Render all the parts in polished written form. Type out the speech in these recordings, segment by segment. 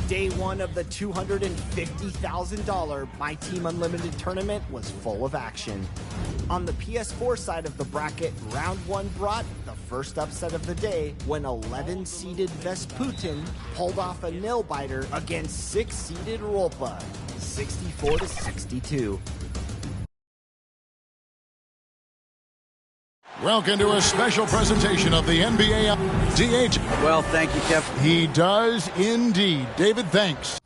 Day one of the $250,000 My Team Unlimited tournament was full of action. On the PS4 side of the bracket, round one brought the first upset of the day when 11-seeded Vesputin pulled off a nail-biter against 6-seeded Rolpa, 64-62. Welcome to a special presentation of the NBA DH. Well, thank you, Kev. He does indeed. David, thanks.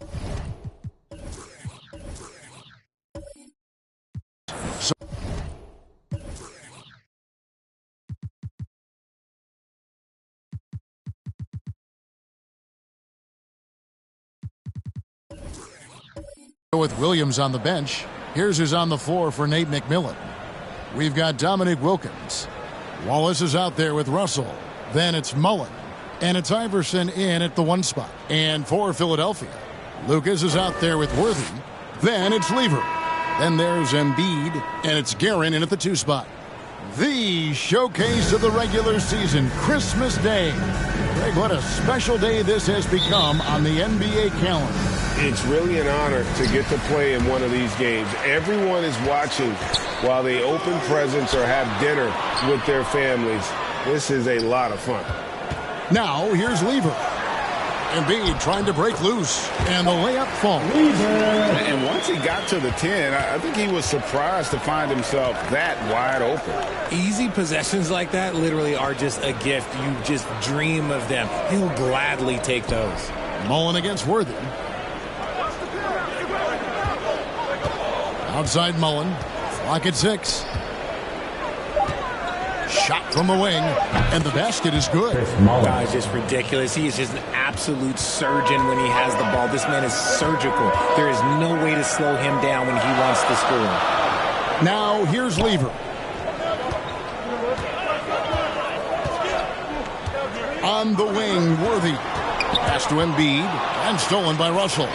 With Williams on the bench, here's who's on the floor for Nate McMillan. We've got Dominique Wilkins. Wallace is out there with Russell. Then it's Mullen. And it's Iverson in at the one spot. And for Philadelphia, Lucas is out there with Worthy. Then it's Lever. Then there's Embiid. And it's Guerin in at the two spot. The showcase of the regular season, Christmas Day. Greg, what a special day this has become on the NBA calendar. It's really an honor to get to play in one of these games. Everyone is watching while they open presents or have dinner with their families. This is a lot of fun. Now, here's Lever. Embiid trying to break loose, and the layup falls. And once he got to the 10, I think he was surprised to find himself that wide open. Easy possessions like that literally are just a gift. You just dream of them. He'll gladly take those. Mullen against Worthy. Outside Mullen. Clock at 6. Shot from the wing, and the basket is good. Guy's just ridiculous. He is just an absolute surgeon when he has the ball. This man is surgical. There is no way to slow him down when he wants to score. Now, here's Lever. On the wing, Worthy. Pass to Embiid, and stolen by Russell.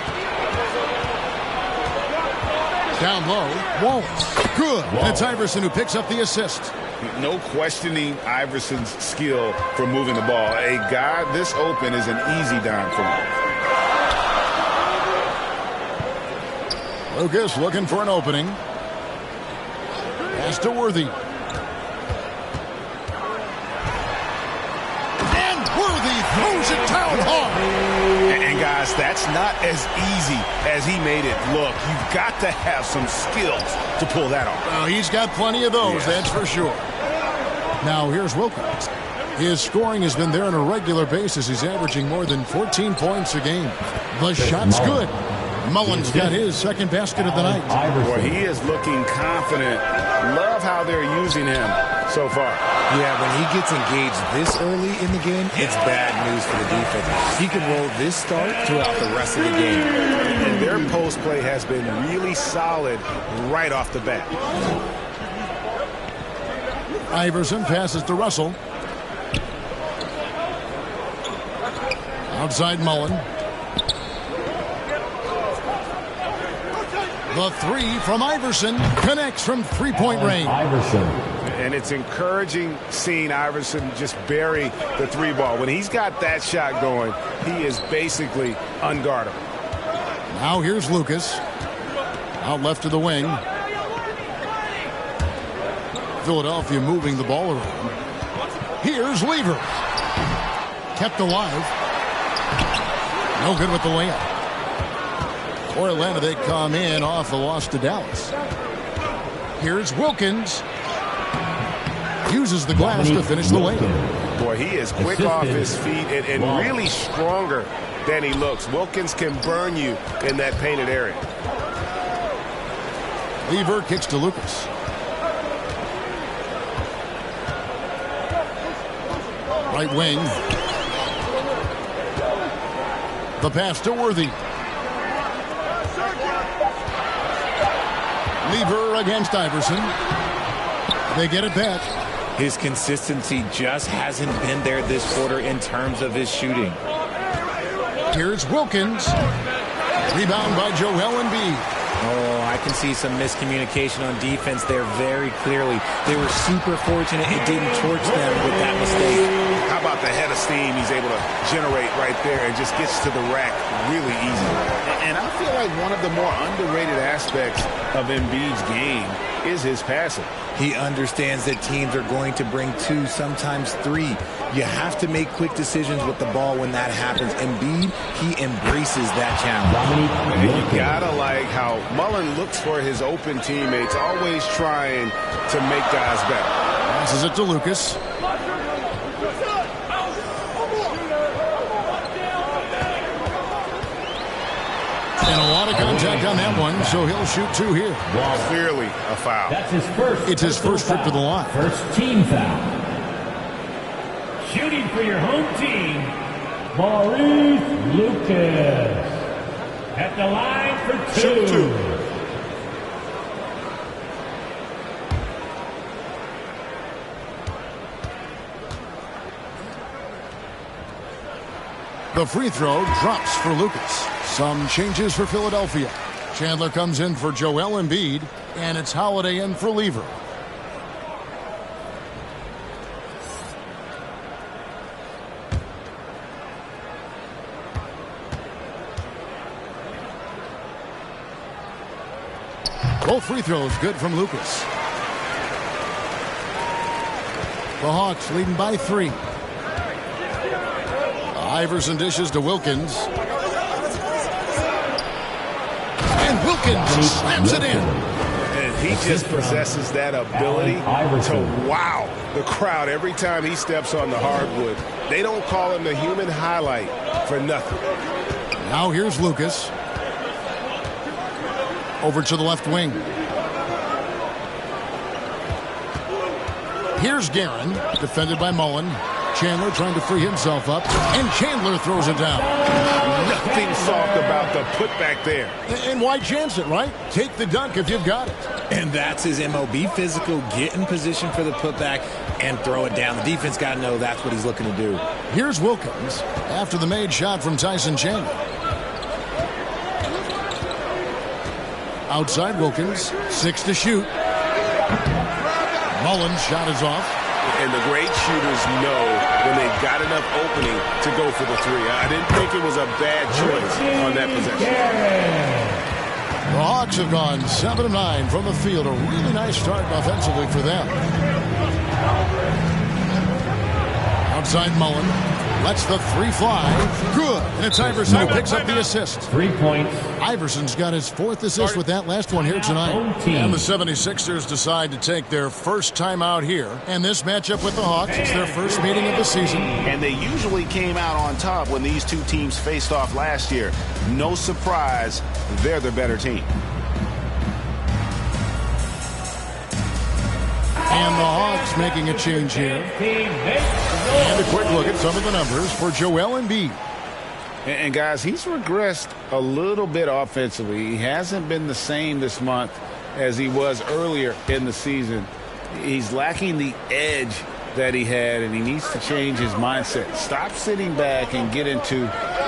Down low, Wallace. Good. And it's Iverson who picks up the assist. No questioning Iverson's skill for moving the ball. A guy this open is an easy dime for him. Lucas looking for an opening. Pass to Worthy. Worthy throws it down hard. And guys, that's not as easy as he made it look. You've got to have some skills to pull that off. Well, he's got plenty of those, that's for sure. Now here's Wilkins. His scoring has been there on a regular basis. He's averaging more than 14 points a game. The shot's good. Mullen's got his second basket of the night. Well, he is looking confident. Love how they're using him so far. Yeah, when he gets engaged this early in the game, it's bad news for the defense. He could roll this start throughout the rest of the game. And their post play has been really solid right off the bat. Iverson passes to Russell. Outside Mullen. The three from Iverson connects from three-point range. And it's encouraging seeing Iverson just bury the three ball. When he's got that shot going, he is basically unguardable. Now here's Lucas. Out left to the wing. Philadelphia moving the ball around. Here's Lever. Kept alive. No good with the layup. For Atlanta, they come in off the loss to Dallas. Here's Wilkins. Uses the glass to finish the layup. Boy, he is quick off his feet and really stronger than he looks. Wilkins can burn you in that painted area. Lever kicks to Lucas. Right wing. The pass to Worthy. Lever against Iverson. They get it back. His consistency just hasn't been there this quarter in terms of his shooting. Here's Wilkins. Rebound by Joel Embiid. Oh, I can see some miscommunication on defense there very clearly. They were super fortunate it didn't torch them with that mistake. How about the head of steam he's able to generate right there and just gets to the rack really easy. And I feel like one of the more underrated aspects of Embiid's game is his passing. He understands that teams are going to bring two, sometimes three. You have to make quick decisions with the ball when that happens. Embiid, he embraces that challenge. And you gotta like how Mullen looks for his open teammates, always trying to make guys better. Passes it to Lucas. And a lot of contact on that one, so he'll shoot two here. Clearly a foul. That's his first. It's his first trip to the line. First team foul. Shooting for your home team, Maurice Lucas. At the line for Shoot two. The free throw drops for Lucas. Some changes for Philadelphia. Chandler comes in for Joel Embiid, and it's Holiday in for Lever. Both free throws good from Lucas. The Hawks leading by 3. Iverson dishes to Wilkins. And Wilkins slams it in. And he just possesses that ability to wow the crowd every time he steps on the hardwood. They don't call him the human highlight for nothing. Now here's Lucas. Over to the left wing. Here's Guerin, defended by Mullen. Chandler trying to free himself up, and Chandler throws it down. Nothing soft about the putback there. And why chance it, right? Take the dunk if you've got it. And that's his MO. Be physical, get in position for the putback, and throw it down. The defense got to know that's what he's looking to do. Here's Wilkins after the made shot from Tyson Chandler. Outside Wilkins, 6 to shoot. Mullen's shot is off. And the great shooters know when they've got enough opening to go for the three. I didn't think it was a bad choice on that possession. The Hawks have gone 7 of 9 from the field. A really nice start offensively for them. Outside Mullen. Lets the three fly. Good. And it's Iverson who picks up the assist. 3 points. Iverson's got his fourth assist with that last one here tonight. And the 76ers decide to take their first time out here. And this matchup with the Hawks is their first meeting of the season. And they usually came out on top when these two teams faced off last year. No surprise, they're the better team. And the Hawks making a change here. And a quick look at some of the numbers for Joel Embiid. And guys, he's regressed a little bit offensively. He hasn't been the same this month as he was earlier in the season. He's lacking the edge that he had, and he needs to change his mindset. Stop sitting back and get into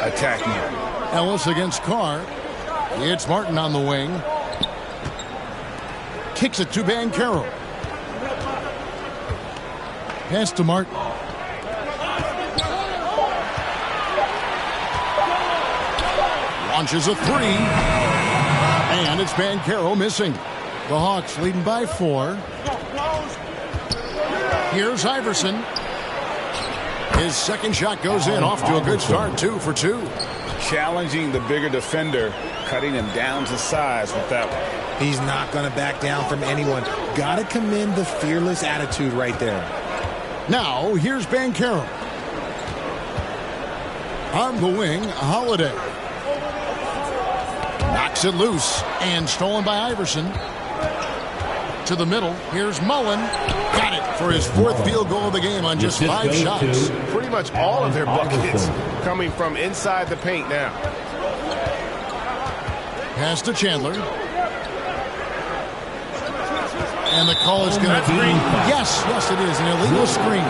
attack mode. Ellis against Carr. It's Martin on the wing. Kicks it to Banchero. Pass to Martin. Launches a three. And it's Banchero missing. The Hawks leading by 4. Here's Iverson. His second shot goes in. Off to a good start. 2 for 2. Challenging the bigger defender, cutting him down to size with that one. He's not going to back down from anyone. Got to commend the fearless attitude right there. Now, here's Banchero. On the wing, Holiday. Knocks it loose and stolen by Iverson. To the middle, here's Mullen. Got it for his 4th field goal of the game on just 5 shots. Pretty much all of their buckets coming from inside the paint now. Pass to Chandler. And the call is going to be, yes, it is, an illegal screen.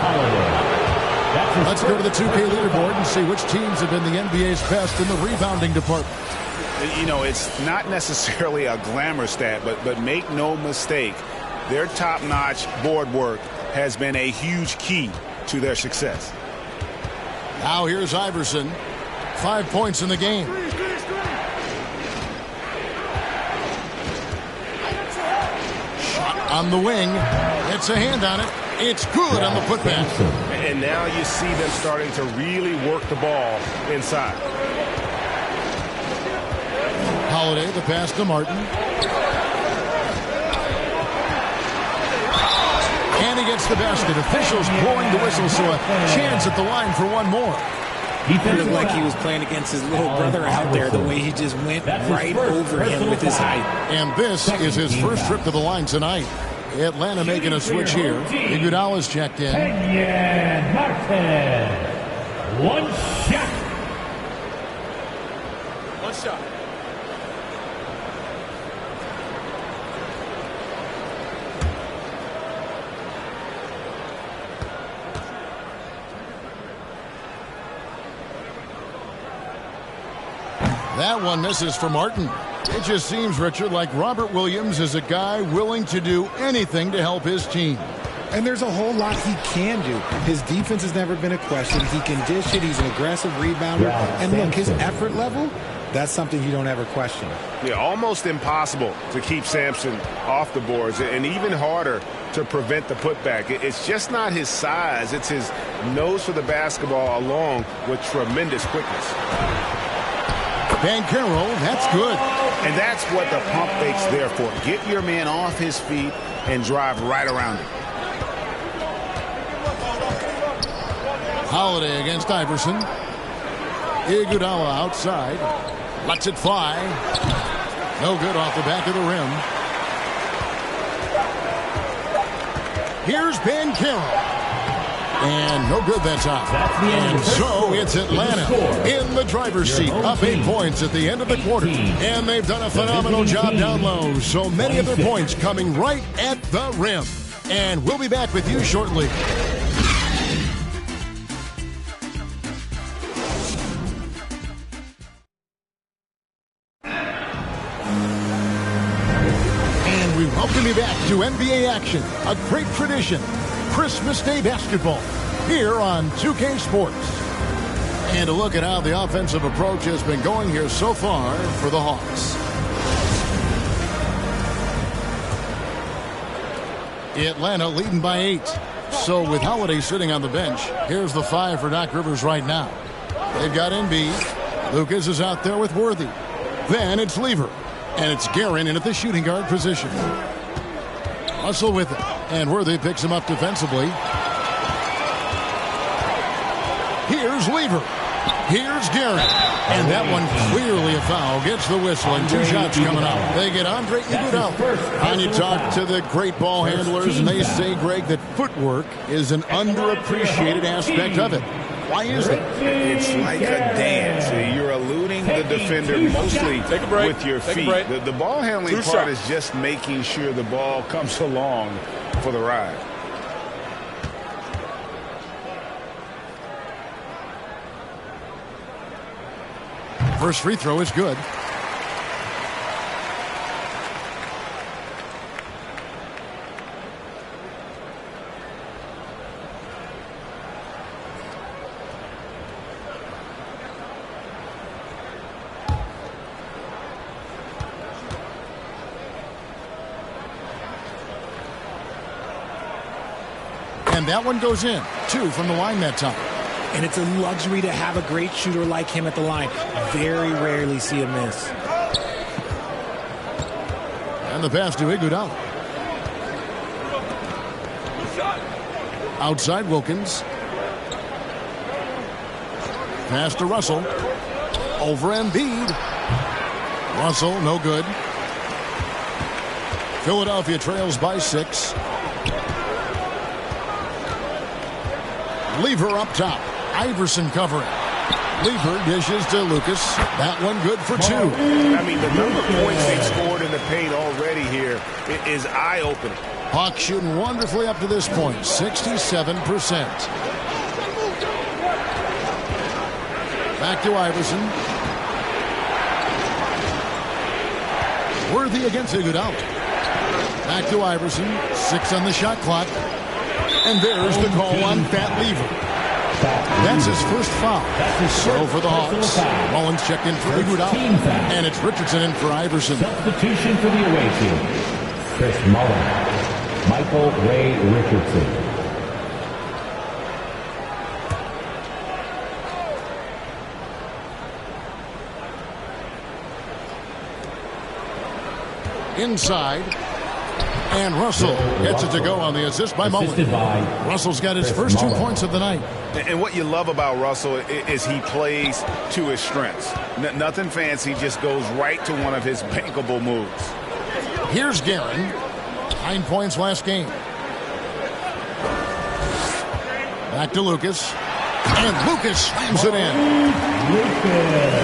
Let's go to the 2K leaderboard and see which teams have been the NBA's best in the rebounding department. You know, it's not necessarily a glamour stat, but make no mistake, their top-notch board work has been a huge key to their success. Now here's Iverson. 5 points in the game. On the wing, it's a hand on it. It's good on the putback. And now you see them starting to really work the ball inside. Holiday, the pass to Martin. And he gets the basket. Officials blowing the whistle, so a chance at the line for one more. He looked like he was playing against his little brother out there, the way he just went right over him with his height. And this is his first trip to the line tonight. Atlanta making a switch here. Iguodala's checked in. Kenyon Martin. One shot. That one misses for Martin. It just seems, Richard, like Robert Williams is a guy willing to do anything to help his team. And there's a whole lot he can do. His defense has never been a question. He can dish it. He's an aggressive rebounder. And look, his effort level, that's something you don't ever question. Yeah, almost impossible to keep Sampson off the boards, and even harder to prevent the putback. It's just not his size. It's his nose for the basketball along with tremendous quickness. Banchero, that's good. And that's what the pump fake's there for. Get your man off his feet and drive right around him. Holiday against Iverson. Iguodala outside. Lets it fly. No good off the back of the rim. Here's Banchero. And no good that time. And so it's Atlanta in the driver's seat, up 8 points at the end of the quarter. And they've done a phenomenal job down low. So many of their points coming right at the rim. And we'll be back with you shortly. And we welcome you back to NBA action, a great tradition. Christmas Day basketball here on 2K Sports. And a look at how the offensive approach has been going here so far for the Hawks. Atlanta leading by 8. So with Holiday sitting on the bench, here's the 5 for Doc Rivers right now. They've got Embiid. Lucas is out there with Worthy. Then it's Lever. And it's Guerin in at the shooting guard position. Russell with it. And Worthy picks him up defensively. Here's Lever. Here's Guerin. And that one clearly a foul. Gets the whistle and 2 shots coming up. They get Andre Iguodala. And you talk to the great ball handlers and they say, Greg, that footwork is an underappreciated aspect of it. Why is it? It's like a dance. You're eluding the defender mostly with your feet. The ball handling part is just making sure the ball comes along for the ride. First free throw is good. And that one goes in. 2 from the line that time. And it's a luxury to have a great shooter like him at the line. Very rarely see a miss. And the pass to Iguodala. Outside Wilkins. Pass to Russell. Over Embiid. Russell, no good. Philadelphia trails by 6. Lever up top. Iverson covering. Lever dishes to Lucas. That one good for 2. I mean, the number of points they've scored in the paint already here is eye-opening. Hawks shooting wonderfully up to this point. 67%. Back to Iverson. Worthy against Iguodala. Back to Iverson. 6 on the shot clock. And there's the call on Fat Lever. That's his first foul. So for the Hawks, Mullins checked in for Iguodala. And it's Richardson in for Iverson. Substitution for the away team. Chris Mullins. Michael Ray Richardson. Inside. And Russell gets it to go on the assist by Mullins. Russell's got his first 2 points of the night. And what you love about Russell is he plays to his strengths. Nothing fancy, just goes right to one of his bankable moves. Here's Guerin. 9 points last game. Back to Lucas. And Lucas slams it in.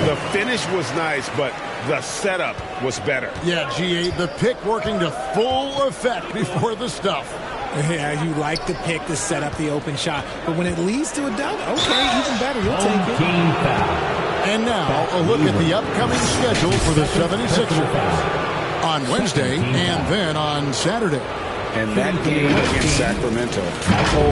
The finish was nice, but the setup was better. Yeah, GA, the pick working to full effect before the stuff. Yeah, you like the pick to set up the open shot. But when it leads to a dunk, okay, even better. You'll take it. And now, a look at the upcoming schedule for the 76ers. On Wednesday and then on Saturday. And that game against Sacramento,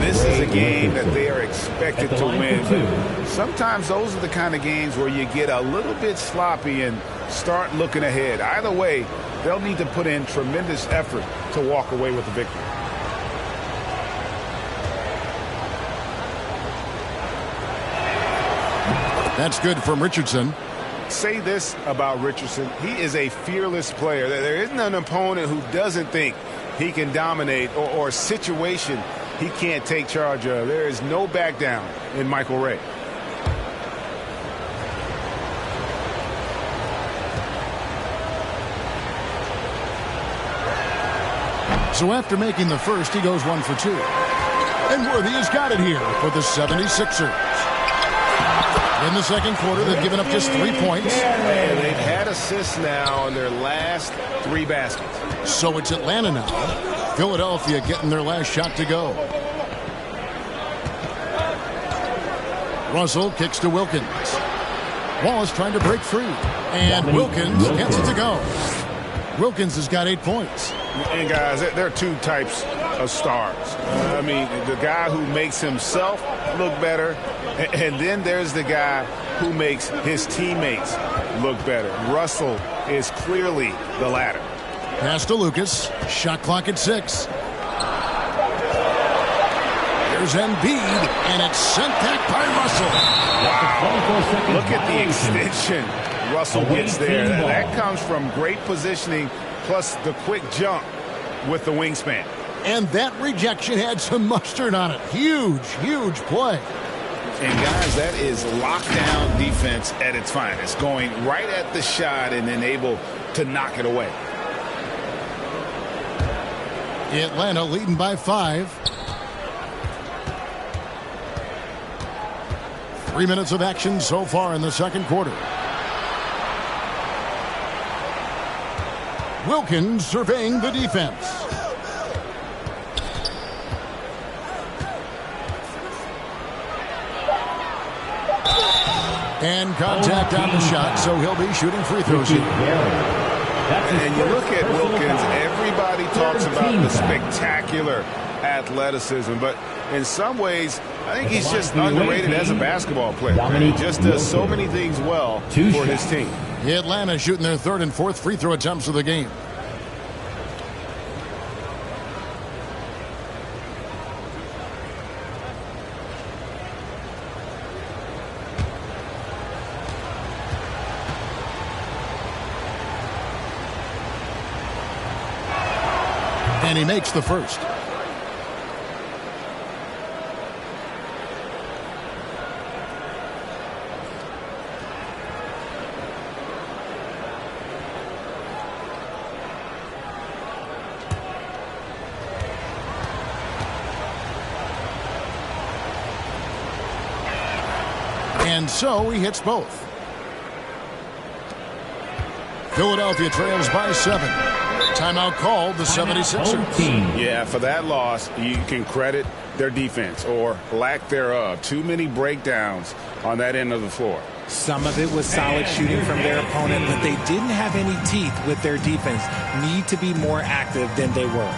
this is a game that they are expected to win. But sometimes those are the kind of games where you get a little bit sloppy and start looking ahead. Either way, they'll need to put in tremendous effort to walk away with the victory. That's good from Richardson. Say this about Richardson. He is a fearless player. There isn't an opponent who doesn't think he can dominate or a situation he can't take charge of. There is no back down in Michael Ray. So after making the first, he goes 1 for 2. And Worthy has got it here for the 76ers. In the second quarter, they've given up just 3 points. And they've had assists now on their last 3 baskets. So it's Atlanta now. Philadelphia getting their last shot to go. Russell kicks to Wilkins. Wallace trying to break free. And Wilkins gets it to go. Wilkins has got 8 points. And guys, there are 2 types of stars. I mean, the guy who makes himself look better, and then there's the guy who makes his teammates look better. Russell is clearly the latter. Pass to Lucas. Shot clock at 6. Here's Embiid, and it's sent back by Russell. Wow. Look at the extension Russell gets there. That comes from great positioning plus the quick jump with the wingspan. And that rejection had some mustard on it. Huge, huge play. And guys, that is lockdown defense at its finest. Going right at the shot and then able to knock it away. Atlanta leading by 5. 3 minutes of action so far in the second quarter. Wilkins surveying the defense. And contact on the shot, so he'll be shooting free throws here. And you look at Wilkins, everybody talks about the spectacular athleticism, but in some ways, I think he's just underrated as a basketball player. He just does so many things well for his team. Atlanta shooting their 3rd and 4th free throw attempts of the game. And he makes the first. And so he hits both. Philadelphia trails by 7. Timeout called the 76ers. Yeah, for that loss, you can credit their defense or lack thereof. Too many breakdowns on that end of the floor. Some of it was solid shooting from their opponent, but they didn't have any teeth with their defense. Need to be more active than they were.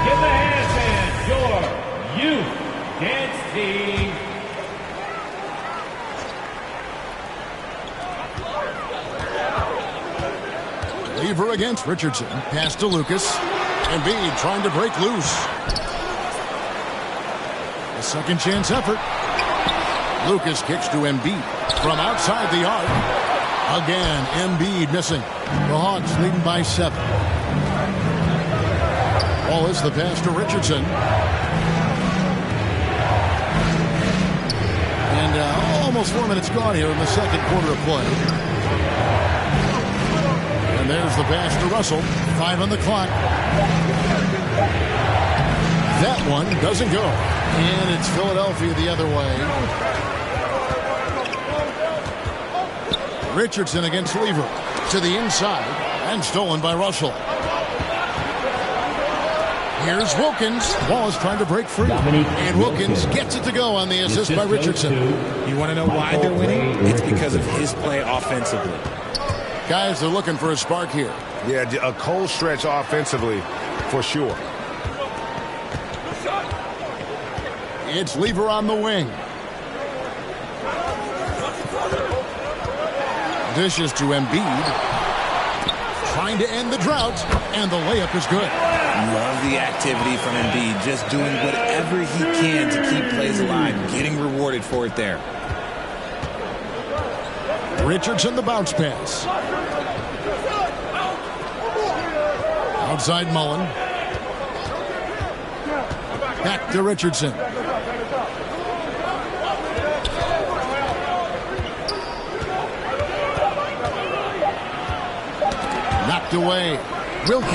Give the handstand your youth dance team. Lever against Richardson. Pass to Lucas. Embiid trying to break loose. A second chance effort. Lucas kicks to Embiid from outside the arc. Again, Embiid missing. The Hawks leading by 7. Wallace the pass to Richardson. And almost 4 minutes gone here in the second quarter of play. And there's the pass to Russell. 5 on the clock. That one doesn't go. And it's Philadelphia the other way. Richardson against Lever. To the inside. And stolen by Russell. Here's Wilkins. Wallace trying to break free. And Wilkins gets it to go on the assist by Richardson. You want to know why they're winning? It's because of his play offensively. Guys, they're looking for a spark here. Yeah, a cold stretch offensively for sure. It's Lever on the wing. Dishes to Embiid. Trying to end the drought. And the layup is good. Love the activity from Embiid. Just doing whatever he can to keep plays alive. Getting rewarded for it there. Richardson the bounce pass. Outside Mullen. Back to Richardson. Knocked away. Wilkins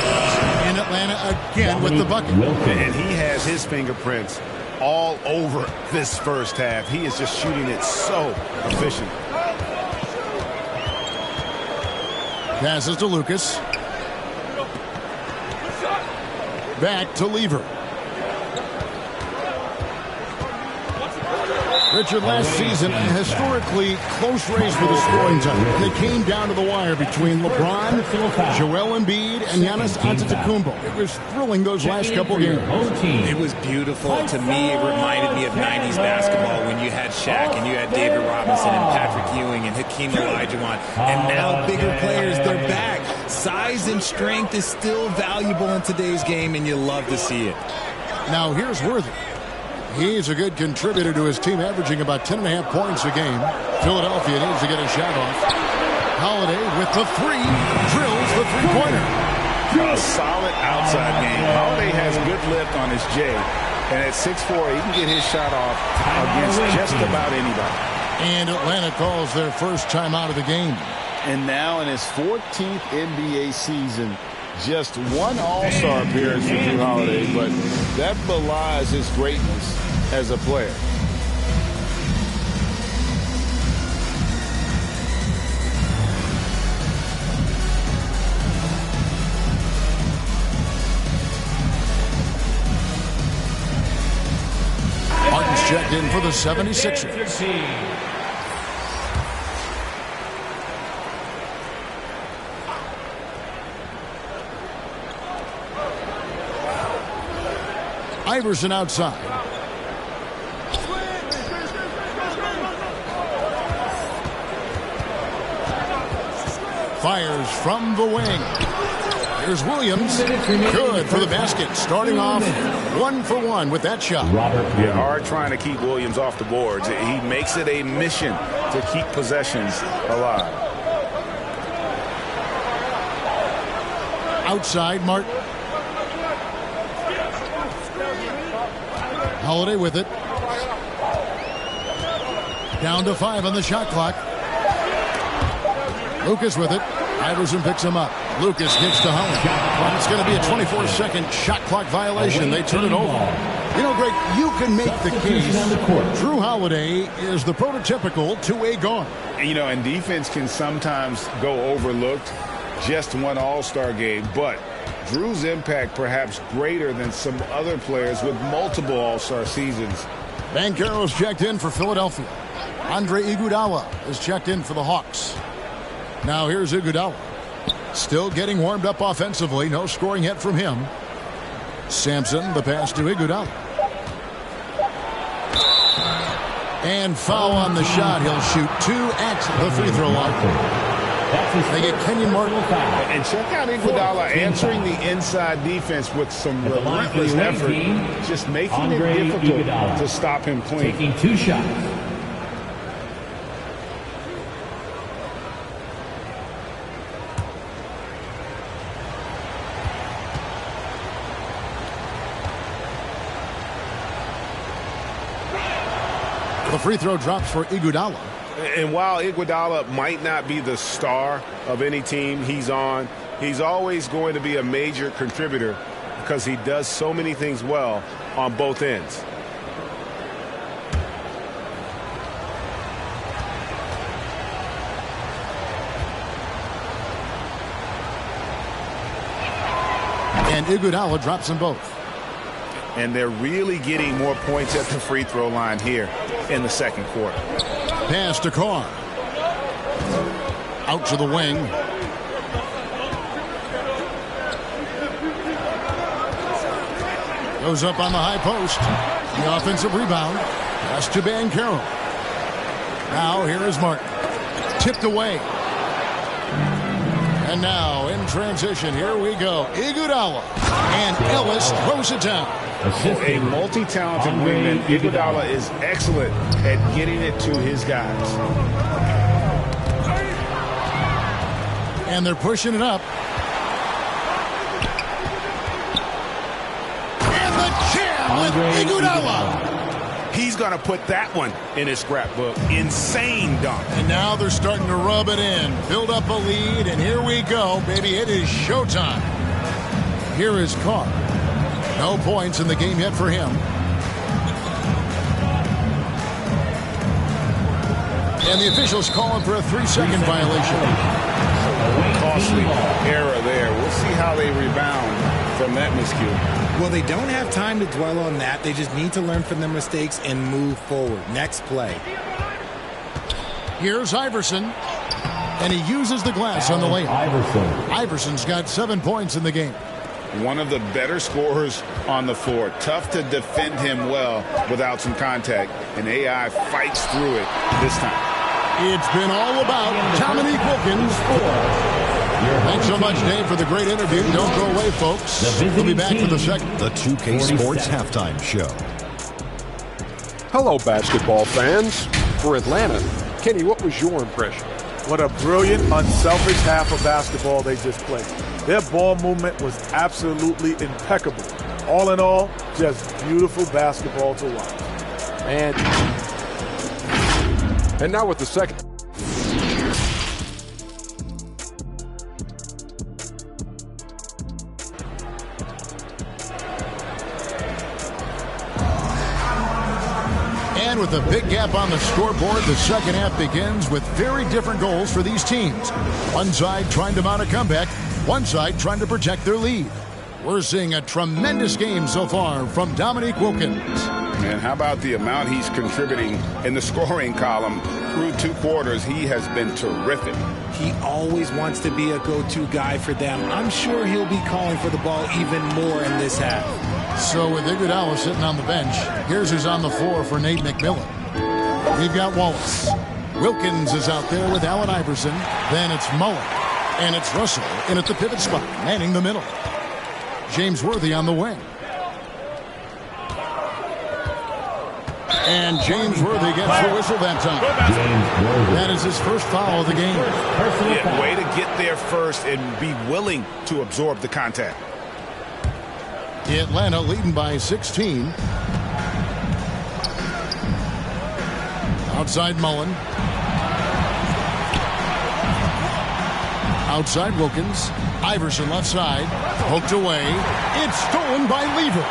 in Atlanta again with the bucket. And he has his fingerprints all over this first half. He is just shooting it so efficient. Passes to Lucas. Back to Lever. Richard, last season, a historically close race for the scoring title. And it came down to the wire between LeBron, Joel Embiid, and Giannis Antetokounmpo. It was thrilling those last couple games. It was beautiful. To me, it reminded me of 90s basketball when you had Shaq and you had David Robinson and Patrick Ewing and Hakeem Olajuwon. And now bigger players, they're back. Size and strength is still valuable in today's game, and you love to see it. Now here's Worthy. He's a good contributor to his team, averaging about 10.5 points a game. Philadelphia needs to get a shot off. Holiday with the three, drills the three-pointer. A solid outside game. Holiday has good lift on his J, and at 6'4", he can get his shot off against just about anybody. And Atlanta calls their first time out of the game. And now in his 14th NBA season, just one All-Star appearance for Jrue Holiday, but that belies his greatness as a player. Martin's checked in for the 76ers. Iverson outside. Fires from the wing. Here's Williams. Good for the basket. Starting off 1 for 1 with that shot. Yeah, hard trying to keep Williams off the boards. He makes it a mission to keep possessions alive. Outside, Martin. Holiday with it. Down to 5 on the shot clock. Lucas with it. Iverson picks him up. Lucas gets to Holiday. Well, it's going to be a 24-second shot clock violation. They turn it over. You know, Greg, you can make the case Jrue Holiday is the prototypical two-way guard. You know, and defense can sometimes go overlooked. Just one All-Star game, but Jrue's impact perhaps greater than some other players with multiple All-Star seasons. Banchero's checked in for Philadelphia. Andre Iguodala is checked in for the Hawks. Now here's Iguodala. Still getting warmed up offensively. No scoring yet from him. Sampson, the pass to Iguodala. And foul on the shot. He'll shoot 2 at the free throw line. They get Kenyon Martin. And check out Iguodala answering the inside defense with some relentless effort, just making it difficult to stop him clean. Taking 2 shots. The free throw drops for Iguodala. And while Iguodala might not be the star of any team he's on, he's always going to be a major contributor because he does so many things well on both ends. And Iguodala drops them both. And they're really getting more points at the free throw line here in the second quarter. Pass to Carr. Out to the wing. Goes up on the high post. The offensive rebound. Pass to Banchero. Now here is Martin. Tipped away. And now in transition, here we go. Iguodala. And Ellis throws it down. A multi-talented wingman, Iguodala is excellent at getting it to his guys. And they're pushing it up. And the jam with Iguodala. He's going to put that one in his scrapbook. Insane dunk. And now they're starting to rub it in. Build up a lead, and here we go, baby. It is showtime. Here is Carr. No points in the game yet for him. And the officials calling for a 3-second violation. Costly error there. We'll see how they rebound from that miscue. Well, they don't have time to dwell on that. They just need to learn from their mistakes and move forward. Next play. Here's Iverson. And he uses the glass on the layup. Iverson's got 7 points in the game. One of the better scorers on the floor. Tough to defend him well without some contact. And AI fights through it this time. It's been all about Dominique Wilkins. Thanks so much, Dave, for the great interview. Don't go away, folks. We'll be back for the second. The 2K Sports Halftime Show. Hello, basketball fans. For Atlanta, Kenny, what was your impression? What a brilliant, unselfish half of basketball they just played. Their ball movement was absolutely impeccable. All in all, just beautiful basketball to watch. And now with the second. And with a big gap on the scoreboard, the second half begins with very different goals for these teams. One side trying to mount a comeback, one side trying to protect their lead. We're seeing a tremendous game so far from Dominique Wilkins. And how about the amount he's contributing in the scoring column? Through 2 quarters, he has been terrific. He always wants to be a go-to guy for them. I'm sure he'll be calling for the ball even more in this half. So with Iguodala sitting on the bench, here's who's on the floor for Nate McMillan. We've got Wallace. Wilkins is out there with Allen Iverson. Then it's Mullen. And it's Russell in at the pivot spot, manning the middle. James Worthy on the wing. And James Worthy gets the whistle that time. That is his first foul of the game. Yeah, way to get there first and be willing to absorb the contact. Atlanta leading by 16. Outside Mullen. Outside Wilkins. Iverson left side. Poked away. It's stolen by Lever.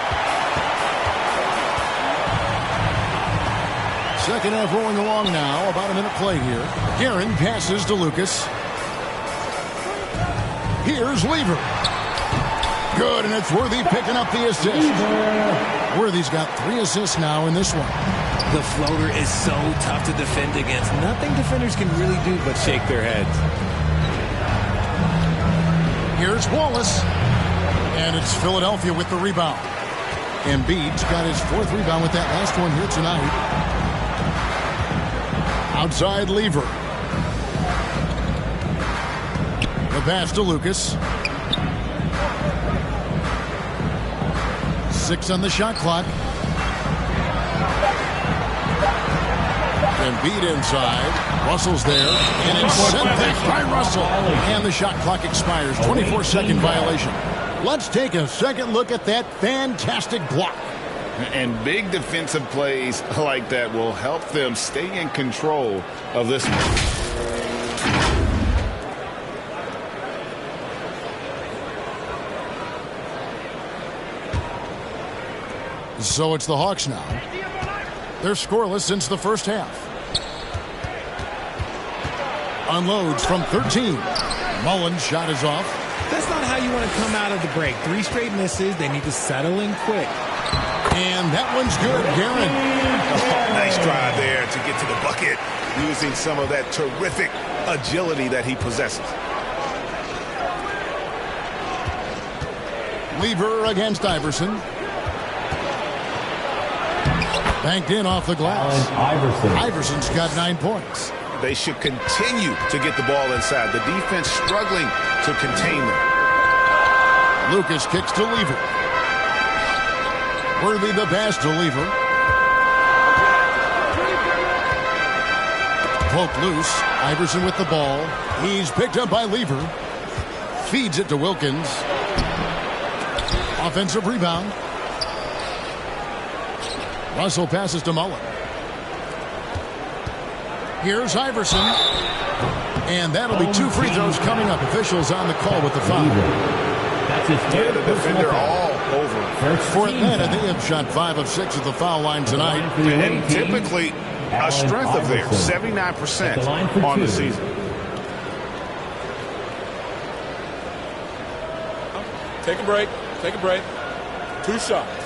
Second half rolling along now. About a minute play here. Guerin passes to Lucas. Here's Lever. Good, and it's Worthy picking up the assist. Worthy's got 3 assists now in this one. The floater is so tough to defend against. Nothing defenders can really do but shake their heads. Here's Wallace. And it's Philadelphia with the rebound. Embiid's got his 4th rebound with that last one here tonight. Outside Lever. The pass to Lucas. 6 on the shot clock. Embiid inside. Russell's there. And it's sent back by Russell. And the shot clock expires. 24-second violation. Let's take a second look at that fantastic block. And big defensive plays like that will help them stay in control of this one. So it's the Hawks now. They're scoreless since the first half. Unloads from 13. Mullen's shot is off. That's not how you want to come out of the break. 3 straight misses. They need to settle in quick. And that one's good, Guerin. Oh, nice drive there to get to the bucket, using some of that terrific agility that he possesses. Lever against Iverson. Banked in off the glass. Iverson's got 9 points. They should continue to get the ball inside. The defense struggling to contain them. Lucas kicks to Lever. Worthy the pass to Lever. Poked loose. Iverson with the ball. He's picked up by Lever. Feeds it to Wilkins. Offensive rebound. Russell passes to Mullen. Here's Iverson. And that'll be 2 free throws coming up. Officials on the call with the foul. That's his Yeah, the defender all over. For Atlanta, they have shot 5 of 6 at the foul line tonight. And typically a strength of theirs, 79% on the season. Take a break. Take a break. 2 shots.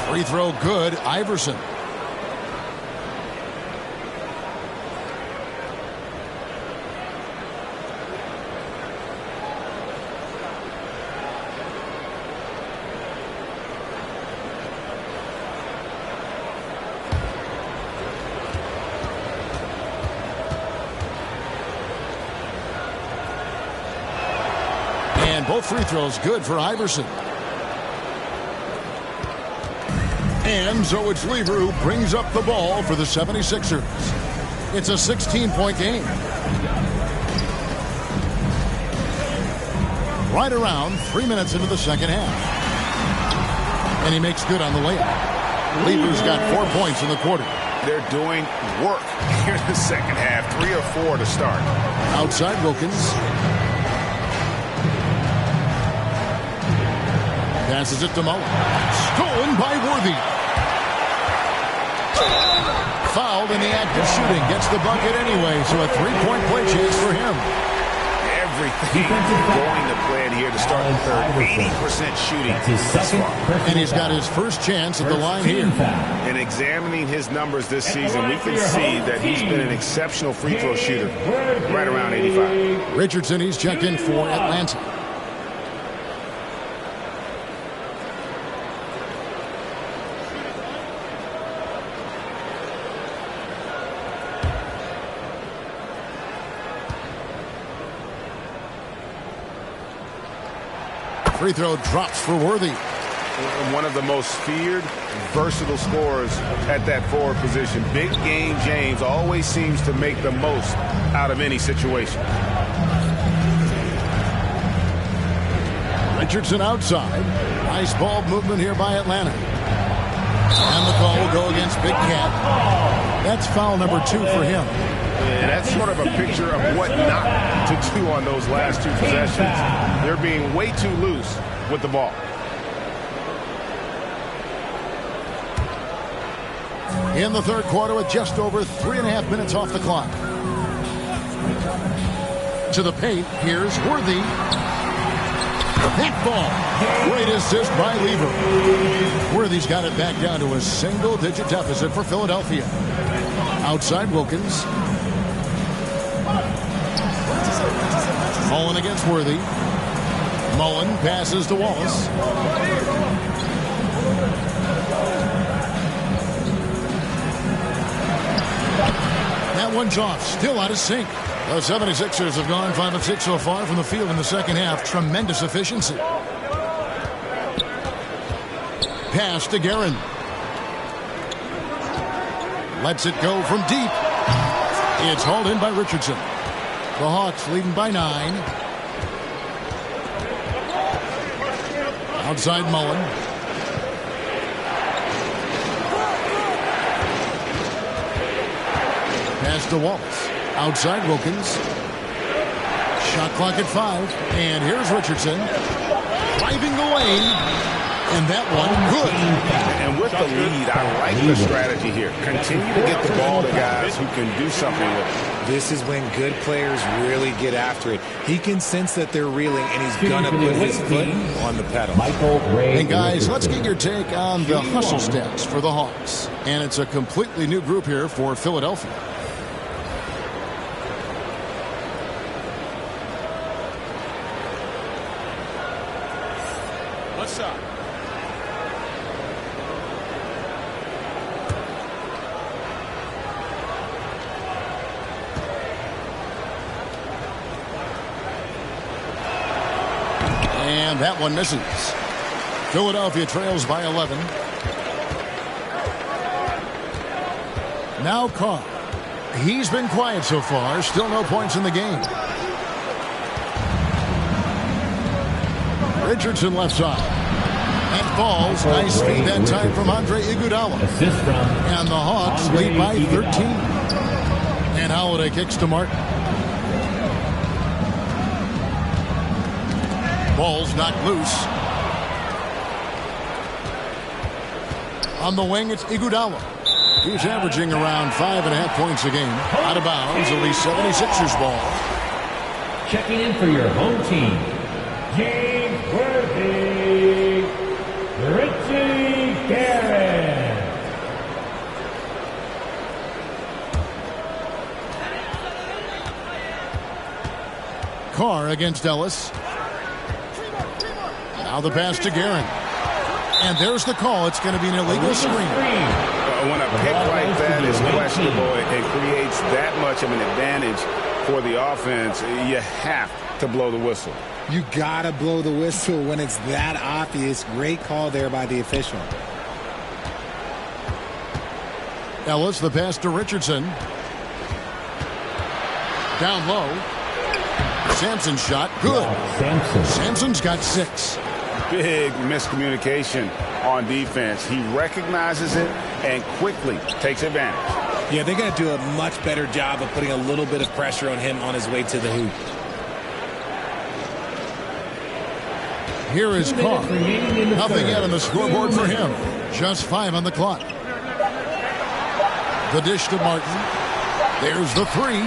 Free throw good. Iverson. Both free throws good for Iverson. And so it's Lever who brings up the ball for the 76ers. It's a 16-point game. Right around 3 minutes into the second half. And he makes good on the layup. Lever's got 4 points in the quarter. They're doing work here in the second half. 3 or 4 to start. Outside Wilkins. Passes it to Mullen. Stolen by Worthy. Fouled in the act of shooting. Gets the bucket anyway, so a 3-point play chance for him. Everything going to plan here to start the third. 80% shooting. And he's got his first chance at the line here. And examining his numbers this season, we can see that he's been an exceptional free throw shooter. Right around 85. Richardson, he's checked in for Atlanta. Free throw drops for Worthy. One of the most feared, versatile scorers at that forward position. Big game James always seems to make the most out of any situation. Richardson outside. Nice ball movement here by Atlanta. And the call will go against Big Cat. That's foul number 2 for him. And that's sort of a picture of what not to do on those last 2 possessions. They're being way too loose with the ball. In the third quarter with just over 3.5 minutes off the clock. To the paint, here's Worthy. That ball. Great assist by Lever. Worthy's got it back down to a single-digit deficit for Philadelphia. Outside Wilkins. Mullen against Worthy. Mullen passes to Wallace. That one's off. Still out of sync. The 76ers have gone 5 of 6 so far from the field in the second half. Tremendous efficiency. Pass to Guerin. Lets it go from deep. It's hauled in by Richardson. The Hawks leading by 9. Outside Mullen. Pass to Wallace. Outside Wilkins. Shot clock at 5. And here's Richardson. Driving the lane. And that one good. And with the lead, I like the strategy here. Continue to get the ball to guys who can do something with it. This is when good players really get after it. He can sense that they're reeling, and he's going to put his foot on the pedal. And guys, let's get your take on the hustle stats for the Hawks. And it's a completely new group here for Philadelphia. What's up? And that one misses. Philadelphia trails by 11. Now Carr. He's been quiet so far. Still no points in the game. Richardson left side. That falls. Nice feed that time from Andre Iguodala. Assist from. And the Hawks lead by 13. And Holiday kicks to Martin. Ball's knocked loose. On the wing, it's Iguodala. He's averaging around 5.5 points a game. Out of bounds, it'll be 76ers ball. Checking in for your home team, James Worthy, Richie Guerin. Carr against Ellis. Now the pass to Guerin. And there's the call. It's going to be an illegal screen. When a pick like that is questionable, it creates that much of an advantage for the offense. You have to blow the whistle. You got to blow the whistle when it's that obvious. Great call there by the official. Ellis, the pass to Richardson. Down low. Sampson's shot, good. Sampson's got 6. Big miscommunication on defense. He recognizes it and quickly takes advantage. Yeah, they're going to do a much better job of putting a little bit of pressure on him on his way to the hoop. Here is Carr. Nothing yet on the scoreboard for him. Just 5 on the clock. The dish to Martin. There's the 3.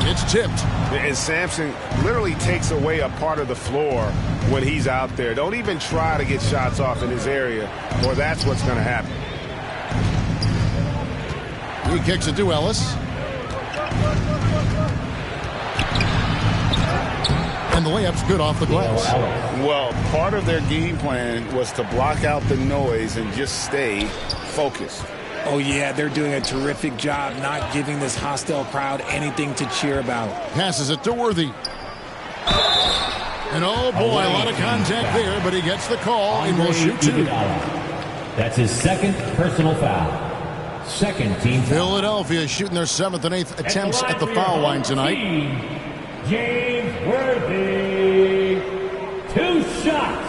It's tipped. And Sampson literally takes away a part of the floor when he's out there. Don't even try to get shots off in his area, or that's what's going to happen. He kicks it to Ellis. And the layup's good off the glass. Well, part of their game plan was to block out the noise and just stay focused. Oh, yeah, they're doing a terrific job not giving this hostile crowd anything to cheer about. Passes it to Worthy. And oh, boy, a lot of contact there, but he gets the call and will shoot 2. That's his 2nd personal foul. 2nd team foul. Philadelphia shooting their 7th and 8th attempts at the foul line tonight. James Worthy. 2 shots.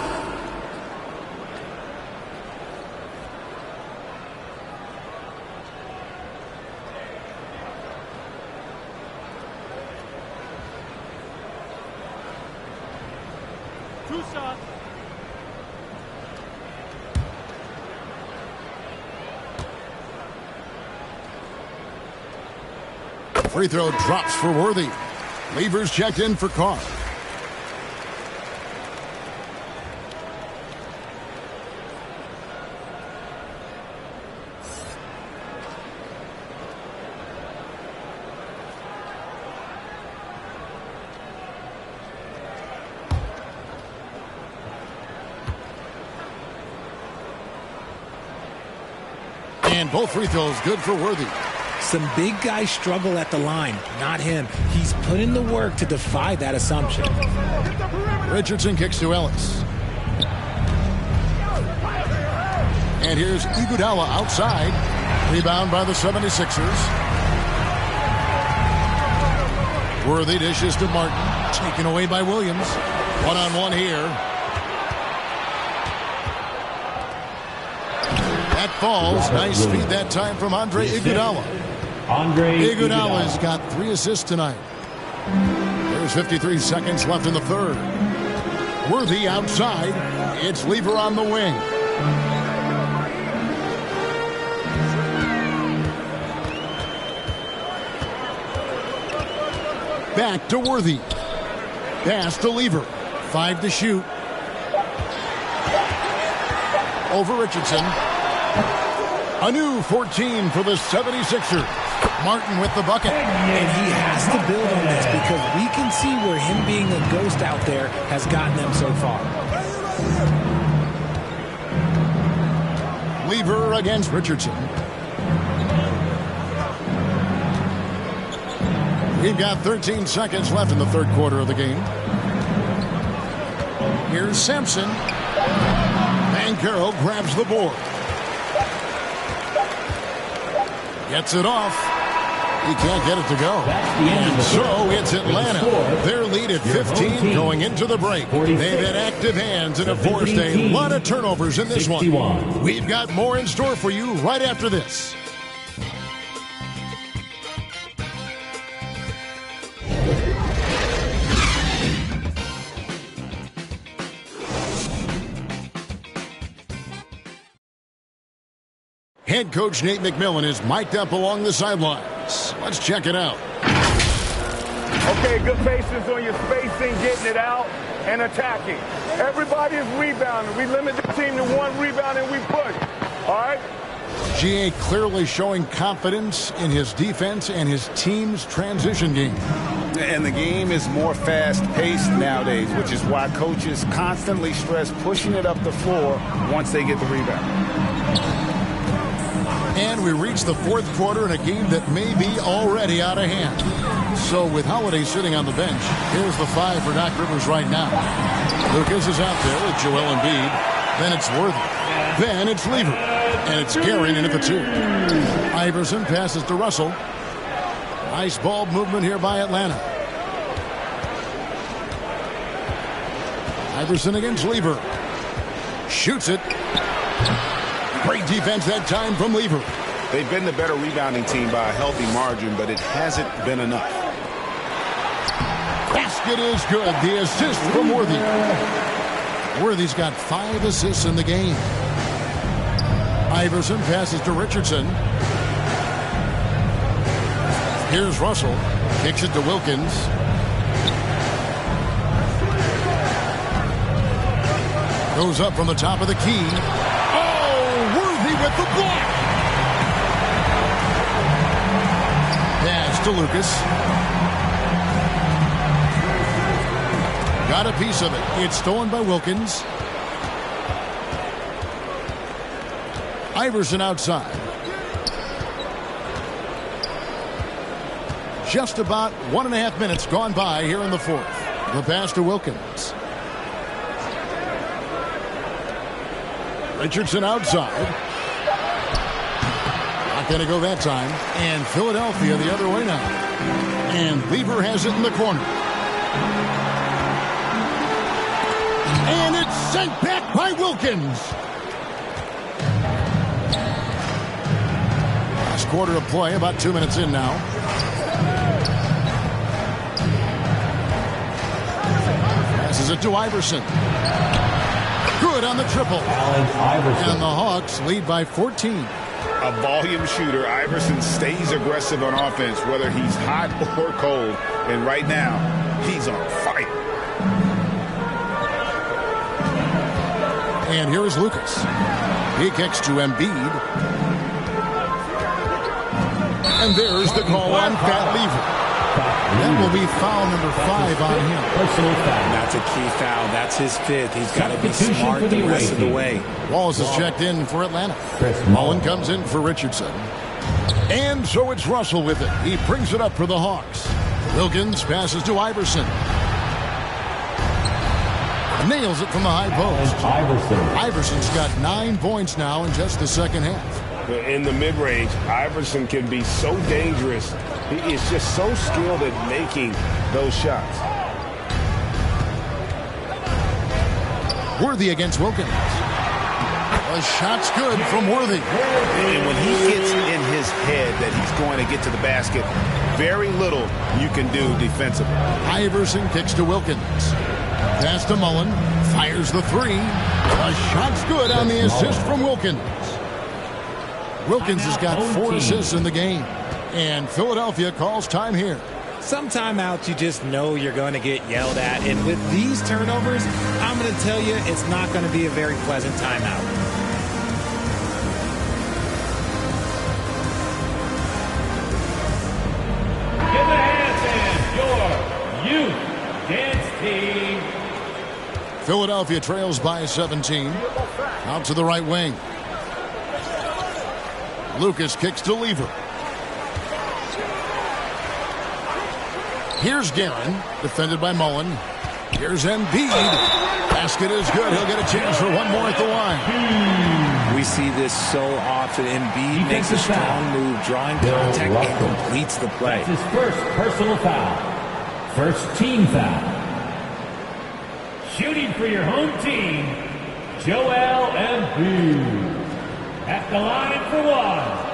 Free throw drops for Worthy. Levers checked in for Carr. And both free throws good for Worthy. Some big guys struggle at the line, not him. He's put in the work to defy that assumption. Richardson kicks to Ellis. And here's Iguodala outside. Rebound by the 76ers. Worthy dishes to Martin. Taken away by Williams. One-on-one here. That falls. Nice feed that time from Andre Iguodala. Iguodala's got 3 assists tonight. There's 53 seconds left in the 3rd. Worthy outside. It's Lever on the wing. Back to Worthy. Pass to Lever. 5 to shoot. Over Richardson. A new 14 for the 76ers. Martin with the bucket. And he has to build on this because we can see where him being a ghost out there has gotten them so far. Lever against Richardson. We've got 13 seconds left in the 3rd quarter of the game. Here's Sampson. Banchero grabs the board. Gets it off. He can't get it to go. And so it's Atlanta. Their lead at 15 going into the break. They've had active hands and have forced a lot of turnovers in this one. We've got more in store for you right after this. Head coach Nate McMillan is mic'd up along the sidelines. Let's check it out. Okay, good patience on your spacing, getting it out, and attacking. Everybody is rebounding. We limit the team to 1 rebound and we push. All right? GA clearly showing confidence in his defense and his team's transition game. And the game is more fast-paced nowadays, which is why coaches constantly stress pushing it up the floor once they get the rebound. And we reach the 4th quarter in a game that may be already out of hand. So with Holiday sitting on the bench, here's the 5 for Doc Rivers right now. Lucas is out there with Joel Embiid. Then it's Worthy. Then it's Lever. And it's Guerin in at the 2. Iverson passes to Russell. Nice ball movement here by Atlanta. Iverson against Lever. Shoots it. Great defense that time from Lever. They've been the better rebounding team by a healthy margin, but it hasn't been enough. Basket is good. The assist from Worthy. Worthy's got 5 assists in the game. Iverson passes to Richardson. Here's Russell. Kicks it to Wilkins. Goes up from the top of the key. Oh, Worthy with the block. Pass to Lucas. Got a piece of it. It's stolen by Wilkins. Iverson outside. Just about 1.5 minutes gone by here in the 4th. The pass to Wilkins. Richardson outside. Not going to go that time. And Philadelphia the other way now. And Lever has it in the corner. And it's sent back by Wilkins. Last quarter of play, about 2 minutes in now. Passes it to Iverson. Good on the triple. And the Hawks lead by 14. A volume shooter, Iverson stays aggressive on offense, whether he's hot or cold. And right now, he's on fire. And here is Lucas. He kicks to Embiid. And there's the call on Pat Lever. That will be foul number 5 on him. That's a key foul. That's his 5th. He's got to be smart the rest of the way. Wallace is checked in for Atlanta. Mullen comes in for Richardson. And so it's Russell with it. He brings it up for the Hawks. Wilkins passes to Iverson. Nails it from the high post. Iverson's got 9 points now in just the second half. In the mid-range, Iverson can be so dangerous. He is just so skilled at making those shots. Worthy against Wilkins. The shot's good from Worthy. And when he gets in his head that he's going to get to the basket, very little you can do defensively. Iverson kicks to Wilkins. Pass to Mullen. Fires the 3. The shot's good on the assist from Wilkins. Wilkins has got 4 assists in the game. And Philadelphia calls time here. Some timeouts you just know you're going to get yelled at. And with these turnovers, I'm going to tell you it's not going to be a very pleasant timeout. Give a hand, your youth dance team. Philadelphia trails by 17. Out to the right wing. Lucas kicks to Lever. Here's Guerin, defended by Mullen. Here's Embiid. Basket is good. He'll get a chance for one more at the line. We see this so often. Embiid makes a strong move, drawing contact, and completes the play. That's his first personal foul. First team foul. Shooting for your home team, Joel Embiid. At the line for 1.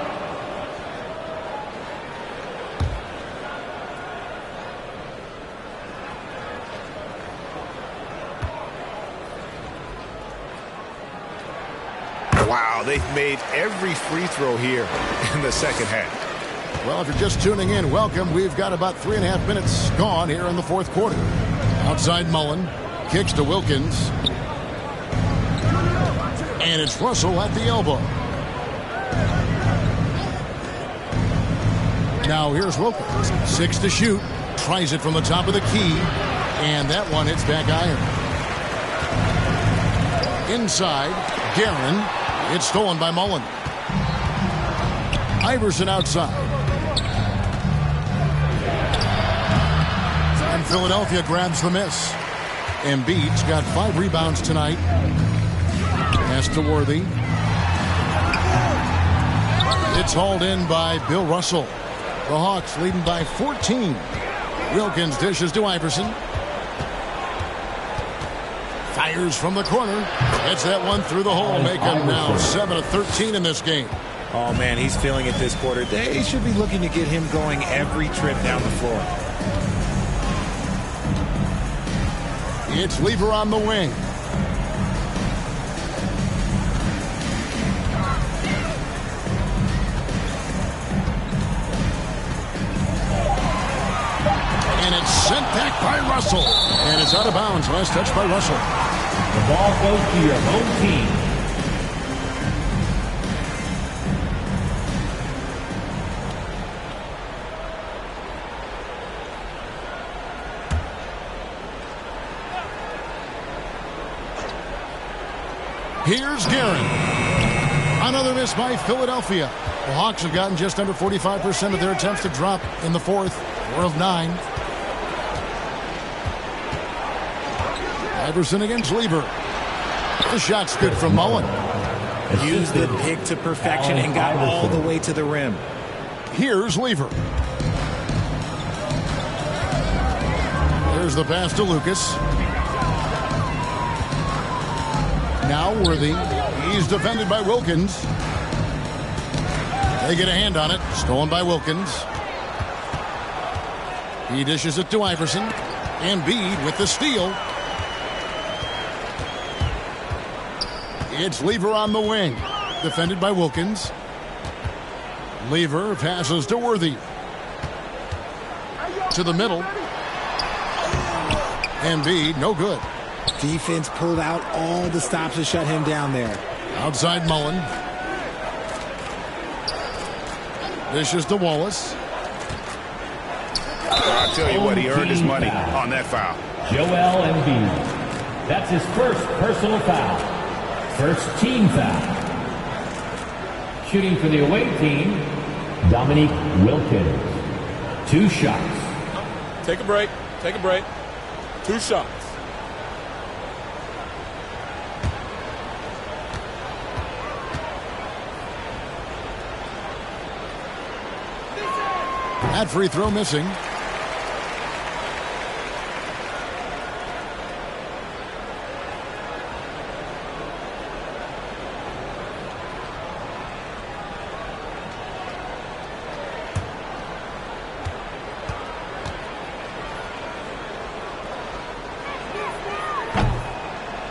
Wow, they've made every free throw here in the second half. Well, if you're just tuning in, welcome. We've got about 3.5 minutes gone here in the 4th quarter. Outside Mullen. Kicks to Wilkins. And it's Russell at the elbow. Now here's Wilkins. 6 to shoot. Tries it from the top of the key. And that one hits back iron. Inside, Guerin. It's stolen by Mullen. Iverson outside. And Philadelphia grabs the miss. Embiid's got 5 rebounds tonight. Pass to Worthy. It's hauled in by Bill Russell. The Hawks leading by 14. Wilkins dishes to Iverson. Fires from the corner. Gets that one through the hole, making now 7 of 13 in this game. Oh, man, he's feeling it this quarter. They should be looking to get him going every trip down the floor. It's Lever on the wing. And it's sent back by Russell. And it's out of bounds. Last touch by Russell. The ball goes to your home team. Here's Guerin. Another miss by Philadelphia. The Hawks have gotten just under 45% of their attempts to drop in the fourth. 4 of 9. Iverson against Lever. The shot's good from Mullen. Used the pick to perfection and got all the way to the rim. Here's Lever. There's the pass to Lucas. Now Worthy. He's defended by Wilkins. They get a hand on it. Stolen by Wilkins. He dishes it to Iverson. Embiid with the steal. It's Lever on the wing. Defended by Wilkins. Lever passes to Worthy. To the middle. Embiid, no good. Defense pulled out all the stops to shut him down there. Outside Mullen. Dishes to Wallace. I'll tell you what, he earned his money on that foul. Joel Embiid. That's his first personal foul. First team foul. Shooting for the away team, Dominique Wilkins. 2 shots. Take a break. Take a break. 2 shots. That free throw missing.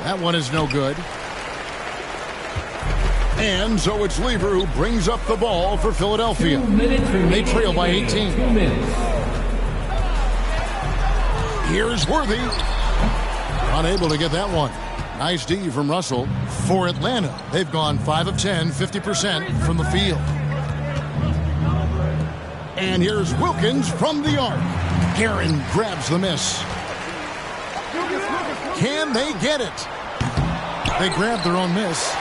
That one is no good. And so it's Lever who brings up the ball for Philadelphia. They trail by 18. 2 minutes. Here's Worthy. Unable to get that one. Nice D from Russell. For Atlanta, they've gone 5 of 10, 50% from the field. And here's Wilkins from the arc. Guerin grabs the miss. Can they get it? They grab their own miss.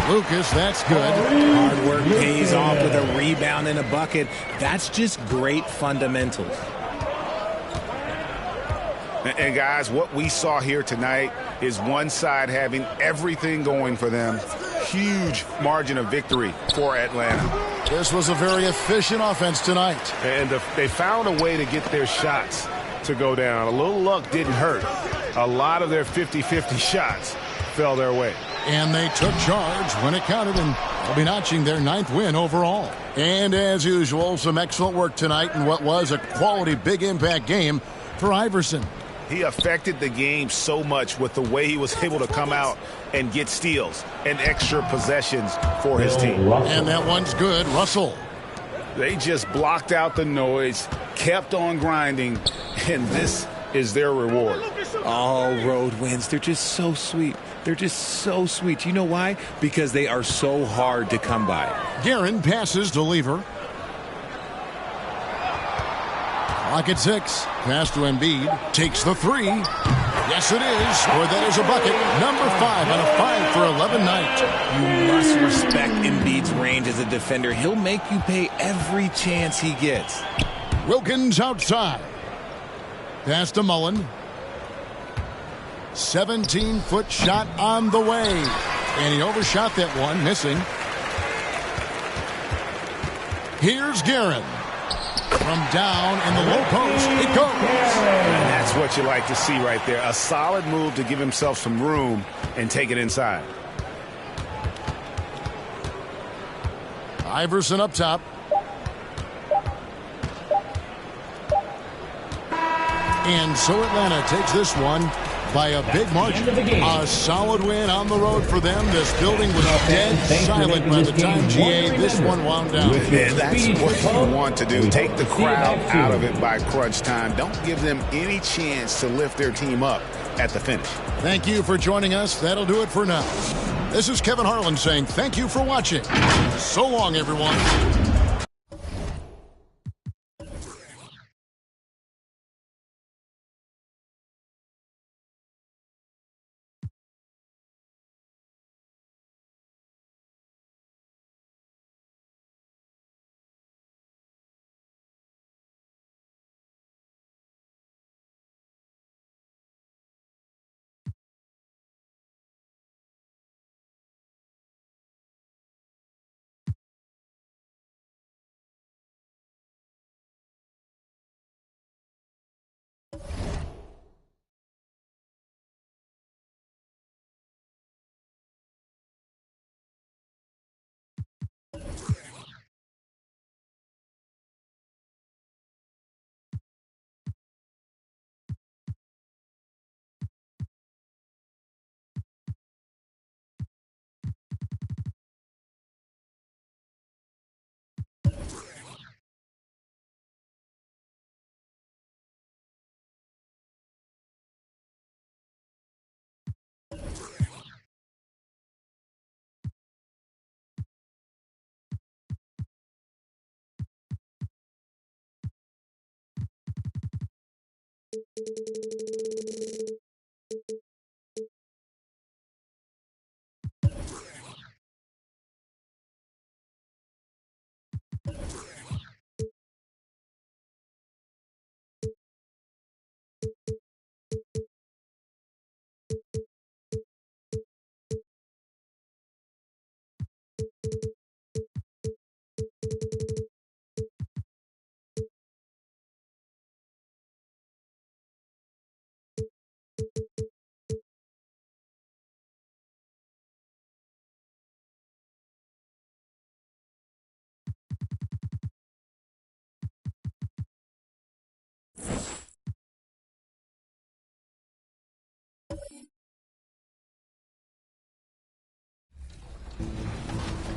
Lucas, that's good. Hard work pays off with a rebound and a bucket. That's just great fundamentals. And guys, what we saw here tonight is one side having everything going for them. Huge margin of victory for Atlanta. This was a very efficient offense tonight. And they found a way to get their shots to go down. A little luck didn't hurt. A lot of their 50-50 shots fell their way. And they took charge when it counted, and they'll be notching their 9th win overall. And as usual, some excellent work tonight in what was a quality big impact game for Iverson. He affected the game so much with the way he was able to come out and get steals and extra possessions for his team. And that one's good. Russell. They just blocked out the noise, kept on grinding, and this is their reward. All road wins. They're just so sweet. They're just so sweet. You know why? Because they are so hard to come by. Guerin passes to Lever. Clock at 6. Pass to Embiid. Takes the 3. Yes, it is. Scored that as a bucket. Number 5 on a 5 for 11 night. You must respect Embiid's range as a defender. He'll make you pay every chance he gets. Wilkins outside. Pass to Mullen. 17-foot shot on the way. And he overshot that one, missing. Here's Guerin. From down in the low post, it goes. And that's what you like to see right there. A solid move to give himself some room and take it inside. Iverson up top. And so Atlanta takes this one by a big margin. A solid win on the road for them. This building was dead silent by the time GA this one wound down. And that's what you want to do. Take the crowd out of it by crunch time. Don't give them any chance to lift their team up at the finish. Thank you for joining us. That'll do it for now. This is Kevin Harlan saying thank you for watching. So long, everyone.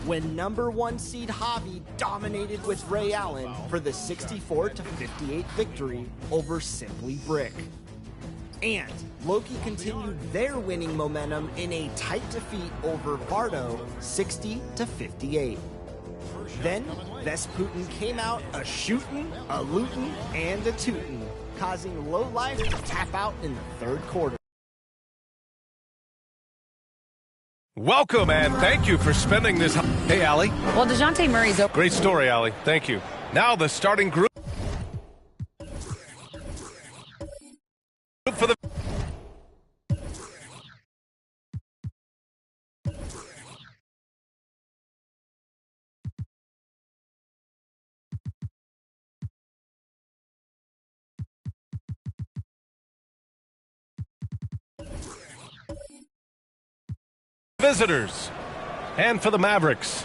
When number 1 seed Javi dominated with Ray Allen for the 64-58 victory over Simply Brick. And Loki continued their winning momentum in a tight defeat over Vardo 60-58. Then Vesputin came out a shootin', a lootin', and a tootin', causing Low Life to tap out in the third quarter. Welcome and thank you for spending this. Hey, Allie. Well, DeJounte Murray's open. Great story, Allie. Thank you. Now the starting group for the. Visitors. And for the Mavericks.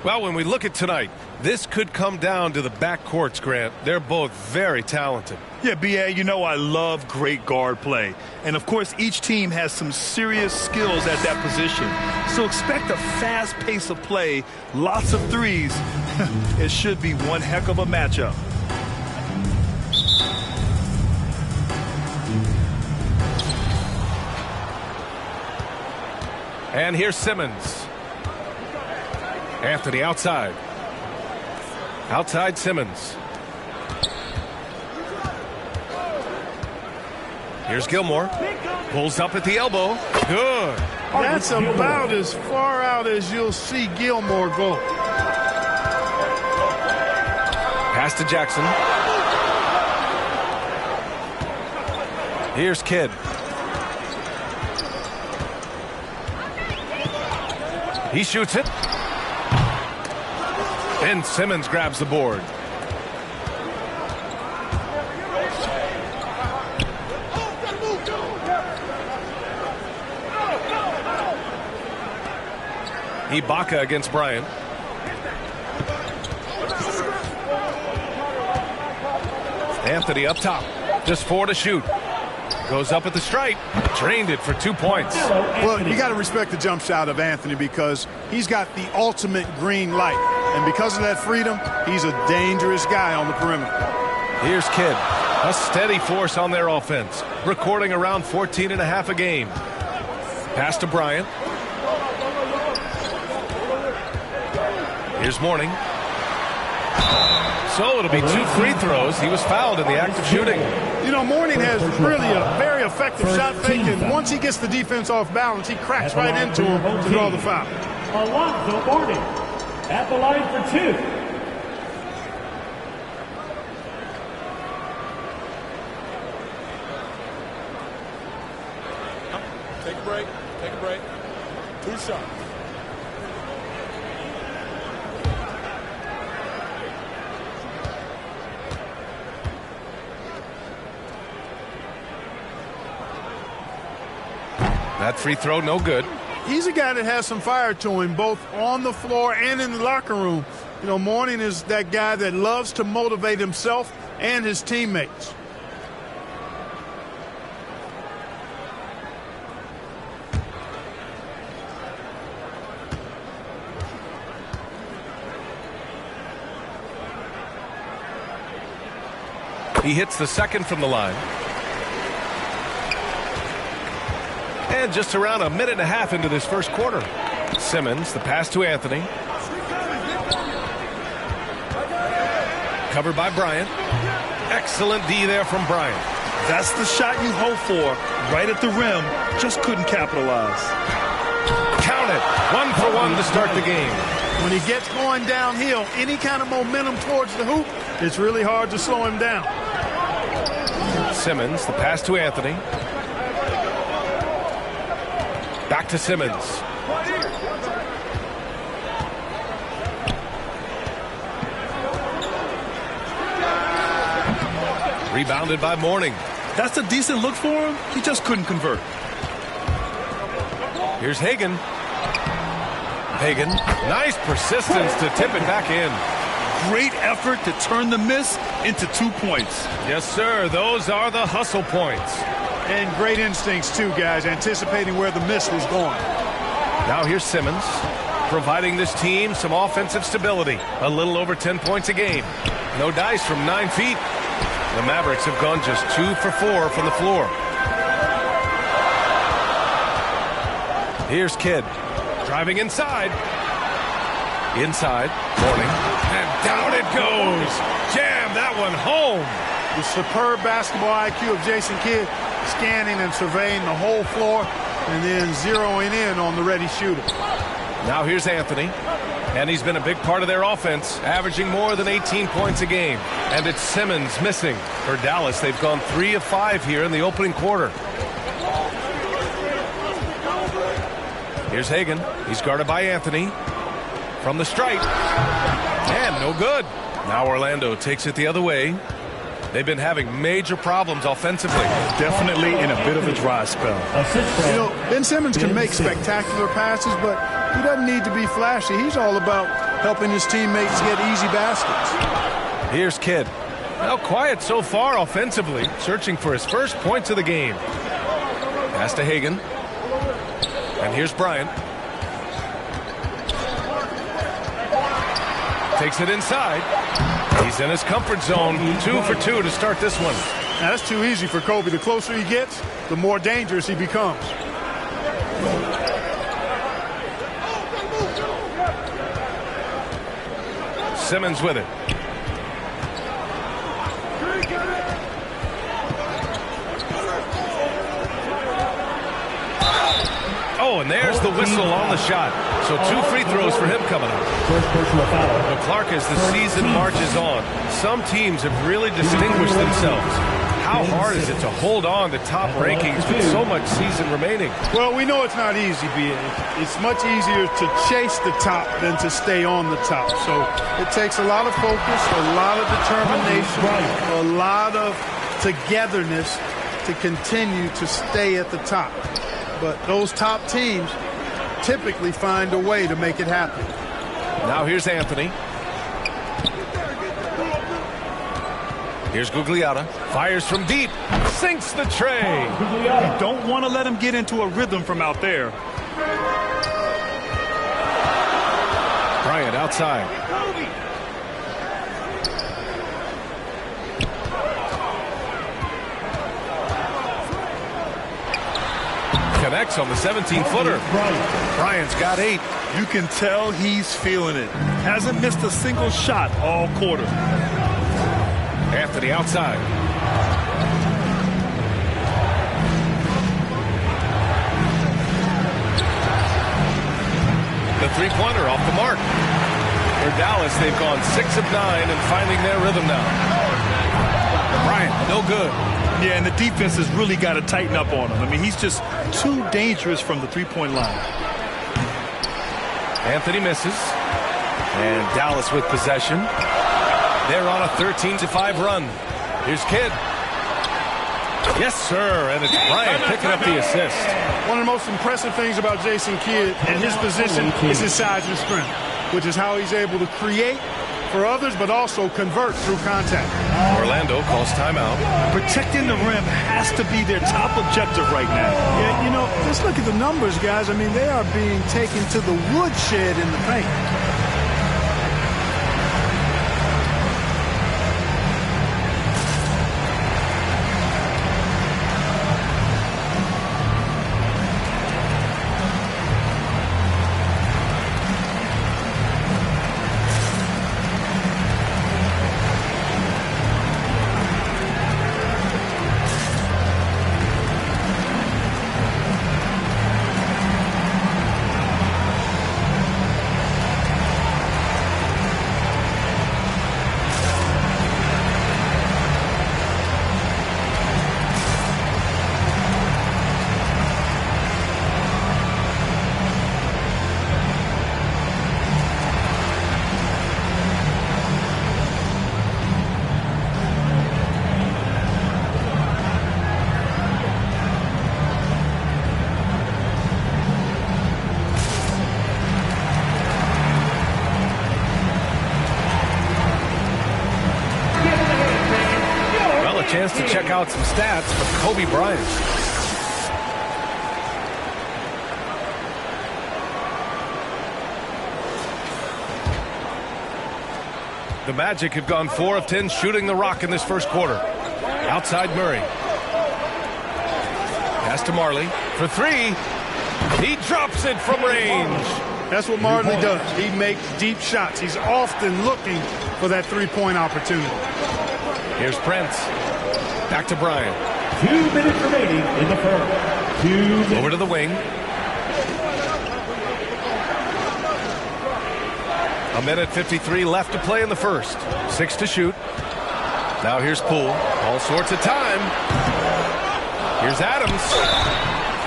Well, when we look at tonight, this could come down to the backcourts, Grant. They're both very talented. Yeah, B.A., you know I love great guard play. And, of course, each team has some serious skills at that position. So expect a fast pace of play, lots of threes. It should be one heck of a matchup. And here's Simmons. Anthony outside. Outside Simmons. Here's Gilmore. Pulls up at the elbow. Good. That's about as far out as you'll see Gilmore go. Pass to Jackson. Here's Kidd. He shoots it. Ben Simmons grabs the board. Ibaka against Bryant. Anthony up top. Just 4 to shoot. Goes up at the stripe. Drained it for 2 points. Well, you got to respect the jump shot of Anthony because he's got the ultimate green light. And because of that freedom, he's a dangerous guy on the perimeter. Here's Kidd. A steady force on their offense. Recording around 14.5 a game. Pass to Bryant. Here's Mourning. So it'll be 2 free throws. He was fouled in the act of shooting. You know, Mourning has really a very effective shot fake, and once he gets the defense off balance, he cracks right into him to draw the foul. Alonzo Mourning at the line for 2. Take a break. Take a break. 2 shots. That free throw, no good. He's a guy that has some fire to him, both on the floor and in the locker room. You know, Mourning is that guy that loves to motivate himself and his teammates. He hits the second from the line. And just around 1.5 minutes into this first quarter. Simmons, the pass to Anthony. Covered by Bryant. Excellent D there from Bryant. That's the shot you hope for. Right at the rim. Just couldn't capitalize. Count it. 1 for 1 to start the game. When he gets going downhill, any kind of momentum towards the hoop, it's really hard to slow him down. Simmons, the pass to Anthony. Back to Simmons. Rebounded by Mourning. That's a decent look for him. He just couldn't convert. Here's Hagan. Hagan, nice persistence to tip it back in. Great effort to turn the miss into 2 points. Yes, sir. Those are the hustle points. And great instincts, too, guys, anticipating where the miss was going. Now here's Simmons, providing this team some offensive stability. A little over 10 points a game. No dice from 9 feet. The Mavericks have gone just 2 for 4 from the floor. Here's Kidd, driving inside. Inside, Mourning, and down it goes. Jam that one home. The superb basketball IQ of Jason Kidd, scanning and surveying the whole floor and then zeroing in on the ready shooter. Now here's Anthony, and he's been a big part of their offense, averaging more than 18 points a game. And it's Simmons missing. For Dallas, they've gone 3 of 5 here in the opening quarter. Here's Hagan. He's guarded by Anthony. From the stripe. And no good. Now Orlando takes it the other way. They've been having major problems offensively. Definitely in a bit of a dry spell. You know, Ben Simmons can make spectacular passes, but he doesn't need to be flashy. He's all about helping his teammates get easy baskets. Here's Kidd. Now quiet so far offensively, searching for his first points of the game. Pass to Hagan. And here's Bryant. Takes it inside. He's in his comfort zone. 2 for 2 to start this one. Now, that's too easy for Kobe. The closer he gets, the more dangerous he becomes. Simmons with it. Oh, and there's the whistle on the shot. So 2 free throws for him coming up. But Clark, as the season marches on, some teams have really distinguished themselves. How hard is it to hold on to top rankings with so much season remaining? Well, we know it's not easy, B.A. It's much easier to chase the top than to stay on the top. So it takes a lot of focus, a lot of determination, a lot of togetherness to continue to stay at the top. But those top teams typically find a way to make it happen. Now here's Anthony. Here's Gugliotta. Fires from deep. Sinks the tray. You don't want to let him get into a rhythm from out there. Bryant outside. Connects on the 17-footer. Bryant's got 8. You can tell he's feeling it. Hasn't missed a single shot all quarter. Anthony outside. The three-pointer off the mark. For Dallas, they've gone 6 of 9 and finding their rhythm now. Bryant, no good. Yeah, and the defense has really got to tighten up on him. I mean, he's just too dangerous from the three-point line. Anthony misses. And Dallas with possession. They're on a 13-5 run. Here's Kidd. Yes, sir, and it's Bryant picking up the assist. One of the most impressive things about Jason Kidd and his position is his size and strength, which is how he's able to create for others, but also convert through contact. Orlando calls timeout. Protecting the rim has to be their top objective right now. Yeah, you know, just look at the numbers, guys. I mean, they are being taken to the woodshed in the paint. Chance to check out some stats for Kobe Bryant. The Magic have gone 4 of 10 shooting the rock in this first quarter. Outside Murray. Pass to Marley for 3. He drops it from range. That's what Marley does. He makes deep shots. He's often looking for that three-point opportunity. Here's Prince. Back to Bryant. 2 minutes remaining in the first. 2 minutes. Over to the wing. A minute 53 left to play in the first. 6 to shoot. Now here's Poole. All sorts of time. Here's Adams.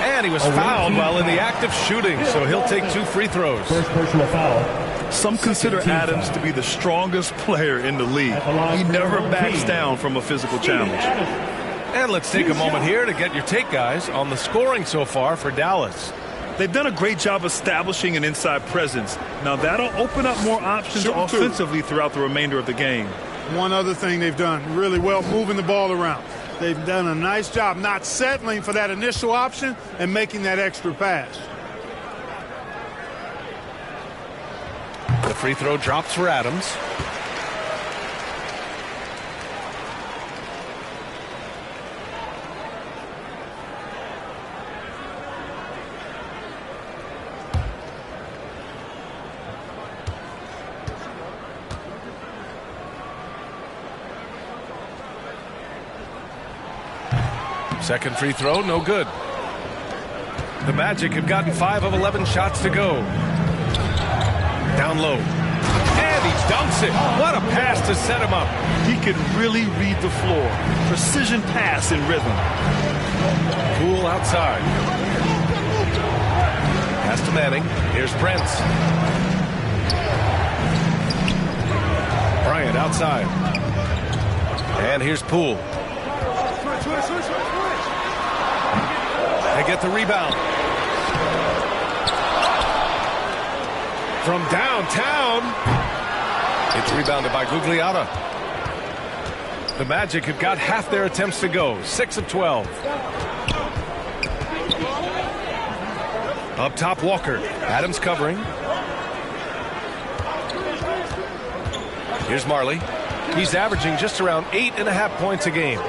And he was fouled while in the act of shooting, so he'll take 2 free throws. First personal foul. Some consider Adams to be the strongest player in the league. He never backs down from a physical challenge. And let's take a moment here to get your take, guys, on the scoring so far for Dallas. They've done a great job establishing an inside presence. Now that'll open up more options offensively throughout the remainder of the game. One other thing they've done really well, moving the ball around. They've done a nice job not settling for that initial option and making that extra pass. The free throw drops for Adams. Second free throw, no good. The Magic have gotten 5 of 11 shots to go. Down low. And he dunks it. What a pass to set him up. He can really read the floor. Precision pass in rhythm. Poole outside. Pass to Manning. Here's Prince. Bryant outside. And here's Poole. They get the rebound. From downtown. It's rebounded by Gugliotta. The Magic have got half their attempts to go. 6 of 12. Up top, Walker. Adams covering. Here's Marley. He's averaging just around 8.5 points a game.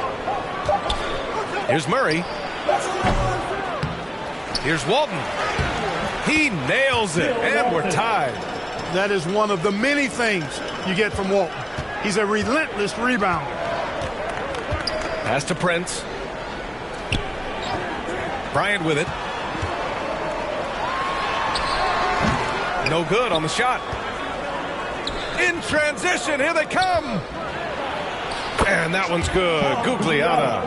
Here's Murray. Here's Walton. He nails it, and we're tied. That is one of the many things you get from Walton. He's a relentless rebounder. Pass to Prince. Bryant with it. No good on the shot. In transition, here they come. And that one's good. Gugliotta.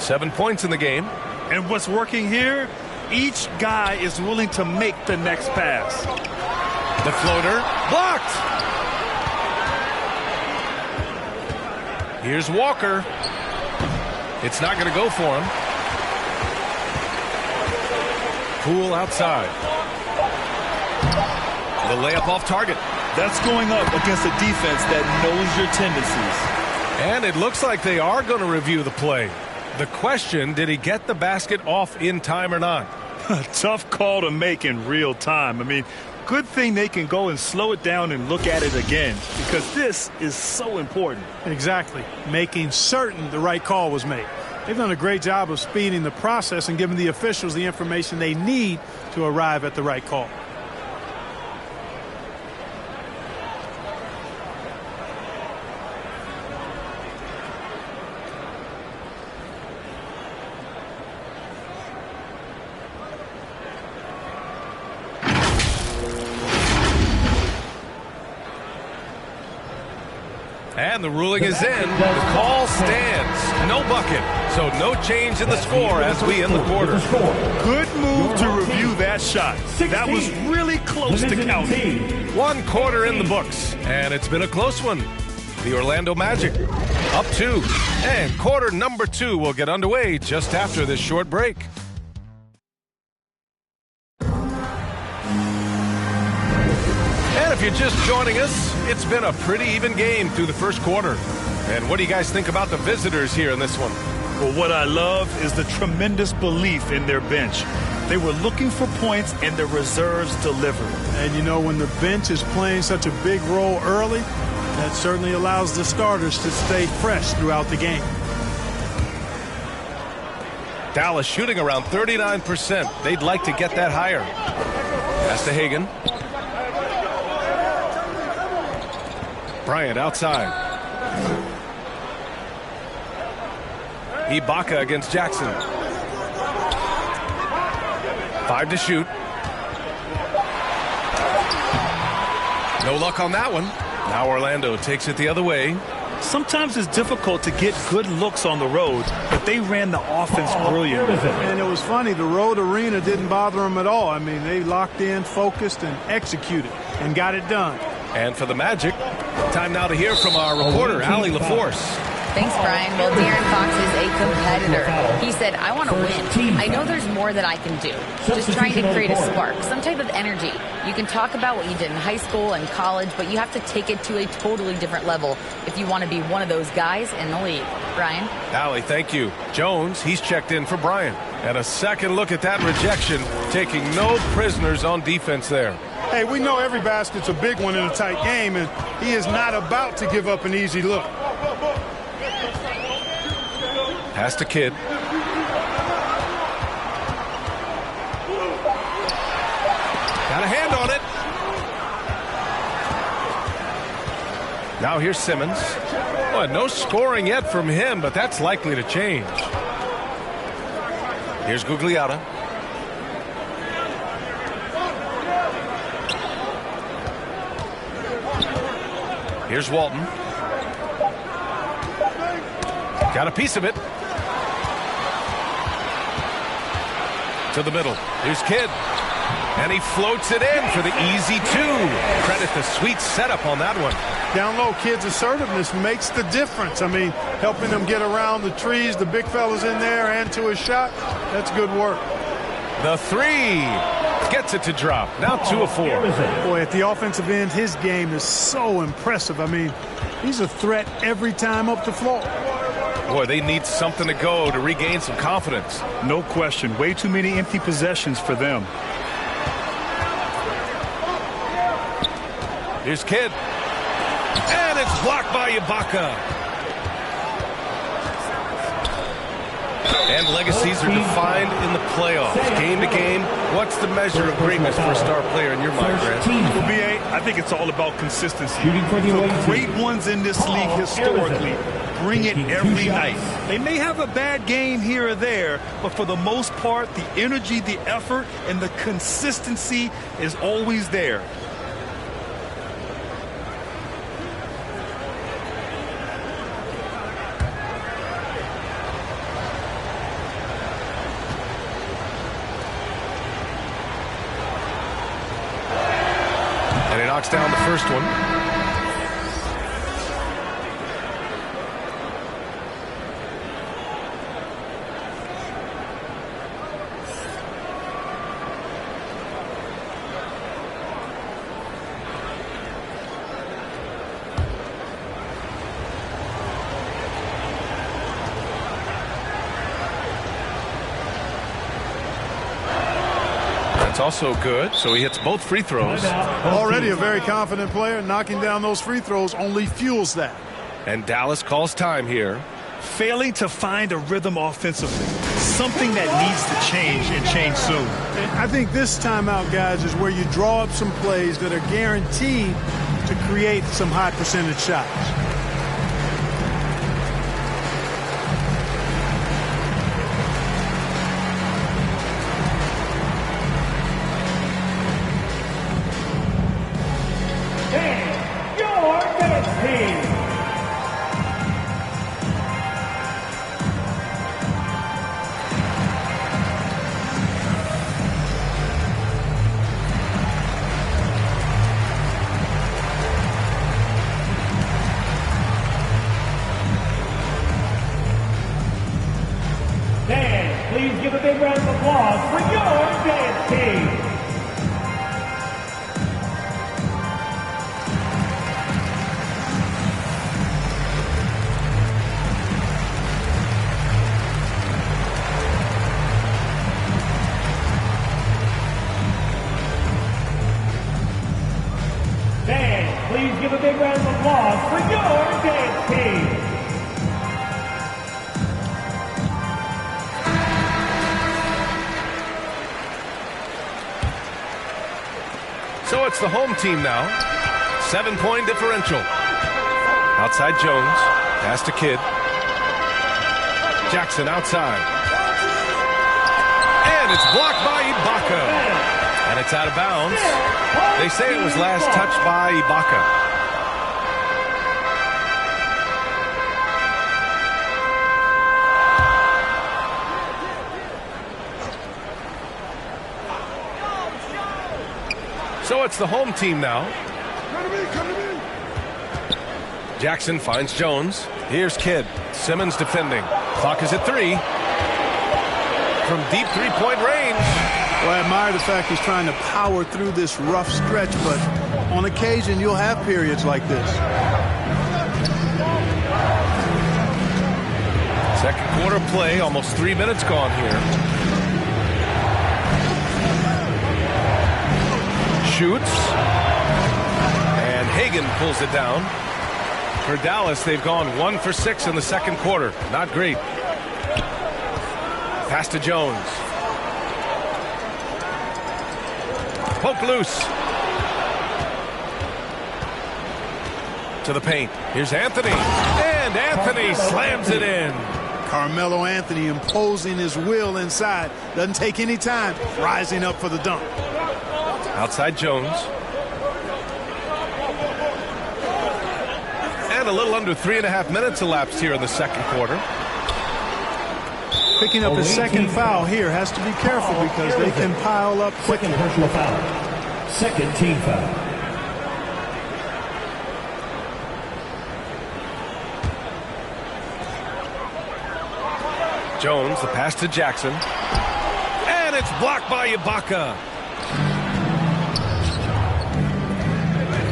7 points in the game. And what's working here, each guy is willing to make the next pass. The floater blocked. Here's Walker. It's not going to go for him. Poole outside. The layup off target. That's going up against a defense that knows your tendencies. And it looks like they are going to review the play. The question, did he get the basket off in time or not? Tough call to make in real time. I mean, good thing they can go and slow it down and look at it again, because this is so important. Exactly. Making certain the right call was made. They've done a great job of speeding the process and giving the officials the information they need to arrive at the right call. And the ruling is in. The call stands. No bucket. So no change in the score as we end the quarter. Good move to review that shot. That was really close to counting. 1 quarter in the books. And it's been a close one. The Orlando Magic up 2. And quarter number 2 will get underway just after this short break. And if you're just joining us, it's been a pretty even game through the first quarter. And what do you guys think about the visitors here in this one? Well, what I love is the tremendous belief in their bench. They were looking for points, and the reserves delivered. And, you know, when the bench is playing such a big role early, that certainly allows the starters to stay fresh throughout the game. Dallas shooting around 39%. They'd like to get that higher. Pass to Hagan. Bryant outside. Ibaka against Jackson. 5 to shoot. No luck on that one. Now Orlando takes it the other way. Sometimes it's difficult to get good looks on the road, but they ran the offense brilliantly. And it was funny, the road arena didn't bother them at all. I mean, they locked in, focused, and executed, and got it done. And for the Magic, time now to hear from our reporter, Allie LaForce. Thanks, Brian. Well, De'Aaron Fox is a competitor. He said, I want to win. I know there's more that I can do. Just trying to create a spark, some type of energy. You can talk about what you did in high school and college, but you have to take it to a totally different level if you want to be one of those guys in the league. Brian? Allie, thank you. Jones, he's checked in for Brian. And a second look at that rejection, taking no prisoners on defense there. Hey, we know every basket's a big one in a tight game, and he is not about to give up an easy look. Pass to Kidd. Got a hand on it. Now here's Simmons. Well, no scoring yet from him, but that's likely to change. Here's Gugliotta. Here's Walton. Got a piece of it. To the middle. Here's Kidd. And he floats it in for the easy 2. Credit the sweet setup on that one. Down low, Kidd's assertiveness makes the difference. I mean, helping them get around the trees, the big fellas in there, and to his shot. That's good work. The 3 gets it to drop. Now 2 of 4. Boy, at the offensive end, his game is so impressive. I mean, he's a threat every time up the floor. Boy, they need something to go to regain some confidence. No question. Way too many empty possessions for them. Here's Kidd. And it's blocked by Ibaka. And legacies are defined in the playoffs. Game to game, what's the measure of greatness for a star player in your mind, Grant? For BA, I think it's all about consistency. The great ones in this league historically bring it every night. They may have a bad game here or there, but for the most part, the energy, the effort, and the consistency is always there. And he knocks down the first one. It's also good, so he hits both free throws. Already a very confident player. Knocking down those free throws only fuels that. And Dallas calls time here. Failing to find a rhythm offensively. Something that needs to change and change soon. And I think this timeout, guys, is where you draw up some plays that are guaranteed to create some high percentage shots. Please give a big round of applause for your dance team. Fans, please give a big round of applause for your dance team. So it's the home team now. 7-point differential. Outside Jones. Pass to Kidd. Jackson outside. And it's blocked by Ibaka. And it's out of bounds. They say it was last touched by Ibaka. So it's the home team now. Jackson finds Jones. Here's Kidd. Simmons defending. Clock is at 3. From deep three-point range. Well, I admire the fact he's trying to power through this rough stretch, but on occasion you'll have periods like this. Second quarter play, almost 3 minutes gone here. Shoots. And Hagan pulls it down. For Dallas, they've gone 1 for 6 in the second quarter. Not great. Pass to Jones. Poke loose. To the paint. Here's Anthony. And Anthony slams it in. Carmelo Anthony imposing his will inside. Doesn't take any time. Rising up for the dunk. Outside Jones. And a little under 3.5 minutes elapsed here in the second quarter. Picking up his second foul here. Has to be careful because they can pile up quickly. Second personal foul. Second team foul. Jones, the pass to Jackson. And it's blocked by Ibaka.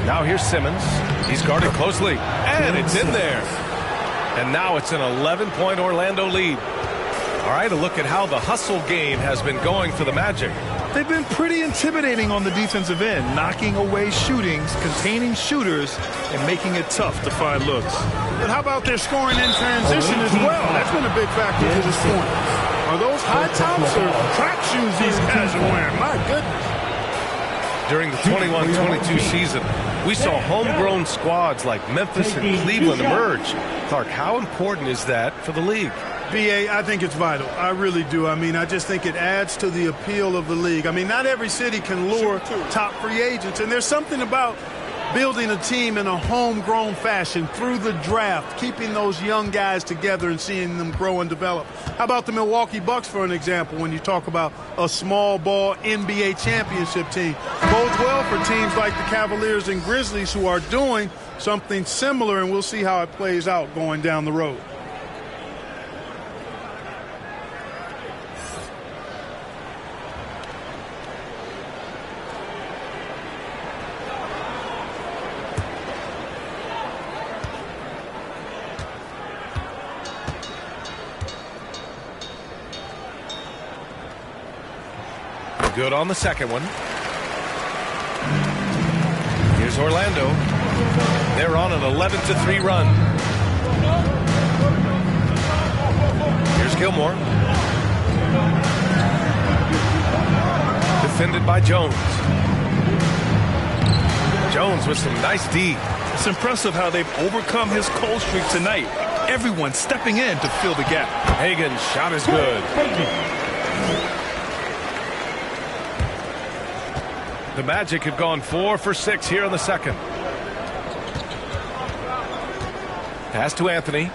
Now here's Simmons. He's guarded closely. And it's in there. And now it's an 11-point Orlando lead. All right, a look at how the hustle game has been going for the Magic. They've been pretty intimidating on the defensive end, knocking away shootings, containing shooters, and making it tough to find looks. But how about their scoring in transition as well? That's been a big factor to this point. Are those high tops or track shoes these guys are wearing? My goodness. During the 21-22 season, we saw homegrown squads like Memphis and Cleveland emerge. Clark, how important is that for the league? BA, I think it's vital. I really do. I mean, I just think it adds to the appeal of the league. I mean, not every city can lure top free agents, and there's something about building a team in a homegrown fashion through the draft, keeping those young guys together and seeing them grow and develop. How about the Milwaukee Bucks, for an example, when you talk about a small ball NBA championship team? Bodes well for teams like the Cavaliers and Grizzlies who are doing something similar, and we'll see how it plays out going down the road. Good on the second one. Here's Orlando. They're on an 11-3 run. Here's Gilmore. Defended by Jones. Jones with some nice D. It's impressive how they've overcome his cold streak tonight. Everyone stepping in to fill the gap. Hagen's shot is good. The Magic have gone 4 for 6 here in the second. Pass to Anthony.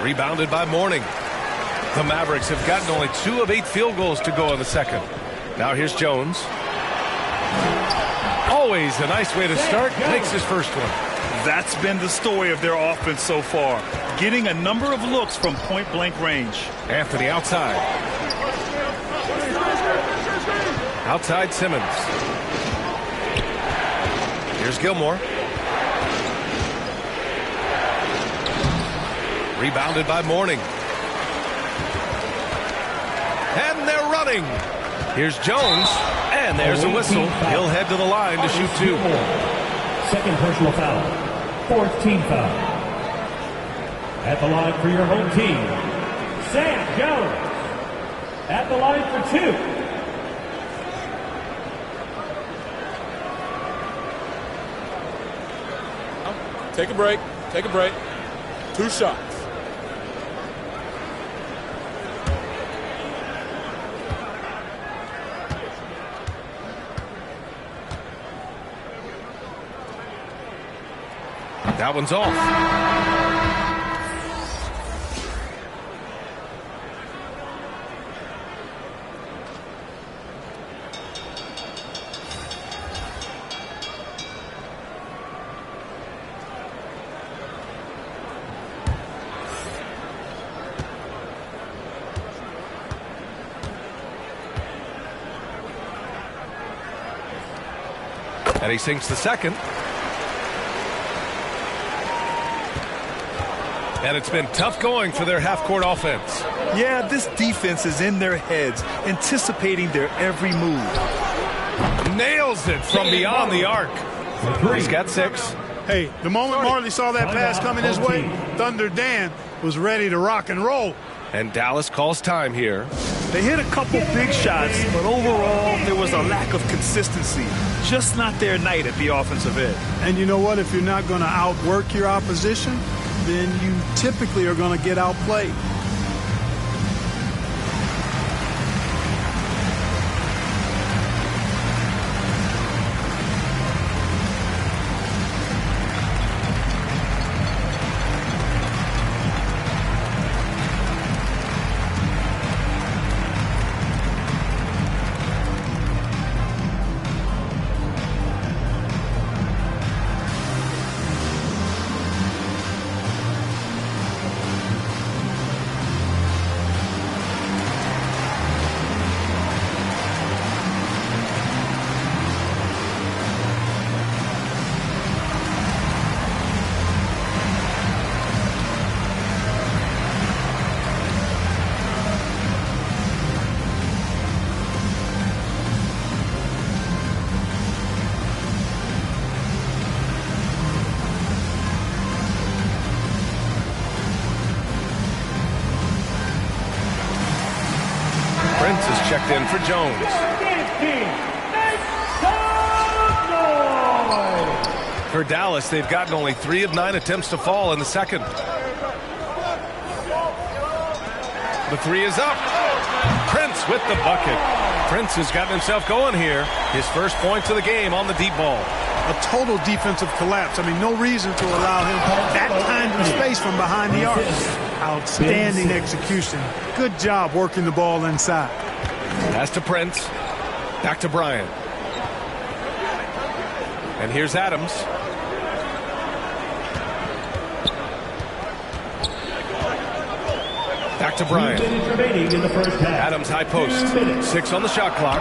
Rebounded by Mourning. The Mavericks have gotten only 2 of 8 field goals to go in the second. Now here's Jones. Always a nice way to start. Makes his first one. That's been the story of their offense so far. Getting a number of looks from point-blank range. Anthony outside. Outside Simmons. Here's Gilmore. Rebounded by Mourning. And they're running. Here's Jones. And there's a whistle. He'll head to the line to shoot 2. Second personal foul. Fourth team foul. At the line for your home team, Sam Jones. At the line for 2. Take a break. Take a break. 2 shots. That one's off. And he sinks the second. And it's been tough going for their half-court offense. Yeah, this defense is in their heads, anticipating their every move. Nails it from beyond the arc. He's got 6. Hey, the moment Marley saw that pass coming his way, Thunder Dan was ready to rock and roll. And Dallas calls time here. They hit a couple big shots, but overall, there was a lack of consistency. Just not their night at the offensive end. And you know what? If you're not going to outwork your opposition, then you typically are going to get outplayed. checked in for Jones. For Dallas, they've gotten only 3 of 9 attempts to fall in the second. The three is up. Prince with the bucket. Prince has gotten himself going here. His first points of the game on the deep ball. A total defensive collapse. I mean, no reason to allow him that kind of space from behind the arc. Outstanding execution. Good job working the ball inside. Pass to Prince. Back to Bryant. And here's Adams. Back to Bryant. Adams high post. 6 on the shot clock.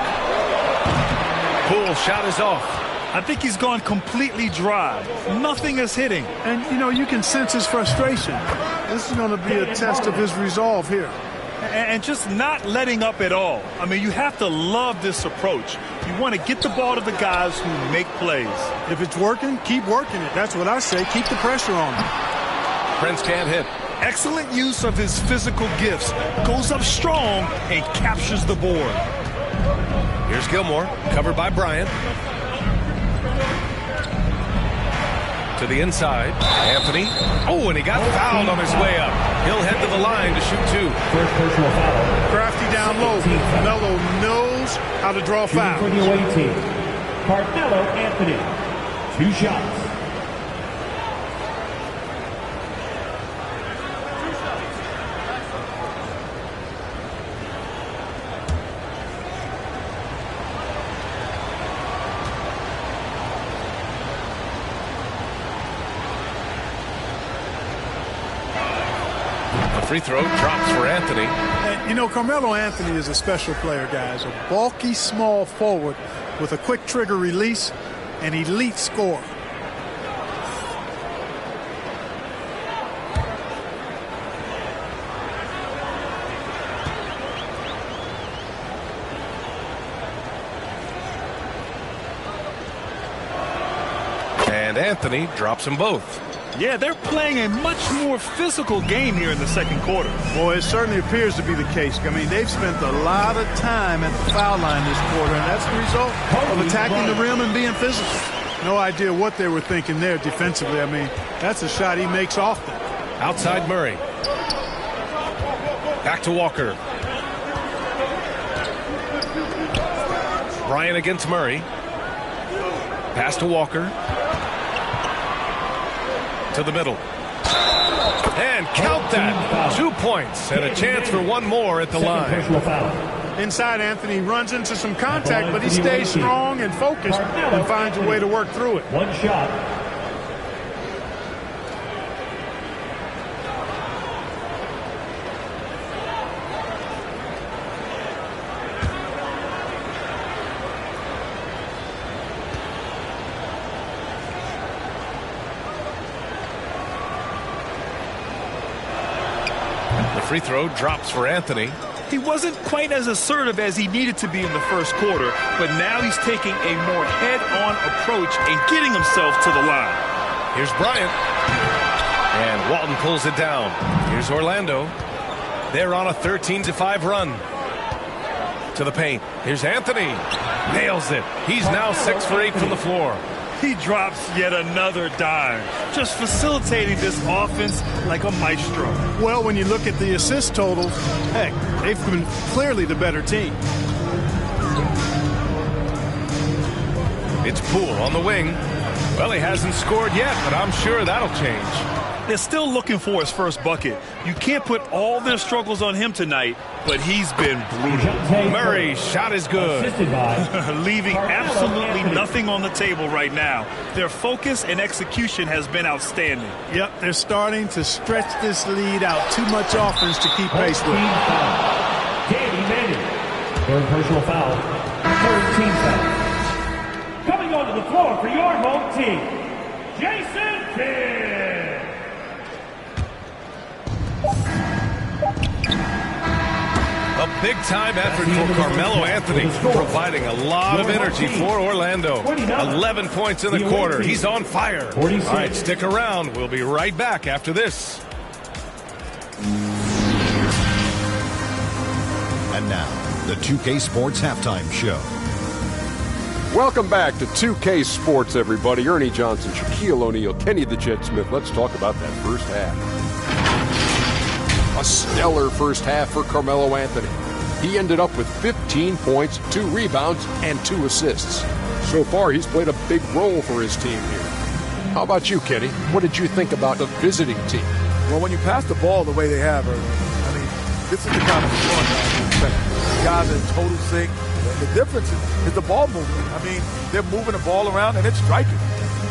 Poole shot is off. I think he's gone completely dry. Nothing is hitting. And, you know, you can sense his frustration. This is going to be a test of his resolve here. And just not letting up at all. I mean, you have to love this approach. You want to get the ball to the guys who make plays. If it's working, keep working it. That's what I say. Keep the pressure on him. Prince can't hit. Excellent use of his physical gifts. Goes up strong and captures the board. Here's Gilmore, covered by Bryant. To the inside, Anthony. Oh, and he got fouled on his way up. He'll head to the line to shoot 2. First personal foul. Crafty down low. Melo knows how to draw fouls. For the away team, Carmelo Anthony. 2 shots. Free throw drops for Anthony. And, you know, Carmelo Anthony is a special player, guys. A bulky, small forward with a quick trigger release, an elite scorer. And Anthony drops them both. Yeah, they're playing a much more physical game here in the second quarter. Boy, it certainly appears to be the case. I mean, they've spent a lot of time at the foul line this quarter, and that's the result of attacking the rim and being physical. No idea what they were thinking there defensively. I mean, that's a shot he makes often. Outside Murray. Back to Walker. Bryant against Murray. Pass to Walker. To the middle. And count that. 2 points and a chance for one more at the line. Inside, Anthony runs into some contact, but he stays strong and focused and finds a way to work through it. 1 shot. Free throw drops for Anthony. He wasn't quite as assertive as he needed to be in the first quarter, but now he's taking a more head-on approach and getting himself to the line. Here's Bryant. And Walton pulls it down. Here's Orlando. They're on a 13-5 run. To the paint. Here's Anthony. Nails it. He's now 6 for 8 from the floor. He drops yet another dime, just facilitating this offense like a maestro. Well, when you look at the assist totals, heck, they've been clearly the better team. It's Poole on the wing. Well, he hasn't scored yet, but I'm sure that'll change. They're still looking for his first bucket. You can't put all their struggles on him tonight, but he's been brutal. Murray's shot is good. Leaving absolutely nothing on the table right now. Their focus and execution has been outstanding. Yep, they're starting to stretch this lead out. Too much offense to keep pace with. Danny Manning. Third personal foul. Third team foul. Coming onto the floor for your home team, Jason Kidd. A big-time effort for Carmelo Anthony, providing a lot of energy for Orlando. 11 points in the quarter. He's on fire. All right, stick around. We'll be right back after this. And now, the 2K Sports Halftime Show. Welcome back to 2K Sports, everybody. Ernie Johnson, Shaquille O'Neal, Kenny the Jet Smith. Let's talk about that first half. A stellar first half for Carmelo Anthony. He ended up with 15 points, 2 rebounds, and 2 assists. So far, he's played a big role for his team here. How about you, Kenny? What did you think about the visiting team? Well, when you pass the ball the way they have, I mean, this is the kind of scoring guys you expect. Guys in total sync. The difference is the ball movement. I mean, they're moving the ball around and it's striking.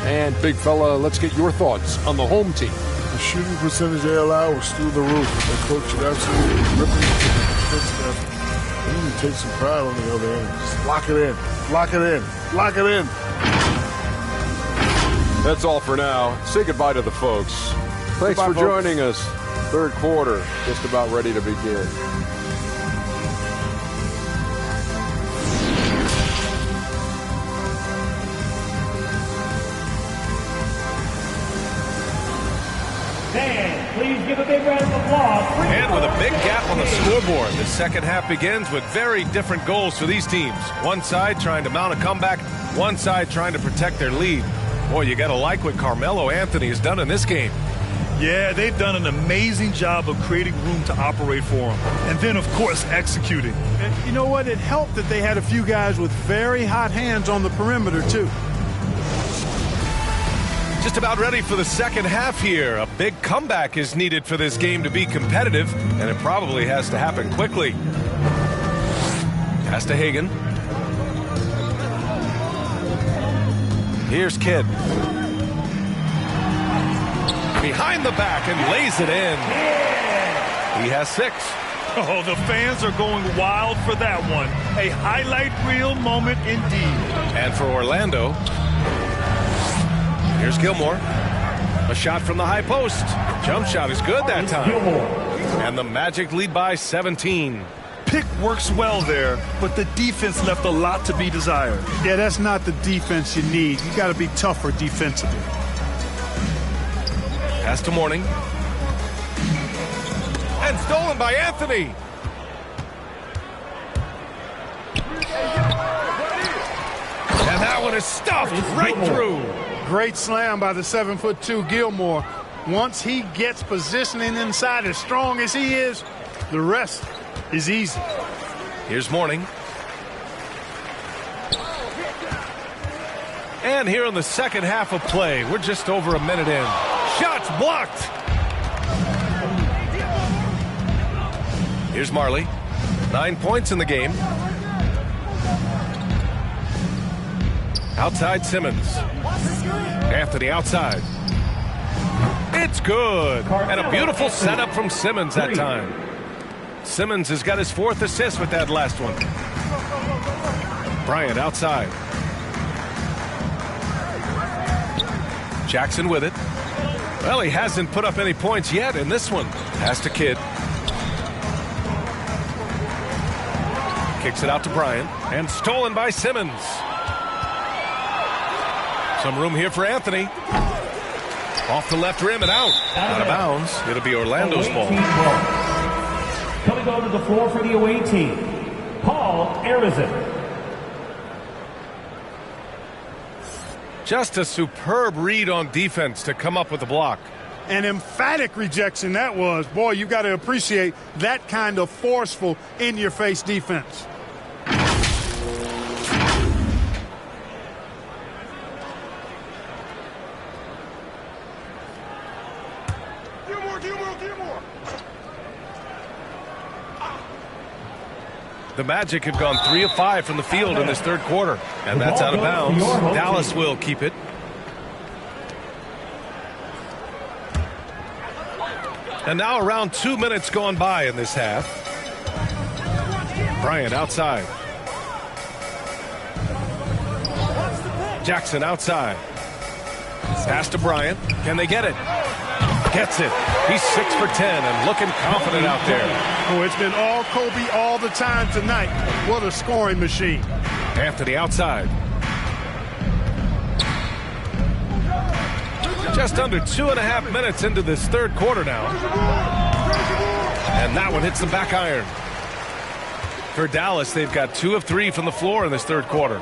And, big fella, let's get your thoughts on the home team. The shooting percentage they allow was through the roof. The coach should absolutely rip it into the defense stuff. They need to take some pride on the other end. Just lock it in. Lock it in. Lock it in. That's all for now. Say goodbye to the folks. Thanks for joining us. Third quarter, just about ready to begin. Please give a big round of applause. And with a big gap on the scoreboard, the second half begins with very different goals for these teams. One side trying to mount a comeback, one side trying to protect their lead. Boy, you got to like what Carmelo Anthony has done in this game. Yeah, they've done an amazing job of creating room to operate for him. And then, of course, executing. And you know what? It helped that they had a few guys with very hot hands on the perimeter, too. Just about ready for the second half here. A big comeback is needed for this game to be competitive, and it probably has to happen quickly. Pass to Hagan. Here's Kidd. Behind the back and lays it in. He has 6. Oh, the fans are going wild for that one. A highlight reel moment indeed. And for Orlando, here's Gilmore. A shot from the high post. Jump shot is good that time. And the Magic lead by 17. Pick works well there, but the defense left a lot to be desired. Yeah, that's not the defense you need. You got to be tougher defensively. Pass to Mourning. And stolen by Anthony. And that one is stuffed right through. Great slam by the 7'2" Gilmore. Once he gets positioning inside as strong as he is, the rest is easy. Here's Mourning. And here in the second half of play, we're just over a minute in. Shots blocked. Here's Marley. 9 points in the game. Outside Simmons. Anthony outside. It's good. And a beautiful setup from Simmons that time. Simmons has got his 4th assist with that last one. Bryant outside. Jackson with it. Well, he hasn't put up any points yet in this one. Pass to Kidd. Kicks it out to Bryant. And stolen by Simmons. Some room here for Anthony. Off the left rim and out. Out of bounds. It'll be Orlando's ball. Coming over the floor for the away team, Paul Arizin. Just a superb read on defense to come up with the block. An emphatic rejection that was. Boy, you got to appreciate that kind of forceful, in-your-face defense. The Magic have gone 3 of 5 from the field in this third quarter. And that's out of bounds. Dallas will keep it. And now around 2 minutes gone by in this half. Bryant outside. Jackson outside. Pass to Bryant. Can they get it? Gets it. He's 6 for 10 and looking confident out there. Oh, it's been all Kobe all the time tonight. What a scoring machine. Anthony outside. Just under 2.5 minutes into this third quarter now. And that one hits the back iron. For Dallas, they've got 2 of 3 from the floor in this third quarter.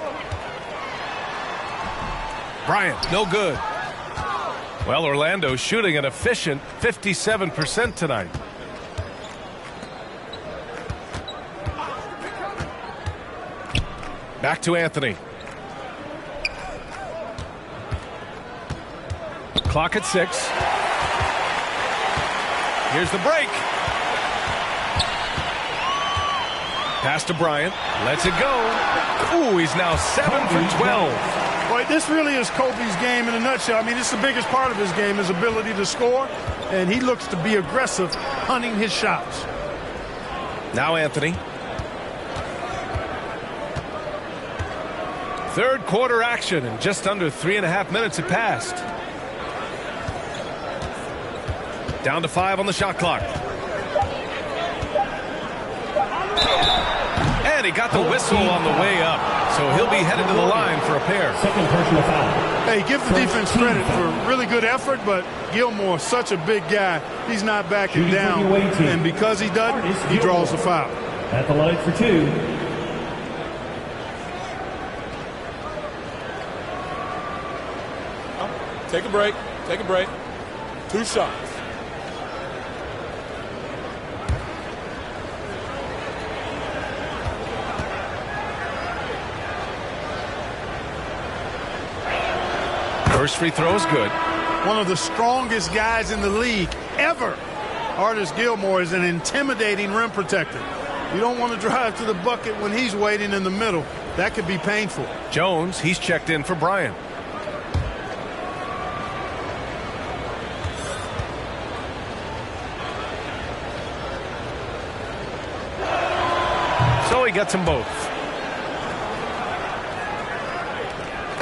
Bryant, no good. Well, Orlando shooting an efficient 57% tonight. Back to Anthony. Clock at 6. Here's the break. Pass to Bryant. Lets it go. Ooh, he's now 7 for 12. Boy, this really is Kobe's game in a nutshell. I mean, it's the biggest part of his game, his ability to score, and he looks to be aggressive, hunting his shots. Now Anthony. Third quarter action, and just under 3.5 minutes have passed. Down to 5 on the shot clock. And he got the whistle on the way up, so he'll be headed to the line for a pair. Second personal foul. Hey, give the defense credit for really good effort, but Gilmore, such a big guy, he's not backing down. And because he doesn't, he draws the foul. At the line for 2. Take a break. Take a break. 2 shots. First free throw is good. One of the strongest guys in the league ever. Artis Gilmore is an intimidating rim protector. You don't want to drive to the bucket when he's waiting in the middle. That could be painful. Jones, he's checked in for Bryant. So he gets them both.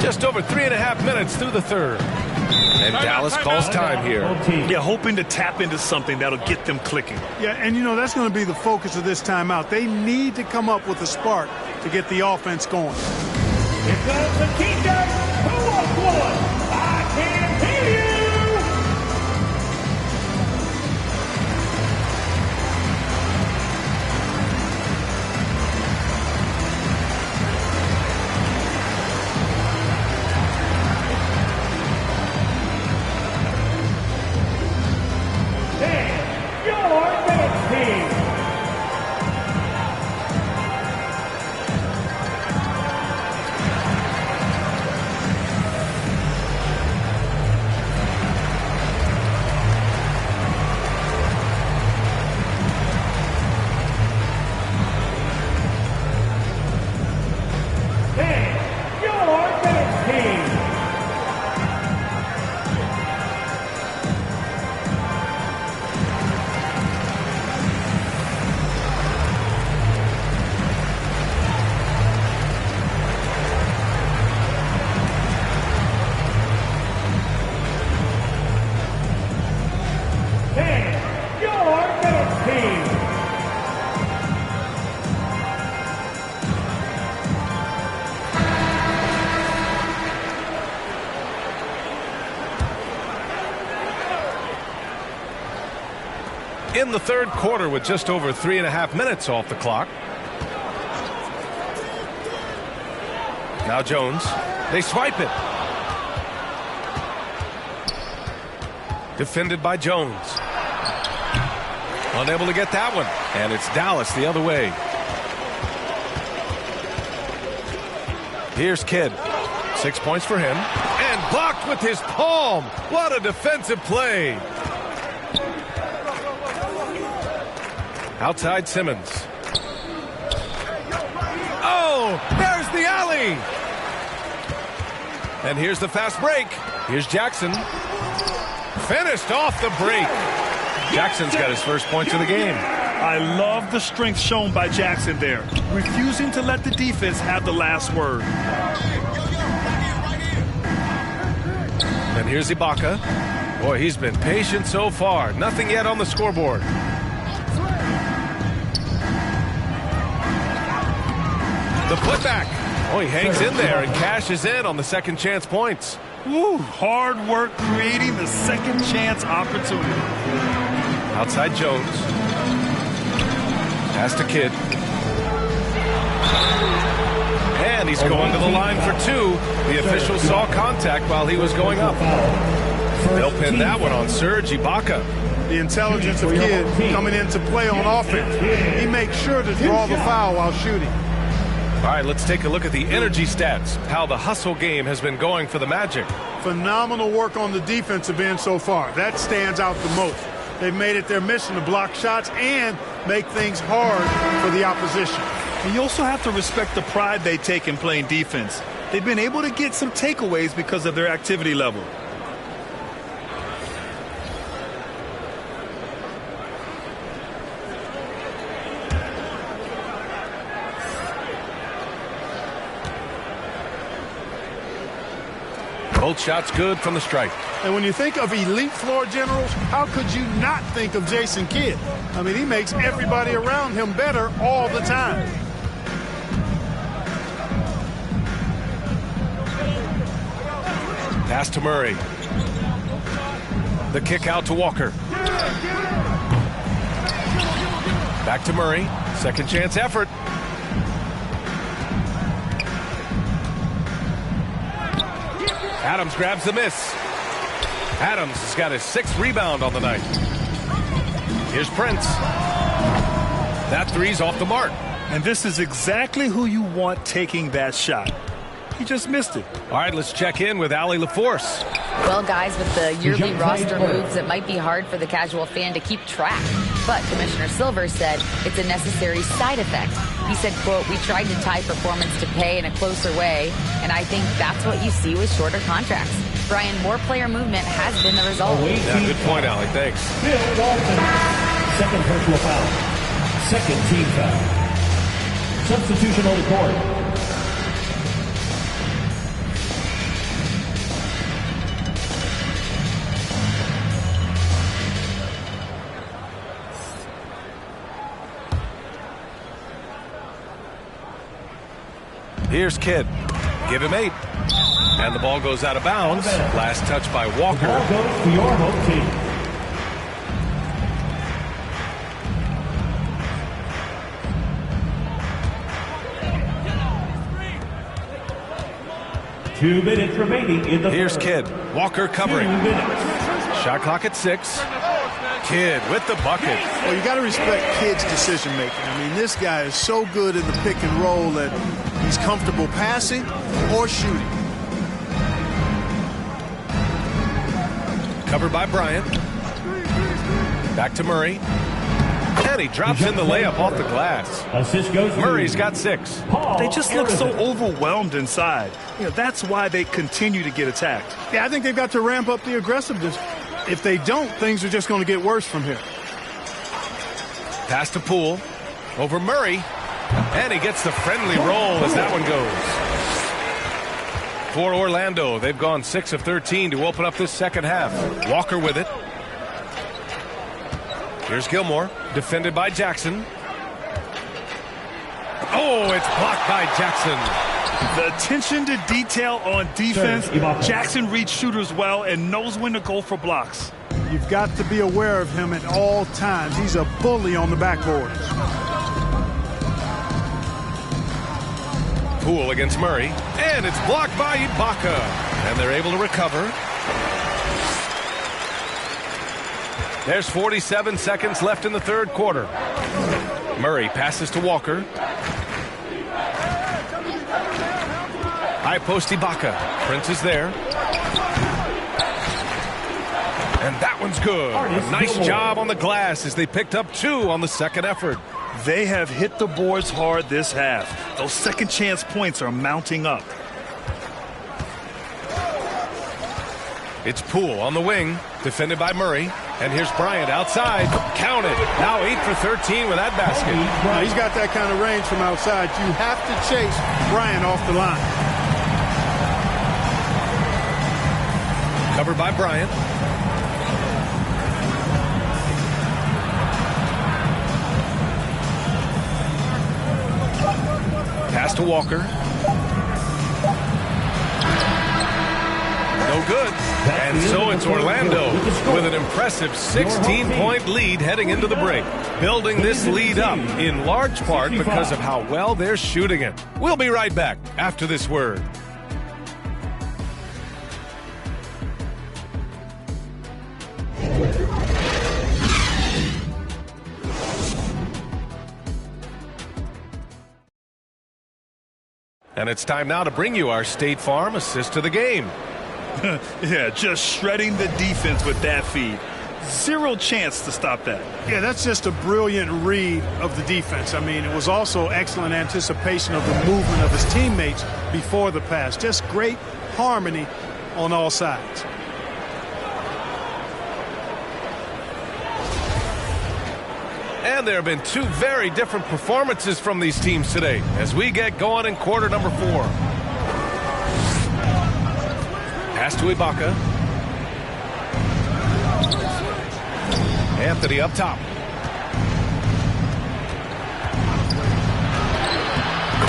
Just over 3.5 minutes through the third. And Dallas calls time here. Yeah, hoping to tap into something that'll get them clicking. Yeah, and you know, that's going to be the focus of this timeout. They need to come up with a spark to get the offense going. Here comes the kingdom. Who wants one? I can't hear you. In the third quarter with just over 3.5 minutes off the clock. Now Jones. They swipe it. Defended by Jones. Unable to get that one. And it's Dallas the other way. Here's Kidd. 6 points for him. And blocked with his palm. What a defensive play. Outside Simmons. Oh, there's the alley. And here's the fast break. Here's Jackson. Finished off the break. Jackson's got his first points of the game. I love the strength shown by Jackson there, refusing to let the defense have the last word. And here's Ibaka. Boy, he's been patient so far. Nothing yet on the scoreboard. The putback. Oh, he hangs in there and cashes in on the second chance points. Woo, hard work creating the second chance opportunity. Outside Jones. Pass to Kidd. And he's going to the line for 2. The official saw contact while he was going up. They'll pin that one on Serge Ibaka. The intelligence of Kidd coming into play on offense. He makes sure to draw the foul while shooting. All right, let's take a look at the energy stats, how the hustle game has been going for the Magic. Phenomenal work on the defensive end so far. That stands out the most. They've made it their mission to block shots and make things hard for the opposition. And you also have to respect the pride they take in playing defense. They've been able to get some takeaways because of their activity level. Both shots good from the stripe. And when you think of elite floor generals, how could you not think of Jason Kidd? I mean, he makes everybody around him better all the time. Pass to Murray. The kick out to Walker. Back to Murray. Second chance effort. Adams grabs the miss. Adams has got his 6th rebound on the night. Here's Prince. That three's off the mark. And this is exactly who you want taking that shot. He just missed it. All right, let's check in with Allie LaForce. Well, guys, with the yearly roster moves, it might be hard for the casual fan to keep track. But Commissioner Silver said it's a necessary side effect. He said, quote, "We tried to tie performance to pay in a closer way, and I think that's what you see with shorter contracts." Brian, more player movement has been the result. Yeah, good point, Allie. Thanks. Bill Walton, second personal foul. Second team foul. Substitution on the court. Here's Kidd. Give him 8. And the ball goes out of bounds. Last touch by Walker. Ball goes to your home team. Two minutes remaining in the Here's third. Kidd. Walker covering. Shot clock at 6. Kidd with the bucket. Well, you got to respect Kidd's decision making. I mean, this guy is so good in the pick and roll that he's comfortable passing or shooting. Covered by Bryant. Back to Murray. And he drops in the layup off the glass. Assist goes. Murray's got 6. They just look so overwhelmed inside. You know, that's why they continue to get attacked. Yeah, I think they've got to ramp up the aggressiveness. If they don't, things are just going to get worse from here. Pass to Poole. Over Murray. And he gets the friendly roll as that one goes. For Orlando, they've gone 6 of 13 to open up this second half. Walker with it. Here's Gilmore, defended by Jackson. Oh, it's blocked by Jackson. The attention to detail on defense. Jackson reads shooters well and knows when to go for blocks. You've got to be aware of him at all times. He's a bully on the backboard. Poole against Murray, and it's blocked by Ibaka. And they're able to recover. There's 47 seconds left in the third quarter. Murray passes to Walker. High post Ibaka. Prince is there. And that one's good. Nice job on the glass as they picked up 2 on the second effort. They have hit the boards hard this half. Those second chance points are mounting up. It's Poole on the wing, defended by Murray. And here's Bryant outside. Count it. Now 8 for 13 with that basket. He's got that kind of range from outside. You have to chase Bryant off the line. Covered by Bryant. Pass to Walker. No good. And so it's Orlando with an impressive 16-point lead heading into the break, building this lead up in large part because of how well they're shooting it. We'll be right back after this word. And it's time now to bring you our State Farm assist to the game. Yeah, just shredding the defense with that feed. Zero chance to stop that. Yeah, that's just a brilliant read of the defense. I mean, it was also excellent anticipation of the movement of his teammates before the pass. Just great harmony on all sides. And there have been two very different performances from these teams today as we get going in quarter number 4. Pass to Ibaka. Anthony up top.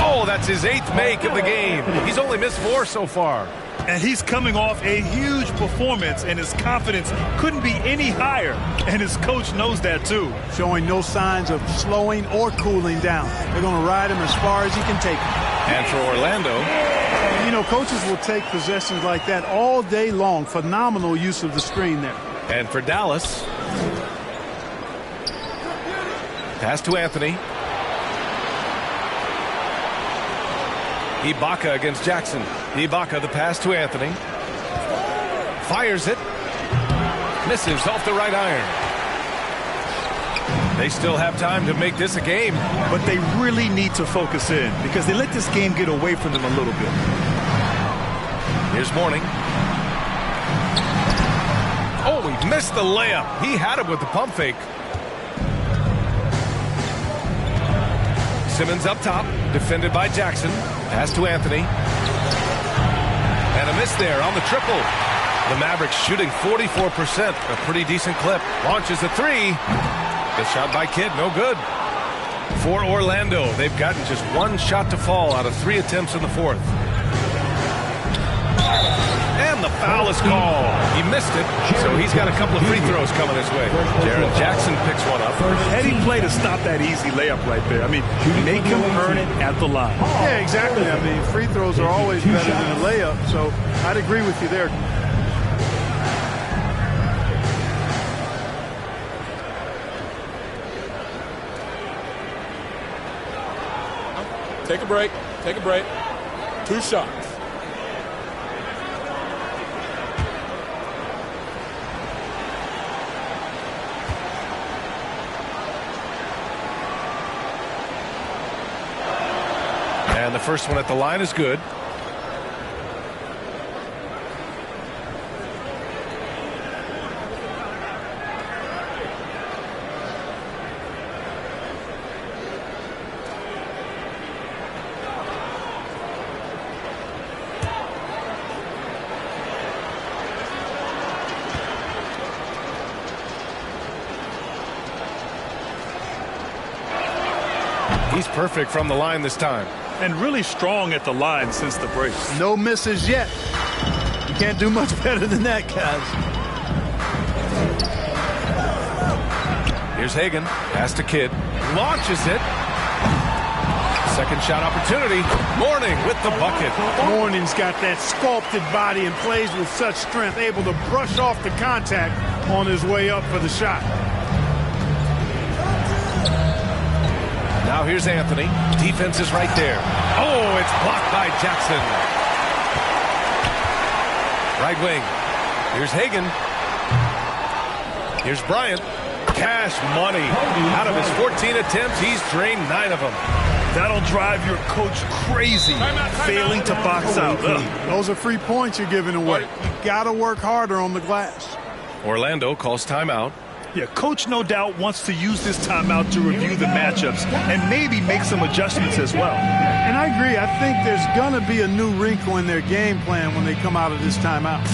Oh, that's his 8th make of the game. He's only missed 4 so far. And he's coming off a huge performance, and his confidence couldn't be any higher. And his coach knows that, too. Showing no signs of slowing or cooling down. They're going to ride him as far as he can take him. And for Orlando, you know, coaches will take possessions like that all day long. Phenomenal use of the screen there. And for Dallas, pass to Anthony. Ibaka against Jackson. Ibaka, the pass to Anthony. Fires it. Misses off the right iron. They still have time to make this a game. But they really need to focus in because they let this game get away from them a little bit. Here's Mourning. Oh, he missed the layup. He had it with the pump fake. Simmons up top, defended by Jackson. Pass to Anthony. And a miss there on the triple. The Mavericks shooting 44%, a pretty decent clip. Launches a 3. The shot by Kidd, no good. For Orlando, they've gotten just 1 shot to fall out of 3 attempts in the 4th. And the foul is called. He missed it, so he's got a couple of free throws coming his way. Jaren Jackson picks one up. Heady play to stop that easy layup right there. I mean, make him earn it at the line. Yeah, exactly. I mean, free throws are always better than a layup, so I'd agree with you there. Take a break. Take a break. 2 shots. And the first one at the line is good. He's perfect from the line this time. And really strong at the line since the break. No misses yet. You can't do much better than that, guys. Here's Hagan. Pass to Kidd. Launches it. Second shot opportunity. Mourning with the bucket. Mourning's got that sculpted body and plays with such strength, able to brush off the contact on his way up for the shot. Now here's Anthony. Defense is right there. Oh, it's blocked by Jackson. Right wing. Here's Hagan. Here's Bryant. Cash money. Out of his 14 attempts, he's drained 9 of them. That'll drive your coach crazy, failing to box out. Those are free points you're giving away. You got to work harder on the glass. Orlando calls timeout. Yeah, coach no doubt wants to use this timeout to review the matchups and maybe make some adjustments as well. And I agree. I think there's going to be a new wrinkle in their game plan when they come out of this timeout.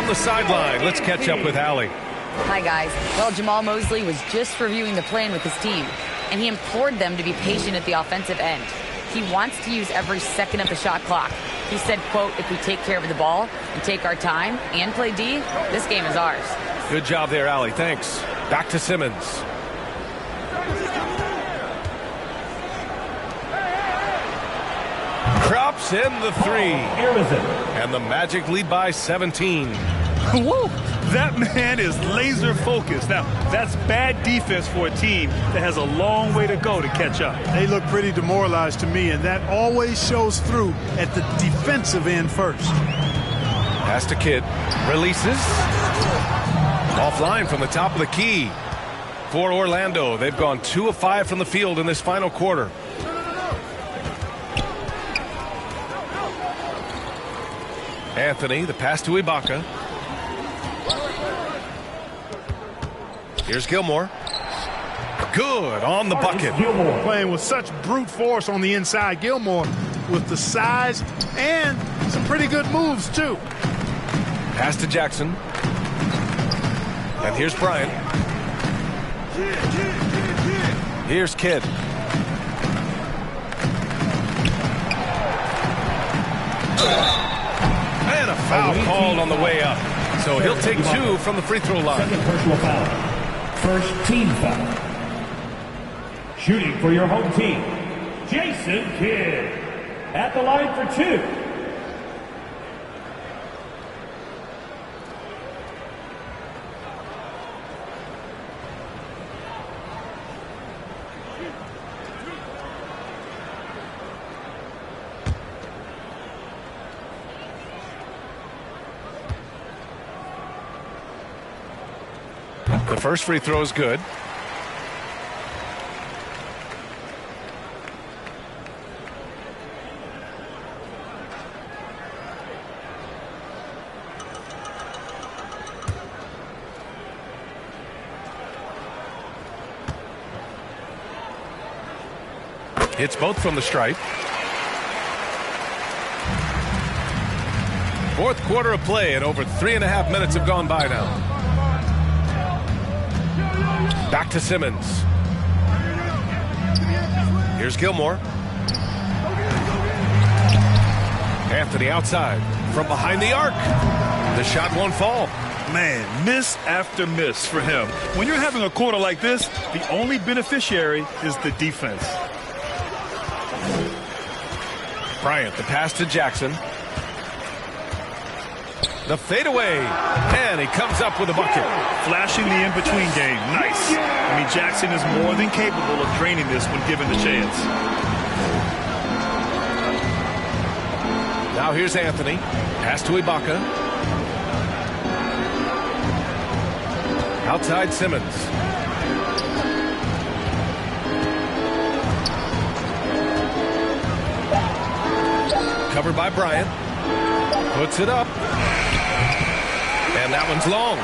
From the sideline, let's catch up with Allie. Hi, guys. Well, Jamal Mosley was just reviewing the plan with his team, and he implored them to be patient at the offensive end. He wants to use every second of the shot clock. He said, quote, if we take care of the ball and take our time and play D, this game is ours. Good job there, Allie. Thanks. Back to Simmons. Drops in the three. And the Magic lead by 17. Whoa! That man is laser focused. Now, that's bad defense for a team that has a long way to go to catch up. They look pretty demoralized to me, and that always shows through at the defensive end first. Pass to Kidd. Releases. Offline from the top of the key. For Orlando, they've gone 2 of 5 from the field in this final quarter. Anthony, the pass to Ibaka. Here's Gilmore. Good on the bucket. Playing with such brute force on the inside. Gilmore with the size and some pretty good moves, too. Pass to Jackson. And here's Bryant. Here's Kidd. And a foul called on the way up. So he'll take 2 from the free throw line. Second personal foul. First team foul. Shooting for your home team, Jason Kidd. At the line for 2. The first free throw is good. Hits both from the stripe. Fourth quarter of play, and over 3.5 minutes have gone by now. Back to Simmons. Here's Gilmore. Anthony outside from behind the arc. The shot won't fall. Man, miss after miss for him. When you're having a quarter like this, the only beneficiary is the defense. Bryant, the pass to Jackson. The fadeaway, and he comes up with a bucket. Flashing the in-between game. Nice. I mean, Jackson is more than capable of draining this when given the chance. Now here's Anthony. Pass to Ibaka. Outside Simmons. Covered by Bryant. Puts it up. And that one's long.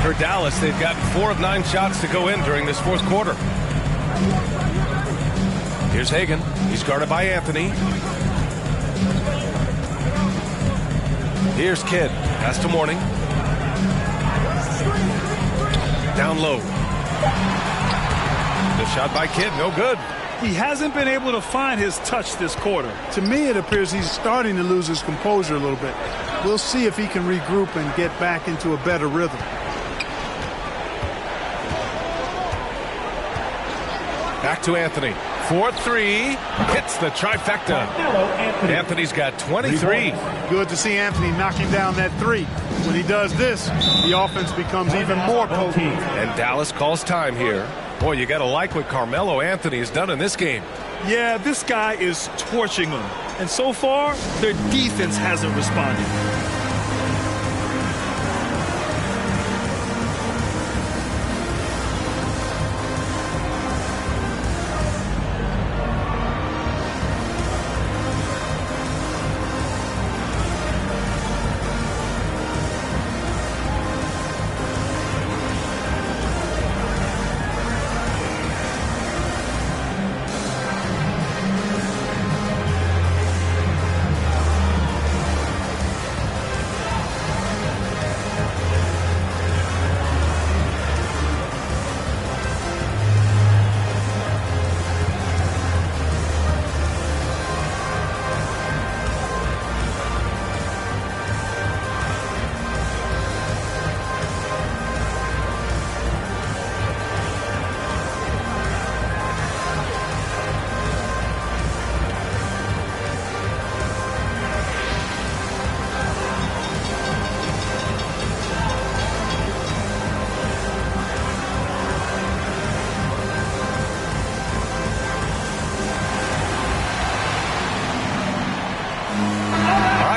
For Dallas, they've got 4 of 9 shots to go in during this fourth quarter. Here's Hagan. He's guarded by Anthony. Here's Kidd. Pass to Mourning. Down low. The shot by Kidd, no good. He hasn't been able to find his touch this quarter. To me, it appears he's starting to lose his composure a little bit. We'll see if he can regroup and get back into a better rhythm. Back to Anthony. 4-3. Hits the trifecta. Anthony's got 23. Good to see Anthony knocking down that 3. When he does this, the offense becomes even more potent. And Dallas calls time here. Boy, you got to like what Carmelo Anthony has done in this game. Yeah, this guy is torching them. And so far, their defense hasn't responded.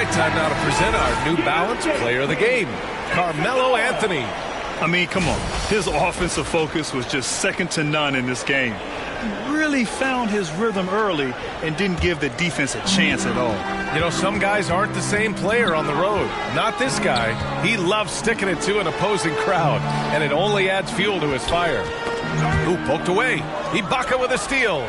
right time now to present our New Balance Player of the Game, Carmelo Anthony. I mean, come on. His offensive focus was just second to none in this game. He really found his rhythm early and didn't give the defense a chance at all. You know, some guys aren't the same player on the road. Not this guy. He loves sticking it to an opposing crowd, and it only adds fuel to his fire. Ooh, poked away. Ibaka with a steal.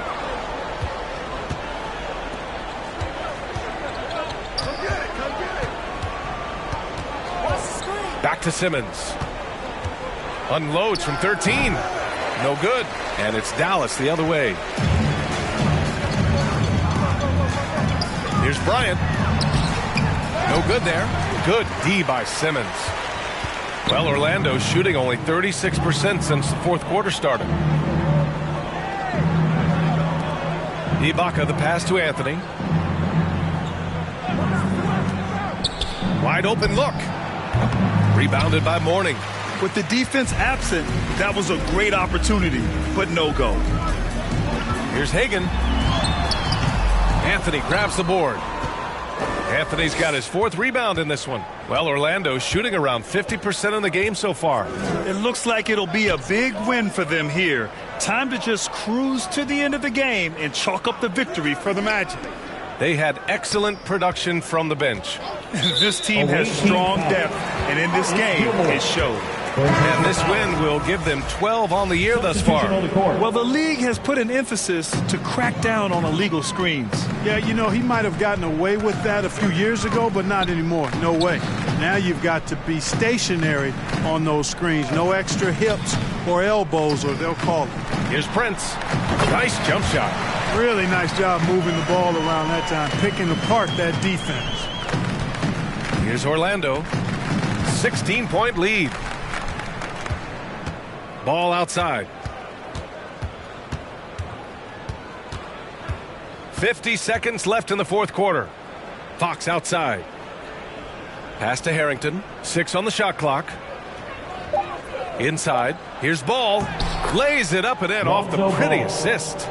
Back to Simmons. Unloads from 13. No good. And it's Dallas the other way. Here's Bryant. No good there. Good D by Simmons. Well, Orlando's shooting only 36% since the fourth quarter started. Ibaka, the pass to Anthony. Wide open look. Rebounded by Mourning. With the defense absent, that was a great opportunity, but no go. Here's Hagan. Anthony grabs the board. Anthony's got his fourth rebound in this one. Well, Orlando's shooting around 50% in the game so far. It looks like it'll be a big win for them here. Time to just cruise to the end of the game and chalk up the victory for the Magic. They had excellent production from the bench. This team has strong depth, and in this game, it showed. And this win will give them 12 on the year thus far. Well, the league has put an emphasis to crack down on illegal screens. Yeah, you know, he might have gotten away with that a few years ago, but not anymore. No way. Now you've got to be stationary on those screens. No extra hips or elbows, or they'll call it. Here's Prince. Nice jump shot. Really nice job moving the ball around that time, picking apart that defense. Here's Orlando. 16-point lead. Ball outside. 50 seconds left in the fourth quarter. Fox outside. Pass to Harrington. 6 on the shot clock. Inside. Here's Ball. Lays it up and in off the pretty assist.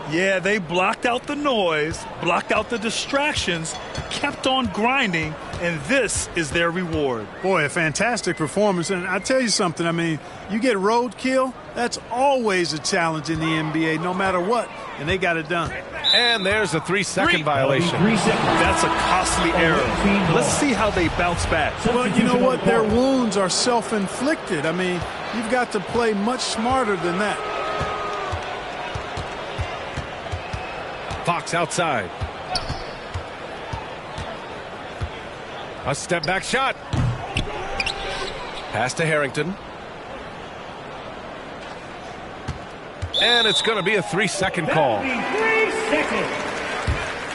Yeah, they blocked out the noise, blocked out the distractions, kept on grinding, and this is their reward. Boy, a fantastic performance. And I tell you something, I mean, you get roadkill, that's always a challenge in the NBA, no matter what, and they got it done. And there's a 3-second violation. That's a costly error. Let's see how they bounce back. Well, you know what? Their wounds are self-inflicted. I mean, you've got to play much smarter than that. Fox outside. A step back shot. Pass to Harrington. And it's going to be a 3-second call. 3 seconds.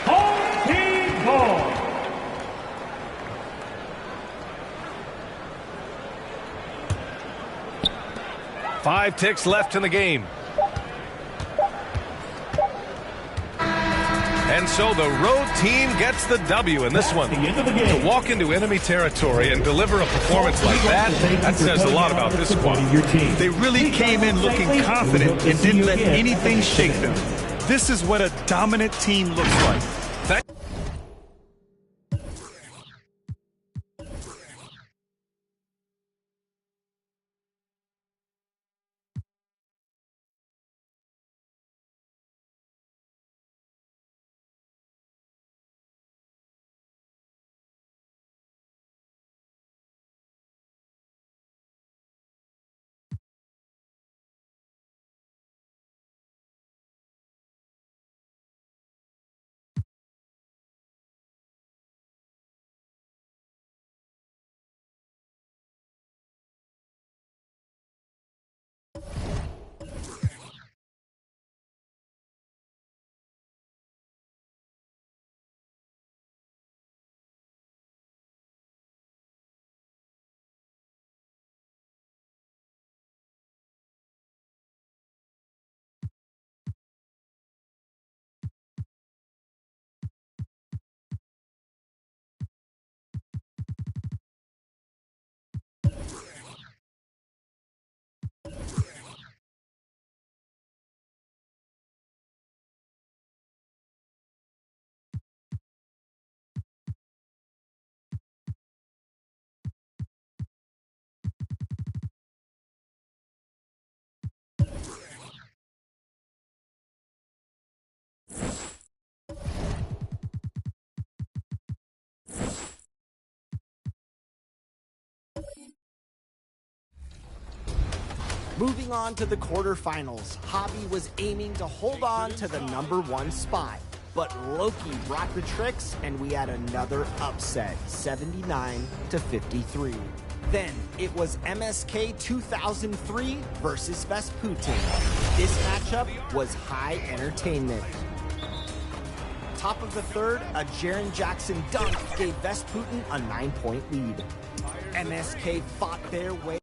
Home team ball. Five ticks left in the game. And so the road team gets the W in this one. To walk into enemy territory and deliver a performance like that says a lot about this squad. They really came in looking confident and didn't let anything shake them. This is what a dominant team looks like. Moving on to the quarterfinals, Hobby was aiming to hold on to the #1 spot. But Loki brought the tricks, and we had another upset, 79-53. Then it was MSK 2003 versus Vesputin. This matchup was high entertainment. Top of the third, a Jaren Jackson dunk gave Vesputin a 9-point lead. MSK fought their way.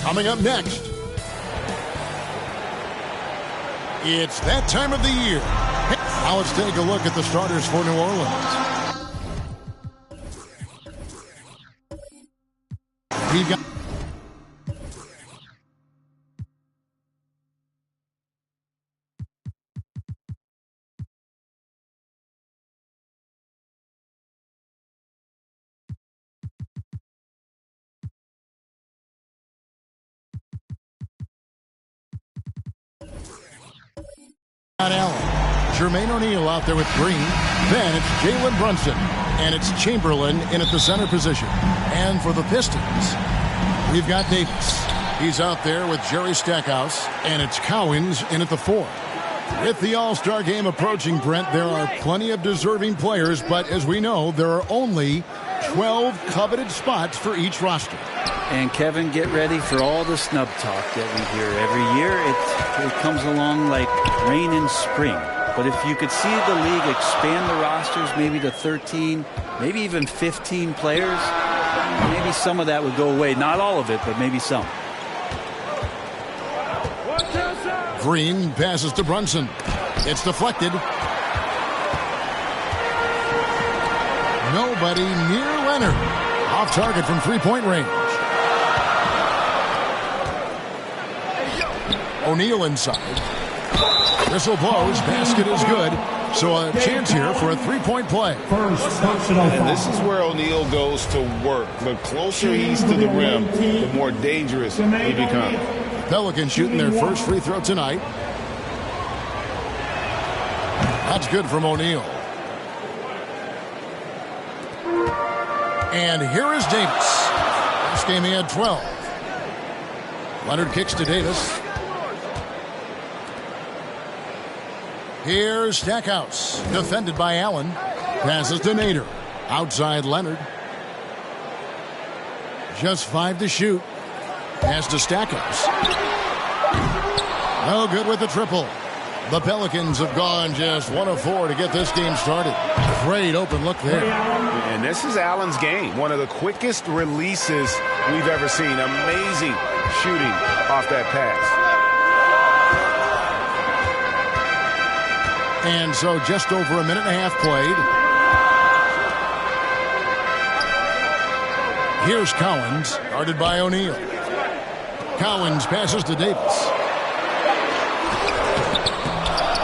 Coming up next, it's that time of the year. Now let's take a look at the starters for New Orleans. We've got Allen. Jermaine O'Neal out there with Green. Then it's Jalen Brunson. And it's Chamberlain in at the center position. And for the Pistons, we've got Davis. He's out there with Jerry Stackhouse. And it's Cowens in at the 4. With the All-Star game approaching, Brent, there are plenty of deserving players. But as we know, there are only 12 coveted spots for each roster. And Kevin, get ready for all the snub talk that we hear every year. It comes along like rain in spring. But if you could see the league expand the rosters maybe to 13, maybe even 15 players, maybe some of that would go away. Not all of it, but maybe some. Green passes to Brunson. It's deflected. Nobody near Leonard. Off target from three-point range. O'Neal inside. Whistle blows. Basket is good. So a chance here for a three-point play. And this is where O'Neal goes to work. The closer he's to the rim, the more dangerous he becomes. Pelicans shooting their first free throw tonight. That's good from O'Neal. And here is Davis. This game he had 12. Leonard kicks to Davis. Here's Stackhouse, defended by Allen. Passes to Nader. Outside Leonard. Just 5 to shoot. Pass to Stackhouse. No good with the triple. The Pelicans have gone just 1 of 4 to get this game started. Great open look there. And this is Allen's game. One of the quickest releases we've ever seen. Amazing shooting off that pass. And so just over a minute and a half played. Here's Cowens, guarded by O'Neal. Cowens passes to Davis.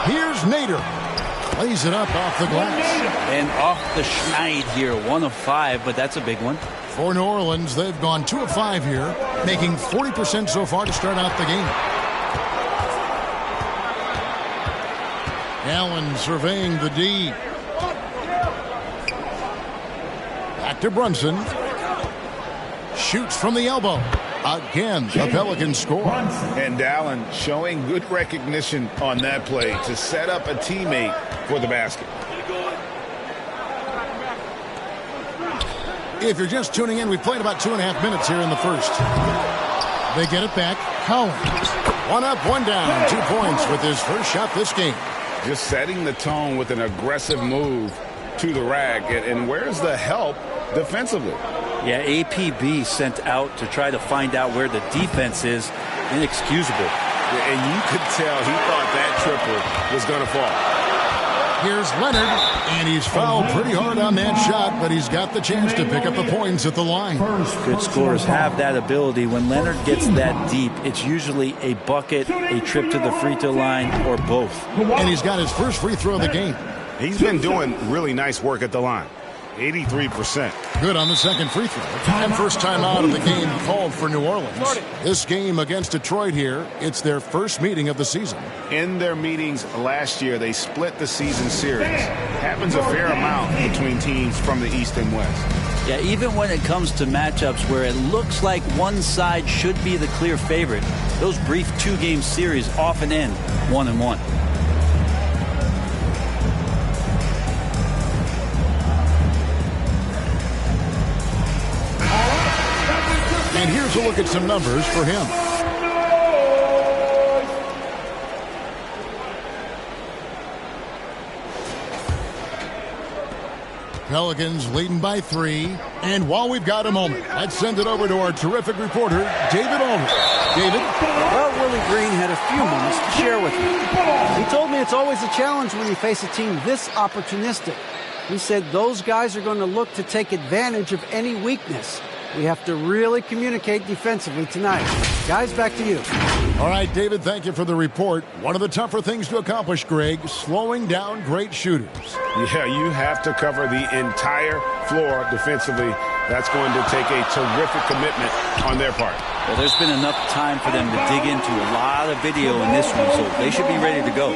Here's Nader. Lays it up off the glass. And off the schneid here, 1 of 5, but that's a big one. For New Orleans, they've gone 2 of 5 here, making 40% so far to start out the game. Allen surveying the D. Back to Brunson. Shoots from the elbow. Again, the Pelicans score. And Allen showing good recognition on that play to set up a teammate for the basket. If you're just tuning in, we've played about 2.5 minutes here in the first. They get it back. Cowens. 1 up, 1 down. 2 points with his first shot this game. Just setting the tone with an aggressive move to the rack. And where's the help defensively? Yeah, APB sent out to try to find out where the defense is. Inexcusable. And you could tell he thought that triple was going to fall. Here's Leonard, and he's fouled pretty hard on that shot, but he's got the chance to pick up the points at the line. Good scorers have that ability. When Leonard gets that deep, it's usually a bucket, a trip to the free throw line, or both. And he's got his first free throw of the game. He's been doing really nice work at the line. 83%. Good on the second free throw. And first time out of the game called for New Orleans. This game against Detroit here, it's their first meeting of the season. In their meetings last year, they split the season series. Happens a fair amount between teams from the East and West. Yeah, even when it comes to matchups where it looks like one side should be the clear favorite, those brief 2-game series often end 1-1. And here's a look at some numbers for him. Pelicans leading by 3. And while we've got a moment, let's send it over to our terrific reporter, David Aldridge. David? Well, Willie Green had a few moments to share with me. He told me it's always a challenge when you face a team this opportunistic. He said those guys are going to look to take advantage of any weakness. We have to really communicate defensively tonight. Guys, back to you. All right, David, thank you for the report. One of the tougher things to accomplish, Greg, slowing down great shooters. Yeah, you have to cover the entire floor defensively. That's going to take a terrific commitment on their part. Well, there's been enough time for them to dig into a lot of video in this one, so they should be ready to go.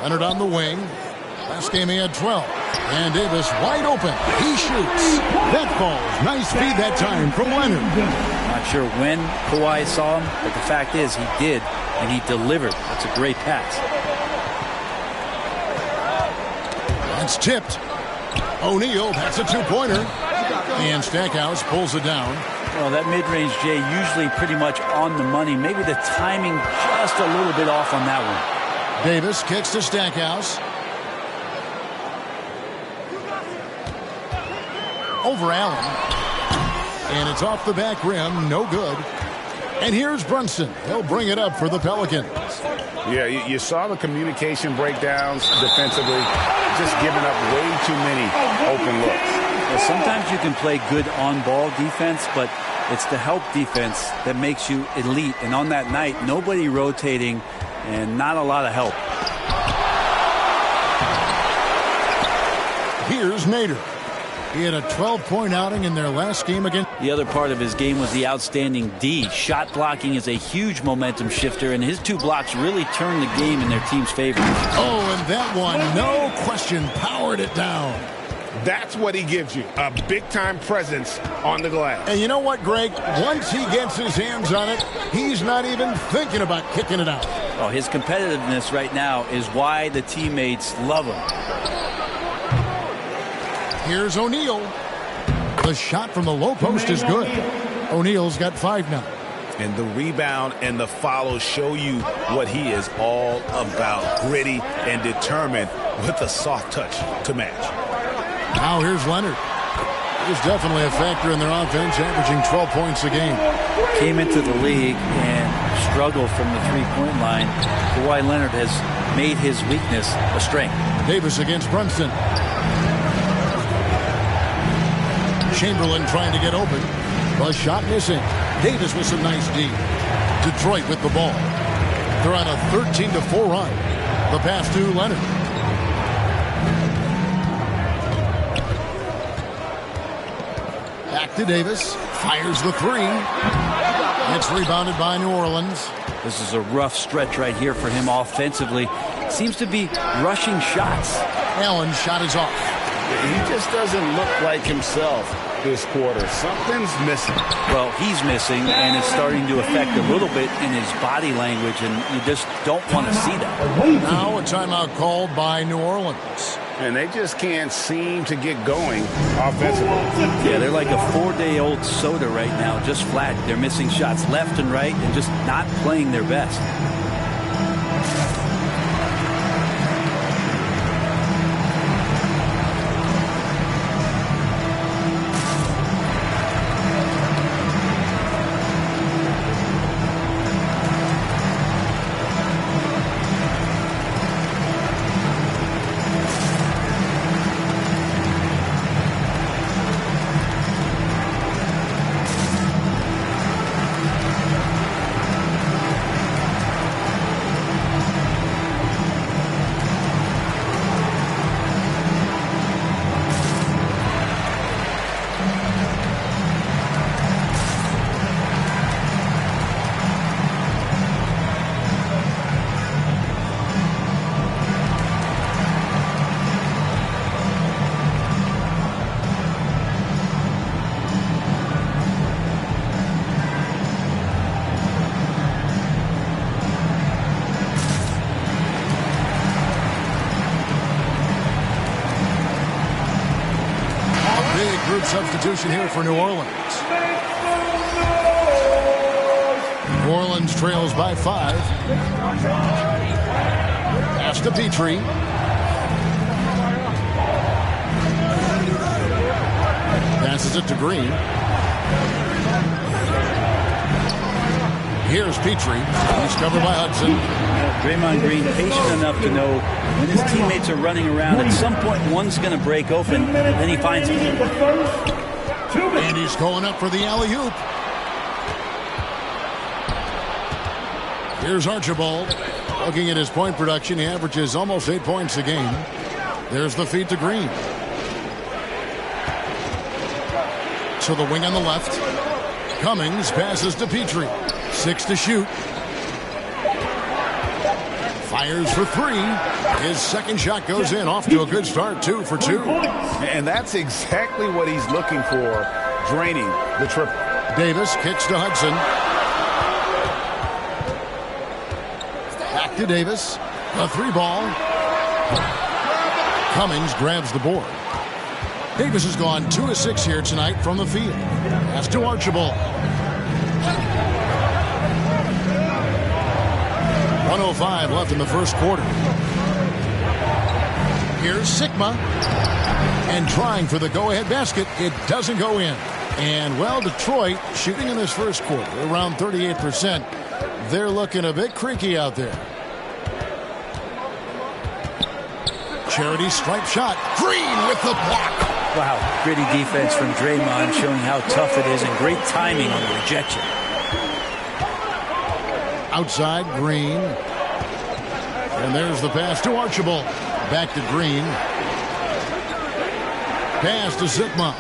Leonard on the wing. Last game he had 12. And Davis wide open. He shoots. That falls. Nice feed that time from Leonard. Not sure when Kawhi saw him, but the fact is he did, and he delivered. That's a great pass. That's tipped. O'Neal, that's a two-pointer. And Stackhouse pulls it down. Well, that mid-range, Jay, usually pretty much on the money. Maybe the timing just a little bit off on that one. Davis kicks to Stackhouse. Over Allen. And it's off the back rim. No good. And here's Brunson. He'll bring it up for the Pelicans. Yeah, you saw the communication breakdowns defensively. Just giving up way too many open looks. Well, sometimes you can play good on-ball defense, but it's the help defense that makes you elite. And on that night, nobody rotating and not a lot of help. Here's Nader. He had a 12-point outing in their last game against. The other part of his game was the outstanding D. Shot blocking is a huge momentum shifter, and his 2 blocks really turned the game in their team's favor. Oh, and that one, no question, powered it down. That's what he gives you, a big-time presence on the glass. And you know what, Greg? Once he gets his hands on it, he's not even thinking about kicking it out. Oh, his competitiveness right now is why the teammates love him. Here's O'Neal. The shot from the low post is good. O'Neal's got 5 now. And the rebound and the follow show you what he is all about. Gritty and determined with a soft touch to match. Now here's Leonard. He's definitely a factor in their offense, averaging 12 points a game. Came into the league and struggled from the three-point line. Kawhi Leonard has made his weakness a strength. Davis against Brunson. Chamberlain trying to get open. The shot missing. Davis with some nice D. Detroit with the ball. They're on a 13-4 run. The pass to Leonard. Back to Davis. Fires the 3. It's rebounded by New Orleans. This is a rough stretch right here for him offensively. Seems to be rushing shots. Allen's shot is off. He just doesn't look like himself this quarter. Something's missing. Well, he's missing, and it's starting to affect a little bit in his body language, and you just don't want to see that. Now a timeout called by New Orleans. And they just can't seem to get going offensively. Yeah, they're like a 4-day-old soda right now, just flat. They're missing shots left and right and just not playing their best. substitution here for New Orleans. New Orleans trails by 5. Pass to Petrie. Passes it to Green. Here's Petrie. He's covered by Hudson. Draymond Green patient enough to know when his teammates are running around, at some point one's going to break open, then he finds it. And he's going up for the alley-oop. Here's Archibald. Looking at his point production, he averages almost 8 points a game. There's the feed to Green. To the wing on the left. Cummings passes to Petrie. 6 to shoot. Fires for 3. His second shot goes in. Off to a good start. 2 for 2. And that's exactly what he's looking for, draining the triple. Davis kicks to Hudson. Back to Davis. A 3-ball. Cummings grabs the board. Davis has gone 2 of 6 here tonight from the field. Pass to Archibald. 1:05 left in the first quarter. Here's Sigma. And trying for the go-ahead basket. It doesn't go in. And, well, Detroit shooting in this first quarter around 38%. They're looking a bit creaky out there. Charity stripe shot. Green with the block. Wow, gritty defense from Draymond, showing how tough it is, and great timing on the rejection. Outside, Green. And there's the pass to Archibald. Back to Green. Pass to Zikma.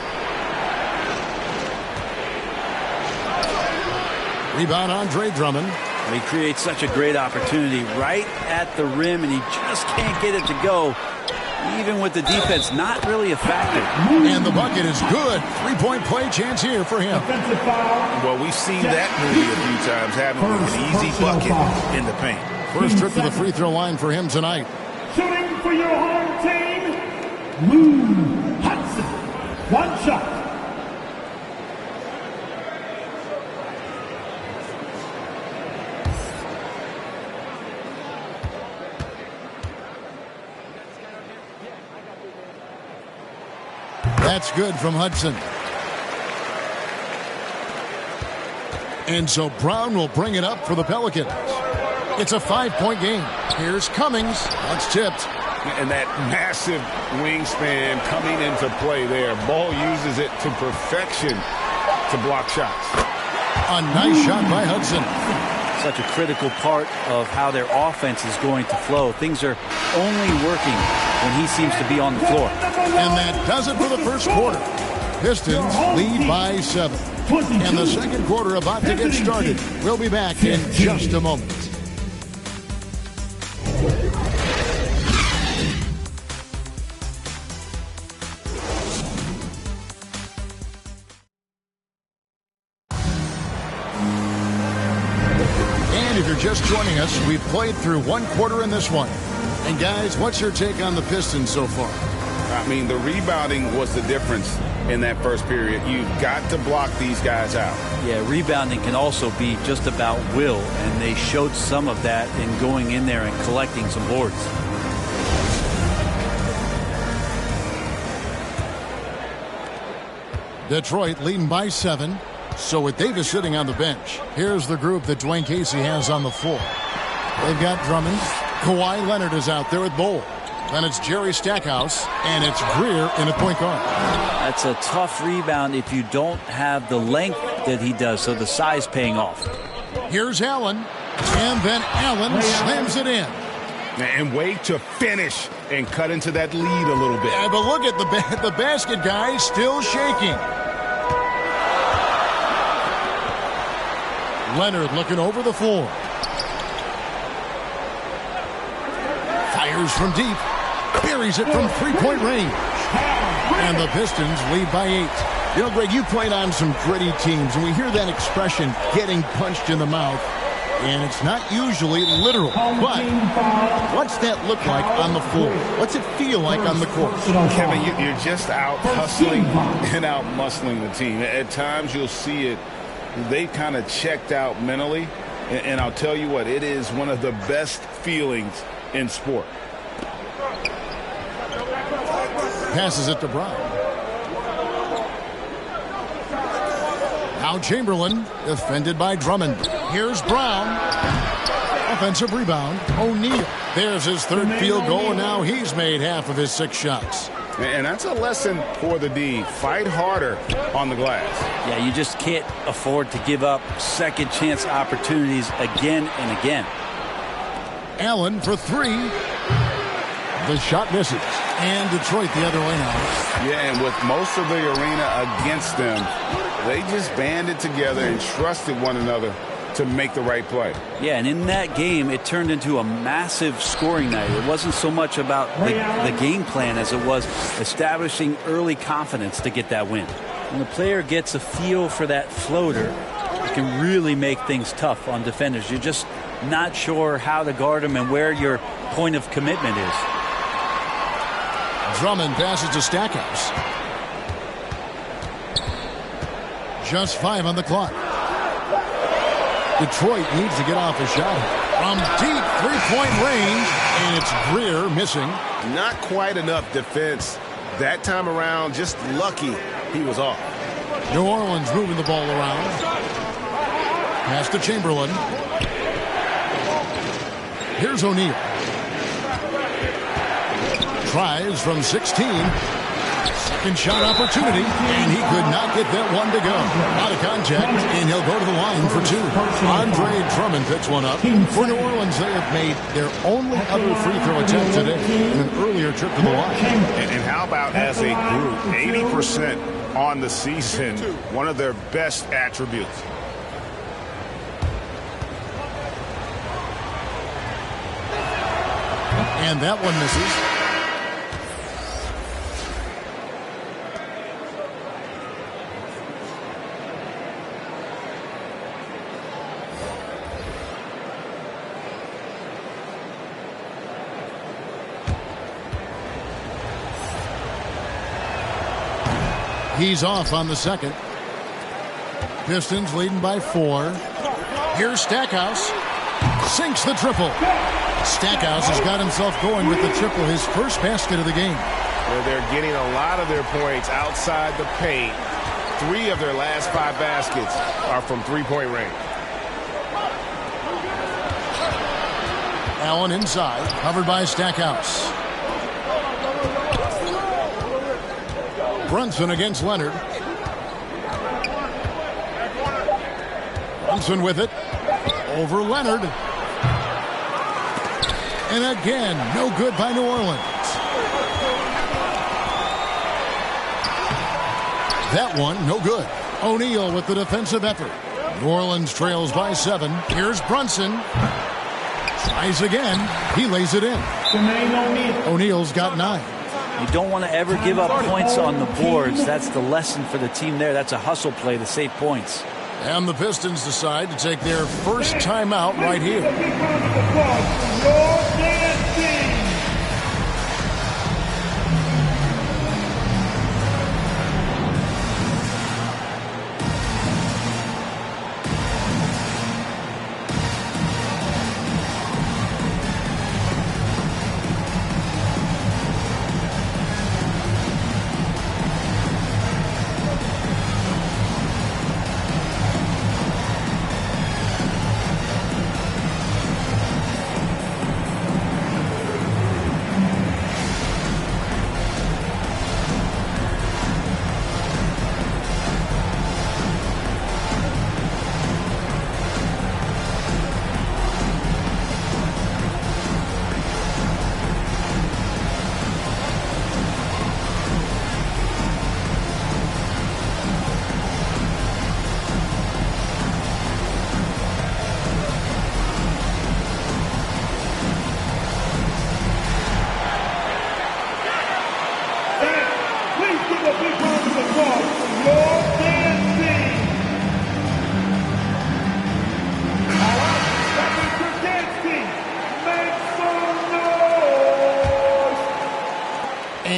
Rebound Andre Drummond. He creates such a great opportunity right at the rim, and he just can't get it to go. Even with the defense not really a factor. And the bucket is good. 3-point play chance here for him. Well, we've seen that movie a few times, having an easy bucket in the paint. First trip to the free throw line for him tonight. Shooting for your home team, Lou Hudson. 1 shot. That's good from Hudson. And so Brown will bring it up for the Pelicans. It's a 5-point game. Here's Cummings. That's tipped. And that massive wingspan coming into play there. Ball uses it to perfection to block shots. A nice shot by Hudson. Such a critical part of how their offense is going to flow. Things are only working when he seems to be on the floor. And that does it for the first quarter. Pistons lead by 7. And the second quarter about to get started. We'll be back in just a moment. And if you're just joining us, we've played through 1 quarter in this one. And guys, what's your take on the Pistons so far? I mean, the rebounding was the difference in that first period. You've got to block these guys out. Yeah, rebounding can also be just about will, and they showed some of that in going in there and collecting some boards. Detroit leading by 7. So with Davis sitting on the bench, here's the group that Dwayne Casey has on the floor. They've got Drummond. Kawhi Leonard is out there with Bowl. Then it's Jerry Stackhouse, and it's Greer in at point guard. That's a tough rebound if you don't have the length that he does, so the size paying off. Here's Allen, and then Allen slams it in. And wait to finish and cut into that lead a little bit. Yeah, but look at the basket guy still shaking. Leonard looking over the floor. Fires from deep. Buries it from 3-point range. And the Pistons lead by 8. You know, Greg, you played on some gritty teams, and we hear that expression, getting punched in the mouth. And it's not usually literal, but what's that look like on the floor? What's it feel like on the court? Kevin, you're just out hustling and out muscling the team. At times you'll see it, they kind of checked out mentally. And I'll tell you what, it is one of the best feelings in sport. Passes it to Brown. Now Chamberlain, defended by Drummond. Here's Brown. Offensive rebound. O'Neal. There's his third field goal, and now he's made half of his 6 shots. And that's a lesson for the D. Fight harder on the glass. Yeah, you just can't afford to give up second chance opportunities again and again. Allen for 3. The shot misses. And Detroit the other way now. Yeah, and with most of the arena against them, they just banded together and trusted one another to make the right play. Yeah, and in that game, it turned into a massive scoring night. It wasn't so much about the game plan as it was establishing early confidence to get that win. When the player gets a feel for that floater, it can really make things tough on defenders. You're just not sure how to guard them and where your point of commitment is. Drummond passes to Stackhouse. Just 5 on the clock. Detroit needs to get off a shot from deep 3-point range, and it's Greer missing. Not quite enough defense that time around. Just lucky he was off. New Orleans moving the ball around. Pass to Chamberlain. Here's O'Neal. Tries from 16. Second shot opportunity, and he could not get that one to go. Out of contact, and he'll go to the line for 2. Andre Drummond picks one up. For New Orleans, they have made their only other free throw attempt today in an earlier trip to the line. And how about as a group, 80% on the season, one of their best attributes. And that one misses. He's off on the second. Pistons leading by 4. Here's Stackhouse. Sinks the triple. Stackhouse has got himself going with the triple, his first basket of the game. They're getting a lot of their points outside the paint. 3 of their last 5 baskets are from 3-point range. Allen inside, covered by Stackhouse. Brunson against Leonard. Brunson with it. Over Leonard. And again, no good by New Orleans. That one, no good. O'Neal with the defensive effort. New Orleans trails by 7. Here's Brunson. Tries again. He lays it in. O'Neal's got 9. You don't want to ever give up points on the boards. That's the lesson for the team there. That's a hustle play to save points. And the Pistons decide to take their first timeout right here.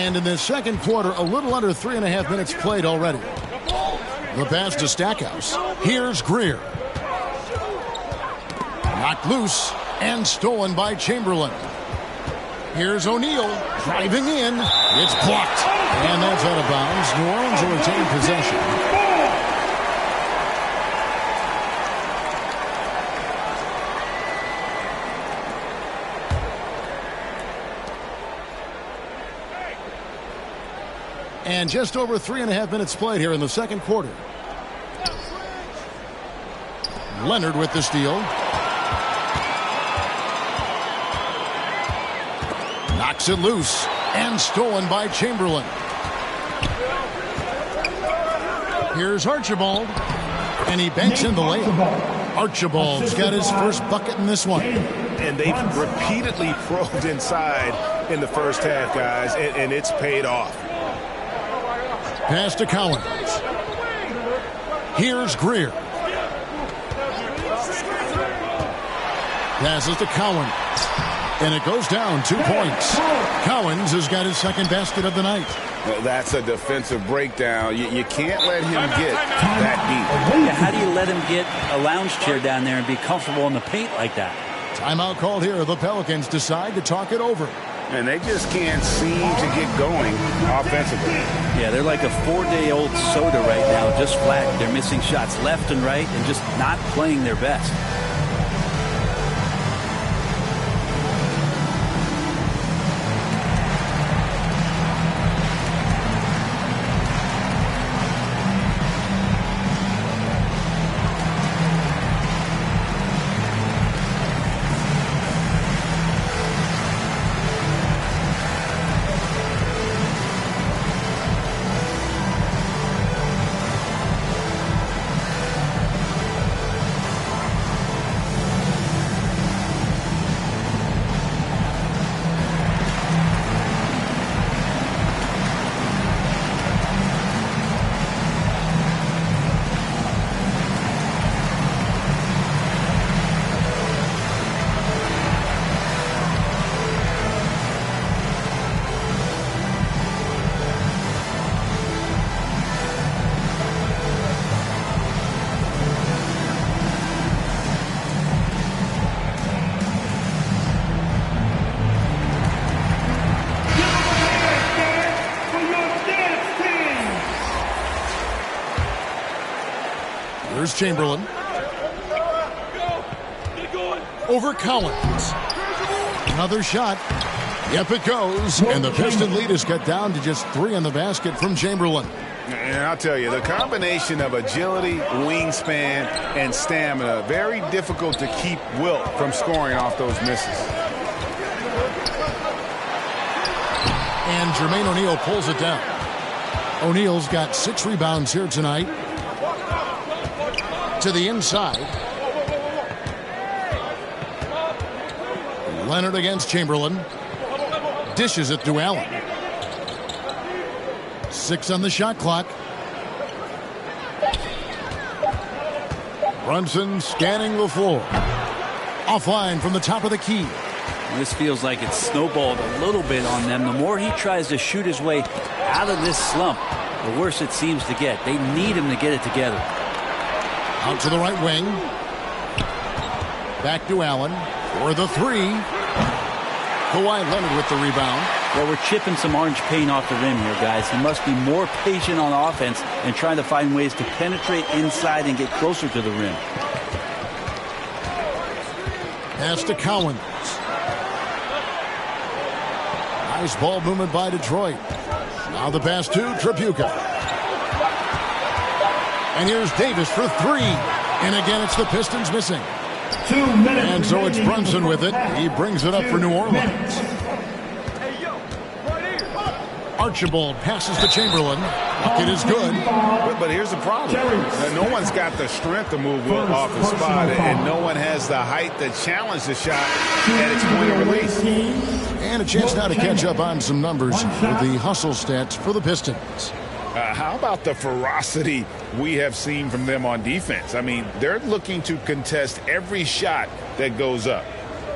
And in this second quarter, a little under 3.5 minutes played already. The pass to Stackhouse. Here's Greer. Knocked loose and stolen by Chamberlain. Here's O'Neal driving in. It's blocked. And that's out of bounds. New Orleans will retain possession. And just over 3.5 minutes played here in the second quarter. Leonard with the steal. Knocks it loose and stolen by Chamberlain. Here's Archibald, and he banks in the layup. Archibald's got his first bucket in this one. And they've repeatedly probed inside in the first half, guys, and it's paid off. Pass to Collins. Here's Greer. Passes to Collins. And it goes down 2 points. Collins has got his second basket of the night. Well, that's a defensive breakdown. You can't let him get that deep. Yeah, how do you let him get a lounge chair down there and be comfortable in the paint like that? Timeout called here. The Pelicans decide to talk it over. And they just can't seem to get going offensively. Yeah, they're like a 4-day-old soda right now, just flat. They're missing shots left and right and just not playing their best. Here's Chamberlain. Over Collins. Another shot. Yep, it goes. And the Piston lead is cut down to just 3 in the basket from Chamberlain. And I'll tell you, the combination of agility, wingspan, and stamina, very difficult to keep Wilt from scoring off those misses. And Jermaine O'Neal pulls it down. O'Neal's got 6 rebounds here tonight. To the inside. Leonard against Chamberlain. Dishes it to Allen. 6 on the shot clock. Brunson scanning the floor. Offline from the top of the key. This feels like it's snowballed a little bit on them. The more he tries to shoot his way out of this slump, the worse it seems to get. They need him to get it together. Out to the right wing. Back to Allen for the 3. Kawhi Leonard with the rebound. Well, we're chipping some orange paint off the rim here, guys. He must be more patient on offense and trying to find ways to penetrate inside and get closer to the rim. Pass to Collins. Nice ball movement by Detroit. Now the pass to Tripucka. And here's Davis for 3. And again, it's the Pistons missing. 2 minutes. And so it's Brunson with it. He brings it up for New Orleans. Archibald passes to Chamberlain. Bucket is good. But here's the problem. No one's got the strength to move Wilt off the spot, and no one has the height to challenge the shot at its point of release. And a chance now to catch up on some numbers with the hustle stats for the Pistons. How about the ferocity we have seen from them on defense? I mean, they're looking to contest every shot that goes up.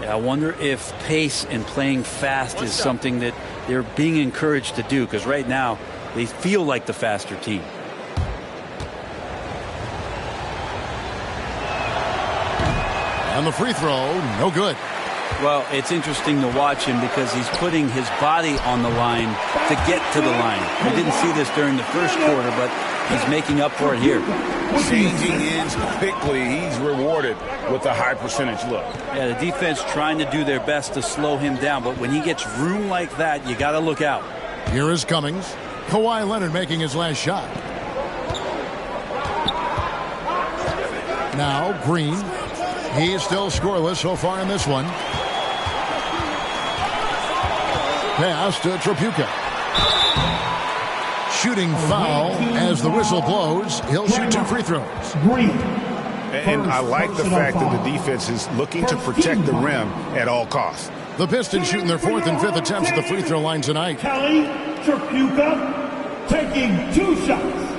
Yeah, I wonder if pace and playing fast is something that they're being encouraged to do, because right now they feel like the faster team. And the free throw, no good. Well, it's interesting to watch him because he's putting his body on the line to get to the line. We didn't see this during the first quarter, but he's making up for it here. Changing ends quickly. He's rewarded with a high percentage look. Yeah, the defense trying to do their best to slow him down, but when he gets room like that, you got to look out. Here is Cummings. Kawhi Leonard making his last shot. Now Green. He's still scoreless so far in this one. Pass to Tripucka. Shooting foul as the whistle blows. He'll shoot 2 free throws. And I like the fact that the defense is looking to protect the rim at all costs. The Pistons shooting their 4th and 5th attempts at the free throw line tonight. Kelly Tripucka taking 2 shots.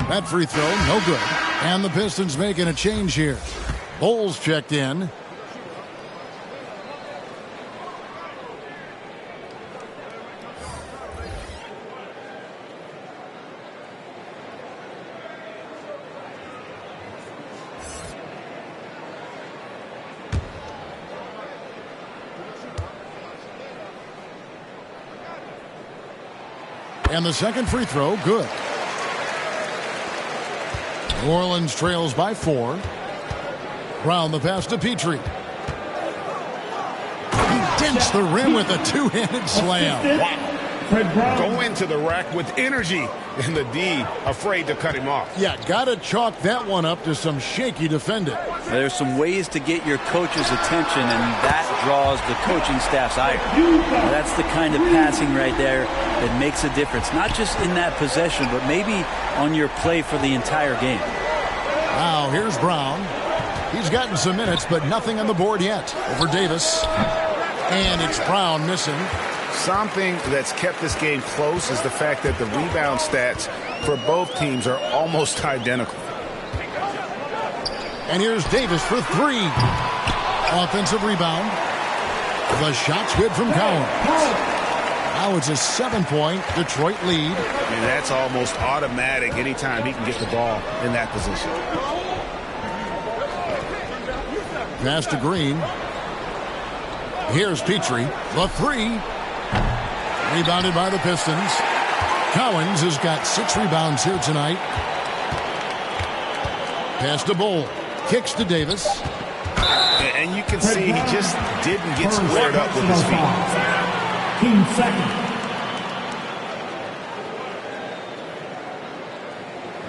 That free throw, no good. And the Pistons making a change here. Bowles checked in. And the second free throw, good. New Orleans trails by 4. Brown the pass to Petrie. He dents the rim with a 2-handed slam. Wow. Go into the rack with energy, and the D afraid to cut him off. Yeah, got to chalk that one up to some shaky defending. There's some ways to get your coach's attention, and that draws the coaching staff's ire. That's the kind of passing right there that makes a difference, not just in that possession, but maybe on your play for the entire game. Now, here's Brown. He's gotten some minutes, but nothing on the board yet. Over Davis. And it's Brown missing. Something that's kept this game close is the fact that the rebound stats for both teams are almost identical. And here's Davis for 3. Offensive rebound. The shot's good from Cowan. Now it's a 7-point Detroit lead. And that's almost automatic anytime he can get the ball in that position. Pass to Green. Here's Petrie. The 3. Rebounded by the Pistons. Cowens has got 6 rebounds here tonight. Pass to Bull. Kicks to Davis. And you can see he just didn't get squared up with his feet. Team second.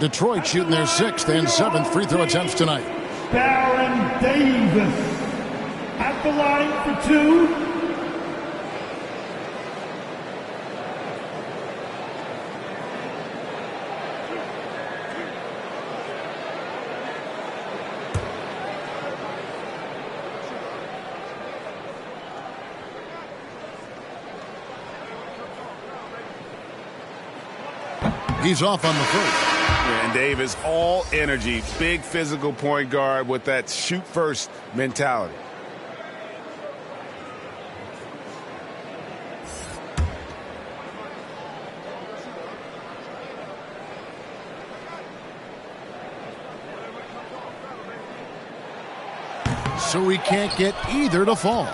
Detroit shooting their 6th and 7th free throw attempts tonight. Baron Davis at the line for 2. He's off on the first. And Davis, all energy, big physical point guard with that shoot first mentality. So he can't get either to fall.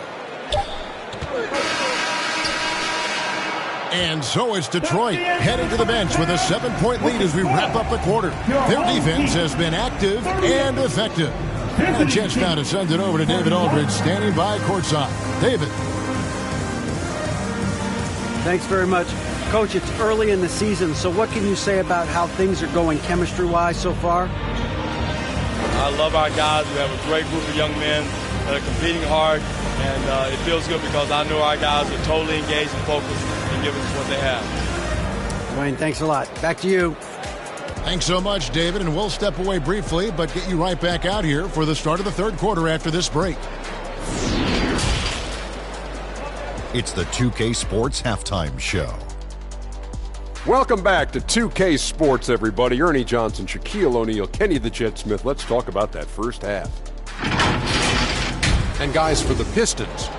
And so it's Detroit heading to the bench with a 7-point lead as we wrap up the quarter. Their defense has been active and effective. And a chance now to send it over to David Aldridge, standing by courtside. David. Thanks very much. Coach, it's early in the season, so what can you say about how things are going chemistry-wise so far? I love our guys. We have a great group of young men that are competing hard, and it feels good because I know our guys are totally engaged and focused and giving us what they have. Wayne, thanks a lot. Back to you. Thanks so much, David, and we'll step away briefly, but get you right back out here for the start of the third quarter after this break. It's the 2K Sports Halftime Show. Welcome back to 2K Sports, everybody. Ernie Johnson, Shaquille O'Neal, Kenny the Jet Smith. Let's talk about that first half. And guys, for the Pistons,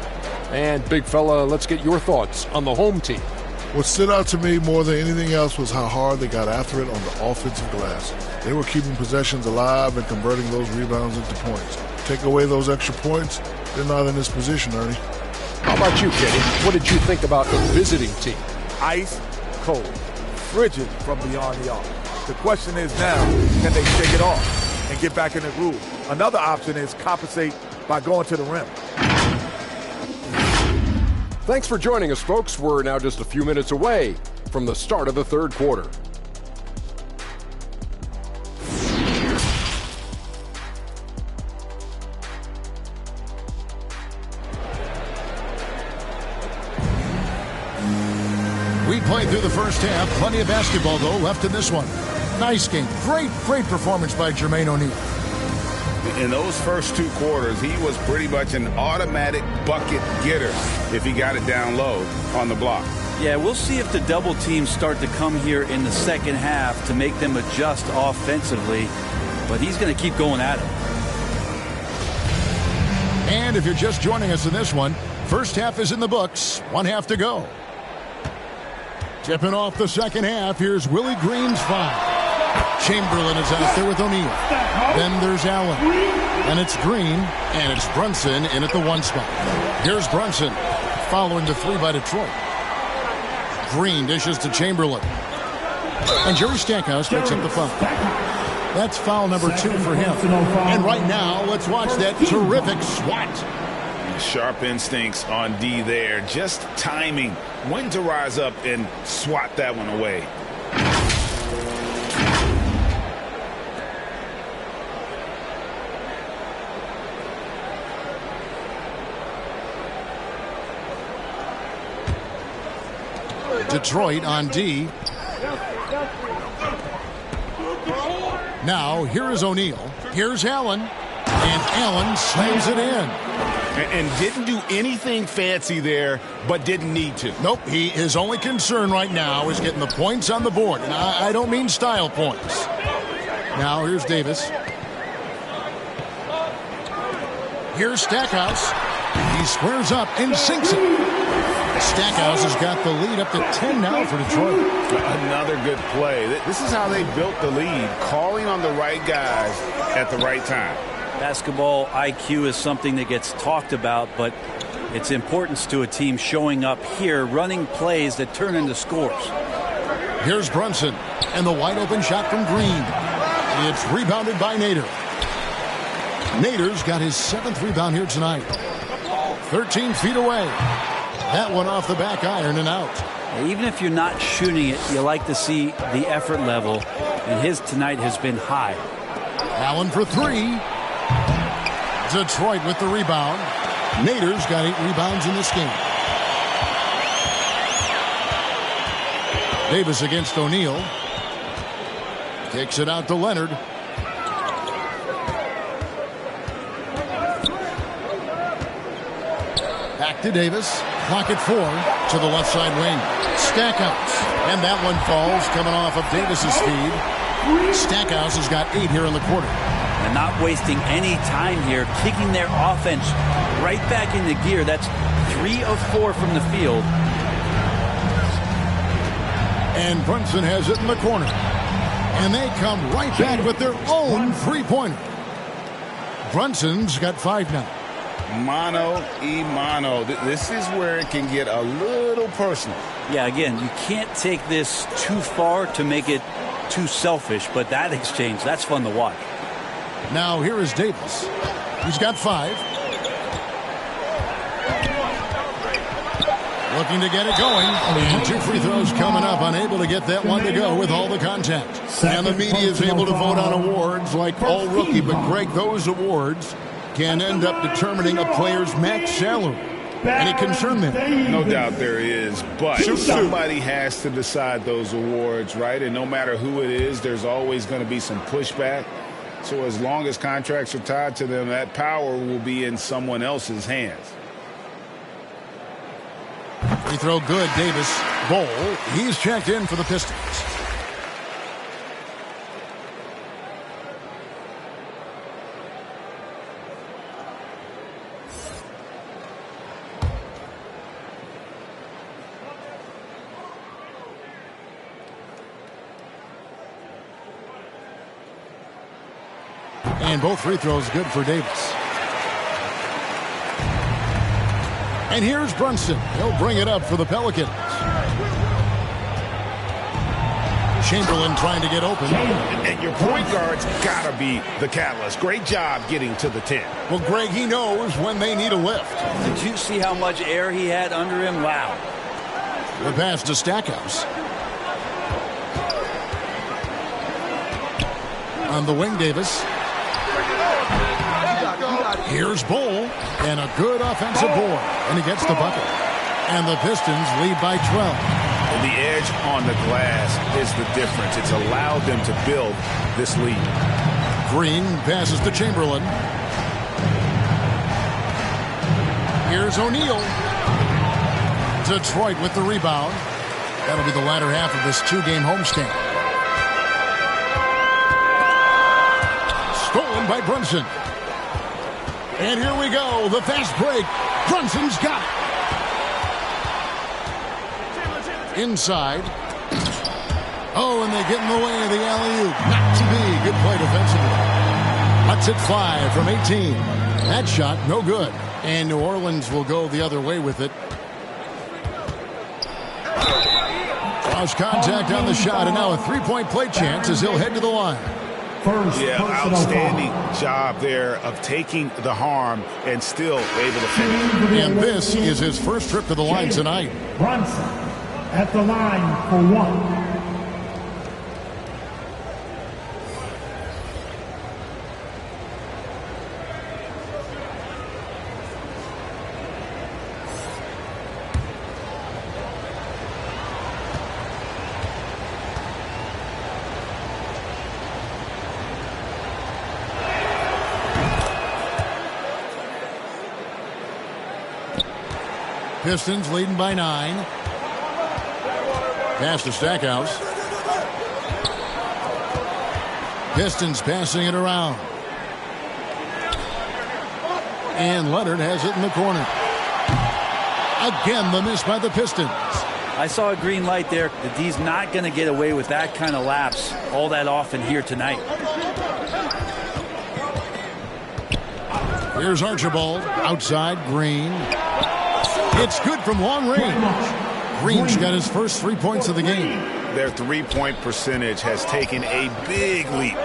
and big fella, let's get your thoughts on the home team. What stood out to me more than anything else was how hard they got after it on the offensive glass. They were keeping possessions alive and converting those rebounds into points. Take away those extra points, they're not in this position, Ernie. How about you, Kenny? What did you think about the visiting team? Ice cold, frigid from beyond the arc. The question is now, can they shake it off and get back in the groove? Another option is compensate by going to the rim. Thanks for joining us, folks. We're now just a few minutes away from the start of the third quarter. We played through the first half. Plenty of basketball, though, left in this one. Nice game. Great performance by Jermaine O'Neal. In those first two quarters, he was pretty much an automatic bucket getter if he got it down low on the block. Yeah, we'll see if the double teams start to come here in the second half to make them adjust offensively, but he's going to keep going at it. And if you're just joining us in this one, first half is in the books. 1 half to go. Tipping off the second half, here's Willie Green's foul. Chamberlain is out there with O'Neal. Then there's Allen. And it's Green, and it's Brunson in at the 1 spot. Here's Brunson, following the 3 by Detroit. Green dishes to Chamberlain. And Jerry Stackhouse picks up the foul. That's foul number 2 for him. And right now, let's watch that terrific swat. Sharp instincts on D there. Just timing when to rise up and swat that one away. Detroit on D. Now, here is O'Neal. Here's Allen. And Allen slams it in. And didn't do anything fancy there, but didn't need to. Nope, his only concern right now is getting the points on the board. And I don't mean style points. Now, here's Davis. Here's Stackhouse. He squares up and sinks it. Stackhouse has got the lead up to 10 now for Detroit. Another good play. This is how they built the lead, calling on the right guys at the right time. Basketball IQ is something that gets talked about, but its importance to a team showing up here, running plays that turn into scores. Here's Brunson, and the wide open shot from Green. It's rebounded by Nader. Nader's got his 7th rebound here tonight. 13 feet away. That one off the back iron and out. Even if you're not shooting it, you like to see the effort level, and his tonight has been high. Allen for 3. Detroit with the rebound. Nader's got 8 rebounds in this game. Davis against O'Neal. Kicks it out to Leonard. Back to Davis. Clock at 4 to the left side wing. Stackhouse. And that one falls coming off of Davis's feed. Stackhouse has got 8 here in the quarter. And not wasting any time here, kicking their offense right back into gear. That's 3 of 4 from the field. And Brunson has it in the corner. And they come right back with their own three-pointer. Brunson's got 5 now. Mano y mano. This is where it can get a little personal. Yeah, again, you can't take this too far to make it too selfish, but that exchange, that's fun to watch. Now here is Davis. He's got 5. Looking to get it going. And 2 free throws coming up. Unable to get that one to go with all the contact. And the media is able to vote on awards like all rookie. But Greg, those awards can end up determining a player's max salary. Any concern there? No doubt there is, but somebody has to decide those awards, right? And no matter who it is, there's always going to be some pushback. So as long as contracts are tied to them, that power will be in someone else's hands. Free throw good. Davis. Bol. He's checked in for the Pistons. And both free throws good for Davis. And here's Brunson. He'll bring it up for the Pelicans. Chamberlain trying to get open. And your point guard's got to be the catalyst. Great job getting to the 10. Well, Greg, he knows when they need a lift. Did you see how much air he had under him? Wow. The pass to Stackhouse. On the wing, Davis. Here's Bol, and a good offensive board, and he gets the bucket. And the Pistons lead by 12. And the edge on the glass is the difference. It's allowed them to build this lead. Green passes to Chamberlain. Here's O'Neal. Detroit with the rebound. That'll be the latter half of this two-game homestand. Stolen by Brunson. And here we go, the fast break. Brunson's got it. Inside. Oh, and they get in the way of the alley-oop. Not to be. Good play defensively. Lets it fly from 18. That shot, no good. And New Orleans will go the other way with it. Cross contact on the shot, and now a three-point play chance as he'll head to the line. Outstanding job there of taking the harm and still able to finish. And this is his first trip to the line tonight. Brunson at the line for one. Pistons leading by 9. Pass to Stackhouse. Pistons passing it around. And Leonard has it in the corner. Again, the miss by the Pistons. I saw a green light there. The D's not going to get away with that kind of lapse all that often here tonight. Here's Archibald. Outside, Green. It's good from long range. Green's got his first 3 points of the game. Their three-point percentage has taken a big leap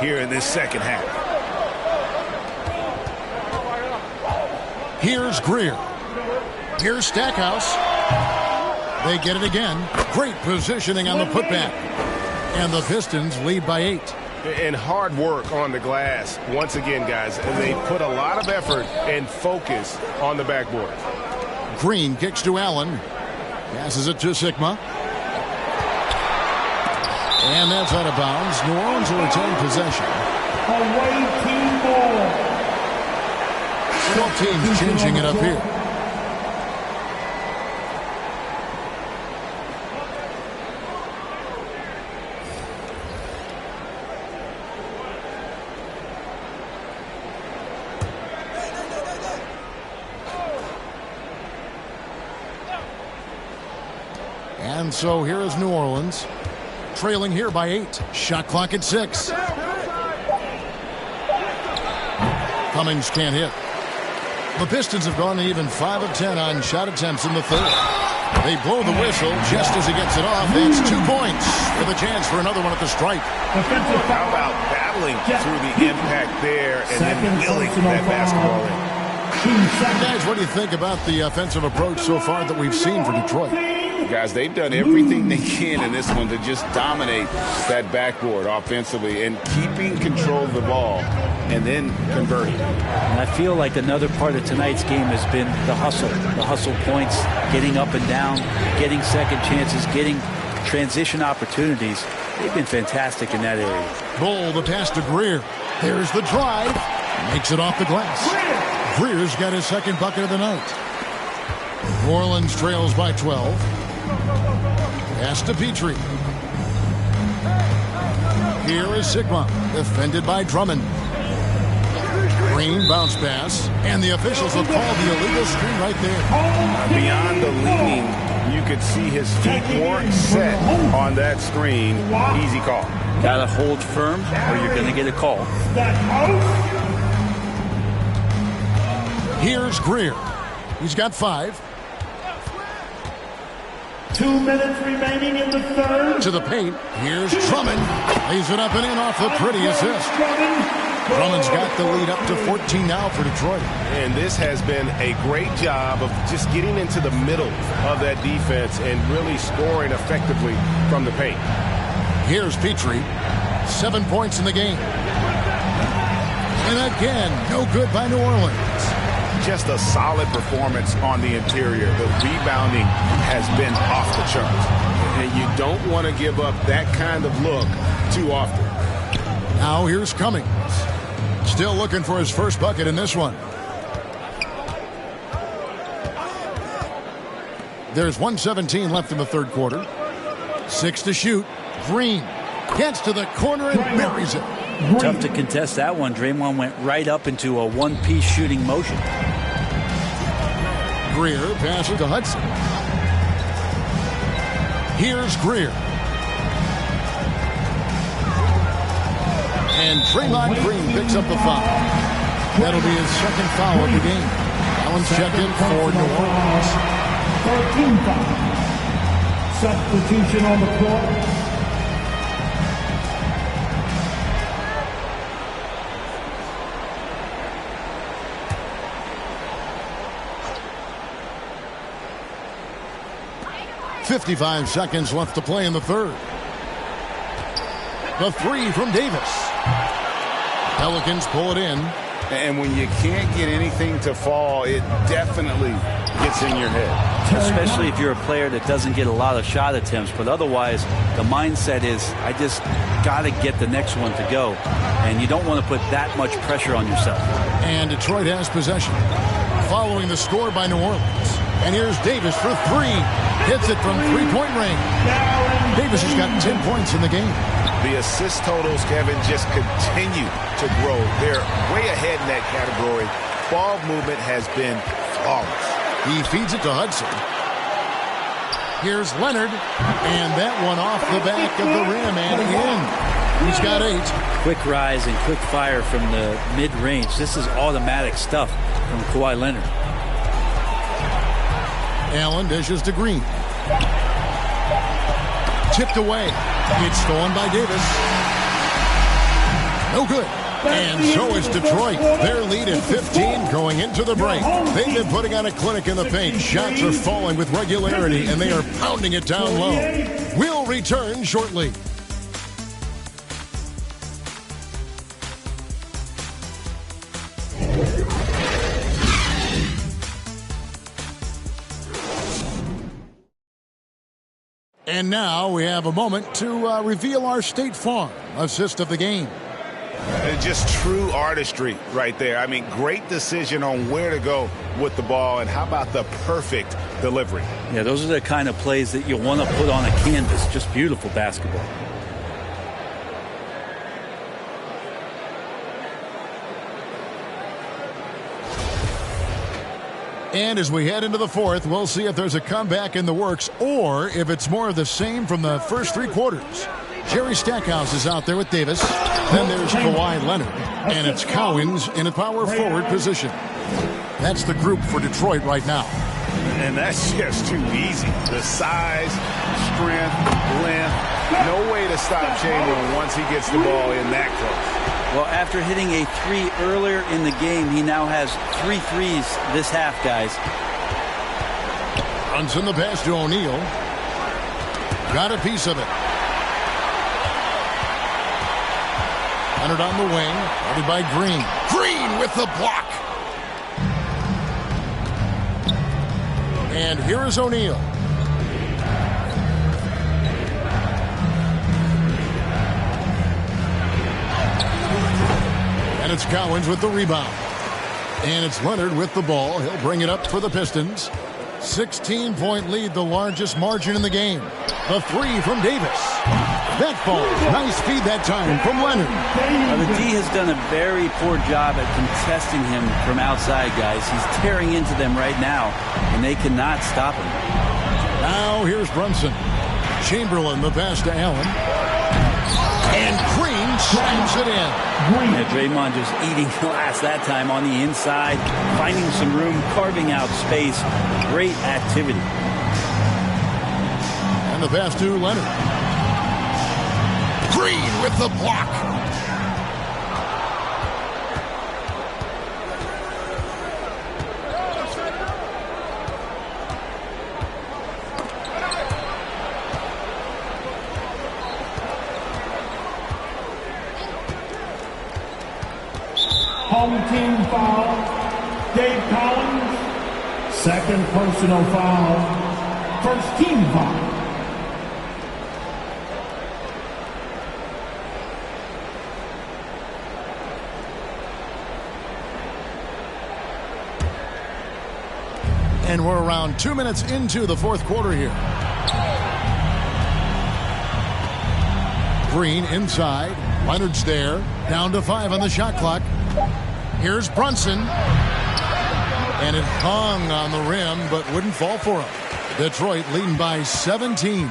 here in this second half. Here's Greer. Here's Stackhouse. They get it again. Great positioning on the putback. And the Pistons lead by 8. And hard work on the glass. Once again, guys, and they put a lot of effort and focus on the backboard. Green kicks to Allen. Passes it to Sigma. And that's out of bounds. New Orleans will retain possession. Away team ball. 12 teams changing it up here. And so here is New Orleans, trailing here by 8. Shot clock at 6. Cummings can't hit. The Pistons have gone to even 5 of 10 on shot attempts in the third. They blow the whistle just as he gets it off. That's 2 points with a chance for another one at the stripe. How about battling through the impact there and then willing that basketball in? Guys, what do you think about the offensive approach so far that we've seen for Detroit? Guys, they've done everything they can in this one to just dominate that backboard offensively and keeping control of the ball and then converting. And I feel like another part of tonight's game has been the hustle points, getting up and down, getting second chances, getting transition opportunities. They've been fantastic in that area. Bull, the pass to Greer. There's the drive. Makes it off the glass. Greer's got his second bucket of the night. New Orleans trails by 12. Pass to Petrie. Here is Sigma, defended by Drummond. Green bounce pass, and the officials will call the illegal screen right there. Beyond the leaning, you could see his feet weren't set on that screen. Easy call. Gotta hold firm or you're gonna get a call. Here's Greer. He's got 5. 2 minutes remaining in the third. To the paint. Here's Drummond. Lays it up and in off the pretty assist. Drummond's got the lead up to 14 now for Detroit. And this has been a great job of just getting into the middle of that defense and really scoring effectively from the paint. Here's Petrie. 7 points in the game. And again, no good by New Orleans. Just a solid performance on the interior. The rebounding has been off the charts. And you don't want to give up that kind of look too often. Now here's Cummings. Still looking for his first bucket in this one. There's 1:17 left in the third quarter. 6 to shoot. Green gets to the corner and buries it. Tough to contest that one. Draymond went right up into a one-piece shooting motion. Greer passes to Hudson. Here's Greer. And Draymond Green picks up the foul. That'll be his second foul of the game. Allen's checked in for New Orleans. 13 foul. Substitution on the court. .55 seconds left to play in the third. The 3 from Davis. Pelicans pull it in. And when you can't get anything to fall, it definitely gets in your head. Especially if you're a player that doesn't get a lot of shot attempts. But otherwise, the mindset is, I just got to get the next one to go. And you don't want to put that much pressure on yourself. And Detroit has possession. Following the score by New Orleans. And here's Davis for 3. Hits it from three-point range. Davis has got 10 points in the game. The assist totals, Kevin, just continue to grow. They're way ahead in that category. Ball movement has been flawless. He feeds it to Hudson. Here's Leonard. And that one off the back of the rim and in. He's got 8. Quick rise and quick fire from the mid-range. This is automatic stuff from Kawhi Leonard. Allen dishes to Green. Tipped away. It's stolen by Davis. No good. And so is Detroit. Their lead at 15 going into the break. They've been putting on a clinic in the paint. Shots are falling with regularity, and they are pounding it down low. We'll return shortly. And now we have a moment to reveal our State Farm assist of the game. Just true artistry right there. I mean, great decision on where to go with the ball, and how about the perfect delivery? Yeah, those are the kind of plays that you want to put on a canvas. Just beautiful basketball. And as we head into the fourth, we'll see if there's a comeback in the works or if it's more of the same from the first 3 quarters. Jerry Stackhouse is out there with Davis. Then there's Kawhi Leonard. And it's Cowens in a power forward position. That's the group for Detroit right now. And that's just too easy. The size, strength, length. No way to stop Chamberlain once he gets the ball in that close. Well, after hitting a 3 earlier in the game, he now has 3 threes this half, guys. Runs in the pass to O'Neal. Got a piece of it. Leonard on the wing, guarded by Green. Green with the block. And here is O'Neal. And it's Cowens with the rebound. And it's Leonard with the ball. He'll bring it up for the Pistons. 16-point lead, the largest margin in the game. The three from Davis. That falls. Nice feed that time from Leonard. Now, the D has done a very poor job at contesting him from outside, guys. He's tearing into them right now, and they cannot stop him. Now here's Brunson. Chamberlain, the pass to Allen. And Green slams it in. Yeah, Draymond just eating glass that time on the inside, finding some room, carving out space. Great activity. And the pass to Leonard. Green with the block. Home team foul, Dave Collins. Second personal foul, first team foul. And we're around 2 minutes into the fourth quarter here. Green inside. Leonard's there. Down to 5 on the shot clock. Here's Brunson. And it hung on the rim, but wouldn't fall for him. Detroit leading by 17.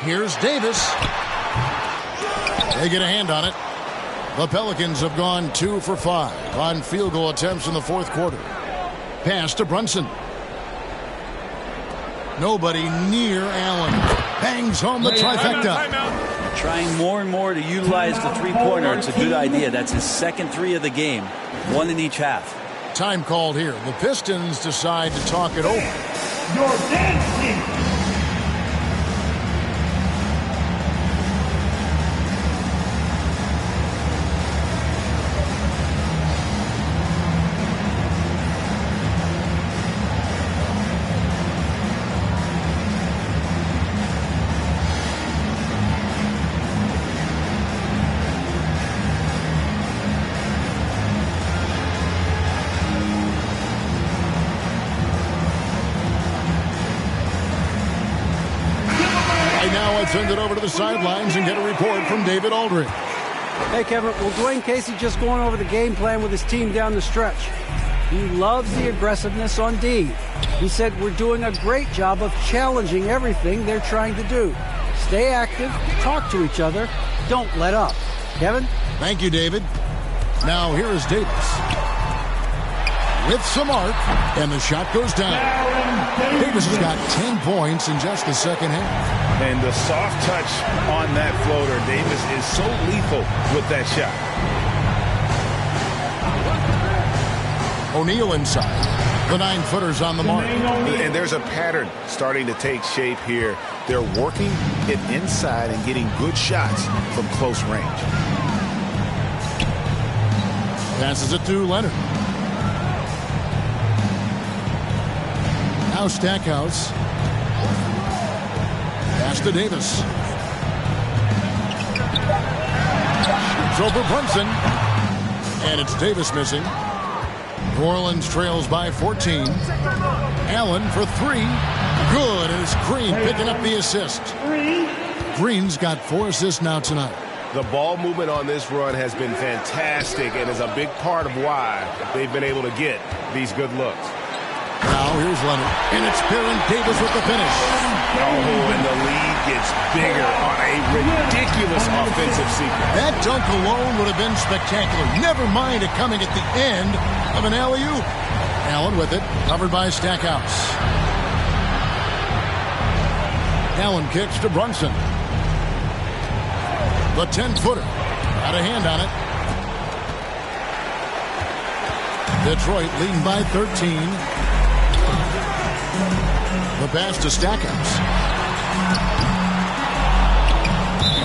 Here's Davis. They get a hand on it. The Pelicans have gone 2 for 5 on field goal attempts in the fourth quarter. Pass to Brunson. Nobody near Allen. Bangs home the trifecta. Trying more and more to utilize the three-pointer. It's a good idea. That's his second three of the game. One in each half. Time called here. The Pistons decide to talk it over. You're dancing. Send it over to the sidelines and get a report from David Aldridge. Hey, Kevin. Well, Dwayne Casey just going over the game plan with his team down the stretch. He loves the aggressiveness on D. He said, we're doing a great job of challenging everything they're trying to do. Stay active, talk to each other, don't let up. Kevin? Thank you, David. Now here is Davis. With some arc, and the shot goes down. Davis has got 10 points in just the second half. And the soft touch on that floater, Davis is so lethal with that shot. O'Neal inside. The 9-footer's on the mark. And there's a pattern starting to take shape here. They're working it inside and getting good shots from close range. Passes it to Leonard. Now Stackhouse. Pass to Davis. Shoots over Brunson. And it's Davis missing. New Orleans trails by 14. Allen for 3. Good. And it's Green picking up the assist. Green's got 4 assists now tonight. The ball movement on this run has been fantastic and is a big part of why they've been able to get these good looks. Now here's Leonard, and it's Baron Davis with the finish. Oh, and the lead gets bigger on a ridiculous offensive sequence. That dunk alone would have been spectacular. Never mind it coming at the end of an alley-oop. Allen with it, covered by Stackhouse. Allen kicks to Brunson. The 10-footer, got a hand on it. Detroit leading by 13. The pass to Stackhouse.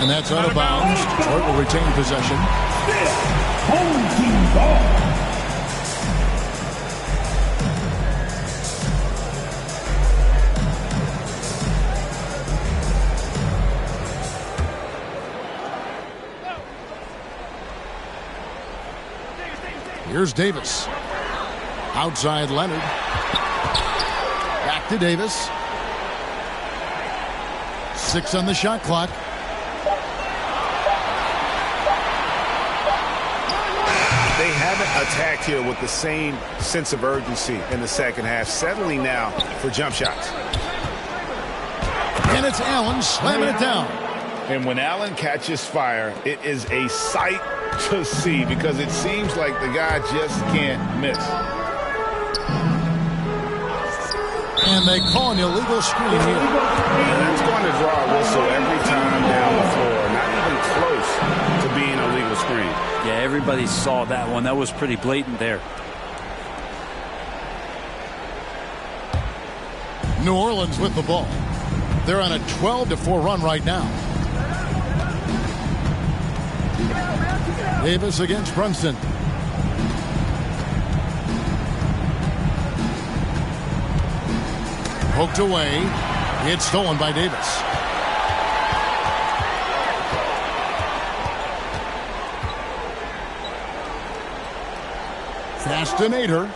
And And that's out of bounds. Detroit will retain possession. Home team ball. Here's Davis. Outside Leonard. Back to Davis. 6 on the shot clock. They haven't attacked here with the same sense of urgency in the second half. Settling now for jump shots. And it's Allen slamming it down. And when Allen catches fire, it is a sight to see because it seems like the guy just can't miss. And they call an illegal screen here. And that's going to draw a whistle every time down the floor. Not even close to being a legal screen. Yeah, everybody saw that one. That was pretty blatant there. New Orleans with the ball. They're on a 12-4 run right now. Davis against Brunson. Poked away. It's stolen by Davis. Fascinator.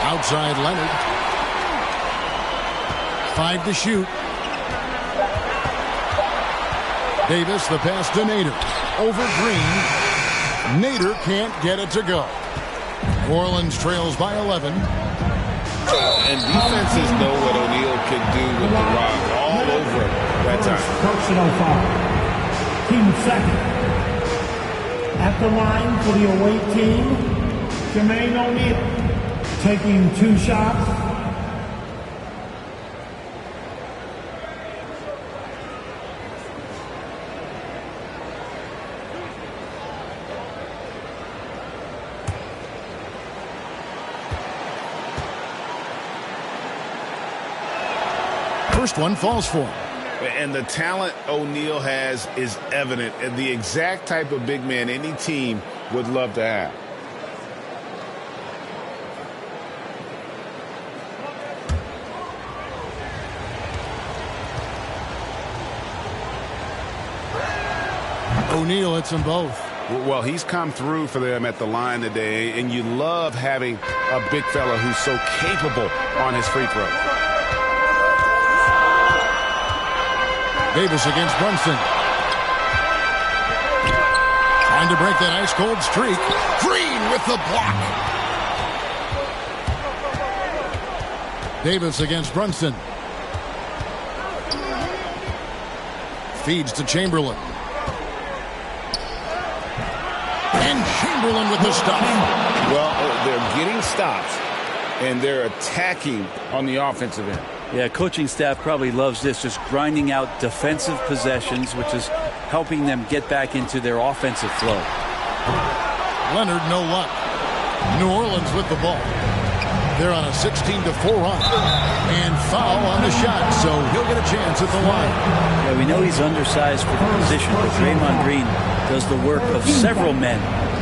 Outside Leonard. 5 to shoot. Davis, the pass to Nader. Over Green. Nader can't get it to go. New Orleans trails by 11. And defenses know what O'Neal can do with the rock all over him that time. Personal foul. Team second. At the line for the away team, Jermaine O'Neal taking 2 shots. First one falls for him. And the talent O'Neal has is evident, and the exact type of big man any team would love to have. O'Neal hits them both. Well, he's come through for them at the line today, and you love having a big fella who's so capable on his free throw. Davis against Brunson. Trying to break that ice-cold streak. Green with the block. Davis against Brunson. Feeds to Chamberlain. And Chamberlain with the stop. Well, they're getting stops, and they're attacking on the offensive end. Yeah, coaching staff probably loves this, just grinding out defensive possessions, which is helping them get back into their offensive flow. Leonard, no luck. New Orleans with the ball. They're on a 16-4 run. And foul on the shot, so he'll get a chance at the line. Yeah, we know he's undersized for the position, but Draymond Green does the work of several men,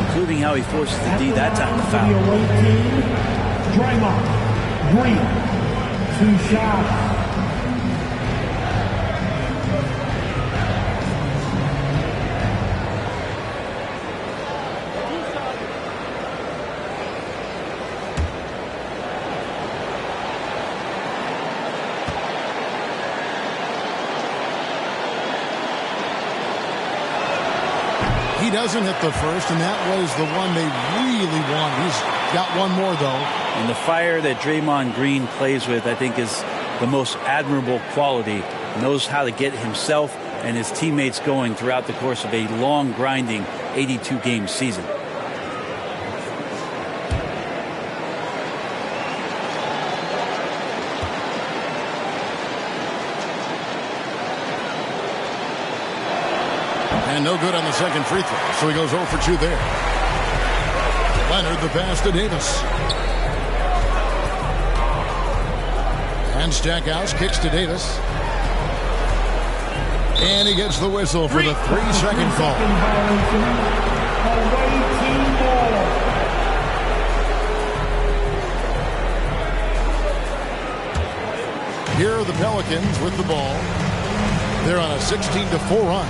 including how he forces the D that time to foul. Draymond Green. 2 shots. He doesn't hit the first, and that was the one they really want. He's got one more, though. And the fire that Draymond Green plays with, I think, is the most admirable quality. Knows how to get himself and his teammates going throughout the course of a long, grinding 82-game season. And no good on the second free throw, so he goes 0 for 2 there. Leonard, the pass to Davis. And Stackhouse kicks to Davis. And he gets the whistle for the 3-second call. Away team ball. Here are the Pelicans with the ball. They're on a 16-4 run.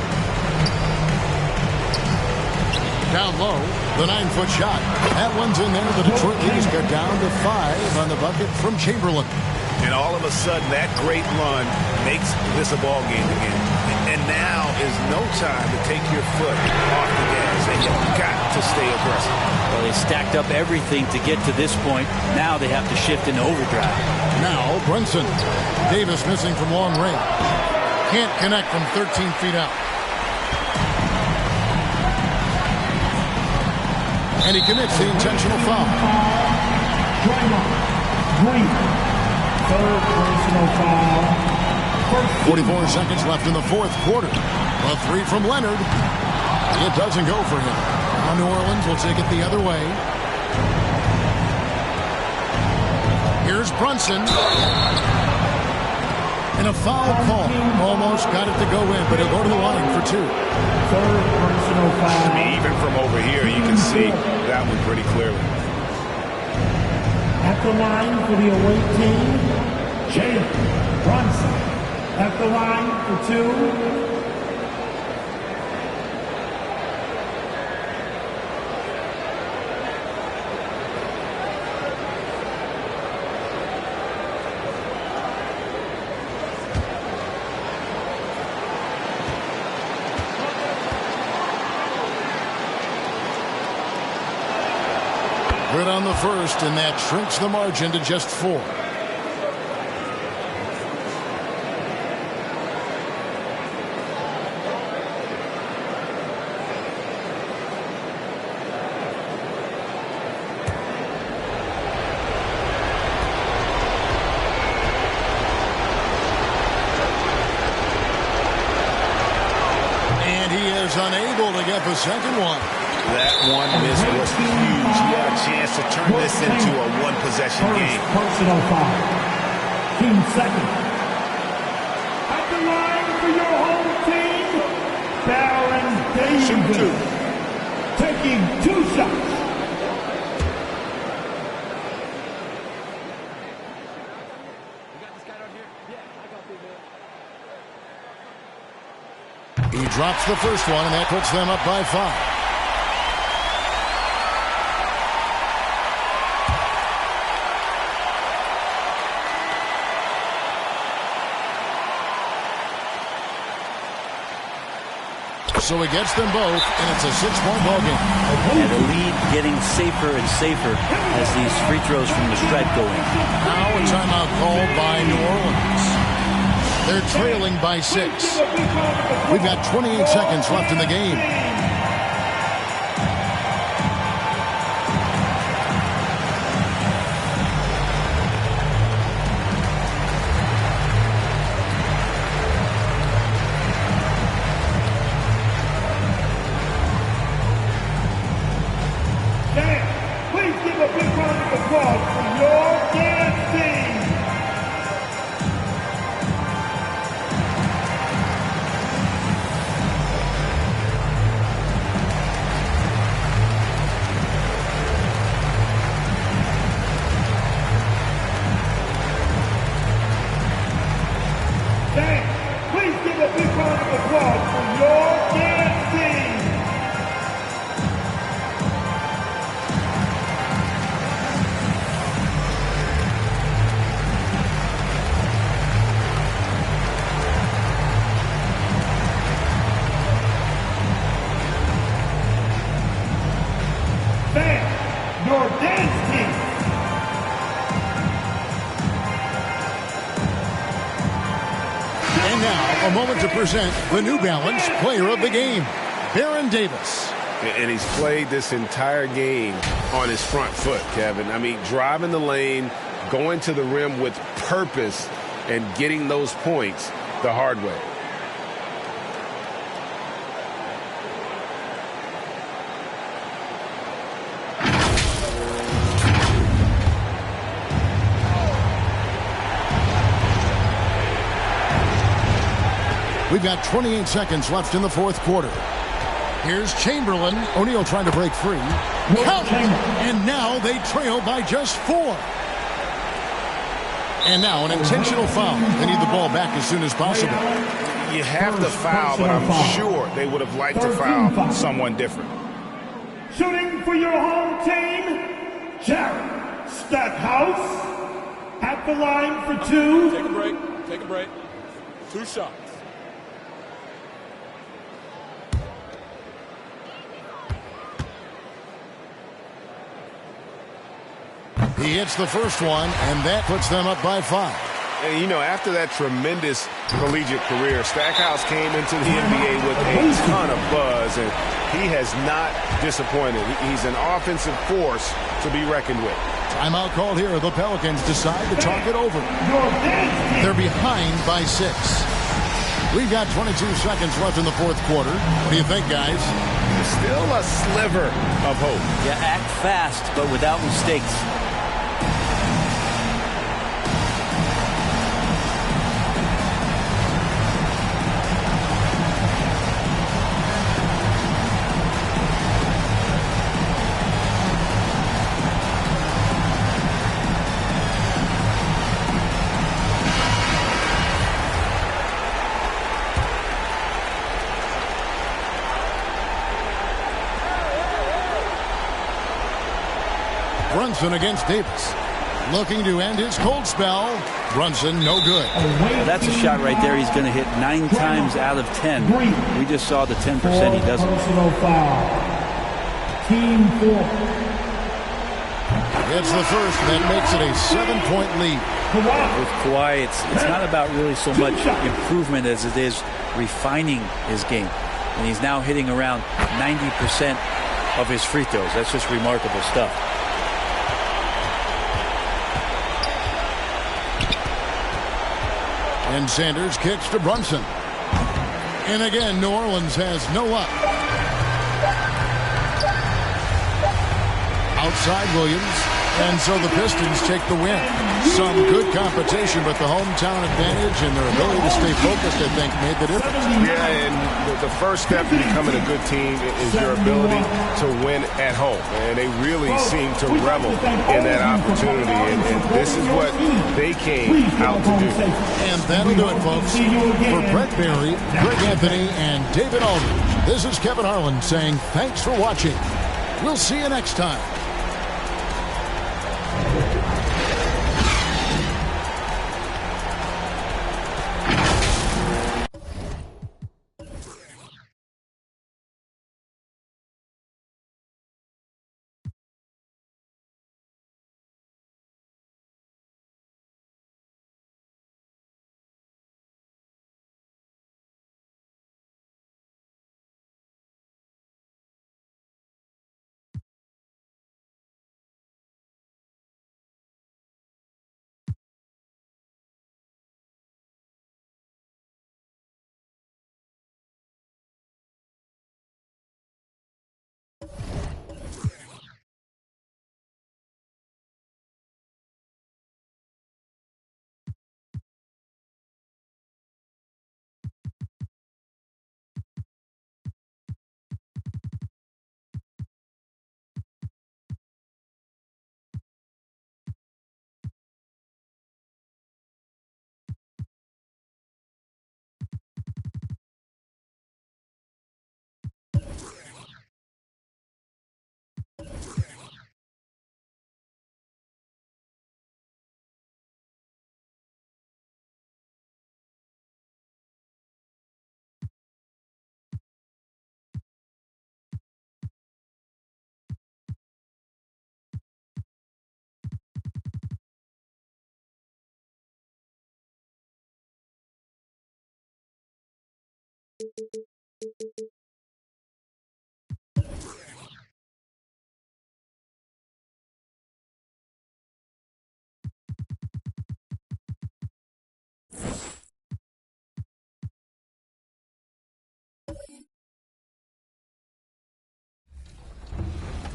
Down low, the 9-foot shot. That one's in there. The Detroit Leafs get down to 5 on the bucket from Chamberlain. And all of a sudden, that great run makes this a ball game again. And now is no time to take your foot off the gas. And you've got to stay aggressive. Well, they stacked up everything to get to this point. Now they have to shift into overdrive. Now Brunson. Davis missing from long range. Can't connect from 13 feet out. And he commits the intentional foul. Green. Third personal foul. 44 seconds left in the fourth quarter. A 3 from Leonard. It doesn't go for him. Now New Orleans will take it the other way. Here's Brunson. And a foul call. Almost got it to go in, but he'll go to the line for 2. Third personal foul. I mean, even from over here, you can see that one pretty clearly. At the line for the away team, Jalen Brunson. At the line for 2. Good on the first, and that shrinks the margin to just 4. And he is unable to get the second one. That one miss was huge. He had a chance to turn this into a one-possession game. Personal foul. Team second. At the line for your home team, Baron Davis. Taking 2 shots. He drops the first one, and that puts them up by 5. So he gets them both, and it's a 6-point ball game. And the lead getting safer and safer as these free throws from the stripe go in. Now a timeout called by New Orleans. They're trailing by 6. We've got 28 seconds left in the game. A moment to present the New Balance Player of the Game, Baron Davis. And he's played this entire game on his front foot, Kevin. I mean, driving the lane, going to the rim with purpose, and getting those points the hard way. We've got 28 seconds left in the fourth quarter. Here's Chamberlain. O'Neal trying to break free. Count! And now they trail by just 4. And now an intentional foul. They need the ball back as soon as possible. You have to foul, but I'm sure they would have liked to foul someone different. Shooting for your home team, Jared Stackhouse. At the line for 2. Take a break. Take a break. 2 shots. He hits the first one, and that puts them up by 5. And, you know, after that tremendous collegiate career, Stackhouse came into the NBA with a ton of buzz, and he has not disappointed. He's an offensive force to be reckoned with. Timeout called here. The Pelicans decide to talk it over. They're behind by 6. We've got 22 seconds left in the fourth quarter. What do you think, guys? Still a sliver of hope. Yeah, act fast, but without mistakes. Brunson against Davis. Looking to end his cold spell. Brunson, no good. Well, that's a shot right there. He's going to hit 9 times out of 10. We just saw the 10% he doesn't. Personal foul. Team 4. It's the first. That makes it a 7-point lead. With Kawhi, it's not about really so much improvement as it is refining his game. And he's now hitting around 90% of his free throws. That's just remarkable stuff. And Sanders kicks to Brunson. And again, New Orleans has no luck. Outside Williams. And so the Pistons take the win. Some good competition, but the hometown advantage and their ability to stay focused, I think, made the difference. Yeah, and the first step to becoming a good team is your ability to win at home. And they really seem to revel in that opportunity. And this is what they came out to do. And that'll do it, folks. For Brett Barry, Greg Anthony, and David Aldridge, this is Kevin Harlan saying thanks for watching. We'll see you next time.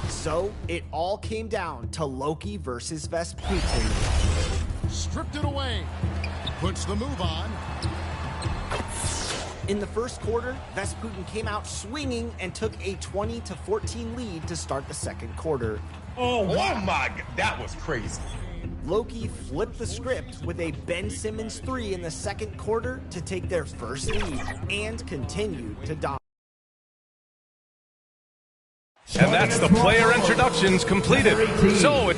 So it all came down to Loki versus Vesputin. Stripped it away. Puts the move on. In the first quarter, Vesputin came out swinging and took a 20-14 lead to start the second quarter. Oh my God, that was crazy. Loki flipped the script with a Ben Simmons 3 in the second quarter to take their first lead and continued to dominate. And that's the player introductions completed. So,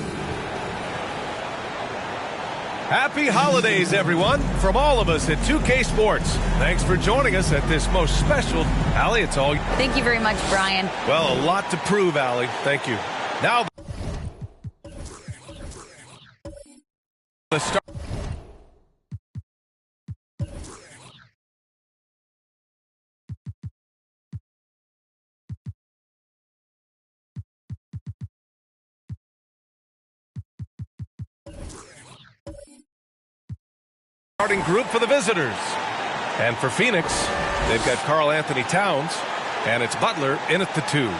happy holidays, everyone, from all of us at 2K Sports. Thanks for joining us at this most special. Allie, it's all. Thank you very much, Brian. Well, a lot to prove, Allie. Thank you. Now, the start. Starting group for the visitors. And for Phoenix, they've got Karl-Anthony Towns, and it's Butler in at the 2.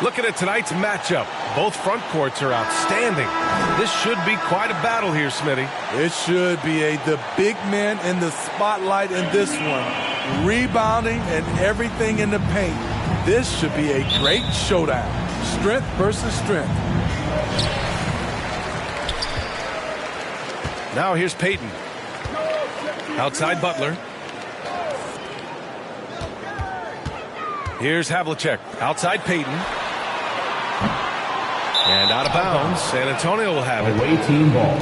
Looking at tonight's matchup, both front courts are outstanding. This should be quite a battle here, Smitty. It should be the big man in the spotlight in this one. Rebounding and everything in the paint. This should be a great showdown. Strength versus strength. Now here's Payton. Outside Butler. Here's Havlicek. Outside Payton. And out of bounds. San Antonio will have it. Away team ball.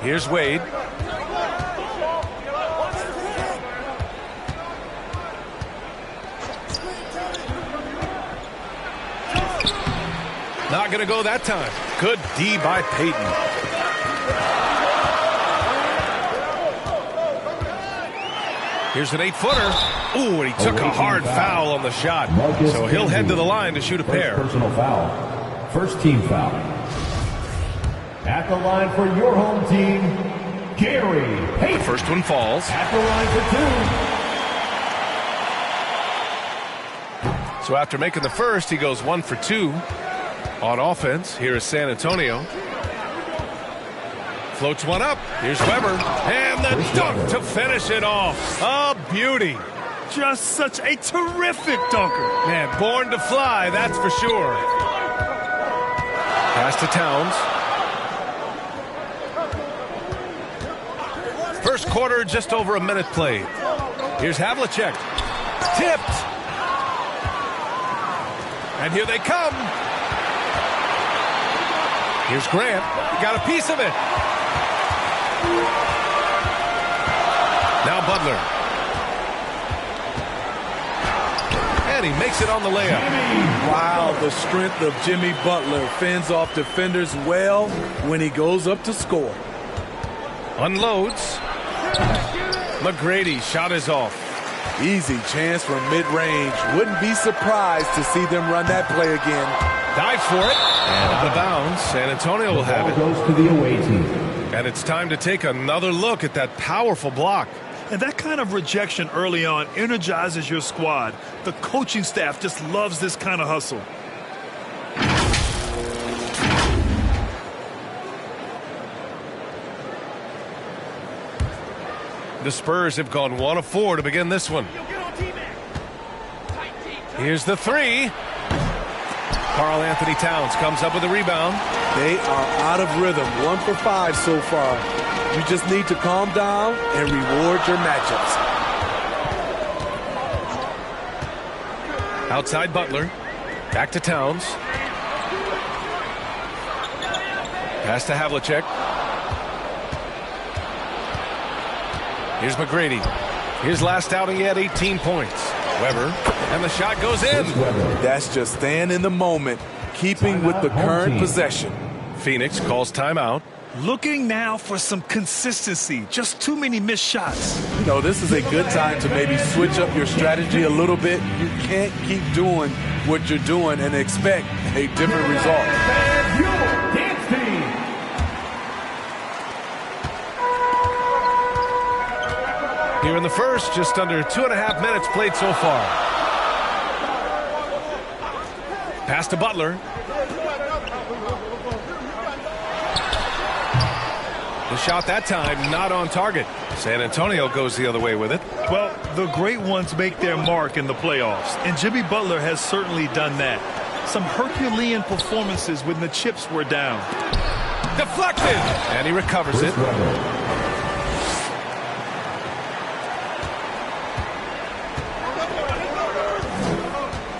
Here's Wade. Not going to go that time. Good D by Payton. Here's an 8-footer. Ooh, and he took a hard foul on the shot. So he'll head to the line to shoot a pair. Personal foul. First team foul. At the line for your home team, Gary Payton. The first one falls. At the line for 2. So after making the first, he goes 1 for 2. On offense, here is San Antonio. Floats one up. Here's Weber. And the dunk to finish it off. A beauty. Just such a terrific dunker. Man, born to fly, that's for sure. Pass to Towns. First quarter, just over a minute played. Here's Havlicek. Tipped. And here they come. Here's Grant. He got a piece of it. Now Butler. And he makes it on the layup. Wow, the strength of Jimmy Butler fends off defenders well when he goes up to score. Unloads. McGrady shot is off. Easy chance from mid-range. Wouldn't be surprised to see them run that play again. Dives for it. And out of bounds. San Antonio will have it. Goes to the away team. And it's time to take another look at that powerful block. And that kind of rejection early on energizes your squad. The coaching staff just loves this kind of hustle. The Spurs have gone 1 of 4 to begin this one. Here's the 3. Karl-Anthony Towns comes up with a rebound. They are out of rhythm. 1 for 5 so far. You just need to calm down and reward your matchups. Outside Butler. Back to Towns. Pass to Havlicek. Here's McGrady. His last outing, he had 18 points. Weber, and the shot goes in. That's just staying in the moment, keeping with the current possession. Phoenix calls timeout. Looking now for some consistency. Just too many missed shots. You know, this is a good time to maybe switch up your strategy a little bit. You can't keep doing what you're doing and expect a different result. Here in the first, just under 2.5 minutes played so far. Pass to Butler. The shot that time not on target. San Antonio goes the other way with it. Well, the great ones make their mark in the playoffs, and Jimmy Butler has certainly done that. Some Herculean performances when the chips were down. Deflected! And he recovers it.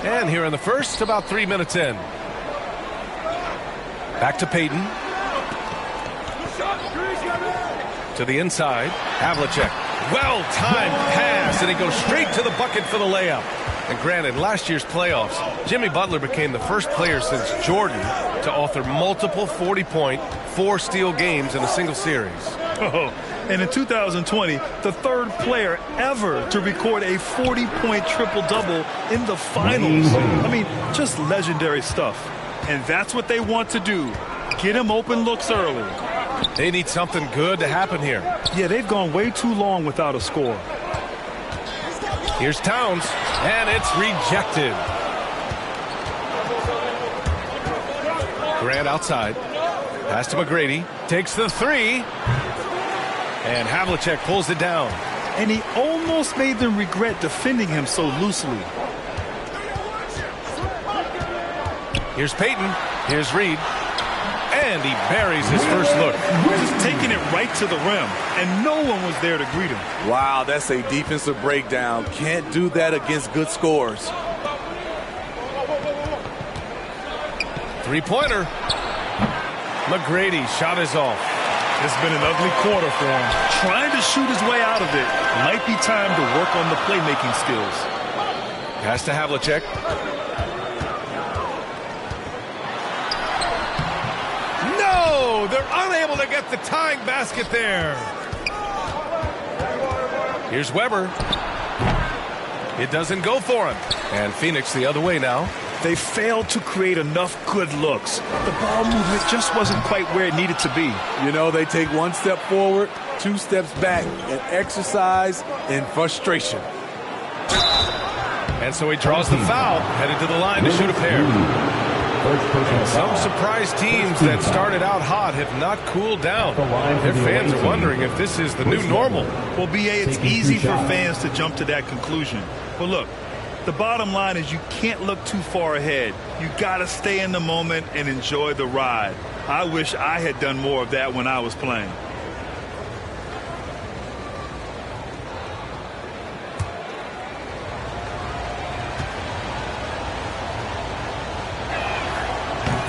And here in the first, about 3 minutes in. Back to Payton. To the inside. Havlicek. Well-timed pass, and he goes straight to the bucket for the layup. And granted, last year's playoffs, Jimmy Butler became the first player since Jordan to author multiple 40-point, 4-steal games in a single series. Oh, and in 2020, the third player ever to record a 40-point triple-double in the finals. I mean, just legendary stuff. And that's what they want to do. Get him open looks early. They need something good to happen here. Yeah, they've gone way too long without a score. Here's Towns, and it's rejected. Grant outside. Pass to McGrady. Takes the three. And Havlicek pulls it down. And he almost made them regret defending him so loosely. Here's Payton. Here's Reed. And he buries his first look. Just taking it right to the rim, and no one was there to greet him. Wow, that's a defensive breakdown. Can't do that against good scores. Three-pointer. McGrady shot is off. It's been an ugly quarter for him. Trying to shoot his way out of it. Might be time to work on the playmaking skills. Pass to Havlicek. No! They're unable to get the tying basket there. Here's Weber. It doesn't go for him. And Phoenix the other way now. They failed to create enough good looks. The ball movement just wasn't quite where it needed to be. You know, they take one step forward, 2 steps back, and exercise in frustration. And so he draws the foul, headed to the line to shoot a pair. Some surprise teams that started out hot have not cooled down. Their fans are wondering if this is the new normal. Well, B.A., it's easy for fans to jump to that conclusion. But look, the bottom line is you can't look too far ahead. You got to stay in the moment and enjoy the ride. I wish I had done more of that when I was playing.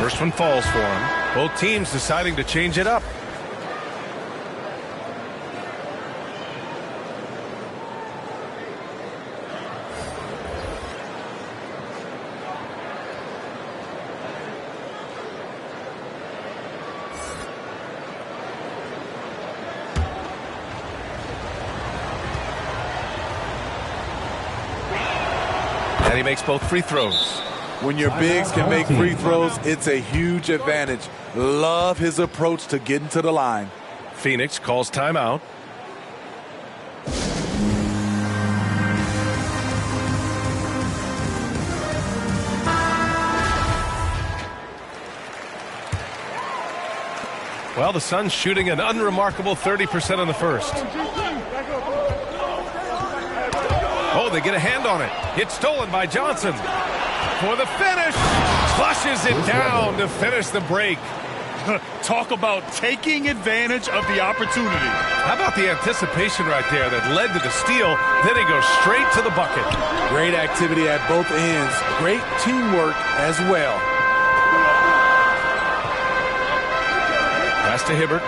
First one falls for him. Both teams deciding to change it up. And he makes both free throws. When your bigs can make free throws, it's a huge advantage. Love his approach to getting to the line. Phoenix calls timeout. Well, the Suns shooting an unremarkable 30% in the first. Oh, they get a hand on it. It's stolen by Johnson. For the finish. Flushes it down to finish the break. Talk about taking advantage of the opportunity. How about the anticipation right there that led to the steal? Then he goes straight to the bucket. Great activity at both ends. Great teamwork as well. Pass to Hibbert.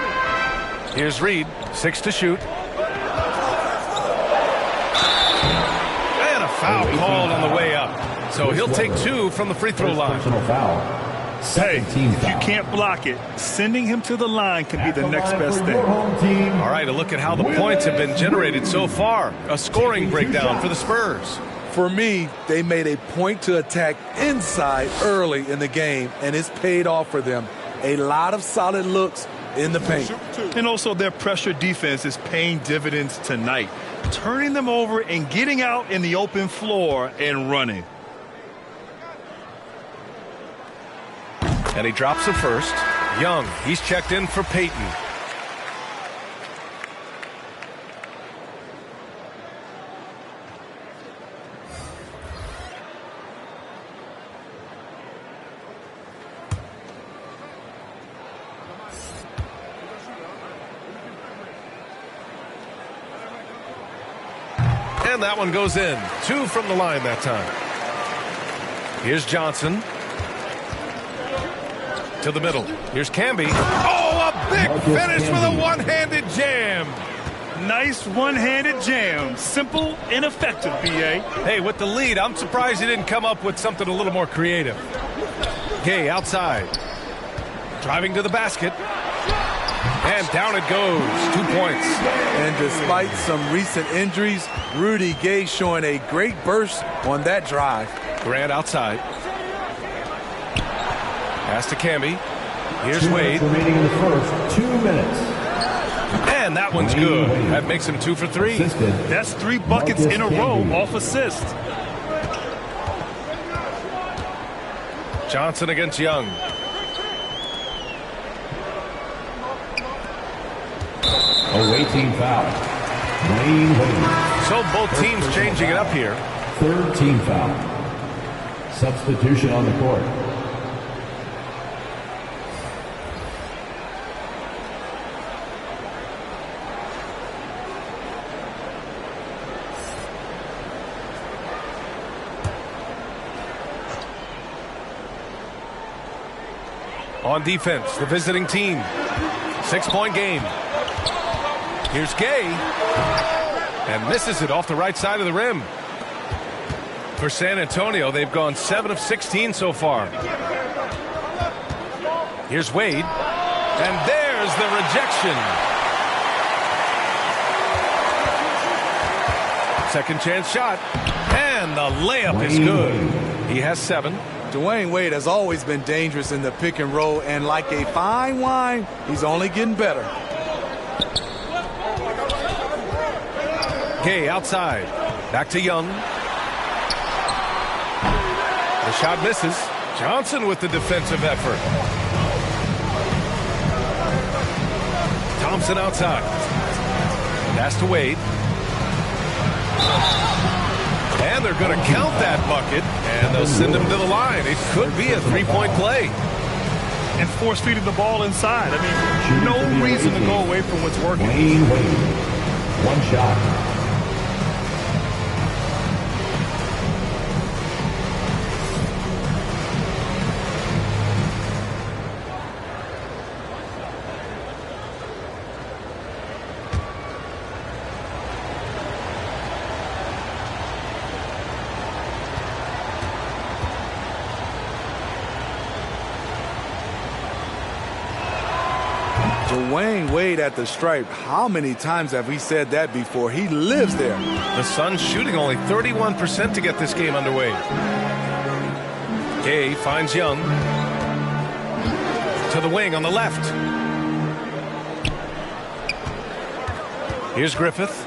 Here's Reed. 6 to shoot. And a foul called on the way up. So he'll take 2 from the free throw line. Hey, if you can't block it, sending him to the line can be the next best thing. All right, a look at how the points have been generated so far. A scoring breakdown for the Spurs. For me, they made a point to attack inside early in the game, and it's paid off for them. A lot of solid looks in the paint. And also their pressure defense is paying dividends tonight, turning them over and getting out in the open floor and running. And he drops the first. Young, he's checked in for Payton. And that one goes in. 2 from the line that time. Here's Johnson. To the middle. Here's Camby. Oh, a big finish with a one-handed jam. Nice one-handed jam. Simple and effective, B.A. Hey, with the lead, I'm surprised he didn't come up with something a little more creative. Gay outside. Driving to the basket. And down it goes. 2 points. And despite some recent injuries, Rudy Gay showing a great burst on that drive. Grant outside. Pass to Camby. Here's Wade. Remaining in the first 2 minutes. And that one's good. That makes him 2 for 3. That's 3 buckets in a row off assist. Johnson against Young. Away team foul. Wayne Wade. So both teams changing it up here. 3rd team foul. Substitution on the court. On defense, the visiting team. 6-point game. Here's Gay. And misses it off the right side of the rim. For San Antonio, they've gone 7 of 16 so far. Here's Wade. And there's the rejection. Second chance shot. And the layup is good. He has 7. Dwayne Wade has always been dangerous in the pick and roll, and like a fine wine, he's only getting better. Gay outside. Back to Young. The shot misses. Johnson with the defensive effort. Thompson outside. Pass to Wade. And they're going to count that bucket, and they'll send him to the line. It could be a 3-point play. And force feeding the ball inside. I mean, no reason to go away from what's working. Wayne Wade. 1 shot. Dwayne Wade at the stripe. How many times have we said that before? He lives there. The Suns shooting only 31% to get this game underway. Gay finds Young. To the wing on the left. Here's Griffith.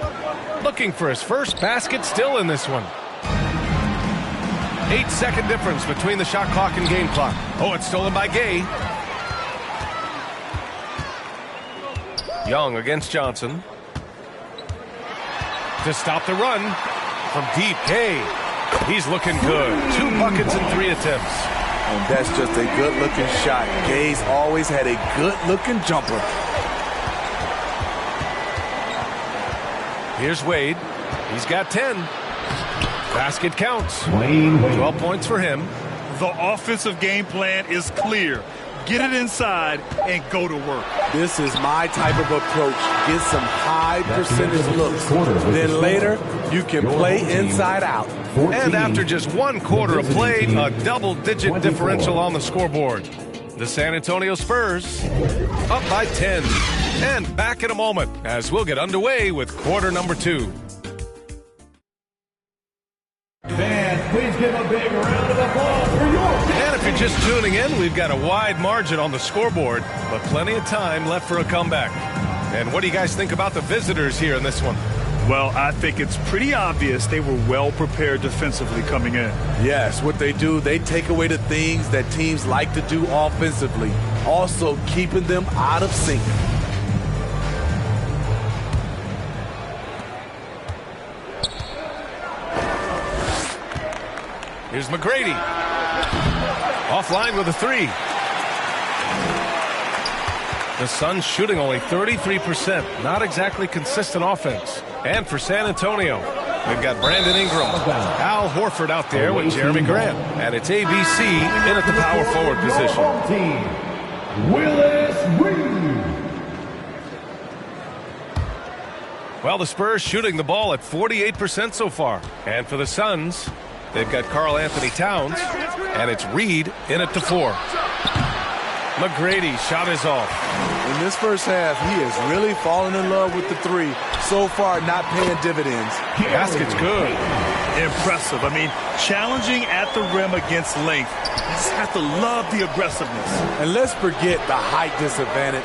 Looking for his first basket, still in this one. 8-second difference between the shot clock and game clock. Oh, it's stolen by Gay. Young against Johnson. To stop the run from deep. Gay. He's looking good. 2 buckets in 3 attempts. And that's just a good-looking shot. Gay's always had a good-looking jumper. Here's Wade. He's got 10. Basket counts. 12 points for him. The offensive game plan is clear. Get it inside and go to work. This is my type of approach. Get some high percentage looks. Then later, you can play inside out. And after just 1 quarter of play, a double-digit differential on the scoreboard. The San Antonio Spurs up by 10. And back in a moment as we'll get underway with quarter number 2. Fans, please give a big round of applause for your team. And if you're just tuning in, we've got a wide margin on the scoreboard, but plenty of time left for a comeback. And what do you guys think about the visitors here in this one? Well, I think it's pretty obvious they were well prepared defensively coming in. Yes, what they do, they take away the things that teams like to do offensively, also keeping them out of sync. Here's McGrady. Offline with a 3. The Suns shooting only 33%. Not exactly consistent offense. And for San Antonio, We've got Brandon Ingram, Al Horford out there with Jeremy Grant. And it's ABC in at the power forward position. Willis Reed. Well, the Spurs shooting the ball at 48% so far. And for the Suns, they've got Karl Anthony Towns, and it's Reed in at the 4. McGrady shot is off. In this first half, he has really fallen in love with the 3. So far, not paying dividends. Basket's good. Impressive. I mean, challenging at the rim against length. You just have to love the aggressiveness. And let's forget the height disadvantage.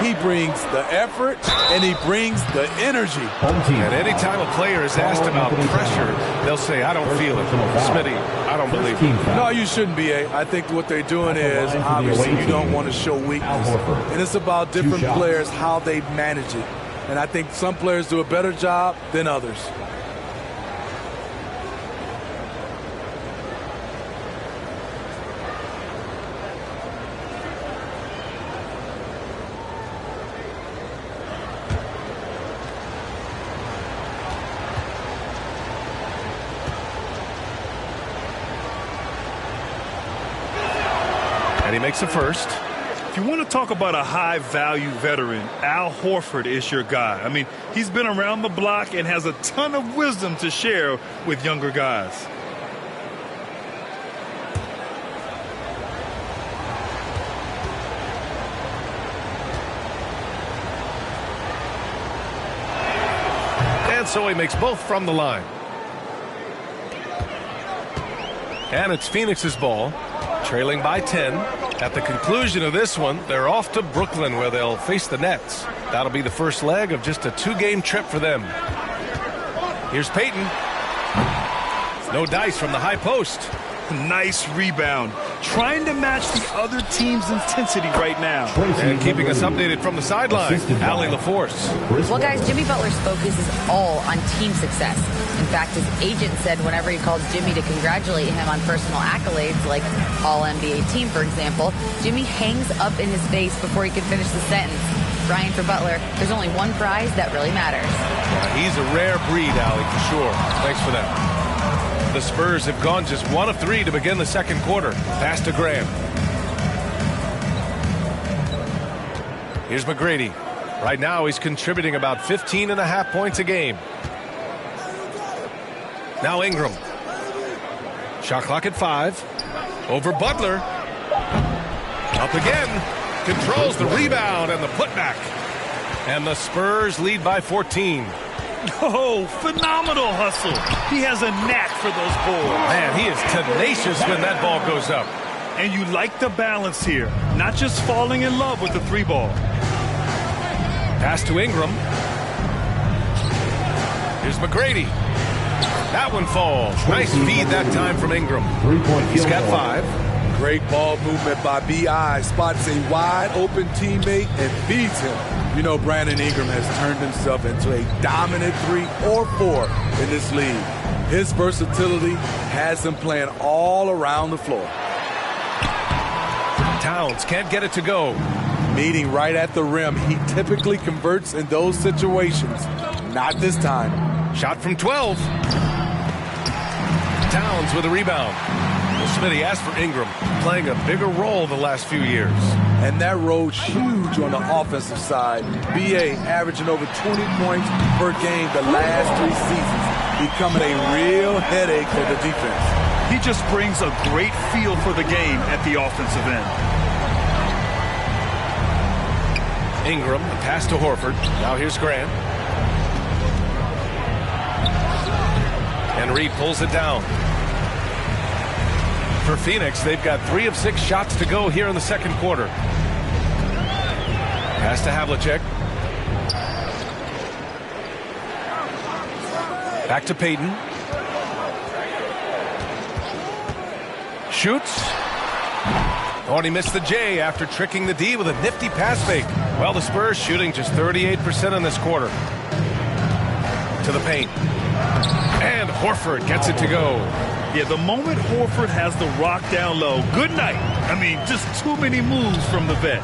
He brings the effort, and he brings the energy. And anytime a player is asked about pressure, they'll say, I don't feel it. Smitty, I don't believe it. No, you shouldn't be. I think what they're doing is, obviously, you don't want to show weakness. And it's about different players, how they manage it. And I think some players do a better job than others. And he makes the first. If you want to talk about a high-value veteran, Al Horford is your guy. I mean, he's been around the block and has a ton of wisdom to share with younger guys. And so he makes both from the line. And it's Phoenix's ball, trailing by 10. At the conclusion of this one, they're off to Brooklyn where they'll face the Nets. That'll be the first leg of just a 2-game trip for them. Here's Payton. No dice from the high post. Nice rebound. Trying to match the other team's intensity right now. And keeping us updated from the sideline, Allie LaForce. Well, guys, Jimmy Butler's focus is all on team success. In fact, his agent said whenever he calls Jimmy to congratulate him on personal accolades, like All-NBA team, for example, Jimmy hangs up in his face before he can finish the sentence. Brian, for Butler, there's only one prize that really matters. Yeah, he's a rare breed, Allie, for sure. Thanks for that. The Spurs have gone just 1 of 3 to begin the second quarter. Pass to Graham. Here's McGrady. Right now he's contributing about 15.5 points a game. Now Ingram. Shot clock at 5. Over Butler. Up again. Controls the rebound and the putback. And the Spurs lead by 14. Oh, phenomenal hustle. He has a knack for those balls. Man, he is tenacious when that ball goes up. And you like the balance here. Not just falling in love with the 3-ball. Pass to Ingram. Here's McGrady. That one falls. Nice feed that time from Ingram. He's got 5. Great ball movement by B.I. Spots a wide open teammate and feeds him. You know, Brandon Ingram has turned himself into a dominant 3 or 4 in this league. His versatility has him playing all around the floor. Towns can't get it to go. Meeting right at the rim. He typically converts in those situations. Not this time. Shot from 12. Towns with a rebound. Well, Smitty asked for Ingram, playing a bigger role the last few years. And that role's huge on the offensive side. B.A. averaging over 20 points per game the last 3 seasons, becoming a real headache for the defense. He just brings a great feel for the game at the offensive end. Ingram, a pass to Horford. Now here's Grant. And Reed pulls it down. For Phoenix, they've got 3 of 6 shots to go here in the second quarter. Pass to Havlicek. Back to Payton. Shoots. Oh, and he missed the J after tricking the D with a nifty pass fake. Well, the Spurs shooting just 38% in this quarter. To the paint. And Horford gets it to go. Yeah, the moment Horford has the rock down low, good night. I mean, just too many moves from the vet.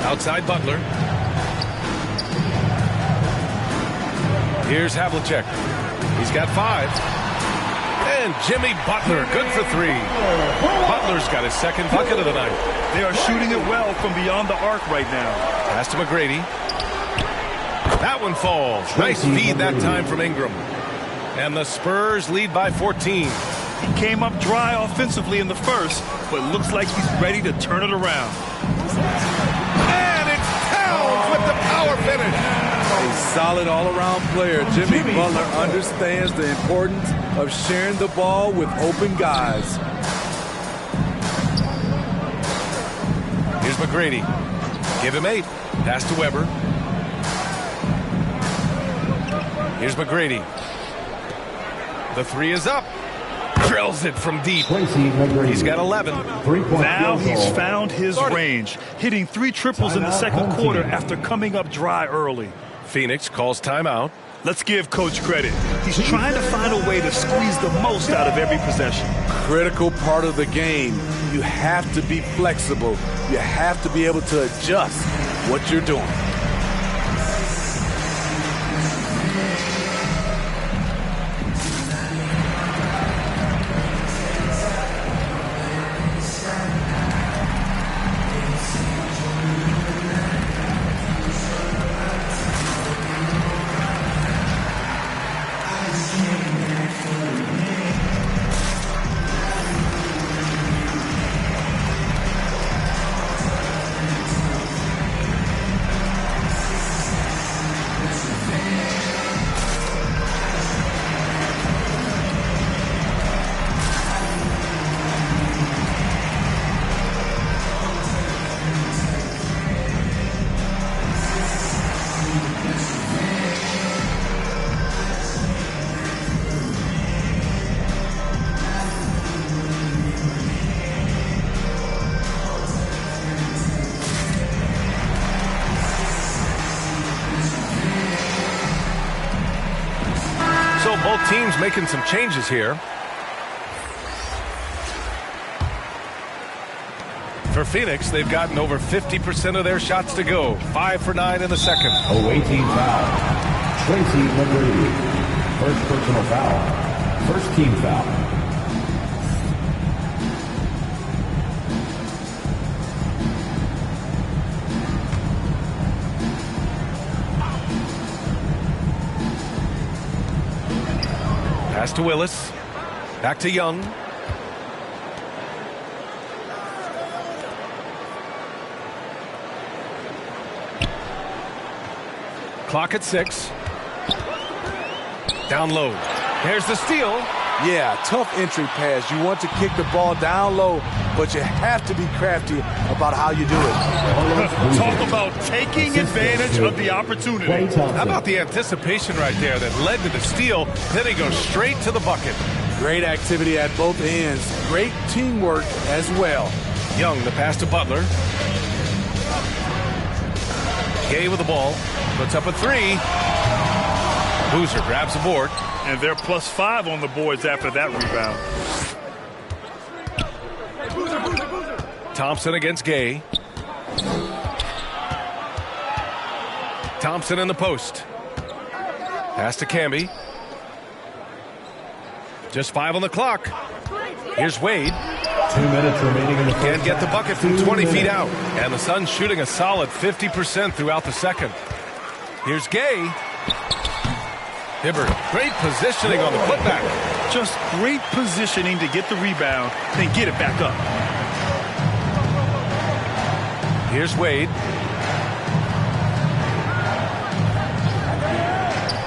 Outside Butler. Here's Havlicek. He's got 5. And Jimmy Butler, good for 3. Butler's got his second bucket of the night. They are shooting it well from beyond the arc right now. Pass to McGrady. That one falls. Nice feed that time from Ingram. And the Spurs lead by 14. He came up dry offensively in the first, but looks like he's ready to turn it around. And it's Towns with the power finish. A solid all-around player. Jimmy Butler understands the importance of sharing the ball with open guys. Here's McGrady. Give him 8. Pass to Weber. Here's McGrady. The 3 is up. Drills it from deep. He's got 11. Now he's found his range, hitting 3 triples in the second quarter after coming up dry early. Phoenix calls timeout. Let's give Coach credit. He's trying to find a way to squeeze the most out of every possession. Critical part of the game. You have to be flexible. You have to be able to adjust what you're doing. Both teams making some changes here. For Phoenix, they've gotten over 50% of their shots to go. 5 for 9 in the second. Away team foul. Tracy McGrady. First personal foul. First team foul. Pass to Willis. Back to Young. Clock at 6. Down low. There's the steal. Yeah, tough entry pass. You want to kick the ball down low, but you have to be crafty about how you do it. Talk about taking advantage of the opportunity. How about the anticipation right there that led to the steal? Then he goes straight to the bucket. Great activity at both ends. Great teamwork as well. Young, the pass to Butler. Gay with the ball. Puts up a 3. Boozer grabs the board. And they're +5 on the boards after that rebound. Thompson against Gay. Thompson in the post. Pass to Camby. Just 5 on the clock. Here's Wade. 2 minutes remaining in the first. Can't get the bucket from 20 feet out. And the Suns shooting a solid 50% throughout the second. Here's Gay. Hibbert, great positioning on the putback. Just great positioning to get the rebound, then get it back up. Here's Wade.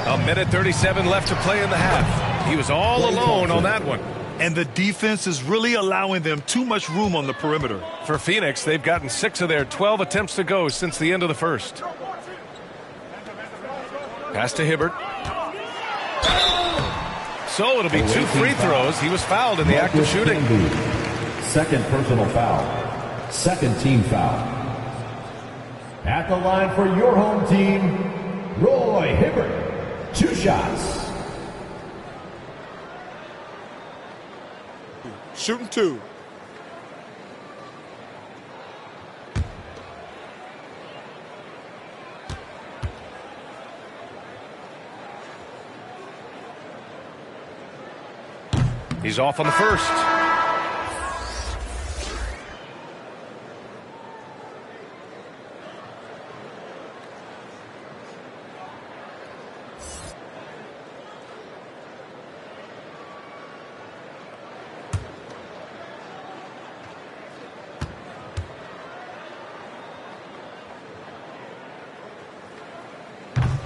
A minute 37 left to play in the half. He was all alone on that one. And the defense is really allowing them too much room on the perimeter. For Phoenix, they've gotten 6 of their 12 attempts to go since the end of the first. Pass to Hibbert. So it'll be 2 free throws. He was fouled in the act of shooting. Second personal foul. Second team foul. At the line for your home team, Roy Hibbert. 2 shots. Shooting 2. He's off on the first.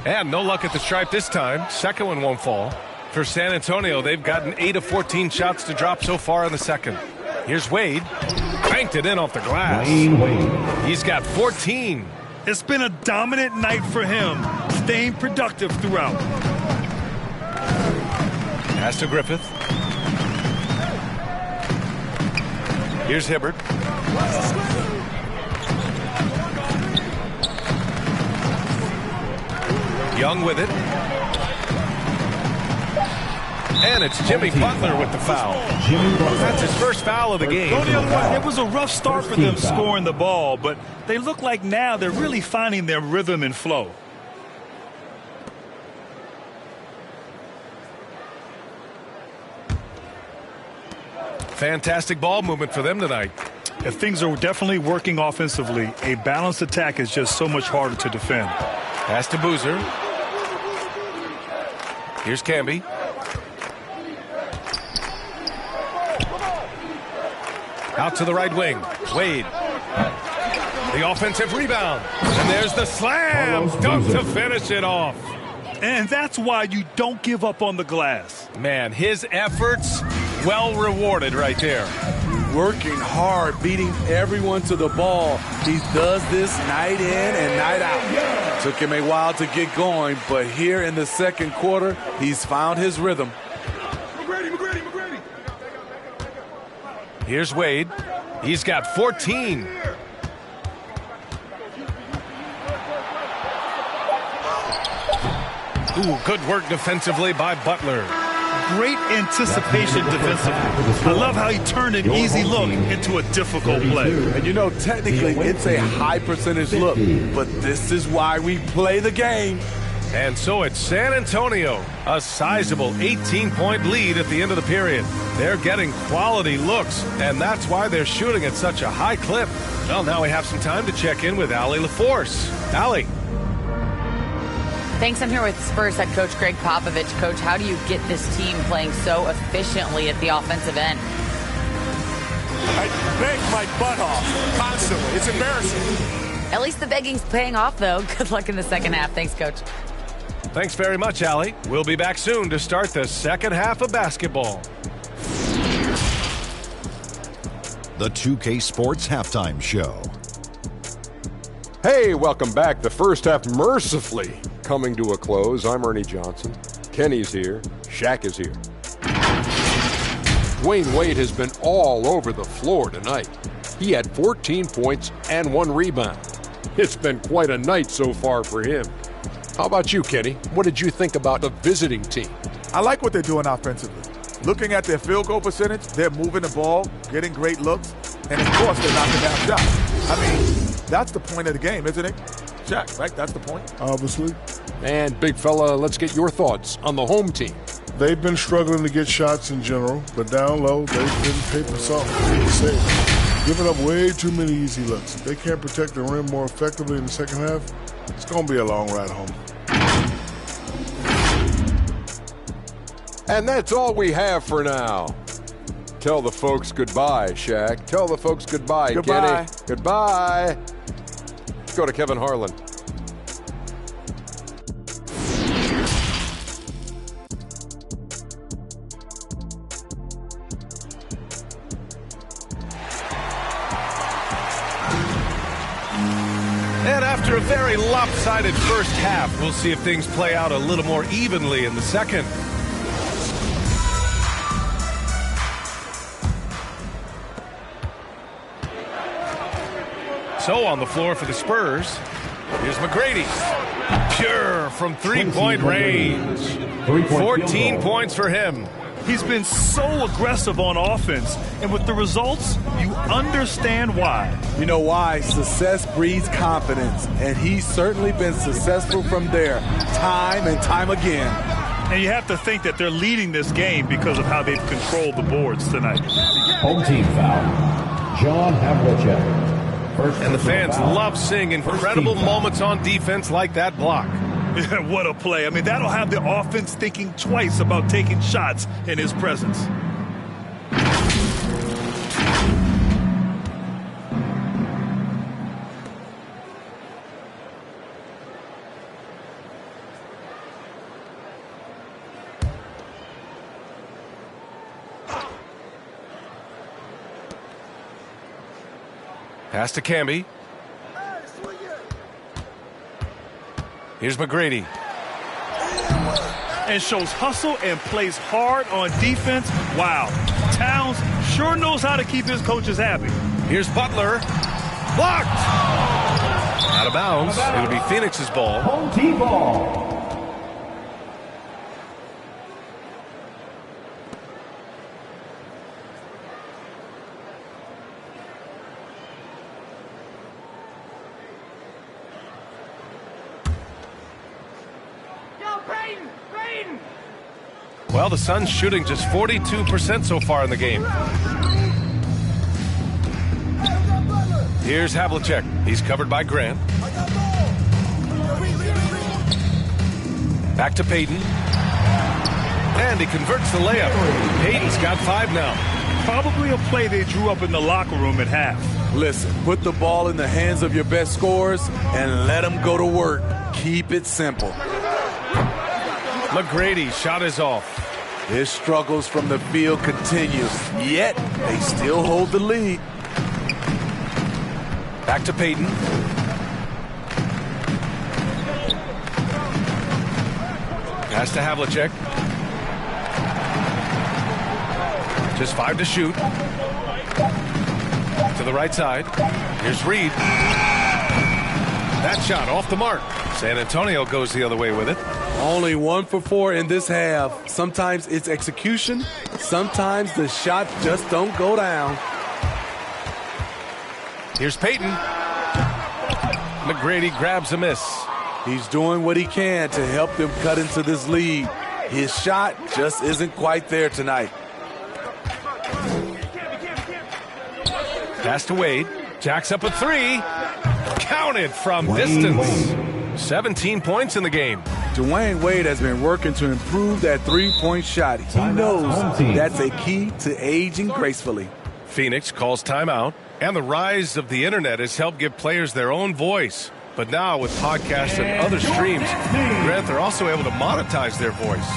And no luck at the stripe this time. Second one won't fall. For San Antonio, they've gotten 8 of 14 shots to drop so far in the second. Here's Wade. Banked it in off the glass. Wade. He's got 14. It's been a dominant night for him, staying productive throughout. Pass to Griffith. Here's Hibbert. Young with it. And it's Jimmy Butler with the foul. That's his first foul of the game. Go the other way. It was a rough start for them scoring the ball, but they look like now they're really finding their rhythm and flow. Fantastic ball movement for them tonight. If things are definitely working offensively, a balanced attack is just so much harder to defend. Pass to Boozer. Here's Camby. Out to the right wing. Wade. The offensive rebound. And there's the slam. Dunk to finish it off. And that's why you don't give up on the glass. Man, his efforts well rewarded right there. Working hard, beating everyone to the ball. He does this night in and night out. Took him a while to get going, but here in the second quarter, he's found his rhythm. McGrady. Here's Wade. He's got 14. Ooh, good work defensively by Butler. Great anticipation defensively. I love how he turned an easy look into a difficult play. And you know, technically, it's a high percentage look, but this is why we play the game. And so it's San Antonio, a sizable 18-point lead at the end of the period. They're getting quality looks, and that's why they're shooting at such a high clip. Well, now we have some time to check in with Allie LaForce. Allie. Thanks. I'm here with Spurs head coach Greg Popovich. Coach, how do you get this team playing so efficiently at the offensive end? I beg my butt off constantly. It's embarrassing. At least the begging's paying off, though. Good luck in the second half. Thanks, Coach. Thanks very much, Allie. We'll be back soon to start the second half of basketball. The 2K Sports Halftime Show. Hey, welcome back. The first half mercifully coming to a close. I'm Ernie Johnson. Kenny's here. Shaq is here. Dwayne Wade has been all over the floor tonight. He had 14 points and 1 rebound. It's been quite a night so far for him. How about you, Kenny? What did you think about the visiting team? I like what they're doing offensively. Looking at their field goal percentage, they're moving the ball, getting great looks, and of course they're knocking down shots. I mean, that's the point of the game, isn't it? Shaq, right? That's the point. Obviously. And big fella, let's get your thoughts on the home team. They've been struggling to get shots in general, but down low, they've been paper soft, to say. Giving up way too many easy looks. If they can't protect the rim more effectively in the second half, it's going to be a long ride home. And that's all we have for now. Tell the folks goodbye, Shaq. Tell the folks goodbye, Goodbye. Kenny. Goodbye. Let's go to Kevin Harlan. And after a very lopsided first half, we'll see if things play out a little more evenly in the second. So on the floor for the Spurs, here's McGrady. Pure from three-point range. 14 points for him. He's been so aggressive on offense, and with the results, you understand why. You know why? Success breeds confidence, and he's certainly been successful from there time and time again. And you have to think that they're leading this game because of how they've controlled the boards tonight. Home team foul. John Havlicek. And the fans love seeing incredible moments on defense like that block. What a play. I mean, that'll have the offense thinking twice about taking shots in his presence. Pass to Camby. Here's McGrady. And shows hustle and plays hard on defense. Wow. Towns sure knows how to keep his coaches happy. Here's Butler. Blocked! Out of bounds. It'll be Phoenix's ball. Home team ball. Well, the Suns shooting just 42% so far in the game. Here's Havlicek. He's covered by Grant. Back to Payton. And he converts the layup. Payton's got 5 now. Probably a play they drew up in the locker room at half. Listen, put the ball in the hands of your best scorers and let them go to work. Keep it simple. McGrady shot is off. His struggles from the field continue, yet they still hold the lead. Back to Payton. Pass to Havlicek. Just 5 to shoot. To the right side. Here's Reed. That shot off the mark. San Antonio goes the other way with it. Only 1 for 4 in this half. Sometimes it's execution. Sometimes the shot just don't go down. Here's Payton. McGrady grabs a miss. He's doing what he can to help them cut into this lead. His shot just isn't quite there tonight. Pass to Wade. Jacks up a 3. Counted from distance. 17 points in the game. Dwayne Wade has been working to improve that three-point shot. He knows that's a key to aging gracefully. Phoenix calls timeout, and the rise of the internet has helped give players their own voice. But now with podcasts and other streams, Grant, they're also able to monetize their voice.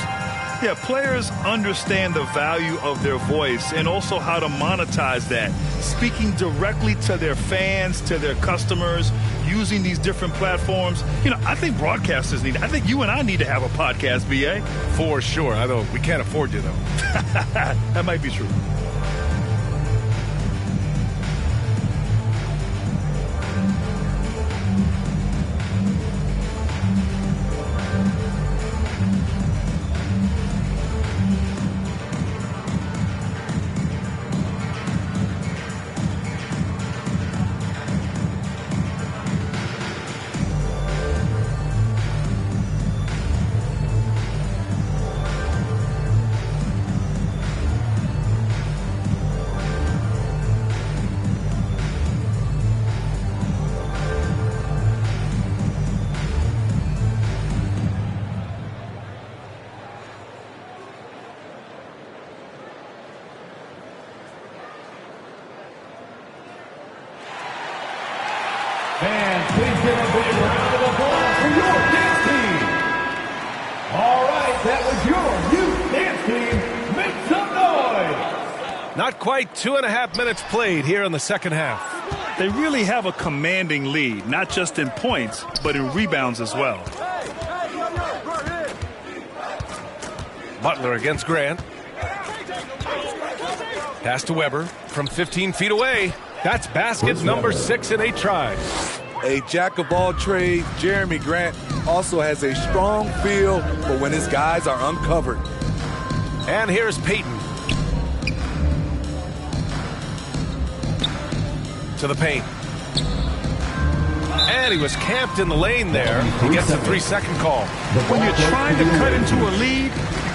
Yeah, players understand the value of their voice and also how to monetize that. Speaking directly to their fans, to their customers, using these different platforms. You know, I think broadcasters need, I think you and I need to have a podcast, BA. For sure. I know we can't afford you, though. That might be true. And please give a big round of applause for your dance team. All right, that was your youth dance team. Make some noise. Not quite 2.5 minutes played here in the second half. They really have a commanding lead, not just in points, but in rebounds as well. Butler against Grant. Pass to Weber from 15 feet away. That's basket number 6 in 8 tries. A jack of all trades, Jeremy Grant also has a strong feel for when his guys are uncovered. And here's Payton. To the paint. And he was camped in the lane there. He gets a 3-second call. When you're trying to cut into a lead,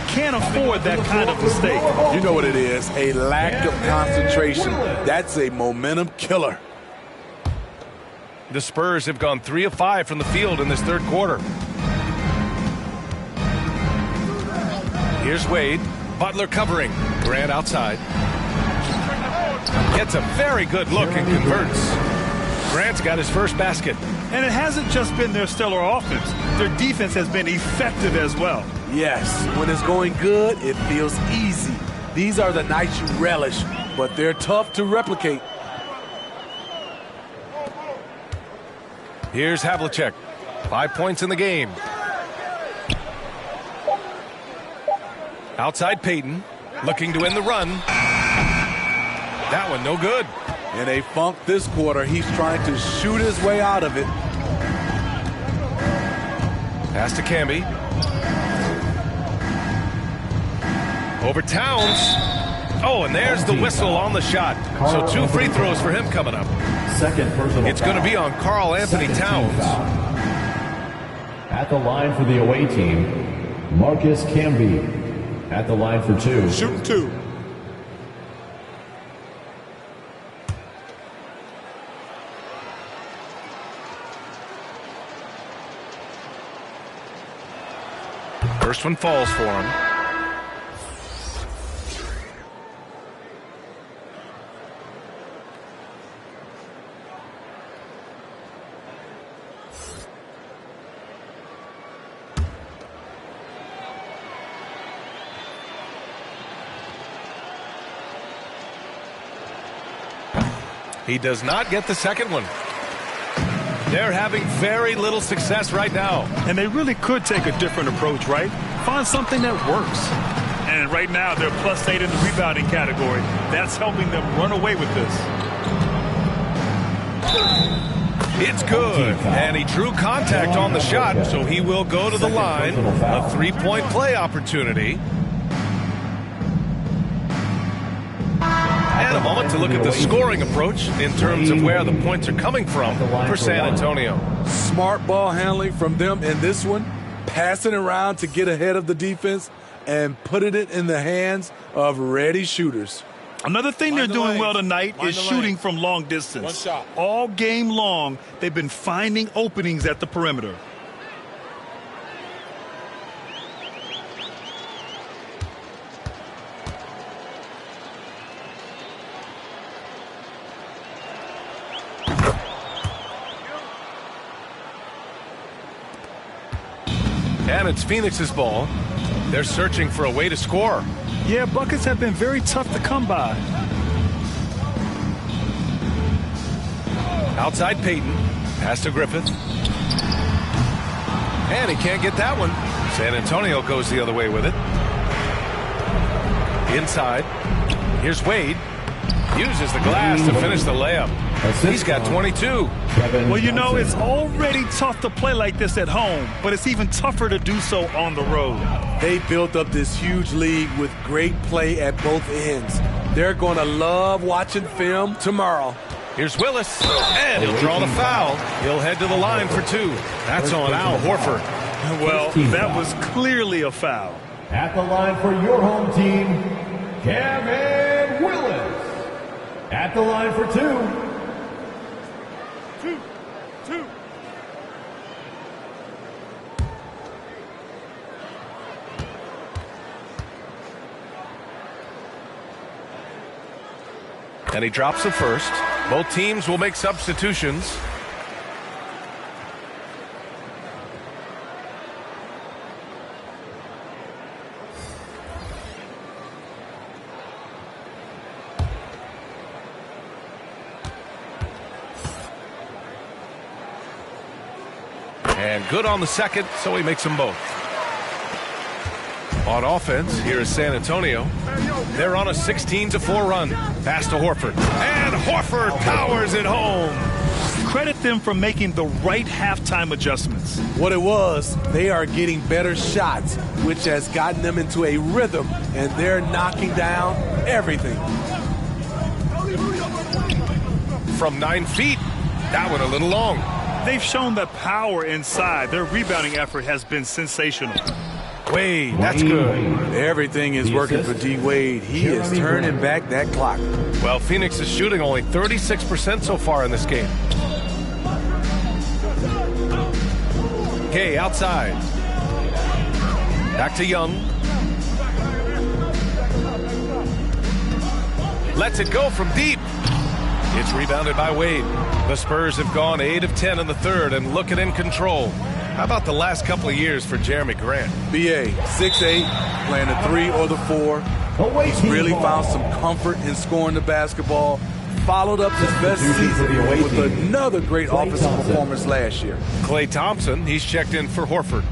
can't afford that kind of mistake. You know what it is, a lack of concentration. That's a momentum killer. The Spurs have gone 3 of 5 from the field in this third quarter. Here's Wade. Butler covering. Grant outside. Gets a very good look and converts. Grant's got his first basket. And it hasn't just been their stellar offense. Their defense has been effective as well. Yes, when it's going good, it feels easy. These are the nights you relish, but they're tough to replicate. Here's Havlicek. 5 points in the game. Outside Payton, looking to end the run. That one no good. In a funk this quarter, he's trying to shoot his way out of it. Pass to Camby. Over Towns. Oh, and there's the whistle on the shot. So 2 free throws for him coming up. Second personal It's going to be on Karl Anthony Towns. At the line for the away team, Marcus Camby. At the line for 2. Shooting 2. First one falls for him. He does not get the second one. They're having very little success right now. And they really could take a different approach, right? Find something that works. And right now, they're +8 in the rebounding category. That's helping them run away with this. It's good. And he drew contact on the shot, so he will go to the line. A 3-point play opportunity. And a moment to look at the scoring approach in terms of where the points are coming from for San Antonio. Smart ball handling from them in this one. Passing around to get ahead of the defense and putting it in the hands of ready shooters. Another thing they're doing well tonight is shooting from long distance. One shot. All game long, they've been finding openings at the perimeter. And it's Phoenix's ball. They're searching for a way to score. Yeah, buckets have been very tough to come by. Outside Payton. Pass to Griffith. And he can't get that one. San Antonio goes the other way with it. Inside. Here's Wade. Uses the glass to finish the layup. He's got 22. Well, you know, it's already tough to play like this at home, but it's even tougher to do so on the road. They built up this huge league with great play at both ends. They're going to love watching film tomorrow. Here's Willis, and he'll draw the foul. He'll head to the line for 2. That's on Al Horford. Well, that was clearly a foul. At the line for your home team, Kevin Willis. At the line for 2. And he drops the first. Both teams will make substitutions. And good on the second, so he makes them both. On offense, here is San Antonio. They're on a 16-4 run. Pass to Horford. And Horford powers it home. Credit them for making the right halftime adjustments. What it was, they are getting better shots, which has gotten them into a rhythm, and they're knocking down everything. From 9 feet. That one a little long. they've shown the power inside. Their rebounding effort has been sensational. Wade, that's good. Everything is working for D. Wade. He is turning back that clock. Well, Phoenix is shooting only 36% so far in this game. Gay outside. Back to Young. Lets it go from deep. It's rebounded by Wade. The Spurs have gone 8 of 10 in the third and looking in control. How about the last couple of years for Jeremy Grant? BA, 6'8", playing the 3 or the 4. He's really found some comfort in scoring the basketball. Followed up his best season with another great offensive performance last year. Klay Thompson, he's checked in for Horford.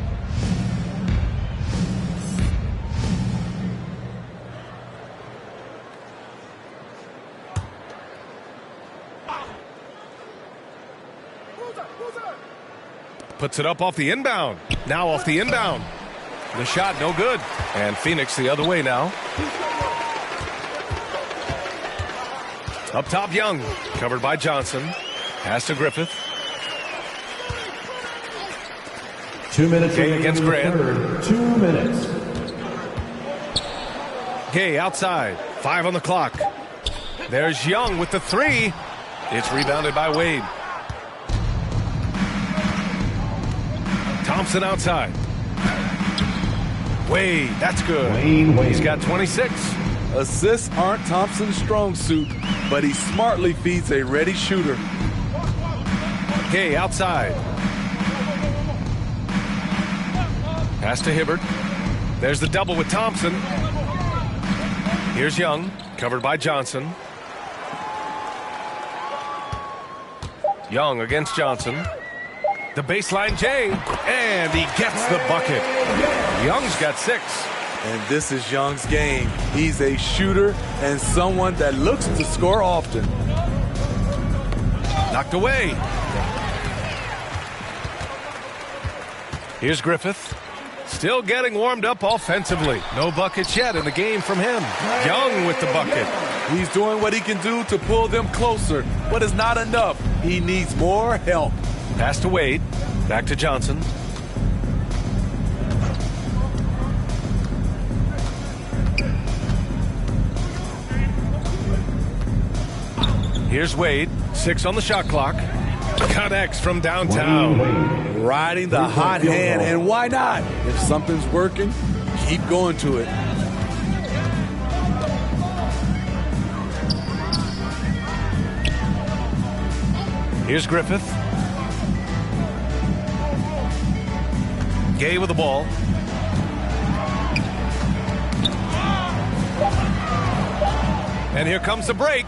Puts it up off the inbound. Now off the inbound. The shot no good. And Phoenix the other way now. Up top, Young. Covered by Johnson. Pass to Griffith. 2 minutes Gay against Grant. 2 minutes. Gay outside. 5 on the clock. There's Young with the 3. It's rebounded by Wade. Thompson outside. Wade, that's good. Wade. He's got 26. Assists aren't Thompson's strong suit, but he smartly feeds a ready shooter. Gay outside. Pass to Hibbert. There's the double with Thompson. Here's Young, covered by Johnson. Young against Johnson. The baseline J, and he gets the bucket. Young's got 6. And this is Young's game. He's a shooter and someone that looks to score often. Knocked away. Here's Griffith. Still getting warmed up offensively. No buckets yet in the game from him. Young with the bucket. He's doing what he can do to pull them closer, but it's not enough. He needs more help. Pass to Wade. Back to Johnson. Here's Wade. 6 on the shot clock. Connects from downtown. Riding the hot hand, and why not? If something's working, keep going to it. Here's Griffith. Gay with the ball. And here comes the break.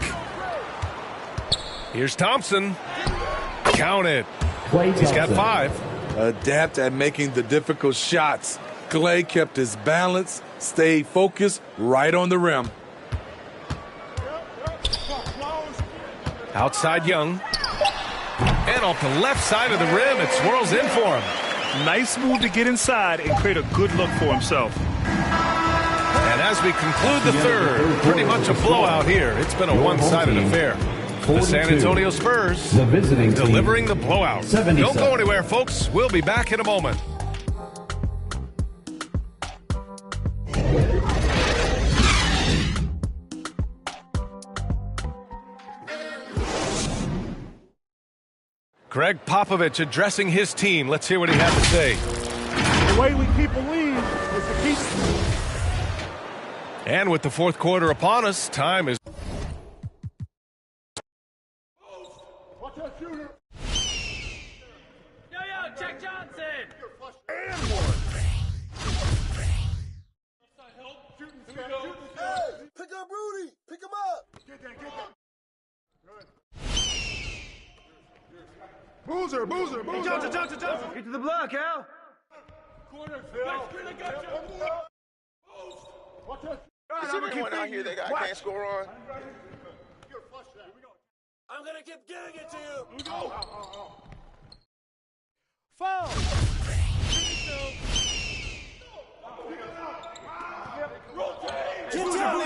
Here's Thompson. Count it. He's got 5. Adapt at making the difficult shots. Klay kept his balance, stayed focused right on the rim. Outside Young. And off the left side of the rim, it swirls in for him. Nice move to get inside and create a good look for himself. And as we conclude the third, pretty much a blowout here. It's been a one-sided affair. The San Antonio Spurs delivering the blowout. Don't go anywhere, folks. We'll be back in a moment. Greg Popovich addressing his team. Let's hear what he had to say. The way we keep a lead is to keep. And with the fourth quarter upon us, time is. Watch that shooter. Yo, check Johnson. And one. Hey, pick up Rudy. Pick him up. Get that. Good. Boozer. Hey, Johnson. Get to the block, Al. Corner, Phil. Watch out. I'm going out here that I can't score on. I'm going to keep giving it to you. Foul.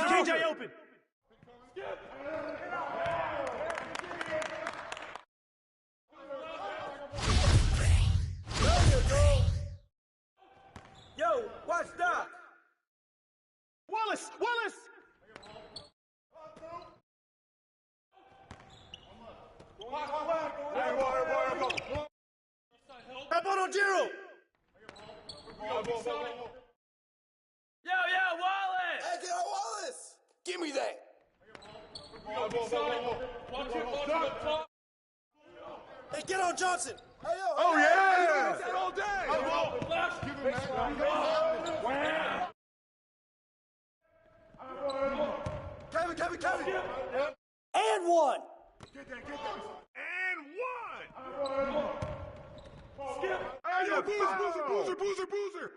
KJ open. him. Yo, Wallace! Hey, get on Wallace. Give me that. Hey, get on Johnson. Hey, yo. Oh, yeah. That all day. Kevin. And one. Get that. And one. Skip. Hey, yo, boozer.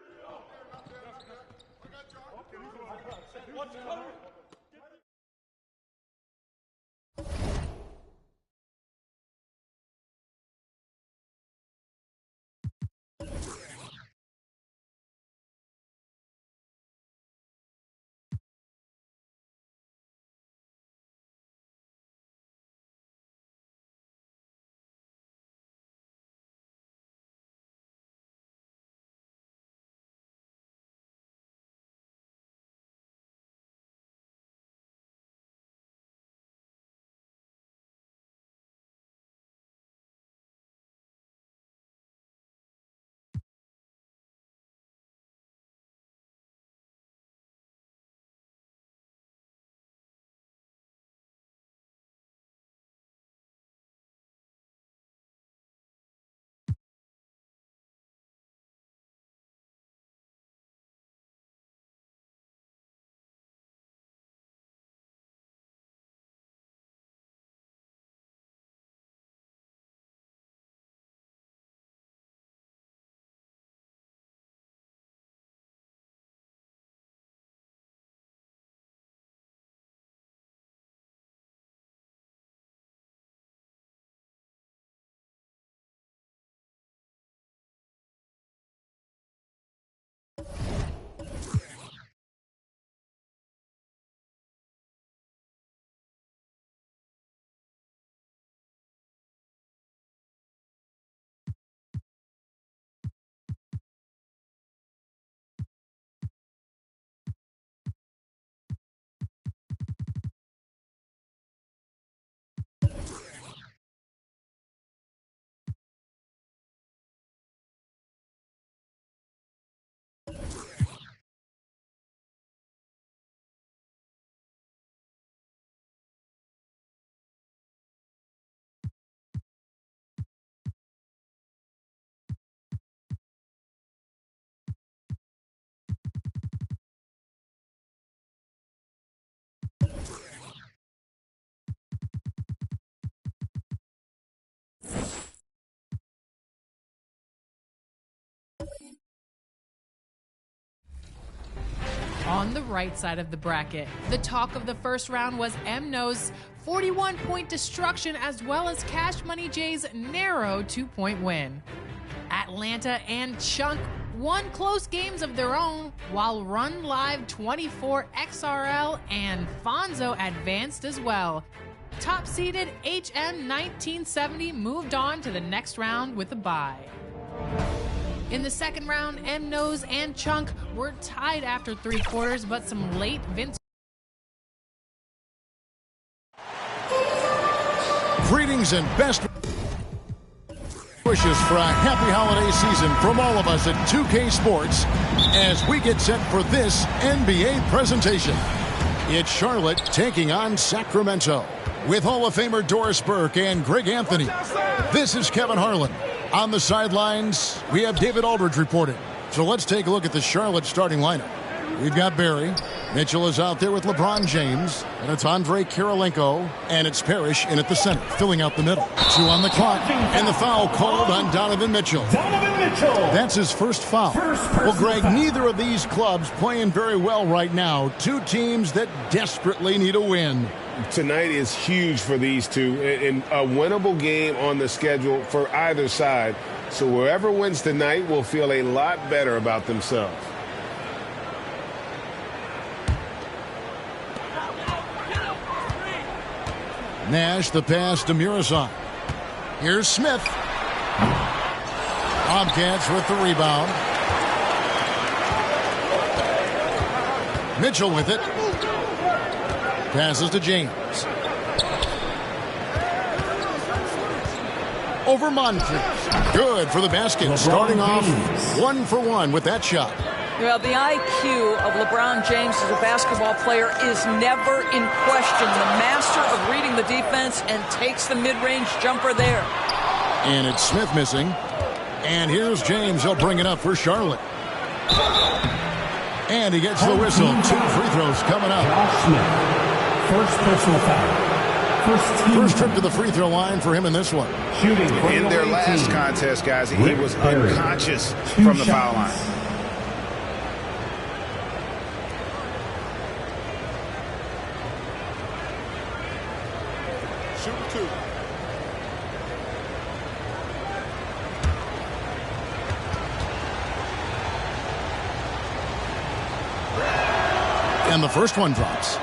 On the right side of the bracket, the talk of the first round was MNO's 41-point destruction as well as Cash Money J's narrow 2-point win. Atlanta and Chunk won close games of their own, while Run Live 24 XRL and Fonzo advanced as well. Top-seeded HM 1970 moved on to the next round with a bye. In the second round, MNO's and Chunk were tied after 3 quarters, but some late Vince. Greetings and best wishes for a happy holiday season from all of us at 2K Sports as we get set for this NBA presentation. It's Charlotte taking on Sacramento with Hall of Famer Doris Burke and Greg Anthony. This is Kevin Harlan. On the sidelines, we have David Aldridge reporting. So let's take a look at the Charlotte starting lineup. We've got Barry. Mitchell is out there with LeBron James. And it's Andre Kirilenko. And it's Parrish in at the center, filling out the middle. 2 on the clock. And the foul called on Donovan Mitchell. That's his first foul. Well, Greg, neither of these clubs playing very well right now. 2 teams that desperately need a win. Tonight is huge for these two, and a winnable game on the schedule for either side. So whoever wins tonight will feel a lot better about themselves. Nash, the pass to Muresan. Here's Smith. Bobcats with the rebound. Mitchell with it. Passes to James. over Moncrief. Good for the basket. Starting off 1 for 1 with that shot. Well, the IQ of LeBron James as a basketball player is never in question. The master of reading the defense and takes the mid-range jumper there. And it's Smith missing. And here's James. He'll bring it up for Charlotte. And he gets the whistle. 2 free throws coming up. Josh Smith, first personal foul. First trip to the free throw line for him in this one. Shooting in their last contest, guys, he was unconscious from the foul line. And the first one drops.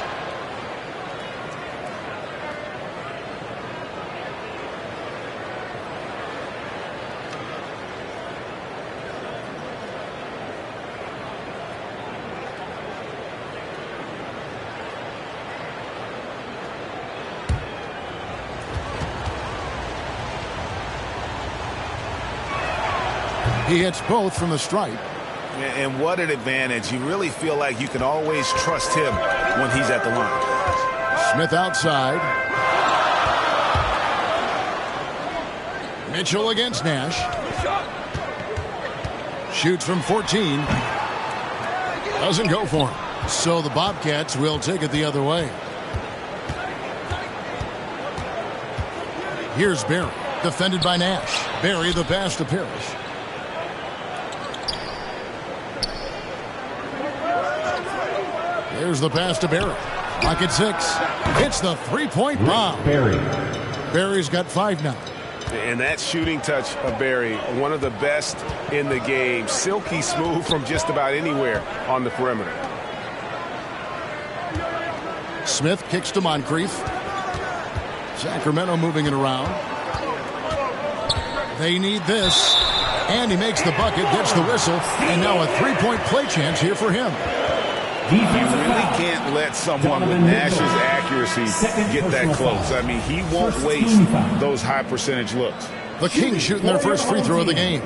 He hits both from the stripe. And what an advantage. You really feel like you can always trust him when he's at the line. Smith outside. Mitchell against Nash. Shoots from 14. Doesn't go for him. So the Bobcats will take it the other way. Here's Barry. Defended by Nash. Barry the pass to Parrish. There's the pass to Barry. Pocket 6. Hits the three-point bomb. Barry's got 5 now. And that shooting touch of Barry, one of the best in the game. Silky smooth from just about anywhere on the perimeter. Smith kicks to Moncrief. Sacramento moving it around. They need this. And he makes the bucket, gets the whistle, and now a three-point play chance here for him. You really can't let someone with Nash's accuracy get that close. I mean, he won't waste those high percentage looks. The Kings shooting their first free throw of the game.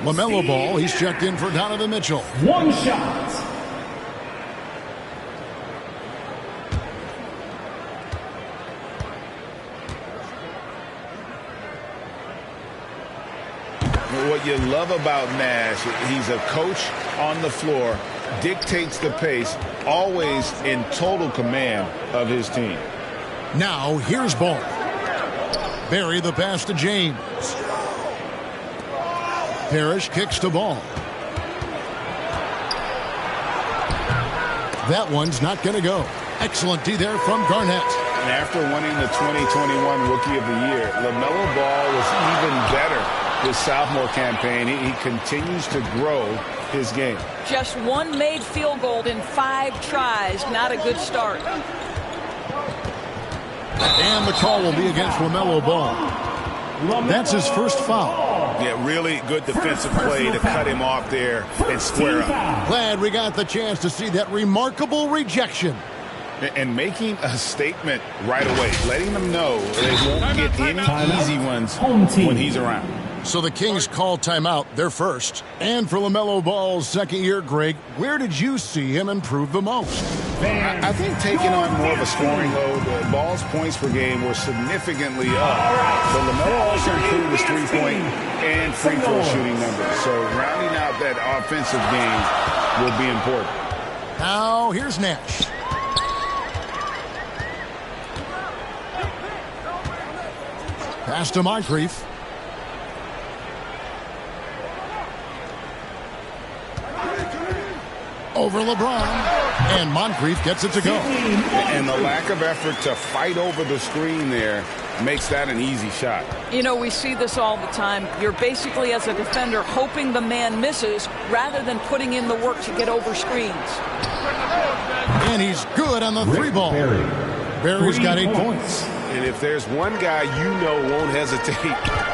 LaMelo Ball, he's checked in for Donovan Mitchell. 1 shot. What you love about Nash, he's a coach on the floor, dictates the pace, always in total command of his team. Now, here's Ball. Barry the pass to James. Parrish kicks to Ball. That one's not going to go. Excellent D there from Garnett. And after winning the 2021 Rookie of the Year, LaMelo Ball was even better this sophomore campaign. He continues to grow his game. Just 1 made field goal in 5 tries. Not a good start. And the call will be against LaMelo Ball. That's his first foul. Yeah, really good defensive play to cut him off there and square up. Glad we got the chance to see that remarkable rejection. And making a statement right away, letting them know they won't get any easy ones when he's around. So the Kings call timeout, their first. And for LaMelo Ball's second year, Greg, where did you see him improve the most? I think taking on more of a scoring load, Ball's points per game were significantly up. But LaMelo also improved his three-point and free throw shooting numbers. So rounding out that offensive game will be important. Now here's Nash. Pass to Moncrief. Over LeBron, and Moncrief gets it to go. And the lack of effort to fight over the screen there makes that an easy shot. You know, we see this all the time. You're basically, as a defender, hoping the man misses rather than putting in the work to get over screens. And he's good on the 3-ball. Barry's got 8 points. And if there's one guy you know won't hesitate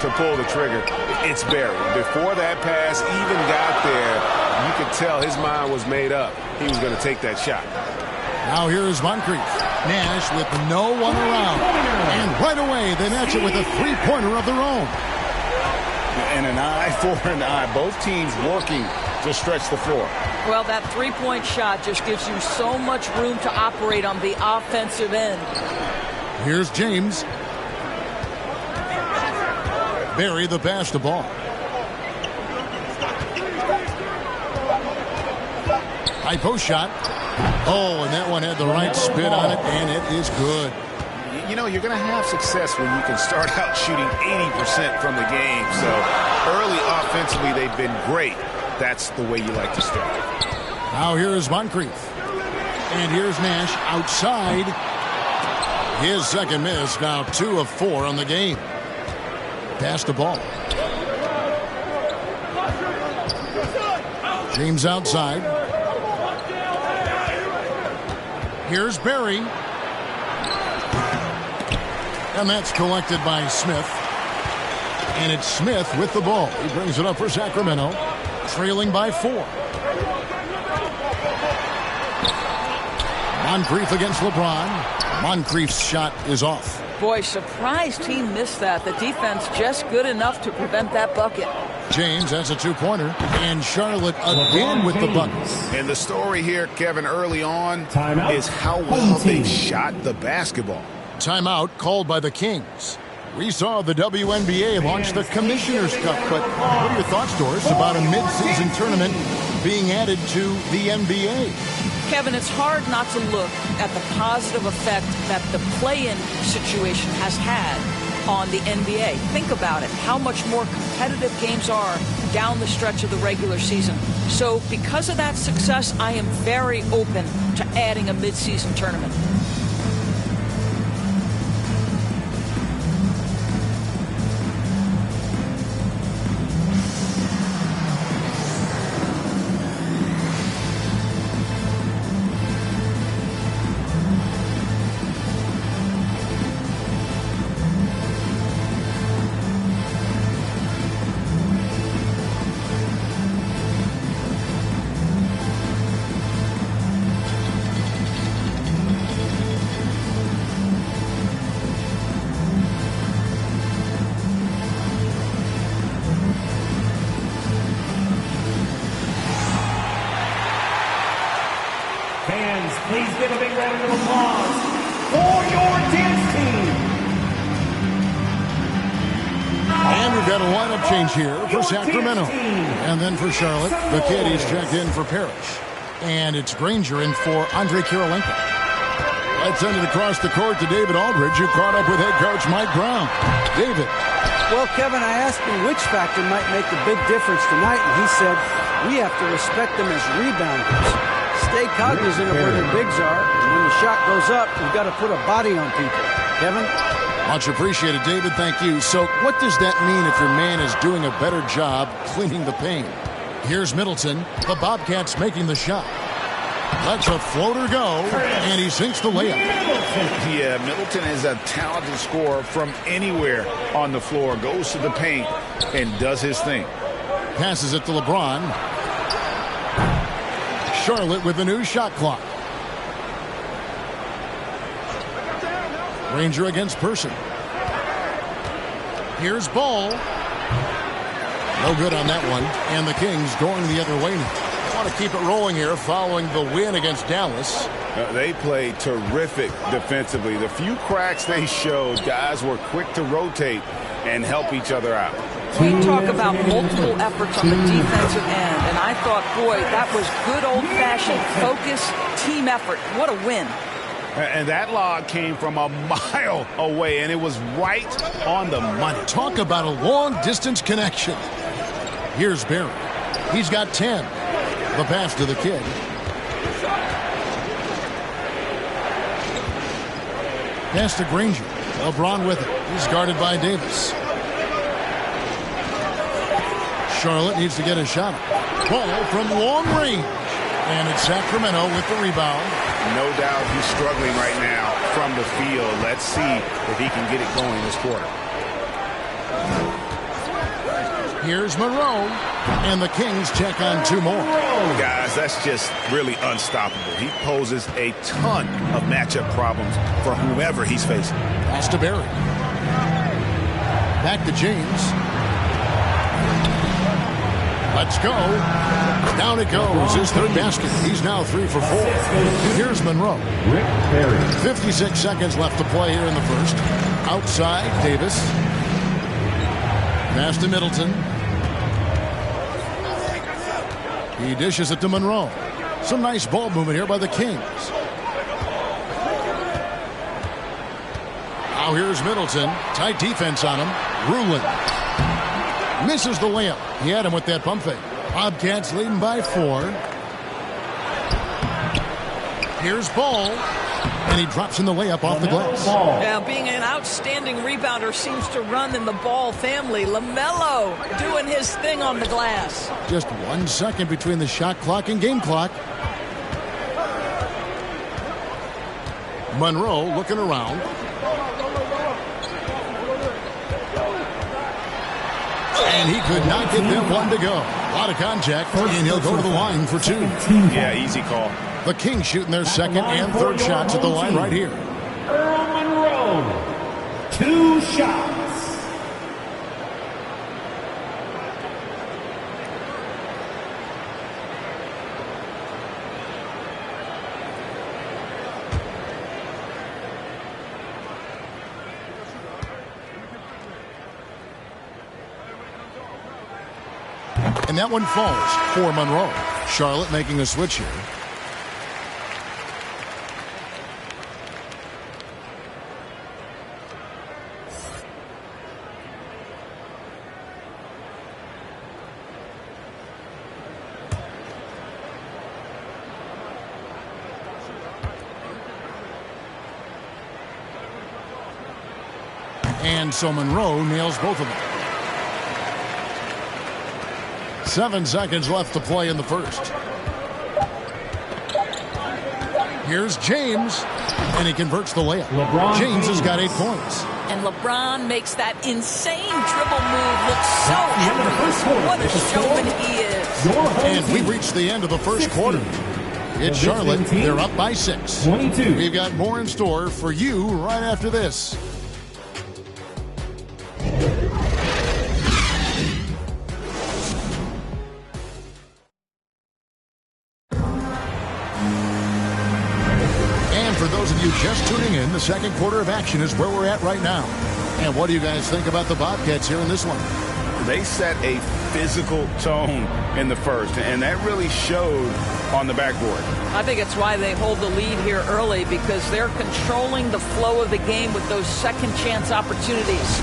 to pull the trigger, it's Barry. Before that pass even got there, you could tell his mind was made up. He was going to take that shot. Now here's Moncrief. Nash with no one around. And right away, they match it with a 3-pointer of their own. and an eye for an eye. Both teams working to stretch the floor. Well, that three-point shot just gives you so much room to operate on the offensive end. Here's James. Barry the pass to Ball. High post shot. Oh, and that one had the right spin on it, and it is good. You know, you're going to have success when you can start out shooting 80% from the game. So early offensively, they've been great. That's the way you like to start. Now here is Moncrief. And here's Nash outside. His second miss, now 2 of 4 on the game. Pass the ball. James outside. Here's Barry. And that's collected by Smith. And it's Smith with the ball. He brings it up for Sacramento, trailing by 4. Moncrief against LeBron. Moncrief's shot is off. Boy, surprised he missed that. The defense just good enough to prevent that bucket. James has a 2-pointer. And Charlotte again with the bucket. And the story here, Kevin, early on is how well they shot the basketball. Timeout called by the Kings. We saw the WNBA launch the Commissioner's Cup, but what are your thoughts, Doris, about a mid-season tournament being added to the NBA? Kevin, it's hard not to look at the positive effect that the play-in situation has had on the NBA. Think about it, how much more competitive games are down the stretch of the regular season. So because of that success, I am very open to adding a mid-season tournament. Please give a big round of applause for your dance team. And we've got a lineup change here for Sacramento. And then for Charlotte, the kid is checked in for Parrish. And it's Granger in for Andre Kirilenko. Let's send it across the court to David Aldridge, who caught up with head coach Mike Brown. David. Well, Kevin, I asked him which factor might make the big difference tonight, and he said we have to respect them as rebounders. Stay cognizant of where their bigs are, and when the shot goes up, you've got to put a body on people. Kevin? Much appreciated, David. Thank you. So what does that mean if your man is doing a better job cleaning the paint? Here's Middleton. The Bobcats making the shot. Lets a floater go, and he sinks the layup. Yeah, Middleton is a talented scorer from anywhere on the floor. Goes to the paint and does his thing. Passes it to LeBron. Charlotte with the new shot clock. Granger against Person. Here's Ball. No good on that one. And the Kings going the other way now. Want to keep it rolling here following the win against Dallas. They played terrific defensively. The few cracks they showed, guys were quick to rotate and help each other out. We talk about multiple efforts on the defensive end, and I thought, boy, that was good old-fashioned focus, team effort. What a win. And that log came from a mile away, and it was right on the money. Talk about a long-distance connection. Here's Barry. He's got 10. The pass to the kid. Pass to Granger. LeBron with it. He's guarded by Davis. Charlotte needs to get a shot. Ball from long range. And it's Sacramento with the rebound. No doubt he's struggling right now from the field. Let's see if he can get it going this quarter. Here's Monroe. And the Kings check on 2 more. Guys, that's just really unstoppable. He poses a ton of matchup problems for whoever he's facing. Pass to Barry. Back to James. Let's go. Down it goes. His third basket. He's now 3 for 4. Here's Monroe. 56 seconds left to play here in the first. Outside, Davis. Pass to Middleton. He dishes it to Monroe. Some nice ball movement here by the Kings. Now here's Middleton. Tight defense on him. Rulin misses the layup. He had him with that pump fake. Bobcats leading by 4. Here's Ball. And he drops in the layup off the glass. Yeah, being an outstanding rebounder seems to run in the Ball family. LaMelo doing his thing on the glass. Just 1 second between the shot clock and game clock. Monroe looking around. And he could not get them one to go. A lot of contact, and he'll go to the line for 2. Yeah, easy call. The Kings shooting their second and third shots at the line right here. Earl Monroe, 2 shots. And that one falls for Monroe. Charlotte making a switch here. And so Monroe nails both of them. 7 seconds left to play in the first. Here's James, and he converts the layup. James has got 8 points. And LeBron makes that insane dribble move look so effortless. What a showman he is. And we've reached the end of the first quarter. It's Charlotte. They're up by 6. 22. We've got more in store for you right after this. For those of you just tuning in, the second quarter of action is where we're at right now. And what do you guys think about the Bobcats here in this one? They set a physical tone in the first, and that really showed on the backboard. I think it's why they hold the lead here early, because they're controlling the flow of the game with those second chance opportunities.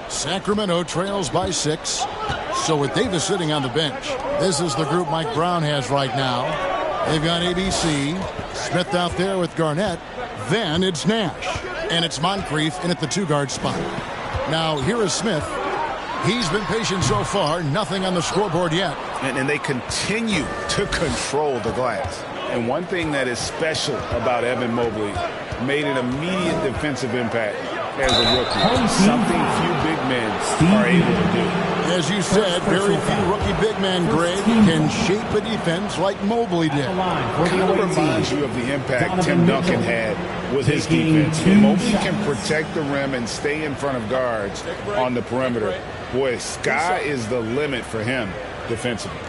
Sacramento trails by 6. So with Davis sitting on the bench, this is the group Mike Brown has right now. They've got ABC, Smith out there with Garnett. Then it's Nash, and it's Moncrief in at the 2-guard spot. Now here is Smith. He's been patient so far, nothing on the scoreboard yet. And they continue to control the glass. And one thing that is special about Evan Mobley, made an immediate defensive impact as a rookie. Something few big men are able to do. As you said, very few rookie big men, Greg, can shape a defense like Mobley did. Kind of reminds you of the impact Tim Duncan had with his defense. When Mobley can protect the rim and stay in front of guards on the perimeter, boy, sky is the limit for him defensively.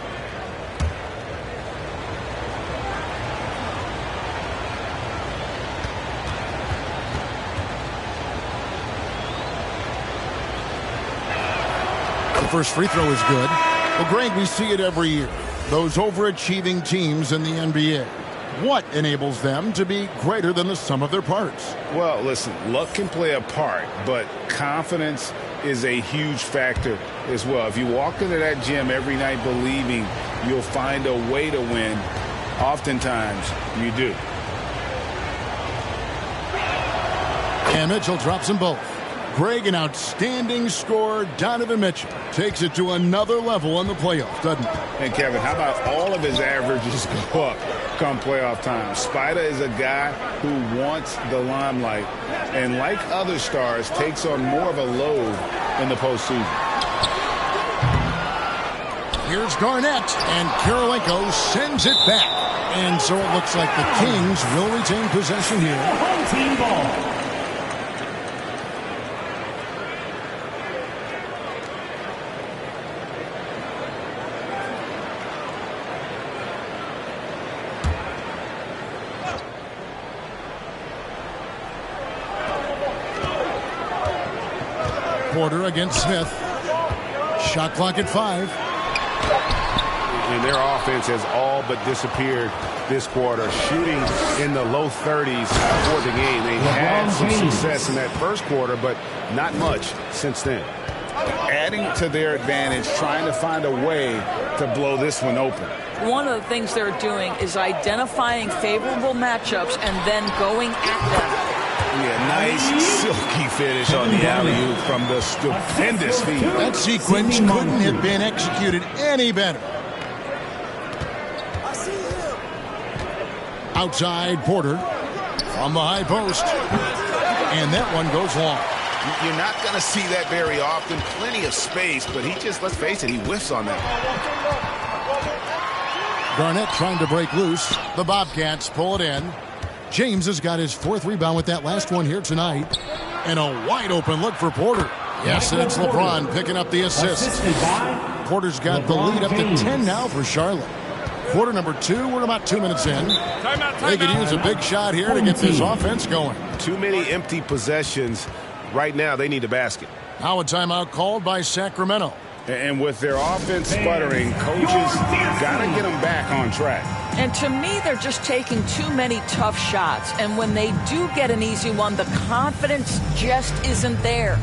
First free throw is good. Well, Greg, we see it every year. Those overachieving teams in the NBA. What enables them to be greater than the sum of their parts? Well, listen, luck can play a part, but confidence is a huge factor as well. If you walk into that gym every night believing you'll find a way to win, oftentimes you do. And Mitchell drops them both. Greg, an outstanding scorer. Donovan Mitchell takes it to another level in the playoffs, doesn't he? And Kevin, how about all of his averages go up come playoff time? Spider is a guy who wants the limelight, and like other stars, takes on more of a load in the postseason. Here's Garnett, and Karolinko sends it back. And so it looks like the Kings will retain possession here. Home team ball. Porter against Smith. Shot clock at 5. And their offense has all but disappeared this quarter, shooting in the low 30s for the game. They had some success in that first quarter, but not much since then. Adding to their advantage, trying to find a way to blow this one open. One of the things they're doing is identifying favorable matchups and then going at them. Yeah, nice silky finish on the alley-oop from the stupendous feet. That sequence couldn't have been executed any better. Outside Porter from the high post. And that one goes long. You're not going to see that very often. Plenty of space, but he just, let's face it, he whiffs on that. Garnett trying to break loose. The Bobcats pull it in. James has got his 4th rebound with that last one here tonight. And a wide open look for Porter. Yes, and it's LeBron picking up the assist. Porter's got the lead up to 10 now for Charlotte. Quarter number 2, we're about 2 minutes in. They could use a big shot here to get this offense going. Too many empty possessions. Right now, they need a basket. Now a timeout called by Sacramento. And with their offense sputtering, coaches got to get them back on track. And to me, they're just taking too many tough shots. And when they do get an easy one, the confidence just isn't there.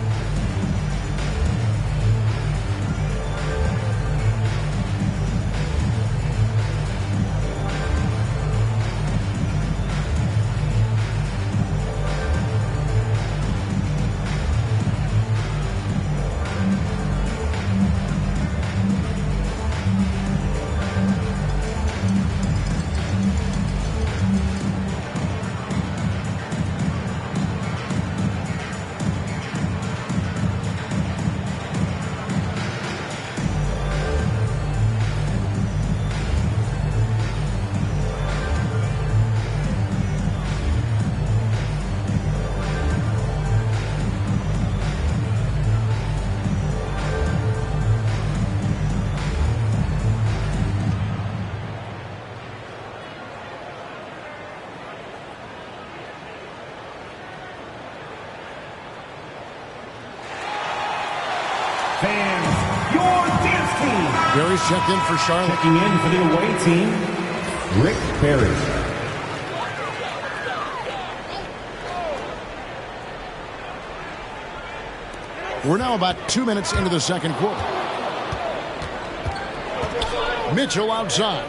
Barry's checked in for Charlotte. Checking in for the away team, Rick Barry. We're now about 2 minutes into the second quarter. Mitchell outside.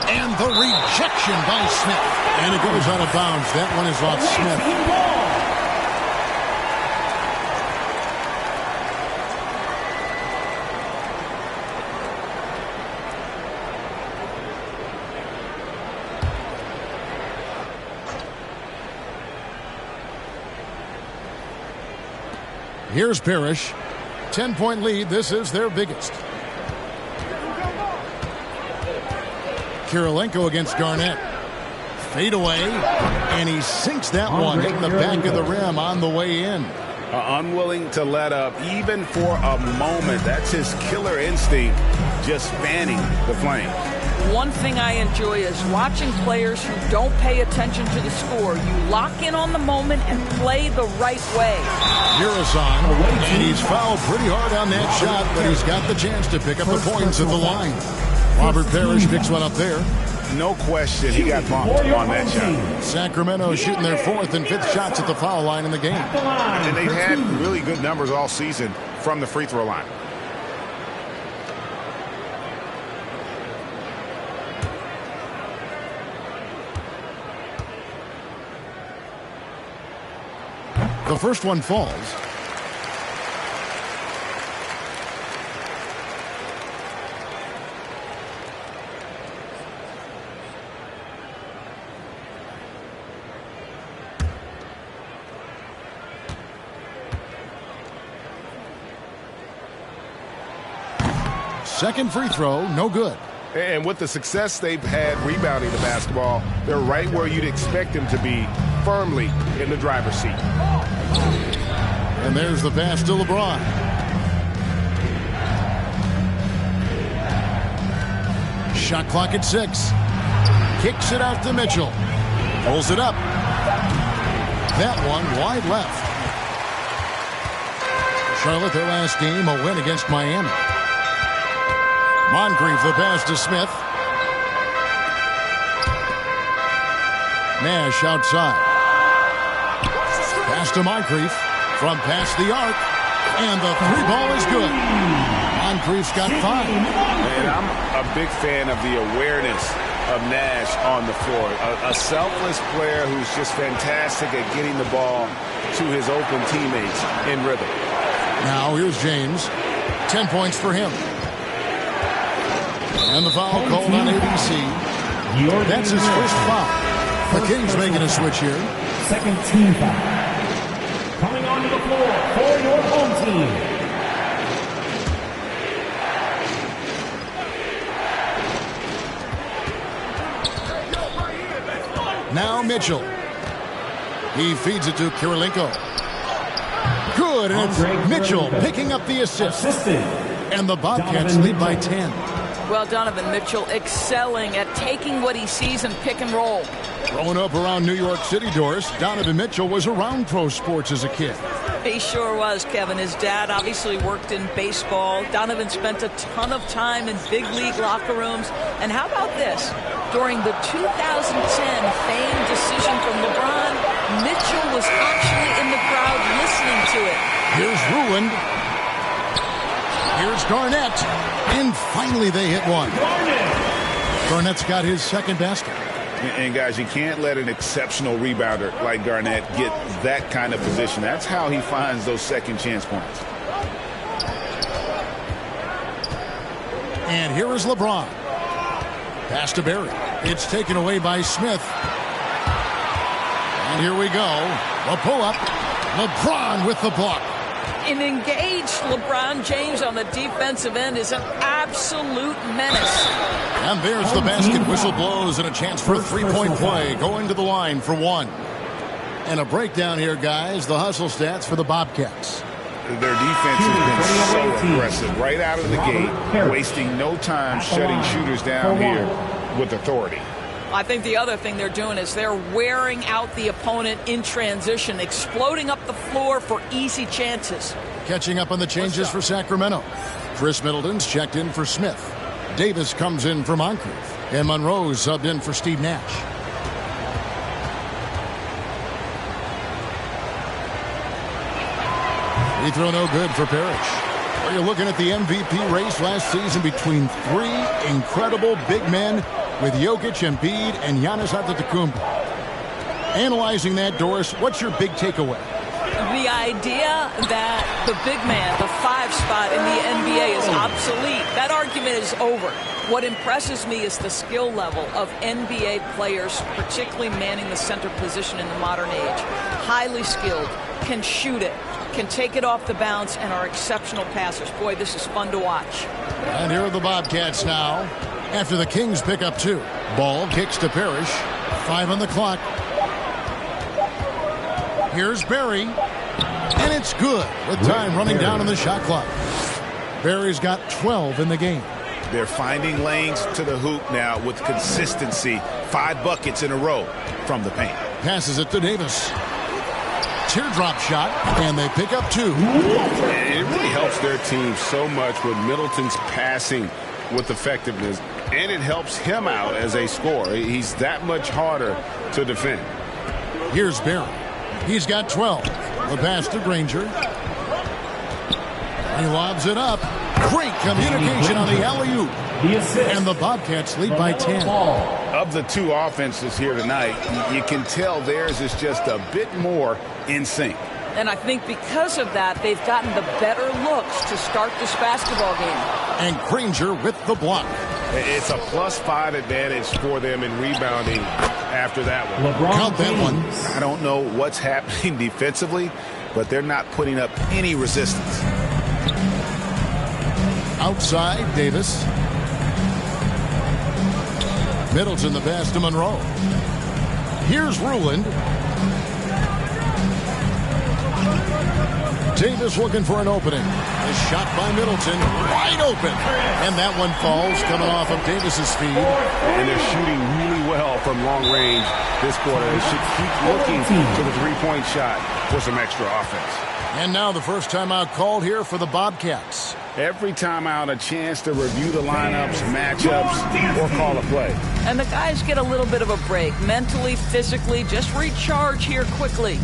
And the rejection by Smith. And it goes out of bounds. That one is off Smith. Here's Parrish. 10-point lead. This is their biggest. Kirilenko against Garnett. Fade away. And he sinks that one in the back of the rim on the way in. Unwilling to let up even for a moment. That's his killer instinct, just fanning the flame. One thing I enjoy is watching players who don't pay attention to the score. You lock in on the moment and play the right way. Urizon, and he's fouled pretty hard on that shot, but he's got the chance to pick up the points at the line. Robert Parrish picks one up there. No question, he got bumped on that shot. Sacramento shooting their 4th and 5th shots at the foul line in the game. And they've had really good numbers all season from the free throw line. The first one falls. Second free throw, no good. And with the success they've had rebounding the basketball, they're right where you'd expect them to be, firmly in the driver's seat. And there's the pass to LeBron. Shot clock at 6. Kicks it out to Mitchell. Pulls it up. that one wide left. Charlotte, their last game, a win against Miami. Moncrief, the pass to Smith. Nash outside. Pass to Moncrief from past the arc. And the three ball is good. Moncrief's got 5. And I'm a big fan of the awareness of Nash on the floor. A selfless player who's just fantastic at getting the ball to his open teammates in rhythm. Now here's James. 10 points for him. And the foul called on ABC. That's his first foul. The Kings making a switch here. Second team foul. Coming onto the floor for your home team. Now Mitchell. He feeds it to Kirilenko. Good, and it's Mitchell picking up the assist. And the Bobcats lead by 10. Well, Donovan Mitchell excelling at taking what he sees in pick and roll. Growing up around New York City, Doris, Donovan Mitchell was around pro sports as a kid. He sure was, Kevin. His dad obviously worked in baseball. Donovan spent a ton of time in big league locker rooms. And how about this? During the 2010 famed decision from LeBron, Mitchell was actually in the crowd listening to it. Here's Ruland. Here's Garnett. And finally they hit one. Garnett's got his second basket. And guys, you can't let an exceptional rebounder like Garnett get that kind of position. That's how he finds those second chance points. And here is LeBron. Pass to Barry. It's taken away by Smith. And here we go. The pull-up. LeBron with the block. An engaged LeBron James on the defensive end is an absolute menace. And there's the basket. Whistle blows and a chance for a three-point play. Going to the line for 1. And a breakdown here, guys. The hustle stats for the Bobcats. Their defense has been so aggressive right out of the gate, wasting no time shutting shooters down here with authority. I think the other thing they're doing is they're wearing out the opponent in transition, exploding up the floor for easy chances. Catching up on the changes for Sacramento. Chris Middleton's checked in for Smith. Davis comes in for Moncrief. And Monroe's subbed in for Steve Nash. Free throw no good for Parrish. Well, you're looking at the MVP race last season between 3 incredible big men with Jokic, Embiid, and Giannis Antetokounmpo. Analyzing that, Doris, what's your big takeaway? The idea that the big man, the 5 spot in the NBA is obsolete. That argument is over. What impresses me is the skill level of NBA players, particularly manning the center position in the modern age. Highly skilled, can shoot it, can take it off the bounce, and are exceptional passers. Boy, this is fun to watch. And here are the Bobcats now. After the Kings pick up 2. Ball kicks to Parrish. 5 on the clock. Here's Barry. And it's good with time running down on the shot clock. Barry's got 12 in the game. They're finding lanes to the hoop now with consistency. 5 buckets in a row from the paint. Passes it to Davis. Teardrop shot, and they pick up 2. And it really helps their team so much with Middleton's passing with effectiveness, and it helps him out as a scorer. He's that much harder to defend. Here's Barry. He's got 12. The pass to Granger. He lobs it up. Great communication on the alley-oop. And the Bobcats lead by 10. Of the 2 offenses here tonight, you can tell theirs is just a bit more in sync. And I think because of that, they've gotten the better looks to start this basketball game. And Granger with the block. It's a +5 advantage for them in rebounding after that one. Count that one. I don't know what's happening defensively, but they're not putting up any resistance. Outside, Davis. Middleton the pass to Monroe. Here's Ruland. Davis looking for an opening. A shot by Middleton, wide open. And that one falls, coming off of Davis's feed. And they're shooting really well from long range this quarter. They should keep looking to the three-point shot for some extra offense. And now the first timeout called here for the Bobcats. Every timeout, a chance to review the lineups, matchups, or call a play. And the guys get a little bit of a break, mentally, physically, just recharge here quickly.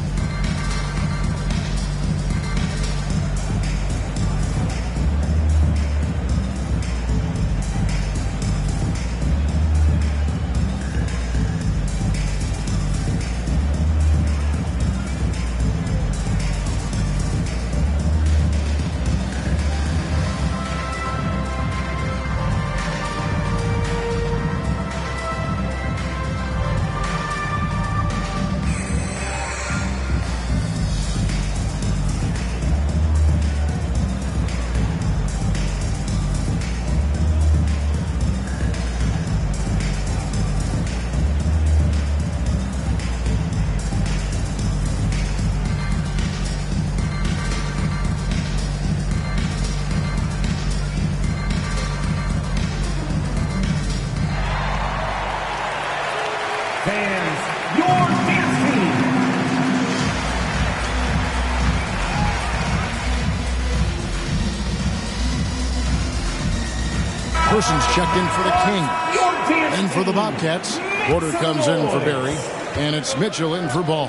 Persons checked in for the Kings. In for the Bobcats. Porter comes in for Barry. And it's Mitchell in for Ball.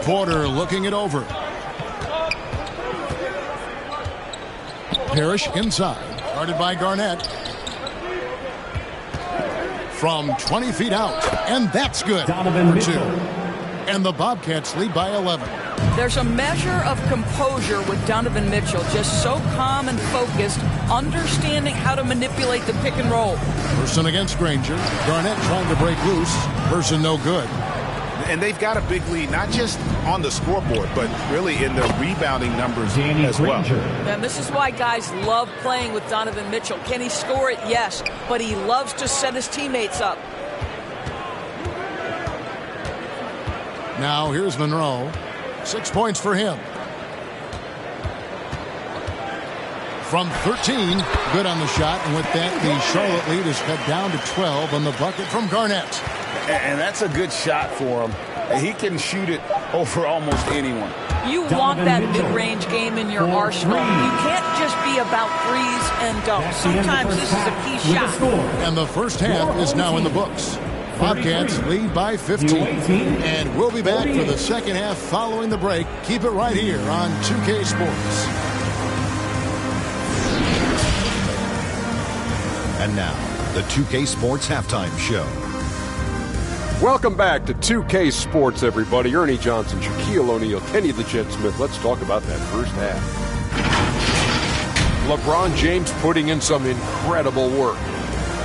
Porter looking it over. Parrish inside. Guarded by Garnett. From 20 feet out. And that's good for two. And the Bobcats lead by 11. There's a measure of composure with Donovan Mitchell, just so calm and focused, understanding how to manipulate the pick and roll. Person against Granger. Garnett trying to break loose. Person no good. And they've got a big lead, not just on the scoreboard, but really in the rebounding numbers as well. And this is why guys love playing with Donovan Mitchell. Can he score it? Yes. But he loves to set his teammates up. Now here's Monroe. 6 points for him. From 13, good on the shot. And with that, the Charlotte lead is cut down to 12 on the bucket from Garnett. And that's a good shot for him. He can shoot it over almost anyone. You want that mid-range game in your arsenal. You can't just be about threes and dunks. Sometimes this is a key shot. And the first half is now in the books. Bobcats lead by 15. And we'll be back for the second half following the break. Keep it right here on 2K Sports. And now, the 2K Sports Halftime Show. Welcome back to 2K Sports, everybody. Ernie Johnson, Shaquille O'Neal, Kenny the Jet Smith. Let's talk about that first half. LeBron James putting in some incredible work.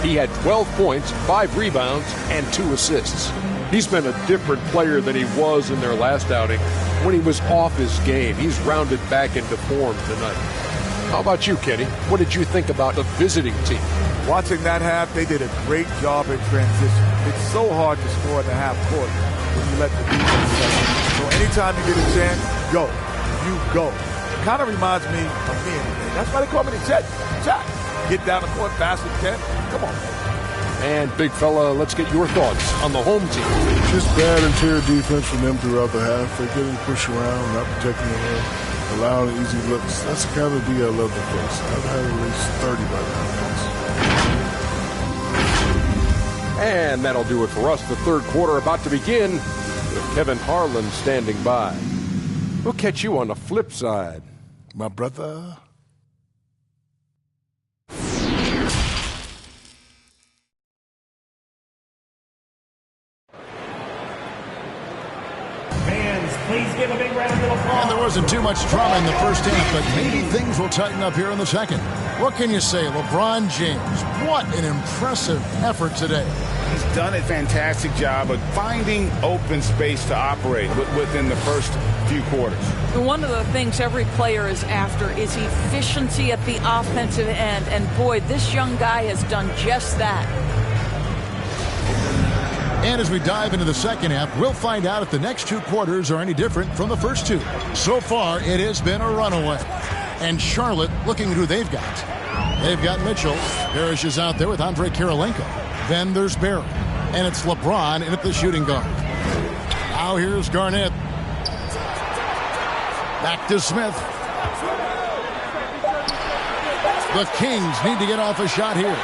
He had 12 points, 5 rebounds, and 2 assists. He's been a different player than he was in their last outing when he was off his game. He's rounded back into form tonight. How about you, Kenny? What did you think about the visiting team? Watching that half, they did a great job in transition. It's so hard to score in the half court when you let the defense set. So anytime you get a chance, go. You go. It kind of reminds me of me. That's why they call me the Jet. Jack. Get down the court fast as you can. Come on. And big fella, let's get your thoughts on the home team. Just bad interior defense from them throughout the half. They're getting pushed around, not protecting the rim, allowing easy looks. That's the kind of D I love to face. I've had at least 30 by now. And that'll do it for us. The third quarter about to begin with Kevin Harlan standing by. We'll catch you on the flip side. My brother. Please give a big round of applause. And there wasn't too much drama in the first half, but maybe things will tighten up here in the second. What can you say? LeBron James, what an impressive effort today. He's done a fantastic job of finding open space to operate within the first few quarters. One of the things every player is after is efficiency at the offensive end. And boy, this young guy has done just that. And as we dive into the second half, we'll find out if the next two quarters are any different from the first two. So far, it has been a runaway. And Charlotte looking at who they've got. They've got Mitchell. Parrish is out there with Andrei Kirilenko. Then there's Barry. And it's LeBron in at the shooting guard. Now here's Garnett. Back to Smith. The Kings need to get off a shot here.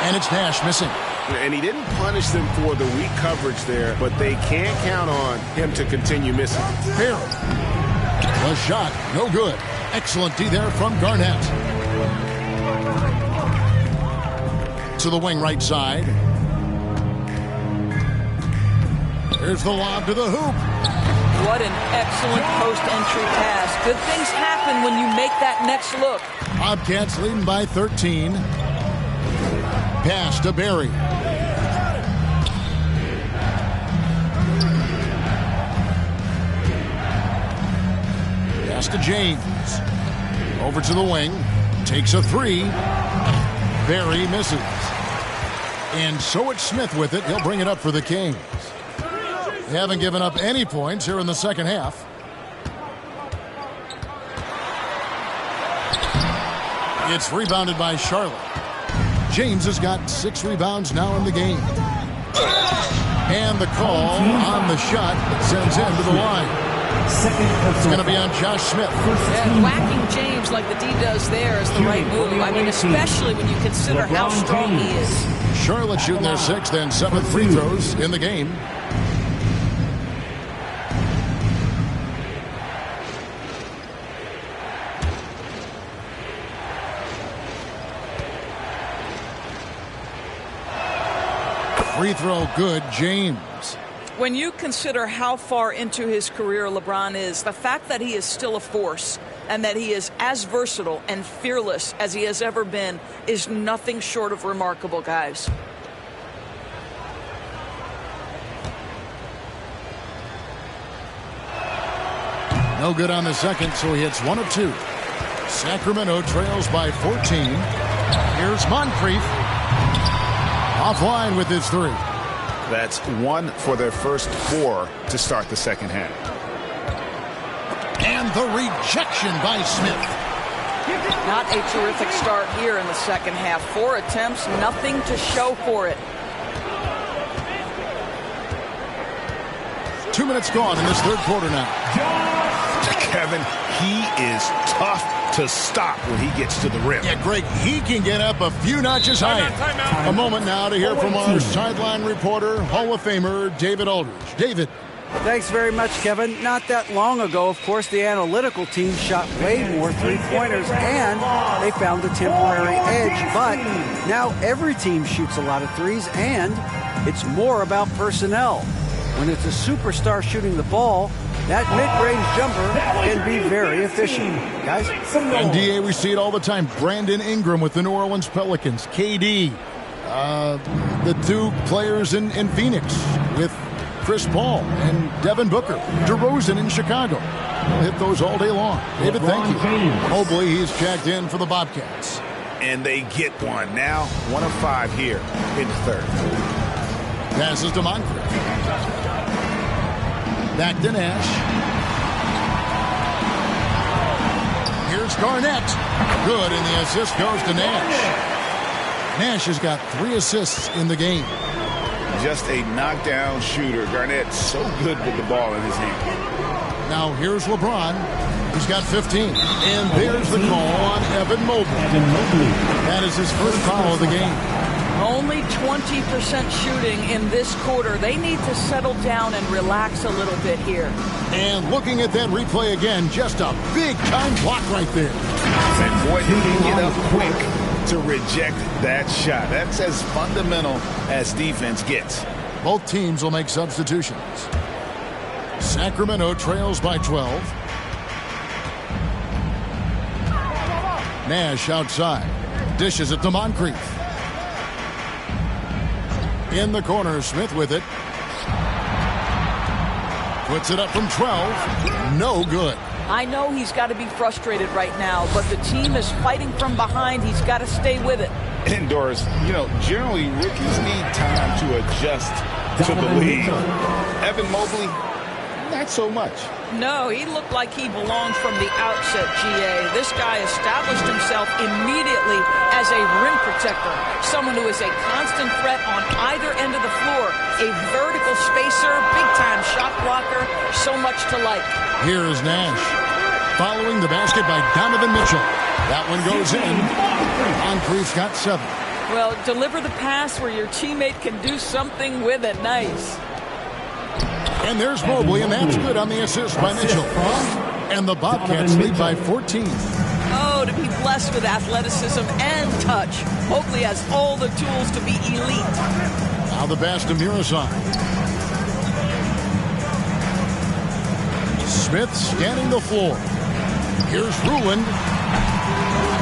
And it's Nash missing. And he didn't punish them for the weak coverage there, but they can't count on him to continue missing. Barry. The shot, no good. Excellent D there from Garnett. To the wing right side. Here's the lob to the hoop. What an excellent post-entry pass. Good things happen when you make that next look. Bobcats leading by 13. Pass to Barry. Pass to James. Over to the wing. Takes a three. Barry misses. And so it's Smith with it. He'll bring it up for the Kings. They haven't given up any points here in the second half. It's rebounded by Charlotte. James has got 6 rebounds now in the game. And the call on the shot that sends him to the line. It's going to be on Josh Smith. Yeah, whacking James like the D does there is the right move. I mean, especially when you consider how strong he is. Charlotte shooting their 6th and 7th free throws in the game. Free throw good, James. When you consider how far into his career LeBron is, the fact that he is still a force and that he is as versatile and fearless as he has ever been is nothing short of remarkable, guys. No good on the second, so he hits 1 of 2. Sacramento trails by 14. Here's Moncrief. Offline with his 3. That's 1 for their first 4 to start the second half. And the rejection by Smith. Not a terrific start here in the second half. 4 attempts, nothing to show for it. 2 minutes gone in this third quarter now. Kevin, he is tough to stop when he gets to the rim. Yeah, Greg, he can get up a few notches higher. A moment now to hear from our sideline reporter, Hall of Famer David Aldridge. David. Thanks very much, Kevin. Not that long ago, of course, the analytical team shot way more three-pointers, and they found a temporary edge. But now every team shoots a lot of threes, and it's more about personnel. When it's a superstar shooting the ball, that mid-range jumper can be very efficient. Guys? And DA, we see it all the time. Brandon Ingram with the New Orleans Pelicans. KD. The 2 players in Phoenix with Chris Paul and Devin Booker. DeRozan in Chicago. We'll hit those all day long. David, thank you. Mobley, he's checked in for the Bobcats. And they get one. Now 1 of 5 here in the third. Passes to Moncrief. Back to Nash. Here's Garnett. Good, and the assist goes to Nash. Nash has got 3 assists in the game. Just a knockdown shooter. Garnett so good with the ball in his hand. Now here's LeBron. He's got 15. And there's the call on Evan Mobley. That is his first foul of the game. Only 20% shooting in this quarter. They need to settle down and relax a little bit here. And looking at that replay again, just a big-time block right there. And boy, did he get up quick to reject that shot. That's as fundamental as defense gets. Both teams will make substitutions. Sacramento trails by 12. Nash outside. Dishes it to Moncrief. In the corner, Smith with it. Puts it up from 12. No good. I know he's got to be frustrated right now, but the team is fighting from behind. He's got to stay with it. Indoors, generally rookies need time to adjust to the league. Evan Mobley, not so much. No, he looked like he belonged from the outset, GA. This guy established himself immediately as a rim protector, someone who is a constant threat on either end of the floor, a vertical spacer, big-time shot blocker, so much to like. Here is Nash, following the basket by Donovan Mitchell. That one goes in. Moncrief's got 7. Well, deliver the pass where your teammate can do something with it. Nice. And there's Mobley, and that's good on the assist by Mitchell. And the Bobcats lead by 14. Oh, to be blessed with athleticism and touch. Mobley has all the tools to be elite. Now the pass to Muresan. Smith scanning the floor. Here's Ruland.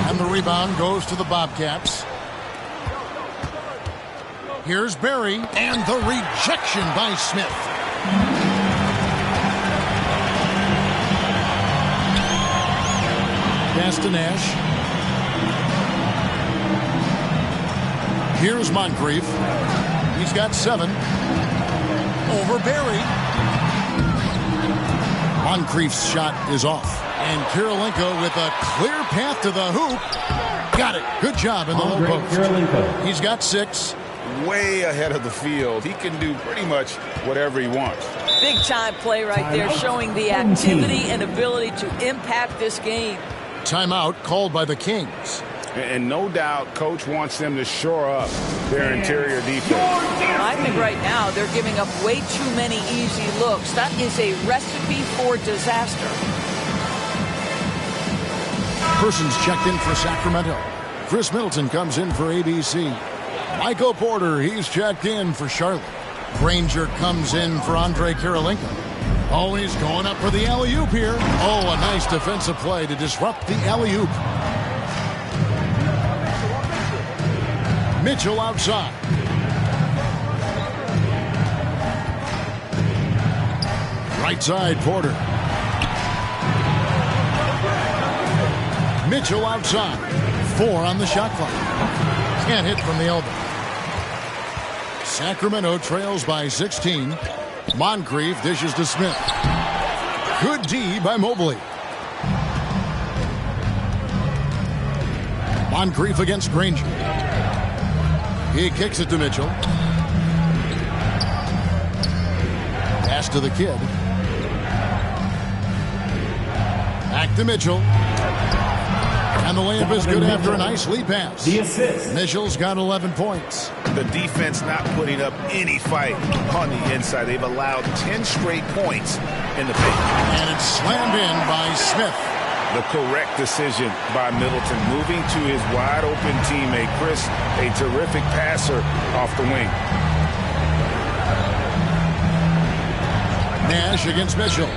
And the rebound goes to the Bobcats. Here's Barry, and the rejection by Smith. Pass to Nash. Here's Moncrief. He's got 7. Over Barry. Moncrief's shot is off. And Kirilenko with a clear path to the hoop. Got it. Good job in the low post. He's got 6. Way ahead of the field. He can do pretty much whatever he wants. Big time play right there, showing the activity and ability to impact this game. Timeout called by the Kings. And no doubt Coach wants them to shore up their interior defense. I think right now they're giving up way too many easy looks. That is a recipe for disaster. Persons checked in for Sacramento. Chris Middleton comes in for ABC. Michael Porter, he's checked in for Charlotte. Granger comes in for Andre Kirilenko. Oh, he's going up for the alley-oop here. Oh, a nice defensive play to disrupt the alley-oop. Mitchell outside. Right side, Porter. Mitchell outside. 4 on the shot clock. Can't hit from the elbow. Sacramento trails by 16. Moncrief dishes to Smith. Good D by Mobley. Moncrief against Granger. He kicks it to Mitchell. Pass to the kid. Back to Mitchell. And the layup is good after a nice lead pass. The assist. Mitchell's got 11 points. The defense not putting up any fight on the inside. They've allowed 10 straight points in the paint. And it's slammed in by Smith. The correct decision by Middleton, moving to his wide-open teammate, Chris, a terrific passer off the wing. Nash against Mitchell.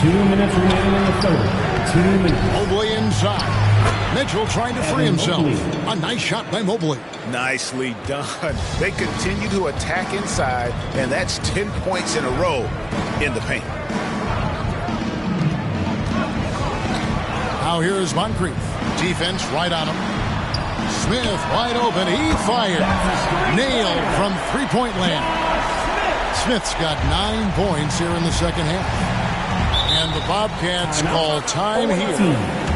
2 minutes remaining in the third. 2 minutes. Mobley inside. Mitchell trying to free himself. A nice shot by Mobley. Nicely done. They continue to attack inside, and that's 10 points in a row in the paint. Now here's Moncrief. Defense right on him. Smith wide open. He fired. Nailed from three-point land. Smith's got 9 points here in the second half. And the Bobcats call time here.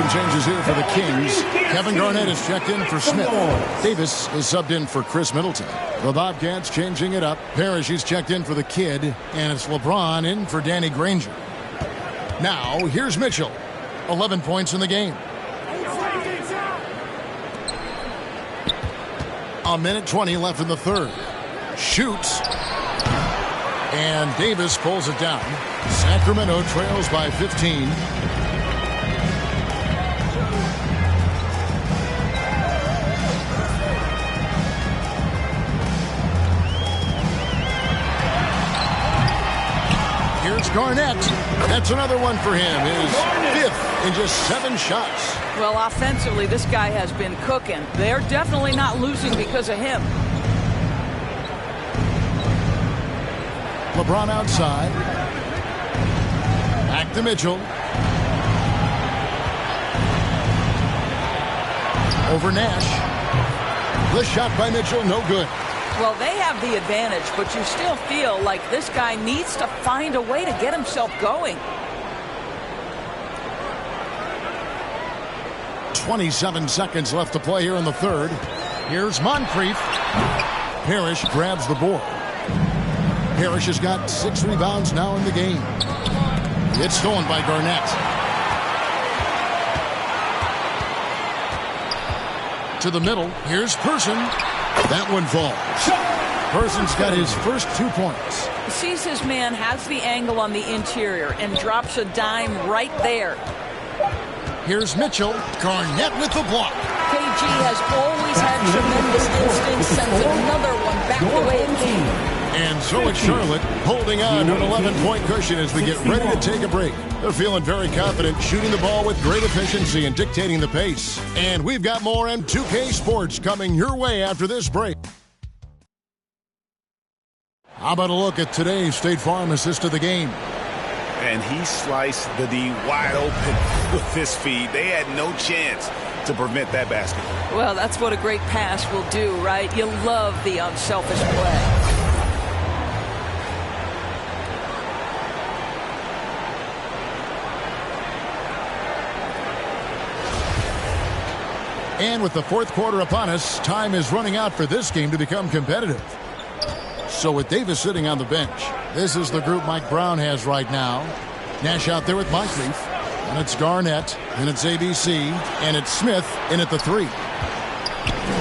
some changes here for the Kings. Kevin Garnett is checked in for Smith. Davis is subbed in for Chris Middleton. The Bobcats changing it up. Parrish is checked in for the Kid, and it's LeBron in for Danny Granger. Now, here's Mitchell. 11 points in the game. A minute 20 left in the third. Shoots. And Davis pulls it down. Sacramento trails by 15. Here's Garnett. That's another one for him. His fifth in just 7 shots. Well, offensively, this guy has been cooking. They're definitely not losing because of him. LeBron outside. Back to Mitchell. Over Nash. The shot by Mitchell, no good. Well, they have the advantage, but you still feel like this guy needs to find a way to get himself going. 27 seconds left to play here in the third. Here's Moncrief. Parrish grabs the board. Parrish has got 6 rebounds now in the game. It's stolen by Garnett. To the middle. Here's Person. That one falls. Person's got his first 2 points. Sees his man, has the angle on the interior, and drops a dime right there. Here's Mitchell. Garnett with the block. KG has always had tremendous instincts, sends another one back the way it came. And so it's Charlotte holding on to an 11-point cushion as we get ready to take a break. They're feeling very confident, shooting the ball with great efficiency and dictating the pace. And we've got more M2K Sports coming your way after this break. How about a look at today's State Farm assist of the game? And he sliced the D wide open with his feed. They had no chance to prevent that basket. Well, that's what a great pass will do, right? You love the unselfish play. And with the fourth quarter upon us, time is running out for this game to become competitive. So with Davis sitting on the bench, this is the group Mike Brown has right now. Nash out there with Moncrief. And it's Garnett. And it's ABC. And it's Smith in at the 3.